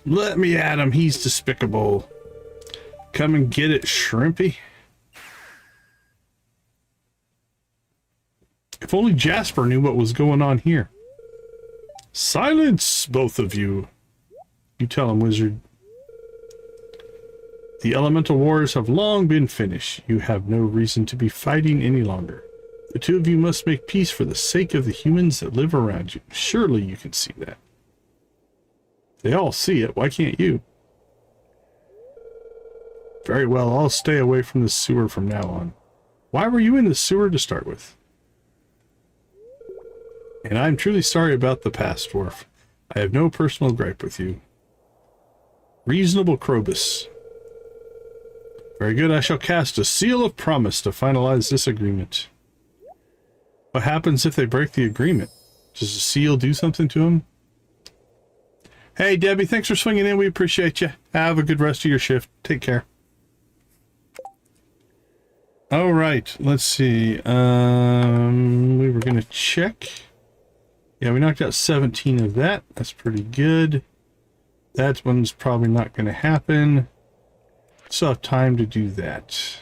Let me at him. He's despicable. Come and get it, Shrimpy. If only Jasper knew what was going on here. Silence, both of you. You tell him, wizard. The elemental wars have long been finished. You have no reason to be fighting any longer. The two of you must make peace for the sake of the humans that live around you. Surely you can see that. They all see it. Why can't you? Very well, I'll stay away from the sewer from now on. Why were you in the sewer to start with? And I'm truly sorry about the past, dwarf. I have no personal gripe with you. Reasonable Krobus. Very good, I shall cast a seal of promise to finalize this agreement. What happens if they break the agreement? Does the seal do something to them? Hey, Debbie, thanks for swinging in. We appreciate you. Have a good rest of your shift. Take care. All right, let's see. We were going to check. Yeah, we knocked out 17 of that. That's pretty good. That one's probably not going to happen. Still have time to do that.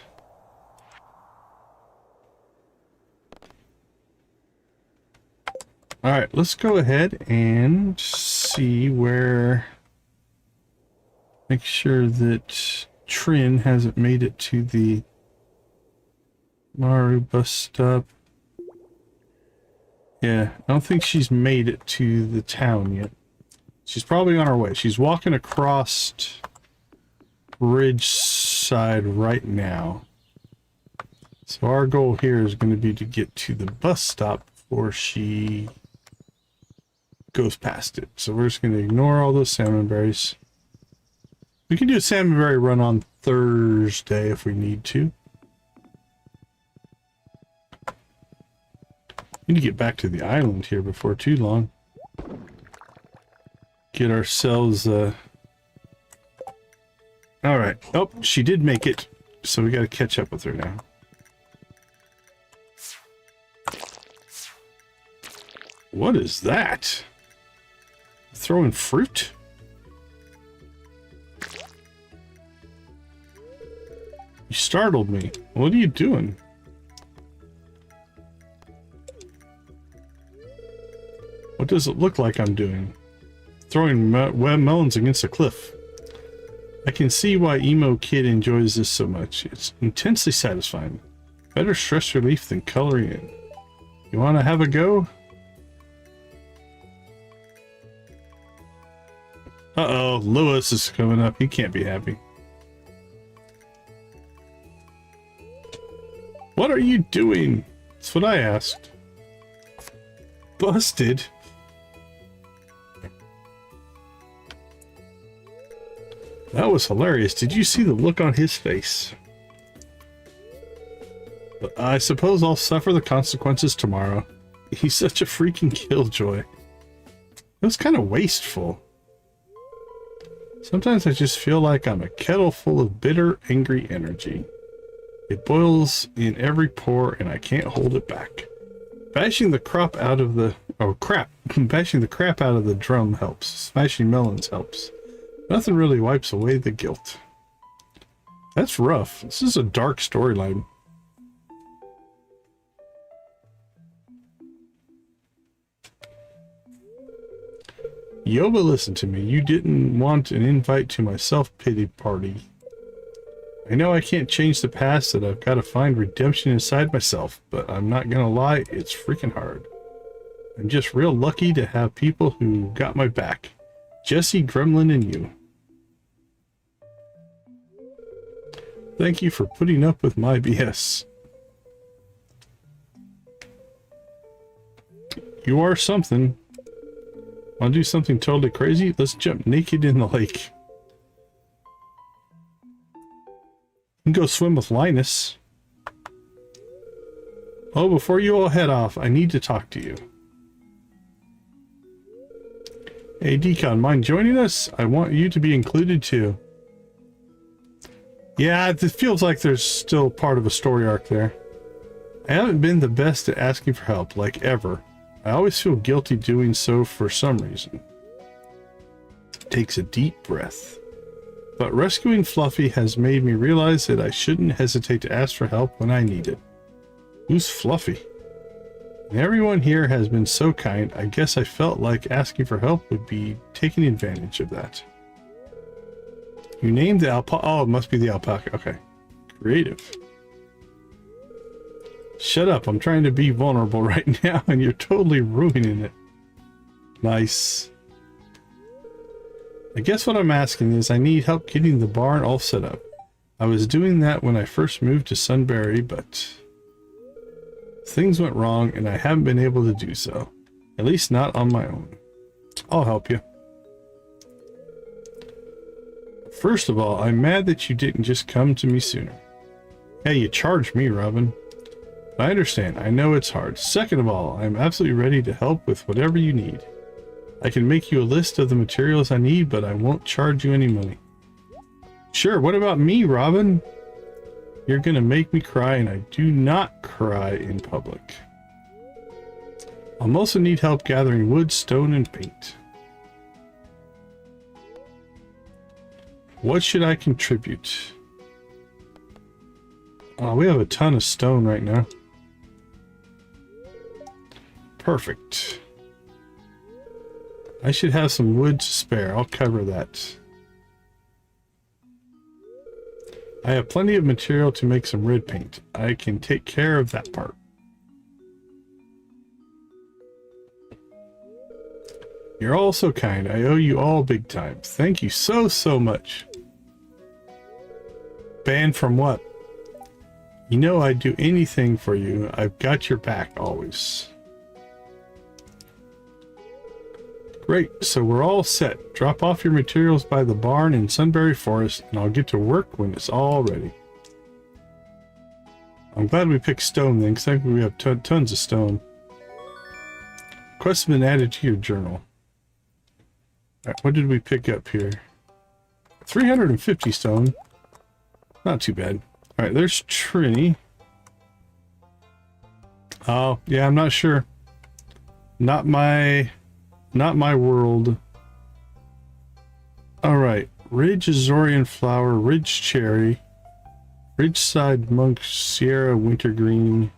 All right, let's go ahead and see where... Make sure that Trin hasn't made it to the Maru bus stop. Yeah, I don't think she's made it to the town yet. She's probably on her way. She's walking across Ridgeside right now. So our goal here is going to be to get to the bus stop before she goes past it. So we're just going to ignore all those salmon berries. We can do a salmon berry run on Thursday if we need to. Need to get back to the island here before too long. Get ourselves Alright. Oh, she did make it. So we gotta catch up with her now. What is that? Throwing fruit? You startled me. What are you doing? What does it look like I'm doing? Throwing melons against a cliff. I can see why Emo Kid enjoys this so much. It's intensely satisfying. Better stress relief than coloring in. You want to have a go? Uh-oh, Lewis is coming up. He can't be happy. What are you doing? That's what I asked. Busted. That was hilarious. Did you see the look on his face? But I suppose I'll suffer the consequences tomorrow. He's such a freaking killjoy. It was kind of wasteful. Sometimes I just feel like I'm a kettle full of bitter, angry energy. It boils in every pore and I can't hold it back. Bashing the crap out of the... Oh, crap. Bashing the crap out of the drum helps. Smashing melons helps. Nothing really wipes away the guilt. That's rough. This is a dark storyline. Yoba, listen to me. You didn't want an invite to my self-pity party. I know I can't change the past, that I've got to find redemption inside myself, but I'm not gonna lie, it's freaking hard. I'm just real lucky to have people who got my back. Jesse, Gremlin, and you. Thank you for putting up with my BS. You are something. Want to do something totally crazy? Let's jump naked in the lake. You can go swim with Linus. Oh, before you all head off, I need to talk to you. Hey, Decon, mind joining us? I want you to be included too. Yeah, it feels like there's still part of a story arc there. I haven't been the best at asking for help, like ever. I always feel guilty doing so for some reason. Takes a deep breath. But rescuing Fluffy has made me realize that I shouldn't hesitate to ask for help when I need it. Who's Fluffy? And everyone here has been so kind, I guess I felt like asking for help would be taking advantage of that. You named the alpaca. Oh, it must be the alpaca. Okay. Creative. Shut up. I'm trying to be vulnerable right now, and you're totally ruining it. Nice. I guess what I'm asking is I need help getting the barn all set up. I was doing that when I first moved to Sunberry, but things went wrong and I haven't been able to do so. At least not on my own. I'll help you. First of all, I'm mad that you didn't just come to me sooner. Hey, you charged me, Robin. I understand. I know it's hard. Second of all, I'm absolutely ready to help with whatever you need. I can make you a list of the materials I need, but I won't charge you any money. Sure, what about me, Robin? You're gonna make me cry, and I do not cry in public. I'll also need help gathering wood, stone, and paint. What should I contribute? Oh, we have a ton of stone right now. Perfect. I should have some wood to spare. I'll cover that. I have plenty of material to make some red paint. I can take care of that part. You're all so kind. I owe you all big time. Thank you so, so much. Banned from what? You know I'd do anything for you. I've got your back always. Great, so we're all set. Drop off your materials by the barn in Sunberry Forest, and I'll get to work when it's all ready. I'm glad we picked stone then, because I think we have tons of stone. Quests have been added to your journal. Alright, what did we pick up here? 350 stone. Not too bad. Alright, there's Trini. Oh, yeah, I'm not sure. Not my world. Alright. Ridge Azorian Flower, Ridge Cherry, Ridgeside Monk, Sierra Wintergreen.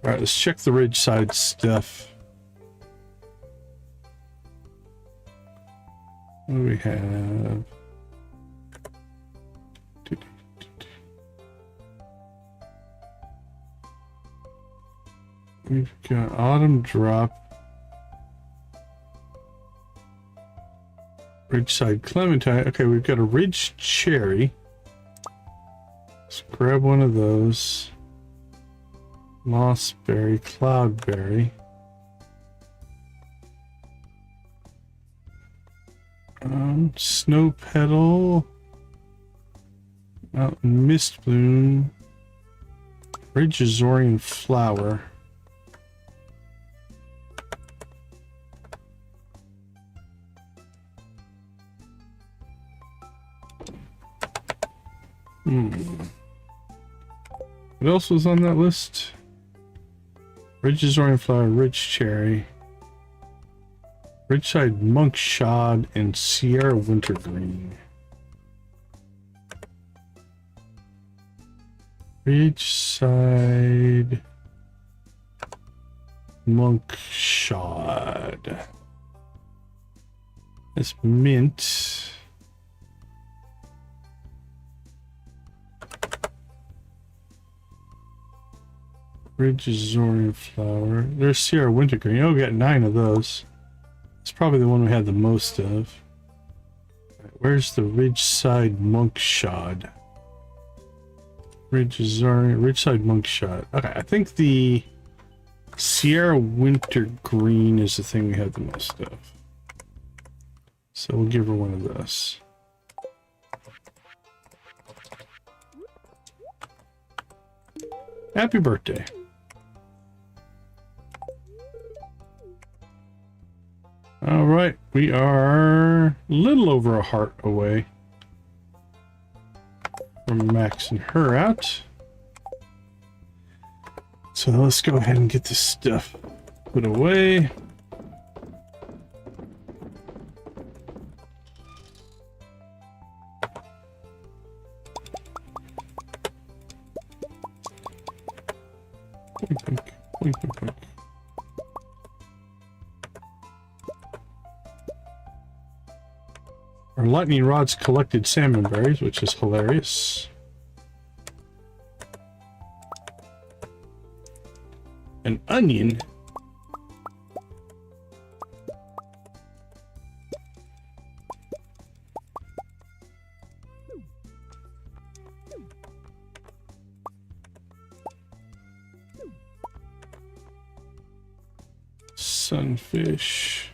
Alright, let's check the Ridgeside stuff. What do we have? We've got Autumn Drop, Ridgeside Clementine. Okay, we've got a Ridge Cherry. Let's grab one of those. Mossberry, Cloudberry. Snow Petal. Mountain Mist Bloom. Ridge Azorian Flower. What else was on that list? Ridge Azorian Flower, Ridge Cherry, Ridgeside Monk Shod, and Sierra Wintergreen. Ridgeside Monk Shod. That's mint. Ridgeside flower. There's Sierra Wintergreen. Oh, we got 9 of those. It's probably the one we had the most of. Right, where's the Ridgeside Monk Shod? Ridgeside Monk Shod. Okay, I think the Sierra Wintergreen is the thing we have the most of. So we'll give her one of those. Happy birthday. All right, we are a little over a heart away from maxing her out. So let's go ahead and get this stuff put away. Boink, boink, boink, boink. Our lightning rods collected salmon berries, which is hilarious. An onion. Sunfish.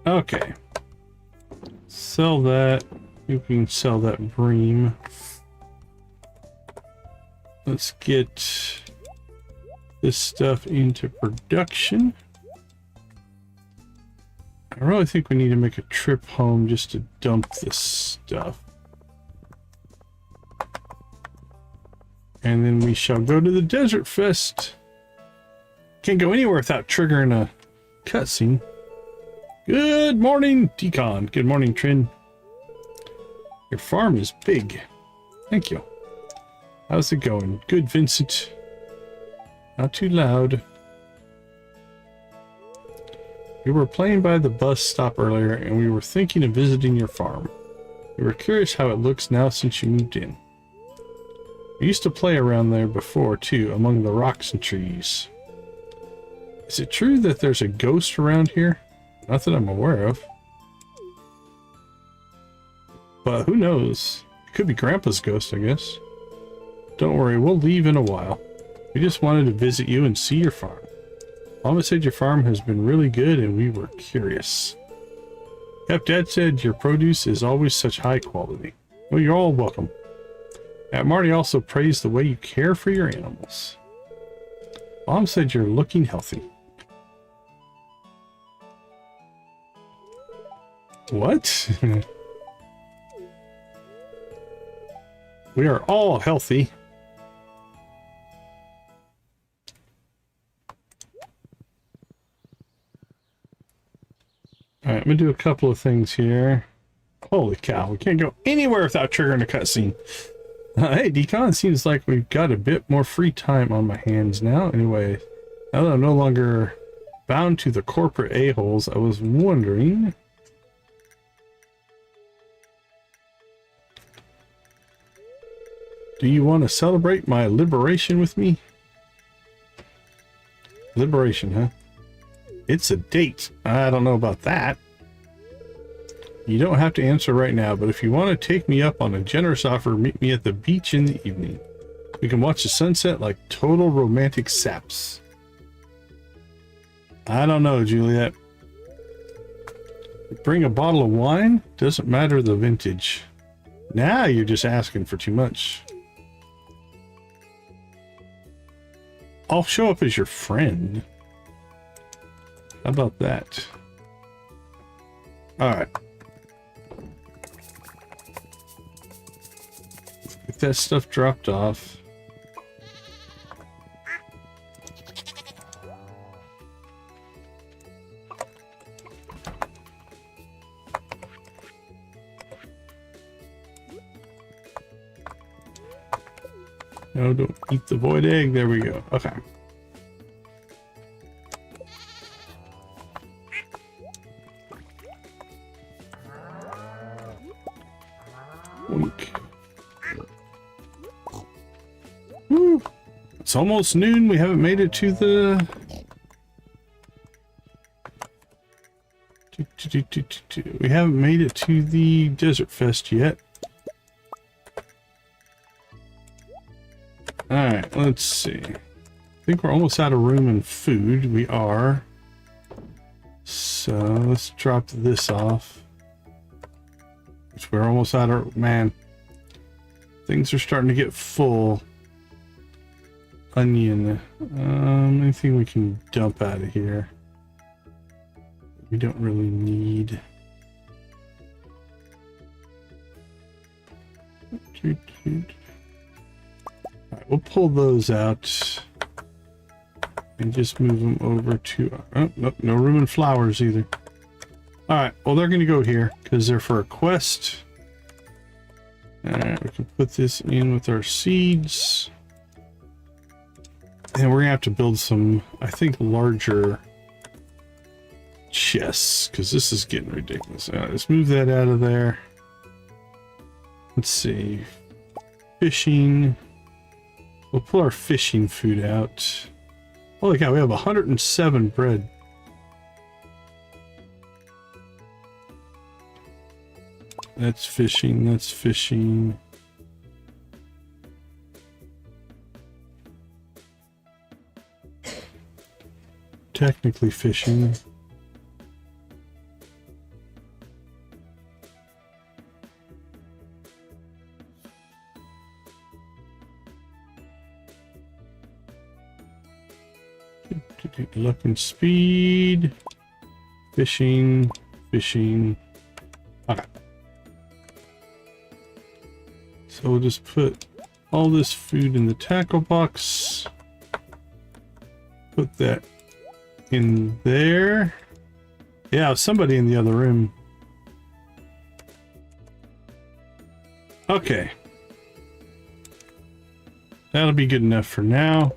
Okay. Sell that. You can sell that bream. Let's get this stuff into production. I really think we need to make a trip home just to dump this stuff. And then we shall go to the Desert Fest. Can't go anywhere without triggering a cutscene. Good morning, Decon. Good morning, Trin. Your farm is big. Thank you. How's it going? Good, Vincent. Not too loud. We were playing by the bus stop earlier, and we were thinking of visiting your farm. We were curious how it looks now since you moved in. We used to play around there before, too, among the rocks and trees. Is it true that there's a ghost around here? Not that I'm aware of. But who knows? It could be Grandpa's ghost, I guess. Don't worry, we'll leave in a while. We just wanted to visit you and see your farm. Mama said your farm has been really good and we were curious. Yep, Dad said your produce is always such high quality. Well, you're all welcome. Marty also praised the way you care for your animals. Mom said you're looking healthy. What? We are all healthy. Alright, I'm gonna do a couple of things here. Holy cow, we can't go anywhere without triggering a cutscene. Hey, Decon, seems like we've got a bit more free time on my hands now. Anyway, now that I'm no longer bound to the corporate a-holes, I was wondering... Do you want to celebrate my liberation with me? Liberation, huh? It's a date. I don't know about that. You don't have to answer right now, but if you want to take me up on a generous offer, meet me at the beach in the evening. We can watch the sunset like total romantic saps. I don't know, Juliet. Bring a bottle of wine? Doesn't matter the vintage. Now you're just asking for too much. I'll show up as your friend. How about that? Alright. Get that stuff dropped off. No, don't eat the void egg. There we go. Okay. Wink. Woo. It's almost noon. We haven't made it to the... We haven't made it to the Desert Fest yet. Alright, let's see. I think we're almost out of room and food. We are. So let's drop this off. Which we're almost out of... Man. Things are starting to get full. Onion. Anything we can dump out of here. We don't really need. Alright, we'll pull those out and just move them over to... Oh, nope, no room in flowers either. Alright, well they're going to go here because they're for a quest. Alright, we can put this in with our seeds. And we're going to have to build some, I think, larger chests because this is getting ridiculous. Alright, let's move that out of there. Let's see. Fishing. We'll pull our fishing food out. Holy cow, we have 107 bread. That's fishing, that's fishing. Technically fishing. Luck and speed. Fishing. Fishing. Okay. So we'll just put all this food in the tackle box. Put that in there. Yeah, somebody in the other room. Okay. That'll be good enough for now.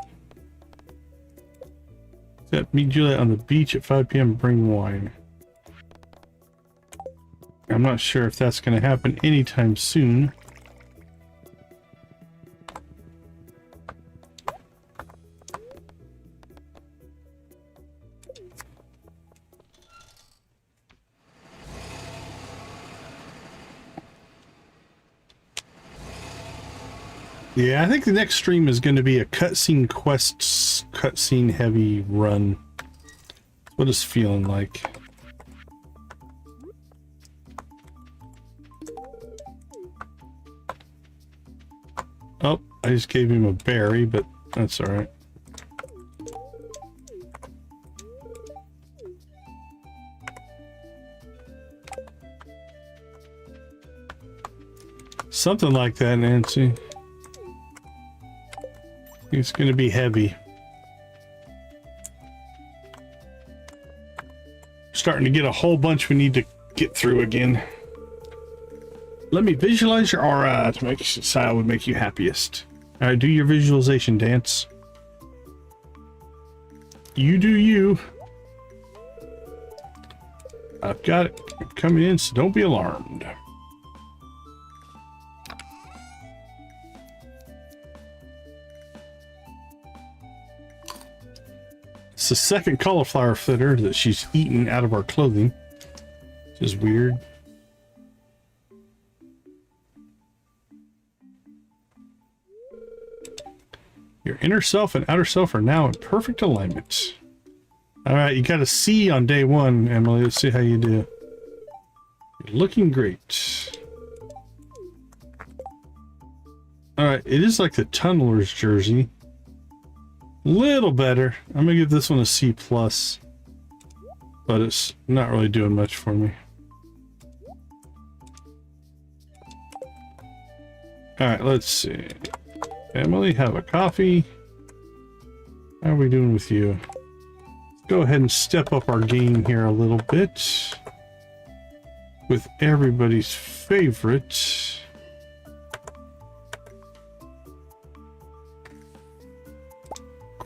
Set meet Juliet on the beach at 5 p.m. Bring wine. I'm not sure if that's going to happen anytime soon. Yeah, I think the next stream is going to be a cutscene quests, cutscene heavy run. That's what it's feeling like. Oh, I just gave him a berry, but that's all right. Something like that, Nancy. It's going to be heavy. Starting to get a whole bunch we need to get through again. Let me visualize your aura to make style would make you happiest. Alright, do your visualization dance. You do you. I've got it coming in, so don't be alarmed. It's the second cauliflower flitter that she's eaten out of our clothing, which is weird. Your inner self and outer self are now in perfect alignment. Alright, you got a C on day one, Emily. Let's see how you do. You're looking great. Alright, it is like the tunneler's jersey. Little better. I'm gonna give this one a C+, but it's not really doing much for me. Alright, let's see. Emily, have a coffee. How are we doing with you? Go ahead and step up our game here a little bit. With everybody's favorite.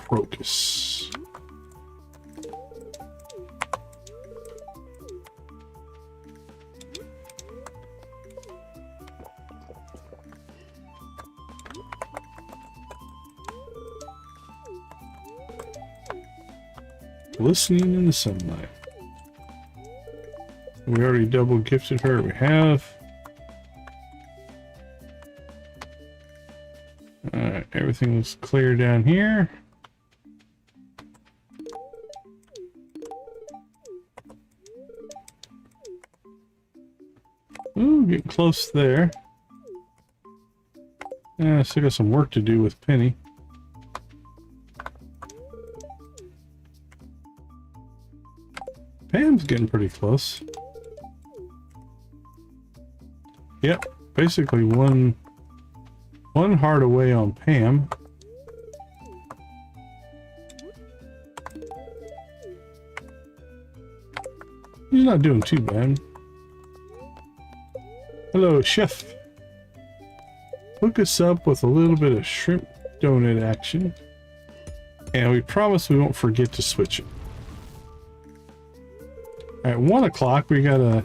crocus. Glistening in the sunlight. We already double gifted her. We have. Alright, everything looks clear down here. Ooh, getting close there. Yeah, still got some work to do with Penny. Pam's getting pretty close. Yep, basically one heart away on Pam. He's not doing too bad. Hello, chef. Hook us up with a little bit of shrimp donut action. And we promise we won't forget to switch it. At 1 o'clock, we got a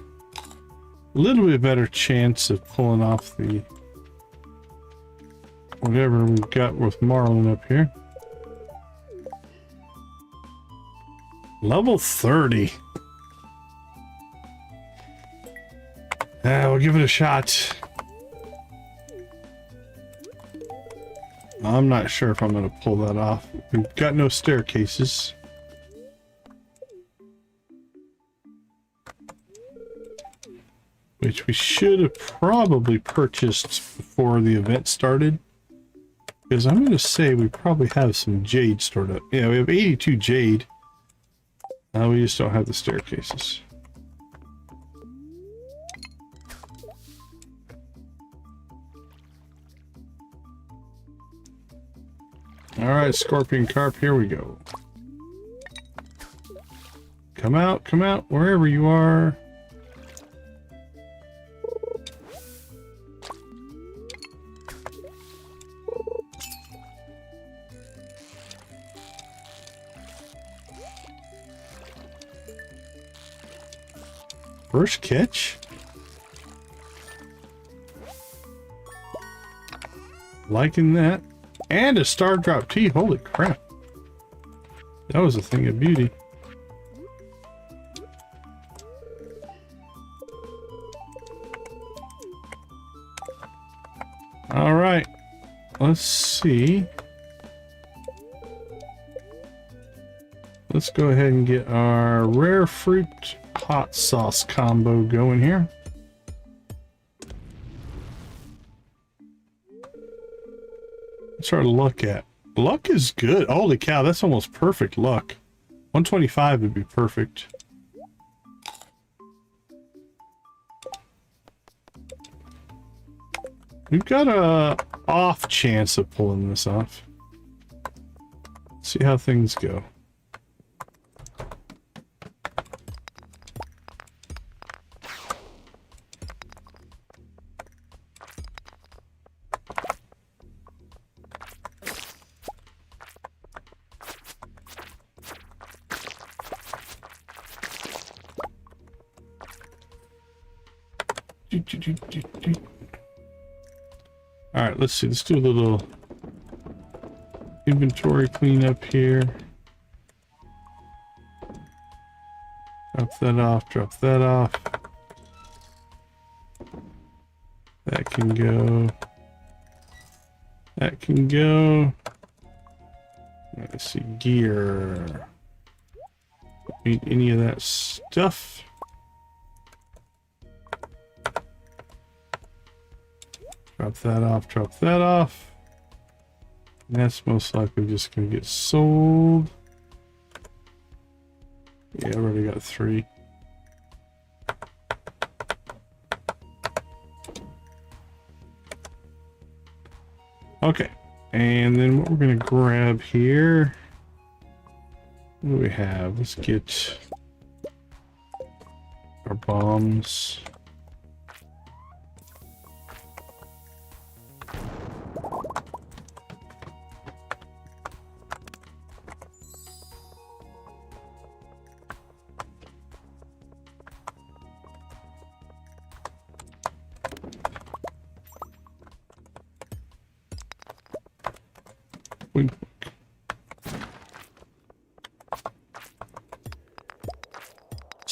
little bit better chance of pulling off the whatever we've got with Marlin up here. Level 30. We'll give it a shot. I'm not sure if I'm going to pull that off. We've got no staircases. Which we should have probably purchased before the event started. Because I'm going to say we probably have some jade stored up. Yeah, we have 82 jade. We just don't have the staircases. Alright, Scorpion Carp, here we go. Come out, wherever you are. First catch. Liking that. And a star drop tea. Holy crap. That was a thing of beauty. All right. Let's see. Let's go ahead and get our rare fruit hot sauce combo going here. What's our luck at? Luck is good. Holy cow, that's almost perfect luck. 125 would be perfect. We've got a off chance of pulling this off. Let's see how things go. All right, let's see. Let's do a little inventory cleanup here. Drop that off, drop that off. That can go. That can go. Let's see, gear. Need any of that stuff. Drop that off, drop that off. And that's most likely just going to get sold. Yeah, I've already got 3. Okay, and then what we're going to grab here. What do we have? Let's get our bombs.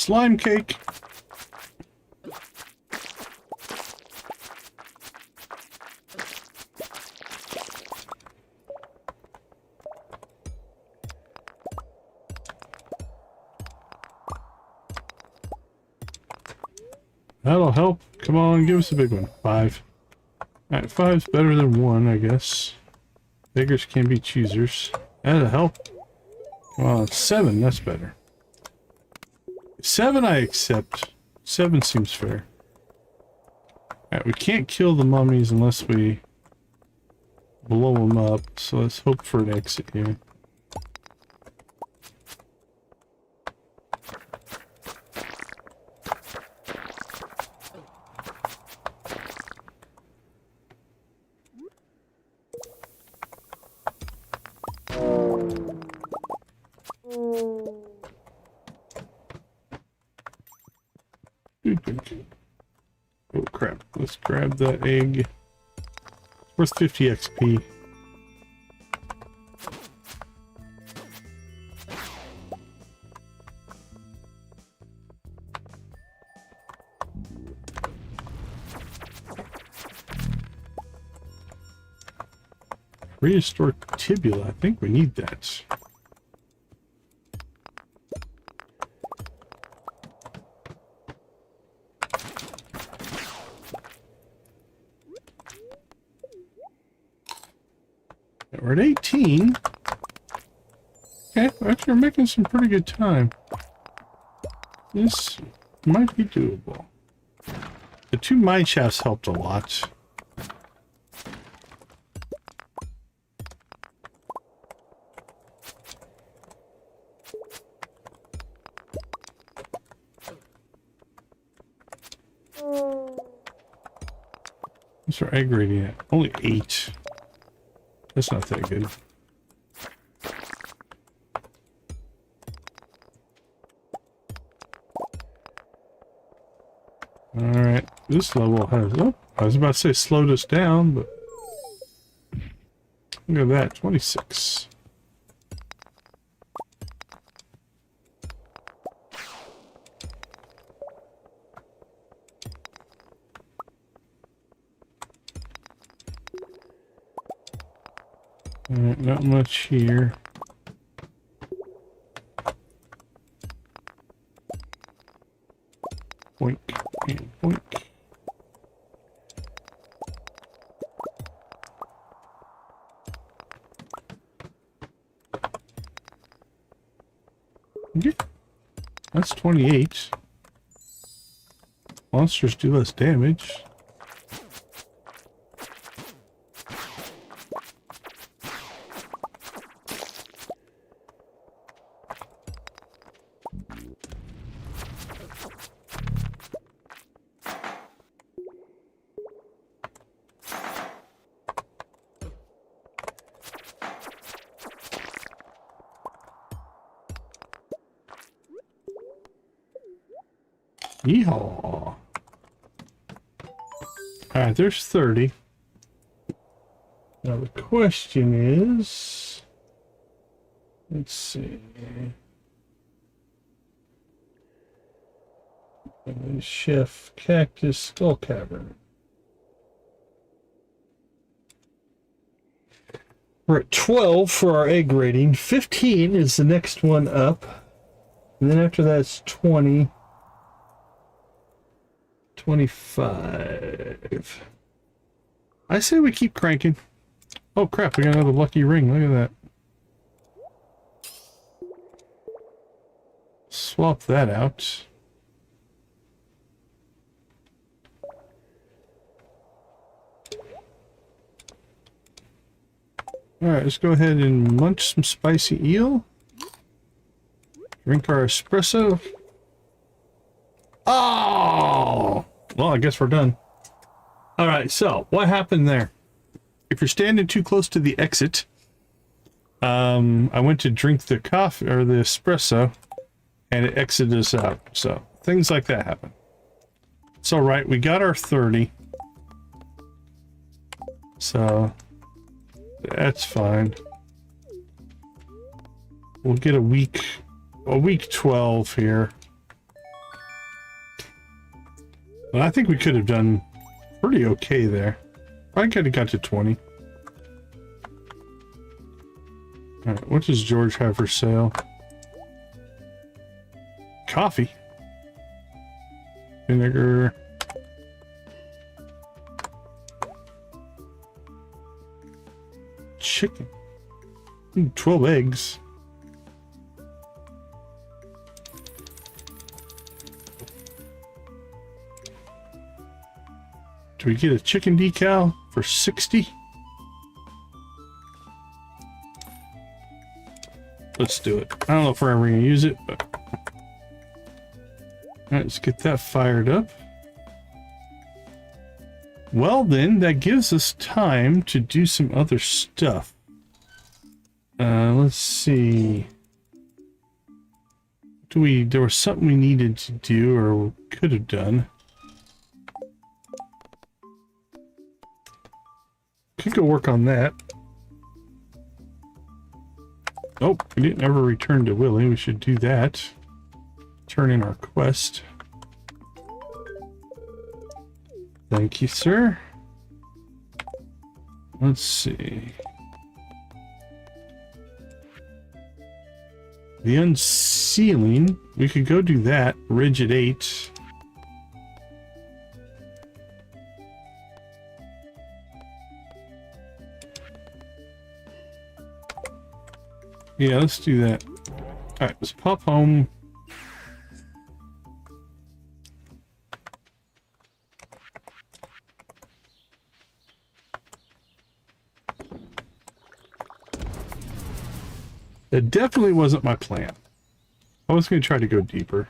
slime cake. That'll help. Come on, give us a big one. 5. Alright, 5's better than 1, I guess. Beggars can be choosers. That'll help. Come on, 7, that's better. 7 I accept. 7 seems fair. Alright, we can't kill the mummies unless we blow them up, so let's hope for an exit here. Oh crap, let's grab that egg. It's worth 50 XP. Prehistoric tibula, I think we need that. We're at 18. Okay, actually we're making some pretty good time. This might be doable. The 2 mine shafts helped a lot. What's our egg rating at? Only 8. That's not that good. Alright, this level has... Oh, I was about to say slowed us down, but... Look at that, 26. Alright, not much here. Boink and boink. Okay. That's 28. Monsters do less damage. Yeehaw. Alright, there's 30. Now the question is... Let's see... Chef, cactus, skull cavern. We're at 12 for our egg rating. 15 is the next one up. And then after that it's 20. 25. I say we keep cranking. Oh crap, we got another lucky ring. Look at that. Swap that out. Alright, let's go ahead and munch some spicy eel. Drink our espresso. Oh! Well, I guess we're done. Alright, so, what happened there? If you're standing too close to the exit, I went to drink the coffee, or the espresso, and it exited us out. So, things like that happen. It's alright, we got our 30. So, that's fine. We'll get a week 12 here. But I think we could have done pretty okay there. I could have got to 20. Alright, what does George have for sale? Coffee. Vinegar. Chicken. 12 eggs. Do we get a chicken decal for 60? Let's do it. I don't know if we're ever going to use it, but... Alright, let's get that fired up. Well then, that gives us time to do some other stuff. Let's see. There was something we needed to do, or could have done. Could go work on that. Nope, we didn't ever return to Willie. We should do that. Turn in our quest. Thank you, sir. Let's see. The unsealing, we could go do that. Ridge at 8. Yeah, let's do that. Alright, let's pop home. It definitely wasn't my plan. I was going to try to go deeper.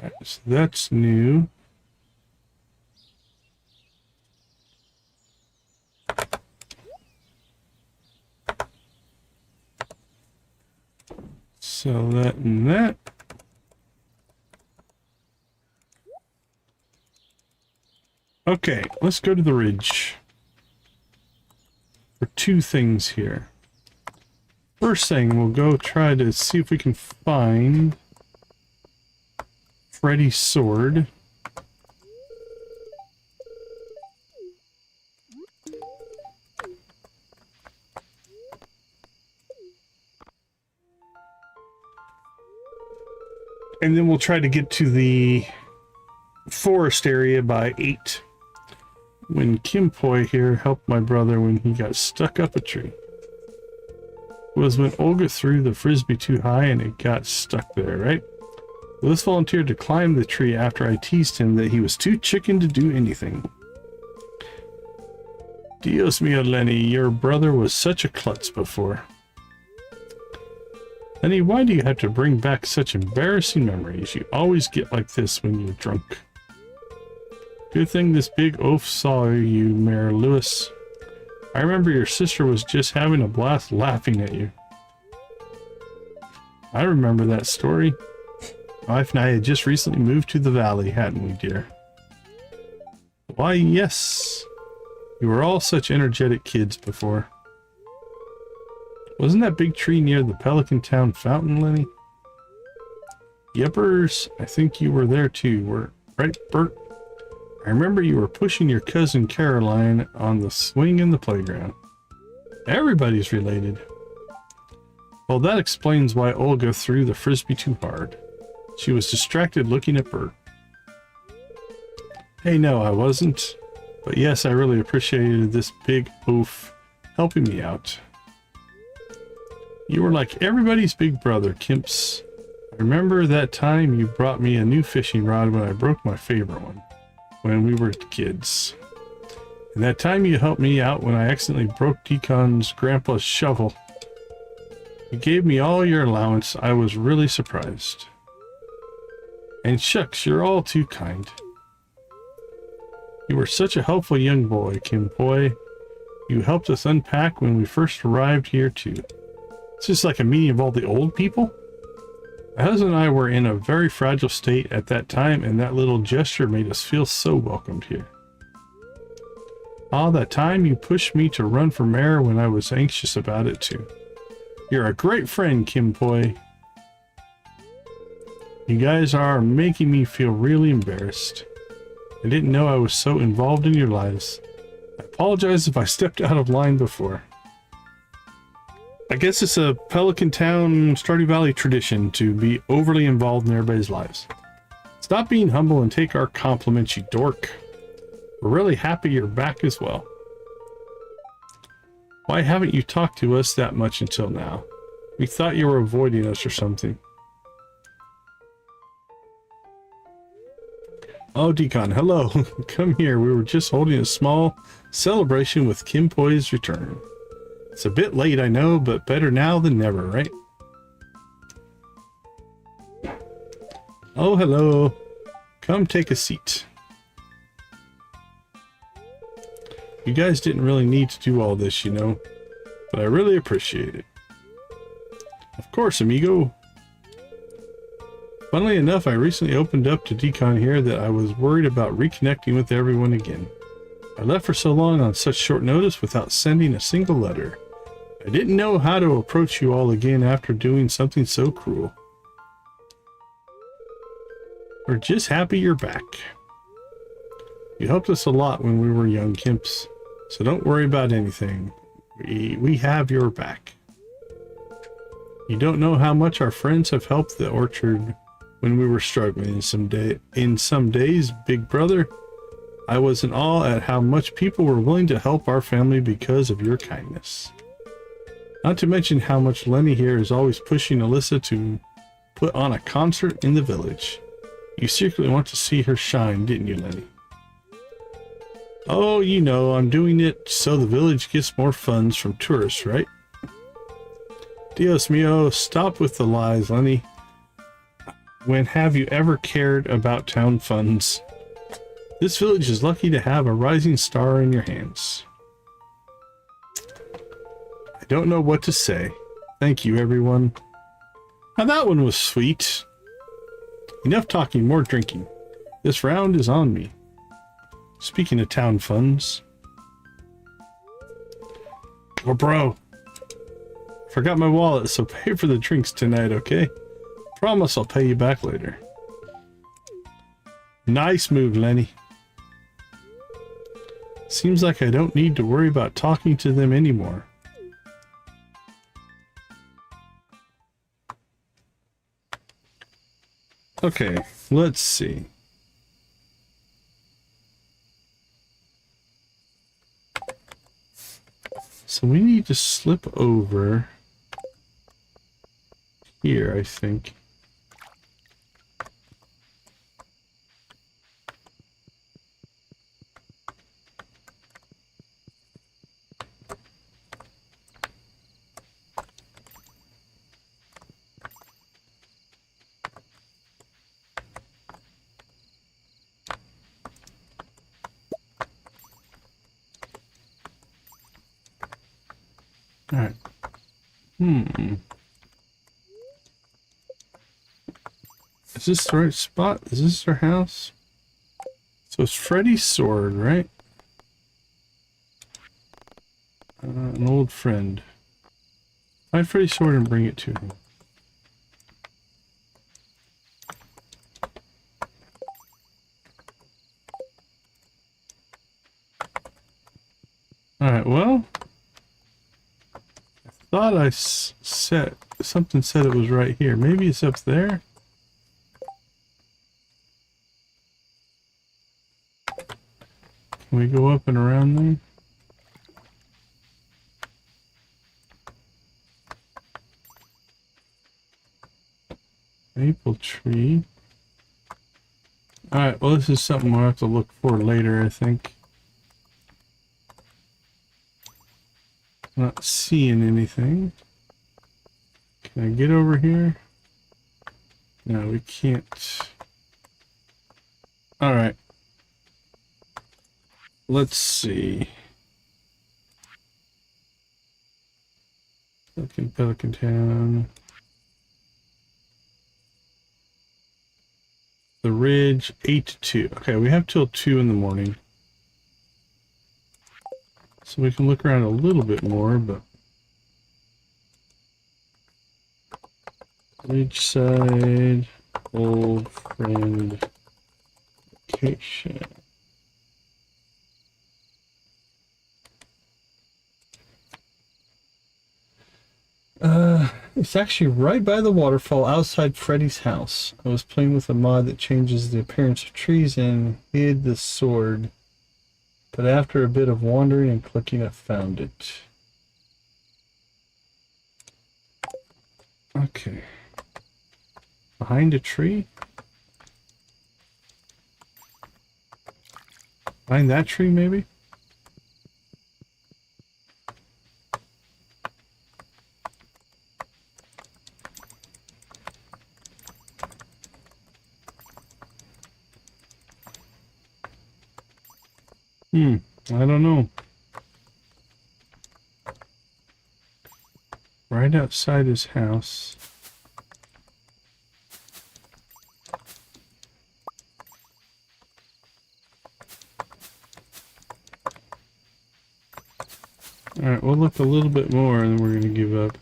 Alright, so that's new. Sell that and that. Okay, let's go to the ridge. For 2 things here. First thing, we'll go try to see if we can find Freddy's sword. And then we'll try to get to the forest area by 8. When Kim Poi here helped my brother when he got stuck up a tree. It was when Olga threw the frisbee too high and it got stuck there, right? Lewis volunteered to climb the tree after I teased him that he was too chicken to do anything. Dios mio, Lenny, your brother was such a klutz before. Lenny, why do you have to bring back such embarrassing memories? You always get like this when you're drunk. Good thing this big oaf saw you, Mayor Lewis. I remember your sister was just having a blast laughing at you. I remember that story. My wife and I had just recently moved to the valley, hadn't we, dear? Why, yes. You were all such energetic kids before. Wasn't that big tree near the Pelican Town fountain, Lenny? Yepers, I think you were there too, right, Bert? I remember you were pushing your cousin Caroline on the swing in the playground. Everybody's related. Well, that explains why Olga threw the frisbee too hard. She was distracted looking at Bert. Hey, no, I wasn't. But yes, I really appreciated this big oaf helping me out. You were like everybody's big brother, Kimps. I remember that time you brought me a new fishing rod when I broke my favorite one. When we were kids. And that time you helped me out when I accidentally broke Decon's grandpa's shovel. You gave me all your allowance. I was really surprised. And shucks, you're all too kind. You were such a helpful young boy, Kim Poi. You helped us unpack when we first arrived here too. It's just like a meeting of all the old people. My husband and I were in a very fragile state at that time, and that little gesture made us feel so welcomed here. All that time you pushed me to run for mayor when I was anxious about it too. You're a great friend, Kim Poi. You guys are making me feel really embarrassed. I didn't know I was so involved in your lives. I apologize if I stepped out of line before. I guess it's a Pelican Town, Stardew Valley tradition to be overly involved in everybody's lives. Stop being humble and take our compliments, you dork. We're really happy you're back as well. Why haven't you talked to us that much until now? We thought you were avoiding us or something. Oh, Decon, hello. Come here. We were just holding a small celebration with Kim Poi's return. It's a bit late, I know, but better now than never, right? Oh, hello. Come take a seat. You guys didn't really need to do all this, you know, but I really appreciate it. Of course, amigo. Funnily enough, I recently opened up to Decon here that I was worried about reconnecting with everyone again. I left for so long on such short notice without sending a single letter. I didn't know how to approach you all again after doing something so cruel. We're just happy you're back. You helped us a lot when we were young Kimps, so don't worry about anything. We have your back. You don't know how much our friends have helped the orchard when we were struggling in some days, big brother. I was in awe at how much people were willing to help our family because of your kindness. Not to mention how much Lenny here is always pushing Alyssa to put on a concert in the village. You secretly want to see her shine, didn't you, Lenny? Oh, you know, I'm doing it so the village gets more funds from tourists, right? Dios mío, stop with the lies, Lenny. When have you ever cared about town funds? This village is lucky to have a rising star in your hands. I don't know what to say. Thank you, everyone. Now that one was sweet. Enough talking, more drinking. This round is on me. Speaking of town funds. Oh, bro. Forgot my wallet, so pay for the drinks tonight, okay? Promise I'll pay you back later. Nice move, Lenny. Seems like I don't need to worry about talking to them anymore. Okay, let's see. So we need to slip over here, I think. Alright. Is this the right spot? Is this our house? So it's Freddy's sword, right? An old friend. Find Freddy's sword and bring it to him. Alright, well... thought I said something said it was right here. Maybe it's up there. Can we go up and around there? Maple tree. Alright, well this is something we'll have to look for later, I think. Not seeing anything. Can I get over here? No, we can't. Alright. Let's see. Pelican Town. The Ridge, 8 to 2. Okay, we have till 2 in the morning. So we can look around a little bit more, but... Ridgeside... old friend vacation. It's actually right by the waterfall outside Freddy's house. I was playing with a mod that changes the appearance of trees and hid the sword. But after a bit of wandering and clicking, I found it. Okay. Behind a tree? Behind that tree, maybe? I don't know. Right outside his house. Alright, we'll look a little bit more and then we're going to give up.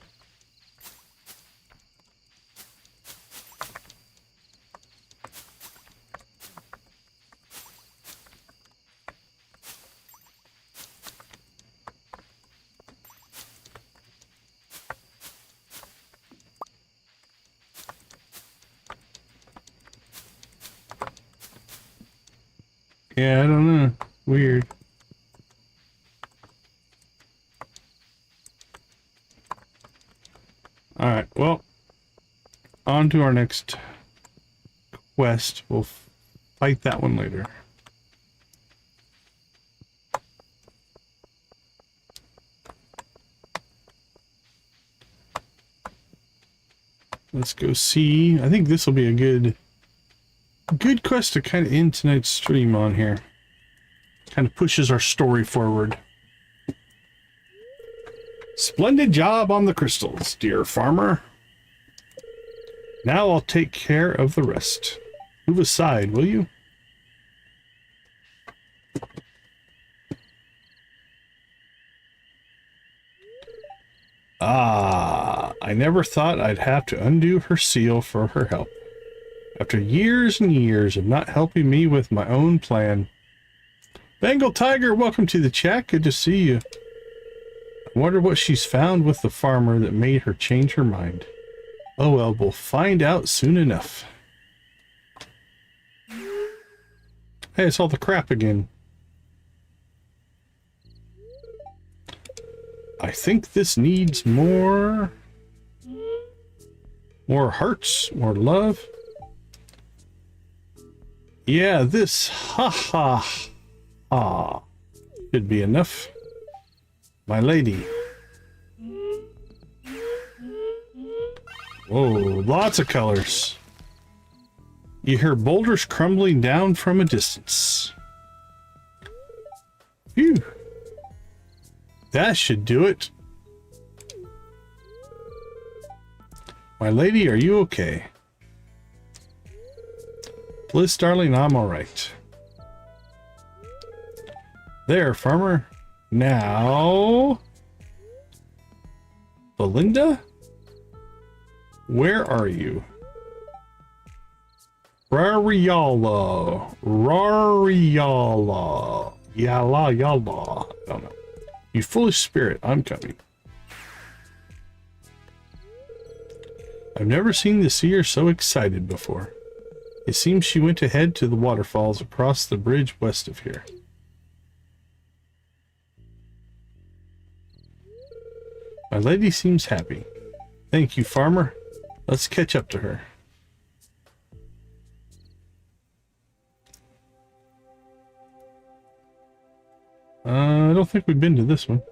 Yeah, I don't know. Weird. Alright, well, on to our next quest. We'll fight that one later. Let's go see. I think this will be a good quest to kind of end tonight's stream on here. Kind of pushes our story forward. Splendid job on the crystals, dear farmer. Now I'll take care of the rest. Move aside, will you? Ah, I never thought I'd have to undo her seal for her help. After years and years of not helping me with my own plan. Bengal Tiger, welcome to the chat. Good to see you. I wonder what she's found with the farmer that made her change her mind. Oh well, we'll find out soon enough. Hey, it's all the crap again. I think this needs more hearts, more love. Yeah, this ha should be enough. My lady. Whoa, lots of colors. You hear boulders crumbling down from a distance. Phew. That should do it. My lady, are you okay? Bliss, darling, I'm alright. There, farmer. Now... Belinda? Where are you? Rariala. Yalla. I don't know. You foolish spirit, I'm coming. I've never seen the seer so excited before. It seems she went ahead to the waterfalls across the bridge west of here. My lady seems happy. Thank you, farmer. Let's catch up to her. I don't think we've been to this one.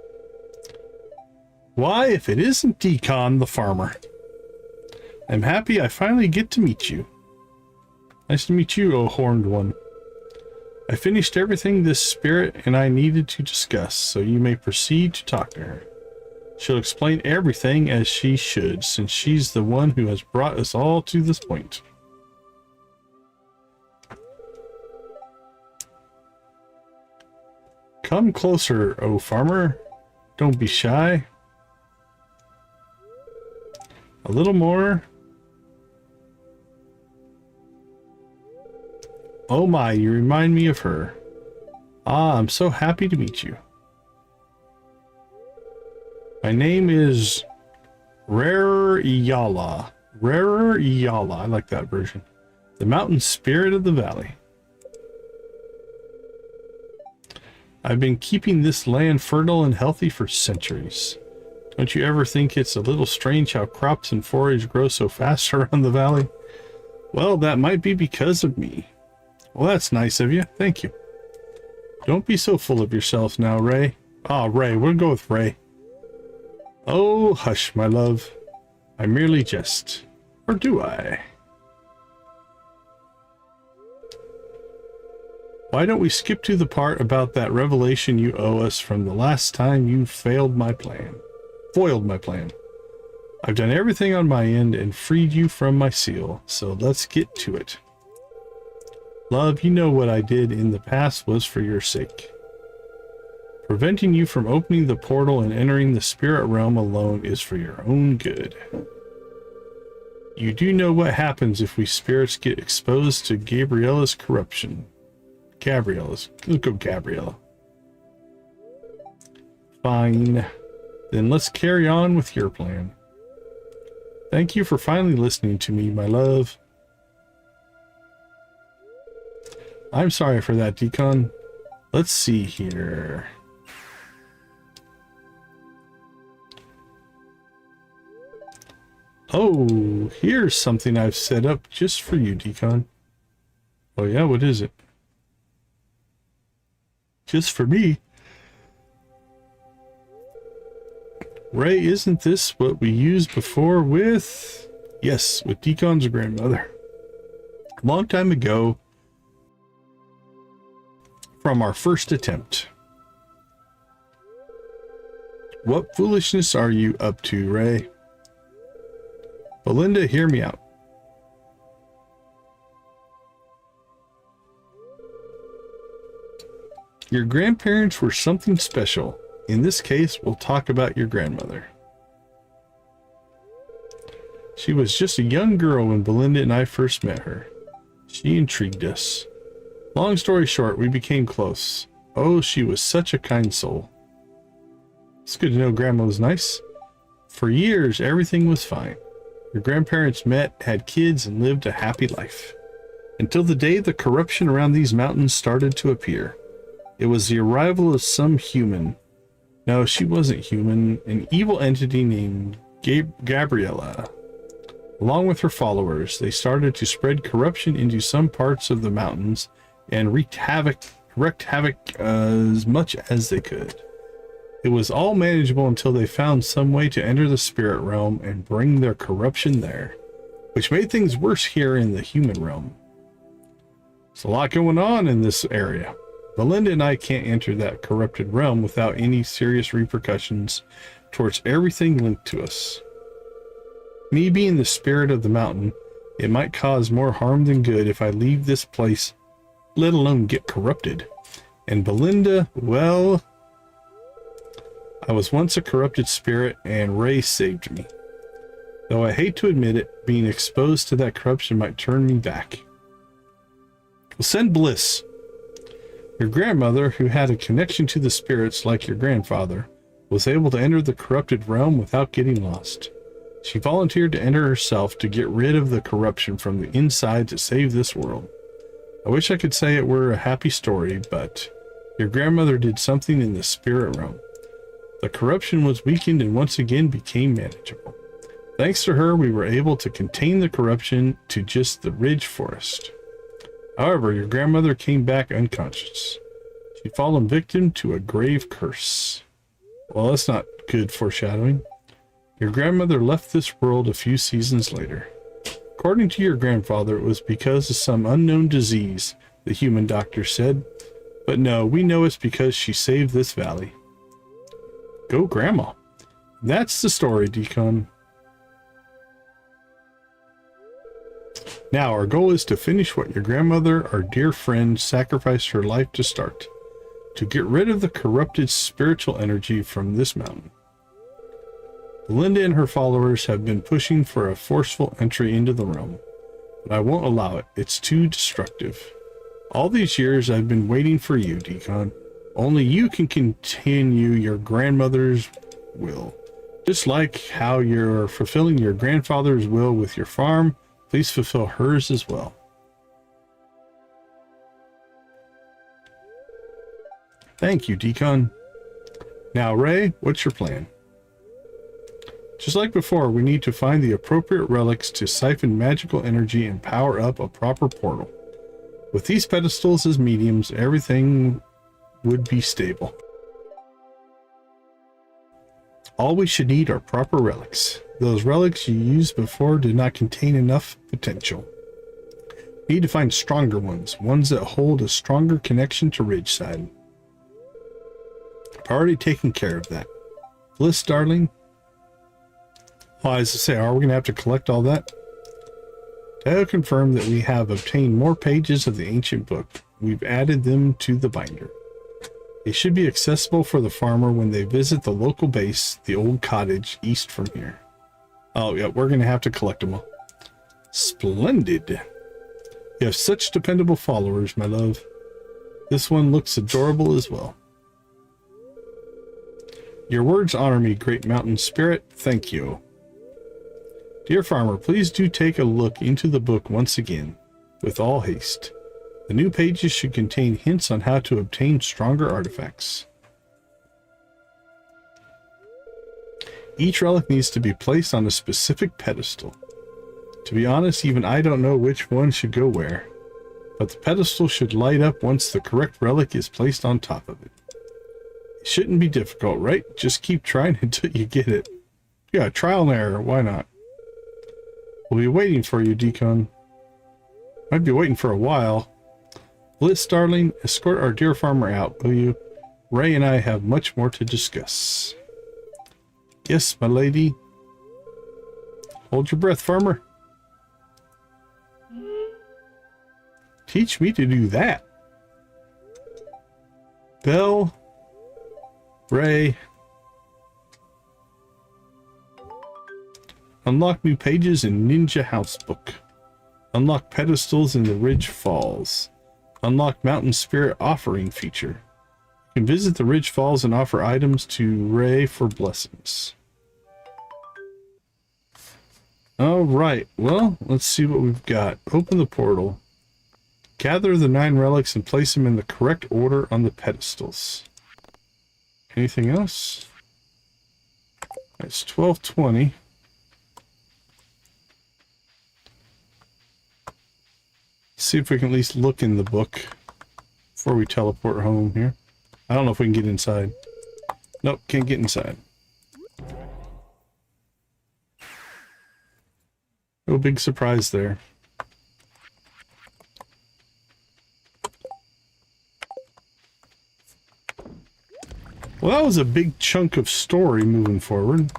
Why, if it isn't Decon the farmer. I'm happy I finally get to meet you. Nice to meet you, O horned one. I finished everything this spirit and I needed to discuss, so you may proceed to talk to her. She'll explain everything as she should, since she's the one who has brought us all to this point. Come closer, O farmer. Don't be shy. A little more. Oh my, you remind me of her. Ah, I'm so happy to meet you. My name is Rarer Iyala. Rarer Iyala. I like that version. The mountain spirit of the valley. I've been keeping this land fertile and healthy for centuries. Don't you ever think it's a little strange how crops and forage grow so fast around the valley? Well, that might be because of me. Well, that's nice of you. Thank you. Don't be so full of yourself now, Ray. Ah, Ray. We'll go with Ray. Oh, hush, my love. I merely jest. Or do I? Why don't we skip to the part about that revelation you owe us from the last time you foiled my plan? I've done everything on my end and freed you from my seal, so let's get to it. Love, you know what I did in the past was for your sake. Preventing you from opening the portal and entering the spirit realm alone is for your own good. You do know what happens if we spirits get exposed to Gabriella's corruption. Let's go Gabriella. Fine. Then let's carry on with your plan. Thank you for finally listening to me, my love. I'm sorry for that, Decon. Let's see here. Oh, here's something I've set up just for you, Decon. Oh yeah, what is it? Just for me? Ray, isn't this what we used before with... Yes, with Decon's grandmother. A long time ago, from our first attempt. What foolishness are you up to, Ray? Belinda, hear me out. Your grandparents were something special. In this case, we'll talk about your grandmother. She was just a young girl when Belinda and I first met her. She intrigued us. Long story short, we became close. Oh, she was such a kind soul. It's good to know Grandma was nice. For years, everything was fine. Your grandparents met, had kids, and lived a happy life. Until the day the corruption around these mountains started to appear. It was the arrival of some human. No, she wasn't human. An evil entity named Gabriella. Along with her followers, they started to spread corruption into some parts of the mountains and wreaked havoc as much as they could. It was all manageable until they found some way to enter the spirit realm and bring their corruption there, which made things worse here in the human realm. There's a lot going on in this area. Belinda and I can't enter that corrupted realm without any serious repercussions towards everything linked to us. Me being the spirit of the mountain, it might cause more harm than good if I leave this place, let alone get corrupted. And Belinda, well, I was once a corrupted spirit and Ray saved me. Though I hate to admit it, being exposed to that corruption might turn me back. Well, send Bliss. Your grandmother, who had a connection to the spirits like your grandfather, was able to enter the corrupted realm without getting lost. She volunteered to enter herself to get rid of the corruption from the inside to save this world. I wish I could say it were a happy story, but your grandmother did something in the spirit realm. The corruption was weakened and once again became manageable. Thanks to her, we were able to contain the corruption to just the ridge forest. However, your grandmother came back unconscious. She'd fallen victim to a grave curse. Well, that's not good foreshadowing. Your grandmother left this world a few seasons later. According to your grandfather, it was because of some unknown disease, the human doctor said. But no, we know it's because she saved this valley. Go Grandma. That's the story, Decon. Now, our goal is to finish what your grandmother, our dear friend, sacrificed her life to start. To get rid of the corrupted spiritual energy from this mountain. Belinda and her followers have been pushing for a forceful entry into the realm. But I won't allow it. It's too destructive. All these years I've been waiting for you, Decon. Only you can continue your grandmother's will. Just like how you're fulfilling your grandfather's will with your farm, please fulfill hers as well. Thank you, Decon. Now, Ray, what's your plan? Just like before, we need to find the appropriate relics to siphon magical energy and power up a proper portal. With these pedestals as mediums, everything would be stable. All we should need are proper relics. Those relics you used before did not contain enough potential. We need to find stronger ones that hold a stronger connection to Ridgeside. I've already taken care of that. Bliss, darling. Oh, as I say, are we going to have to collect all that? To confirm that we have obtained more pages of the ancient book, we've added them to the binder. They should be accessible for the farmer when they visit the local base, the old cottage east from here. Oh, yeah, we're going to have to collect them all. Splendid. You have such dependable followers, my love. This one looks adorable as well. Your words honor me, great mountain spirit. Thank you. Dear farmer, please do take a look into the book once again, with all haste. The new pages should contain hints on how to obtain stronger artifacts. Each relic needs to be placed on a specific pedestal. To be honest, even I don't know which one should go where, but the pedestal should light up once the correct relic is placed on top of it. It shouldn't be difficult, right? Just keep trying until you get it. Yeah, trial and error, why not? We'll be waiting for you, Decon. Might be waiting for a while. Bliss, darling, escort our dear farmer out, will you? Ray and I have much more to discuss. Yes, my lady. Hold your breath, farmer. Teach me to do that. Belle. Ray. Unlock new pages in Ninja House Book. Unlock pedestals in the Ridge Falls. Unlock Mountain Spirit Offering feature. You can visit the Ridge Falls and offer items to Ray for blessings. Alright, well, let's see what we've got. Open the portal. Gather the 9 relics and place them in the correct order on the pedestals. Anything else? It's 12:20. See if we can at least look in the book before we teleport home here. I don't know if we can get inside. Nope, can't get inside. No big surprise there. Well, that was a big chunk of story moving forward.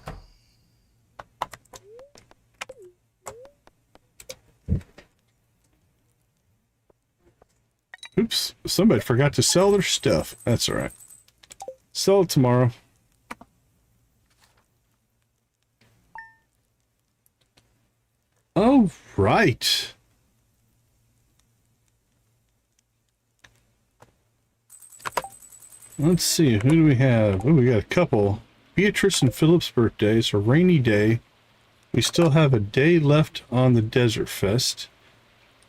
Oops, somebody forgot to sell their stuff. That's all right. Sell it tomorrow. Oh, right. Let's see, who do we have? Oh, we got a couple. Beatrice and Philip's birthdays, a rainy day. We still have a day left on the Desert Fest.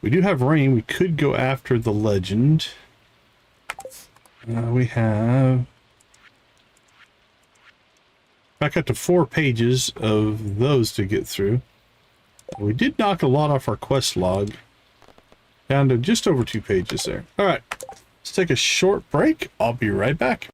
We do have rain. We could go after the legend. We have... back up to 4 pages of those to get through. We did knock a lot off our quest log. Down to just over 2 pages there. Alright, let's take a short break. I'll be right back.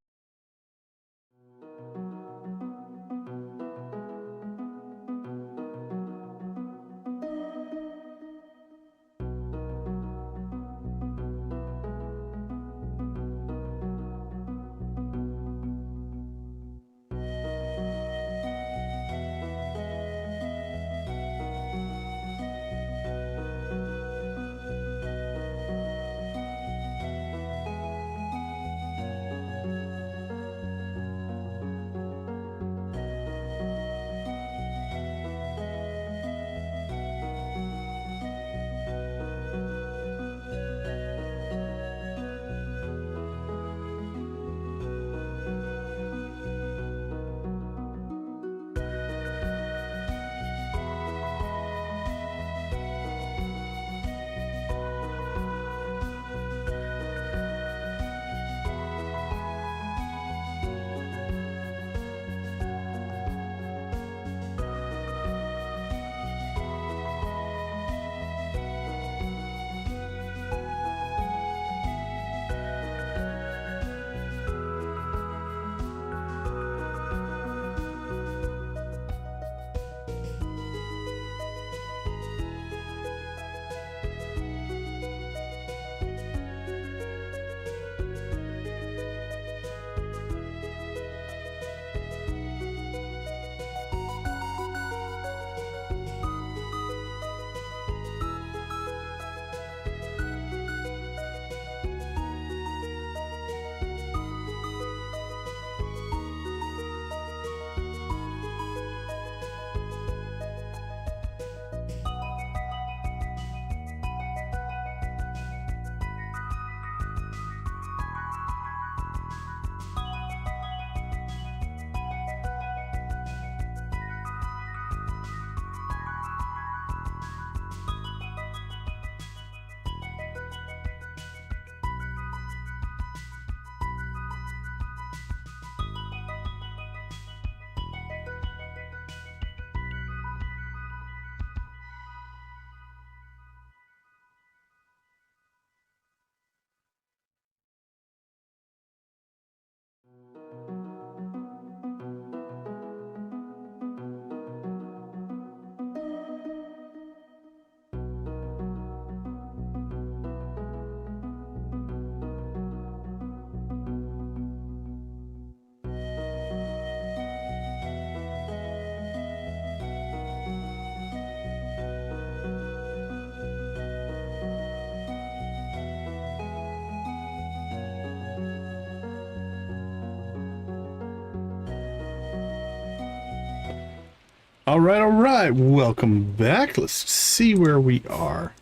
All right. Welcome back. Let's see where we are.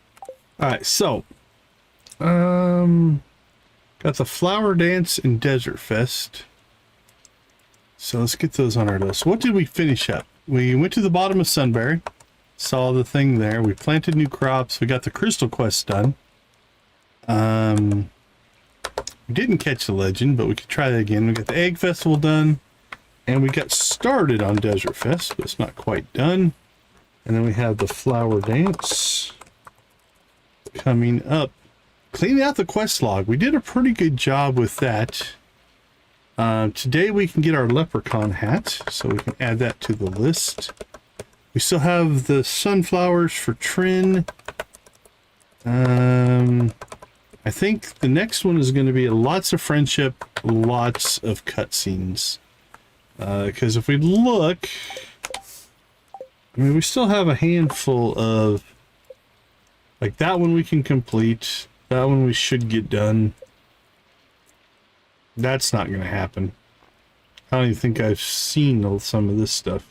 All right, so got the Flower Dance and Desert Fest. So let's get those on our list. What did we finish up? We went to the bottom of Sunberry, saw the thing there. We planted new crops. We got the Crystal Quest done. We didn't catch the legend, but we could try that again. We got the Egg Festival done. And we got started on Desert Fest, but it's not quite done. And then we have the Flower Dance coming up. Cleaning out the quest log. We did a pretty good job with that. Today we can get our leprechaun hat, so we can add that to the list. We still have the sunflowers for Trin. I think the next one is going to be lots of friendship, lots of cutscenes. Because if we look, I mean, we still have a handful of, like that one we can complete, that one we should get done. That's not going to happen. I don't even think I've seen some of this stuff.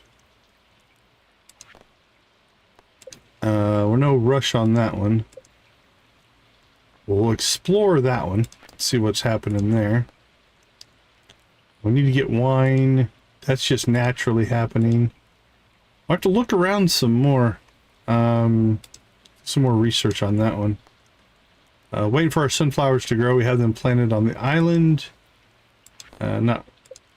We're no rush on that one. We'll explore that one, see what's happening there. We need to get wine. That's just naturally happening. I'll have to look around some more. Some more research on that one. Waiting for our sunflowers to grow. We have them planted on the island. Not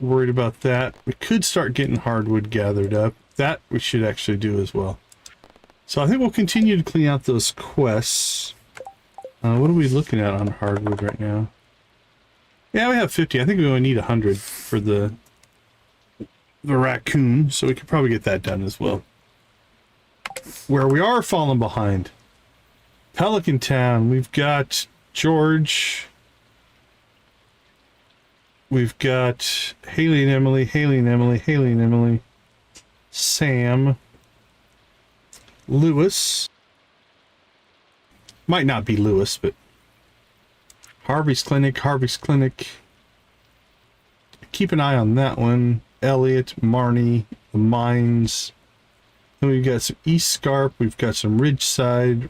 worried about that. We could start getting hardwood gathered up. That we should actually do as well. So I think we'll continue to clean out those quests. What are we looking at on hardwood right now? Yeah, we have 50. I think we only need 100 for the raccoon, so we could probably get that done as well. Where we are falling behind. Pelican Town, we've got George. We've got Haley and Emily, Sam, Lewis. Might not be Lewis, but Harvey's Clinic. Keep an eye on that one. Elliot, Marnie, the mines. Then we've got some East Scarp. We've got some Ridgeside.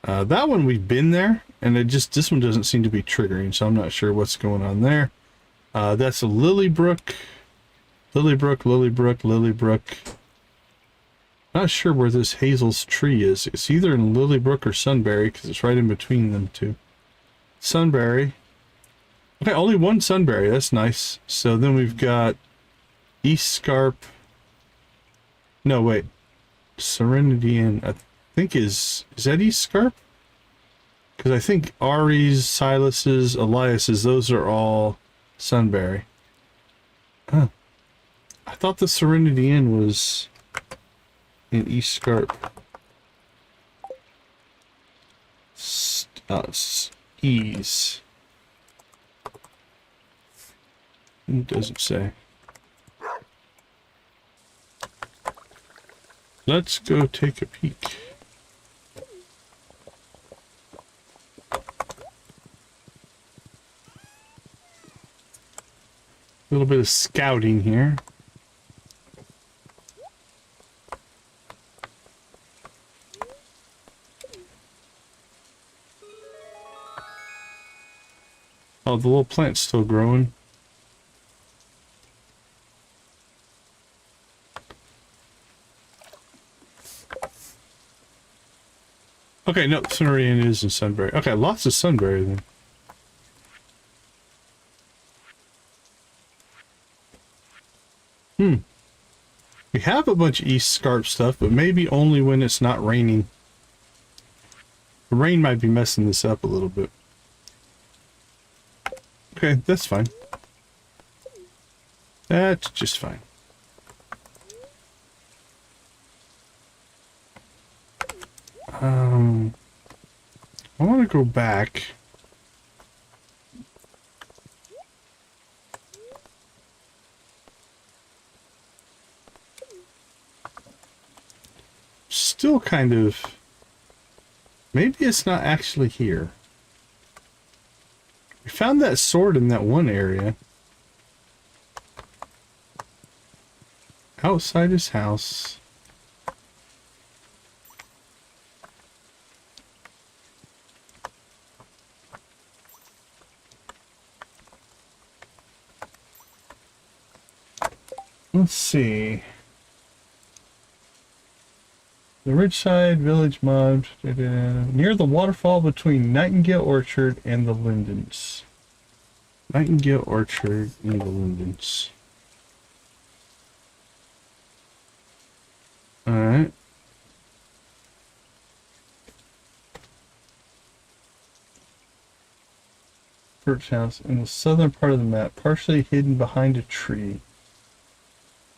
That one we've been there, and this one doesn't seem to be triggering, so I'm not sure what's going on there. That's a Lilybrook. Not sure where this Hazel's tree is. It's either in Lilybrook or Sunberry, because it's right in between them two. Sunberry. Okay, only one Sunberry. That's nice. So then we've got East Scarp. No, wait. Serenity Inn, I think is that East Scarp? Because I think Ari's, Silas's, Elias's, those are all Sunberry. Huh. I thought the Serenity Inn was in East Scarp. Ease. It doesn't say. Let's go take a peek. A little bit of scouting here. Oh, the little plant's still growing. Okay, no, Sunberry Inn is in Sunberry. Okay, lots of Sunberry then. We have a bunch of East Scarp stuff, but maybe only when it's not raining. The rain might be messing this up a little bit. Okay, that's fine. That's just fine. I want to go back. Still kind of Maybe it's not actually here. We found that sword in that one area. Outside his house. Let's see. The Ridgeside Village Mine, near the waterfall between Nightingale Orchard and the Lindens. Nightingale Orchard and the Lindens. Alright. Birch house in the southern part of the map, partially hidden behind a tree.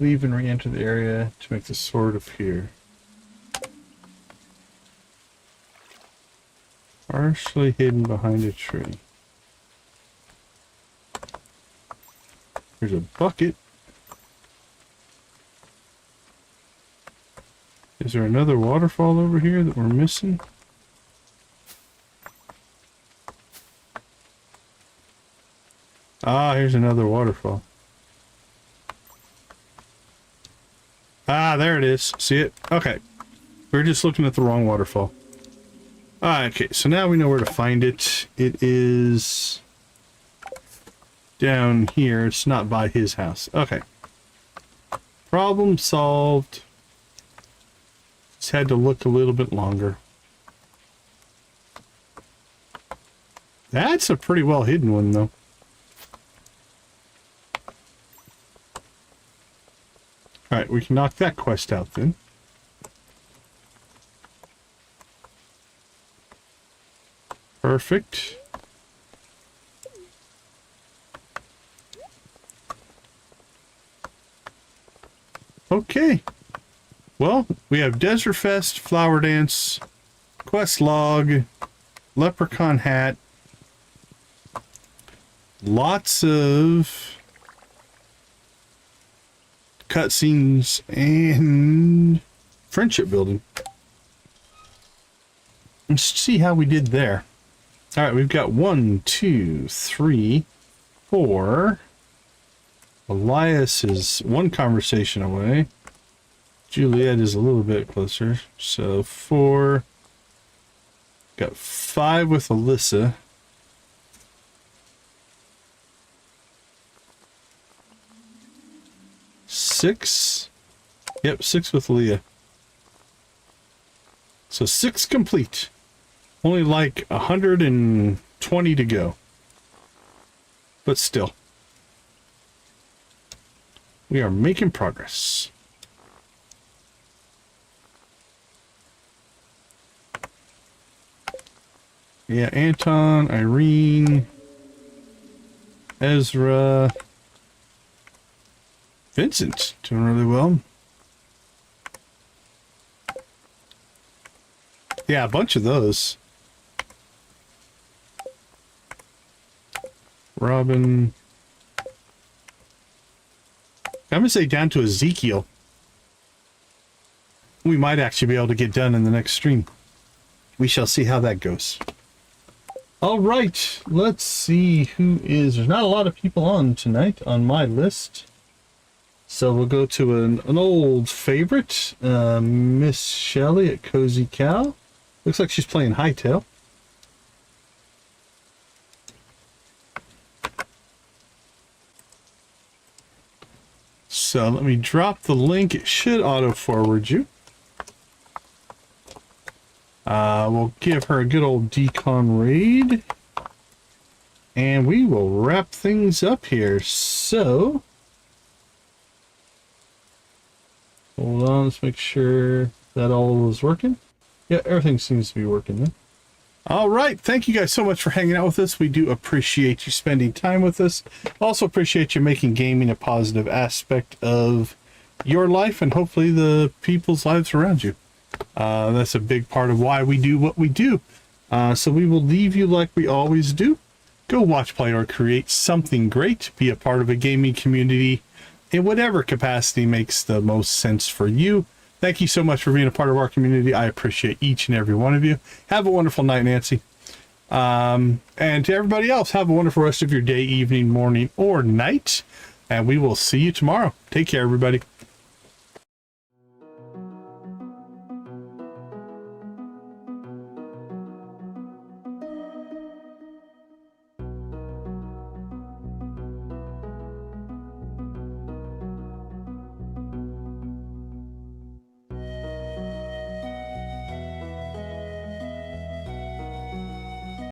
Leave and re-enter the area to make the sword appear. Partially hidden behind a tree. There's a bucket. Is there another waterfall over here that we're missing? Ah, here's another waterfall. Ah, there it is. See it? Okay. We're just looking at the wrong waterfall. Ah, okay, so now we know where to find it. It is down here. It's not by his house. Okay. Problem solved. Just had to look a little bit longer. That's a pretty well hidden one, though. Alright, we can knock that quest out then. Perfect. Okay. Well, we have Desert Fest, Flower Dance, Quest Log, Leprechaun Hat, lots of cutscenes, and friendship building. Let's see how we did there. All right, we've got 1, 2, 3, 4. Elias is one conversation away. Juliet is a little bit closer. So 4. Got 5 with Alyssa. Six. Yep, 6 with Leah. So 6 complete. Only like 120 to go. But still. We are making progress. Yeah, Anton, Irene, Ezra, Vincent, doing really well. Yeah, a bunch of those. Robin. I'm going to say down to Ezekiel. We might actually be able to get done in the next stream. We shall see how that goes. All right, let's see who is... There's not a lot of people on tonight on my list. So we'll go to an old favorite, Miss Shelley at Cozy Cow. Looks like she's playing Hightail. So let me drop the link. It should auto-forward you. We'll give her a good old decon raid. And we will wrap things up here. So... Hold on, let's make sure that all is working. Yeah, everything seems to be working then. All right, thank you guys so much for hanging out with us. We do appreciate you spending time with us. Also appreciate you making gaming a positive aspect of your life and hopefully the people's lives around you. That's a big part of why we do what we do. So we will leave you like we always do. Go watch, play, or create something great. Be a part of a gaming community in whatever capacity makes the most sense for you. Thank you so much for being a part of our community. I appreciate each and every one of you. Have a wonderful night, Nancy. And to everybody else, have a wonderful rest of your day, evening, morning, or night. And we will see you tomorrow. Take care, everybody.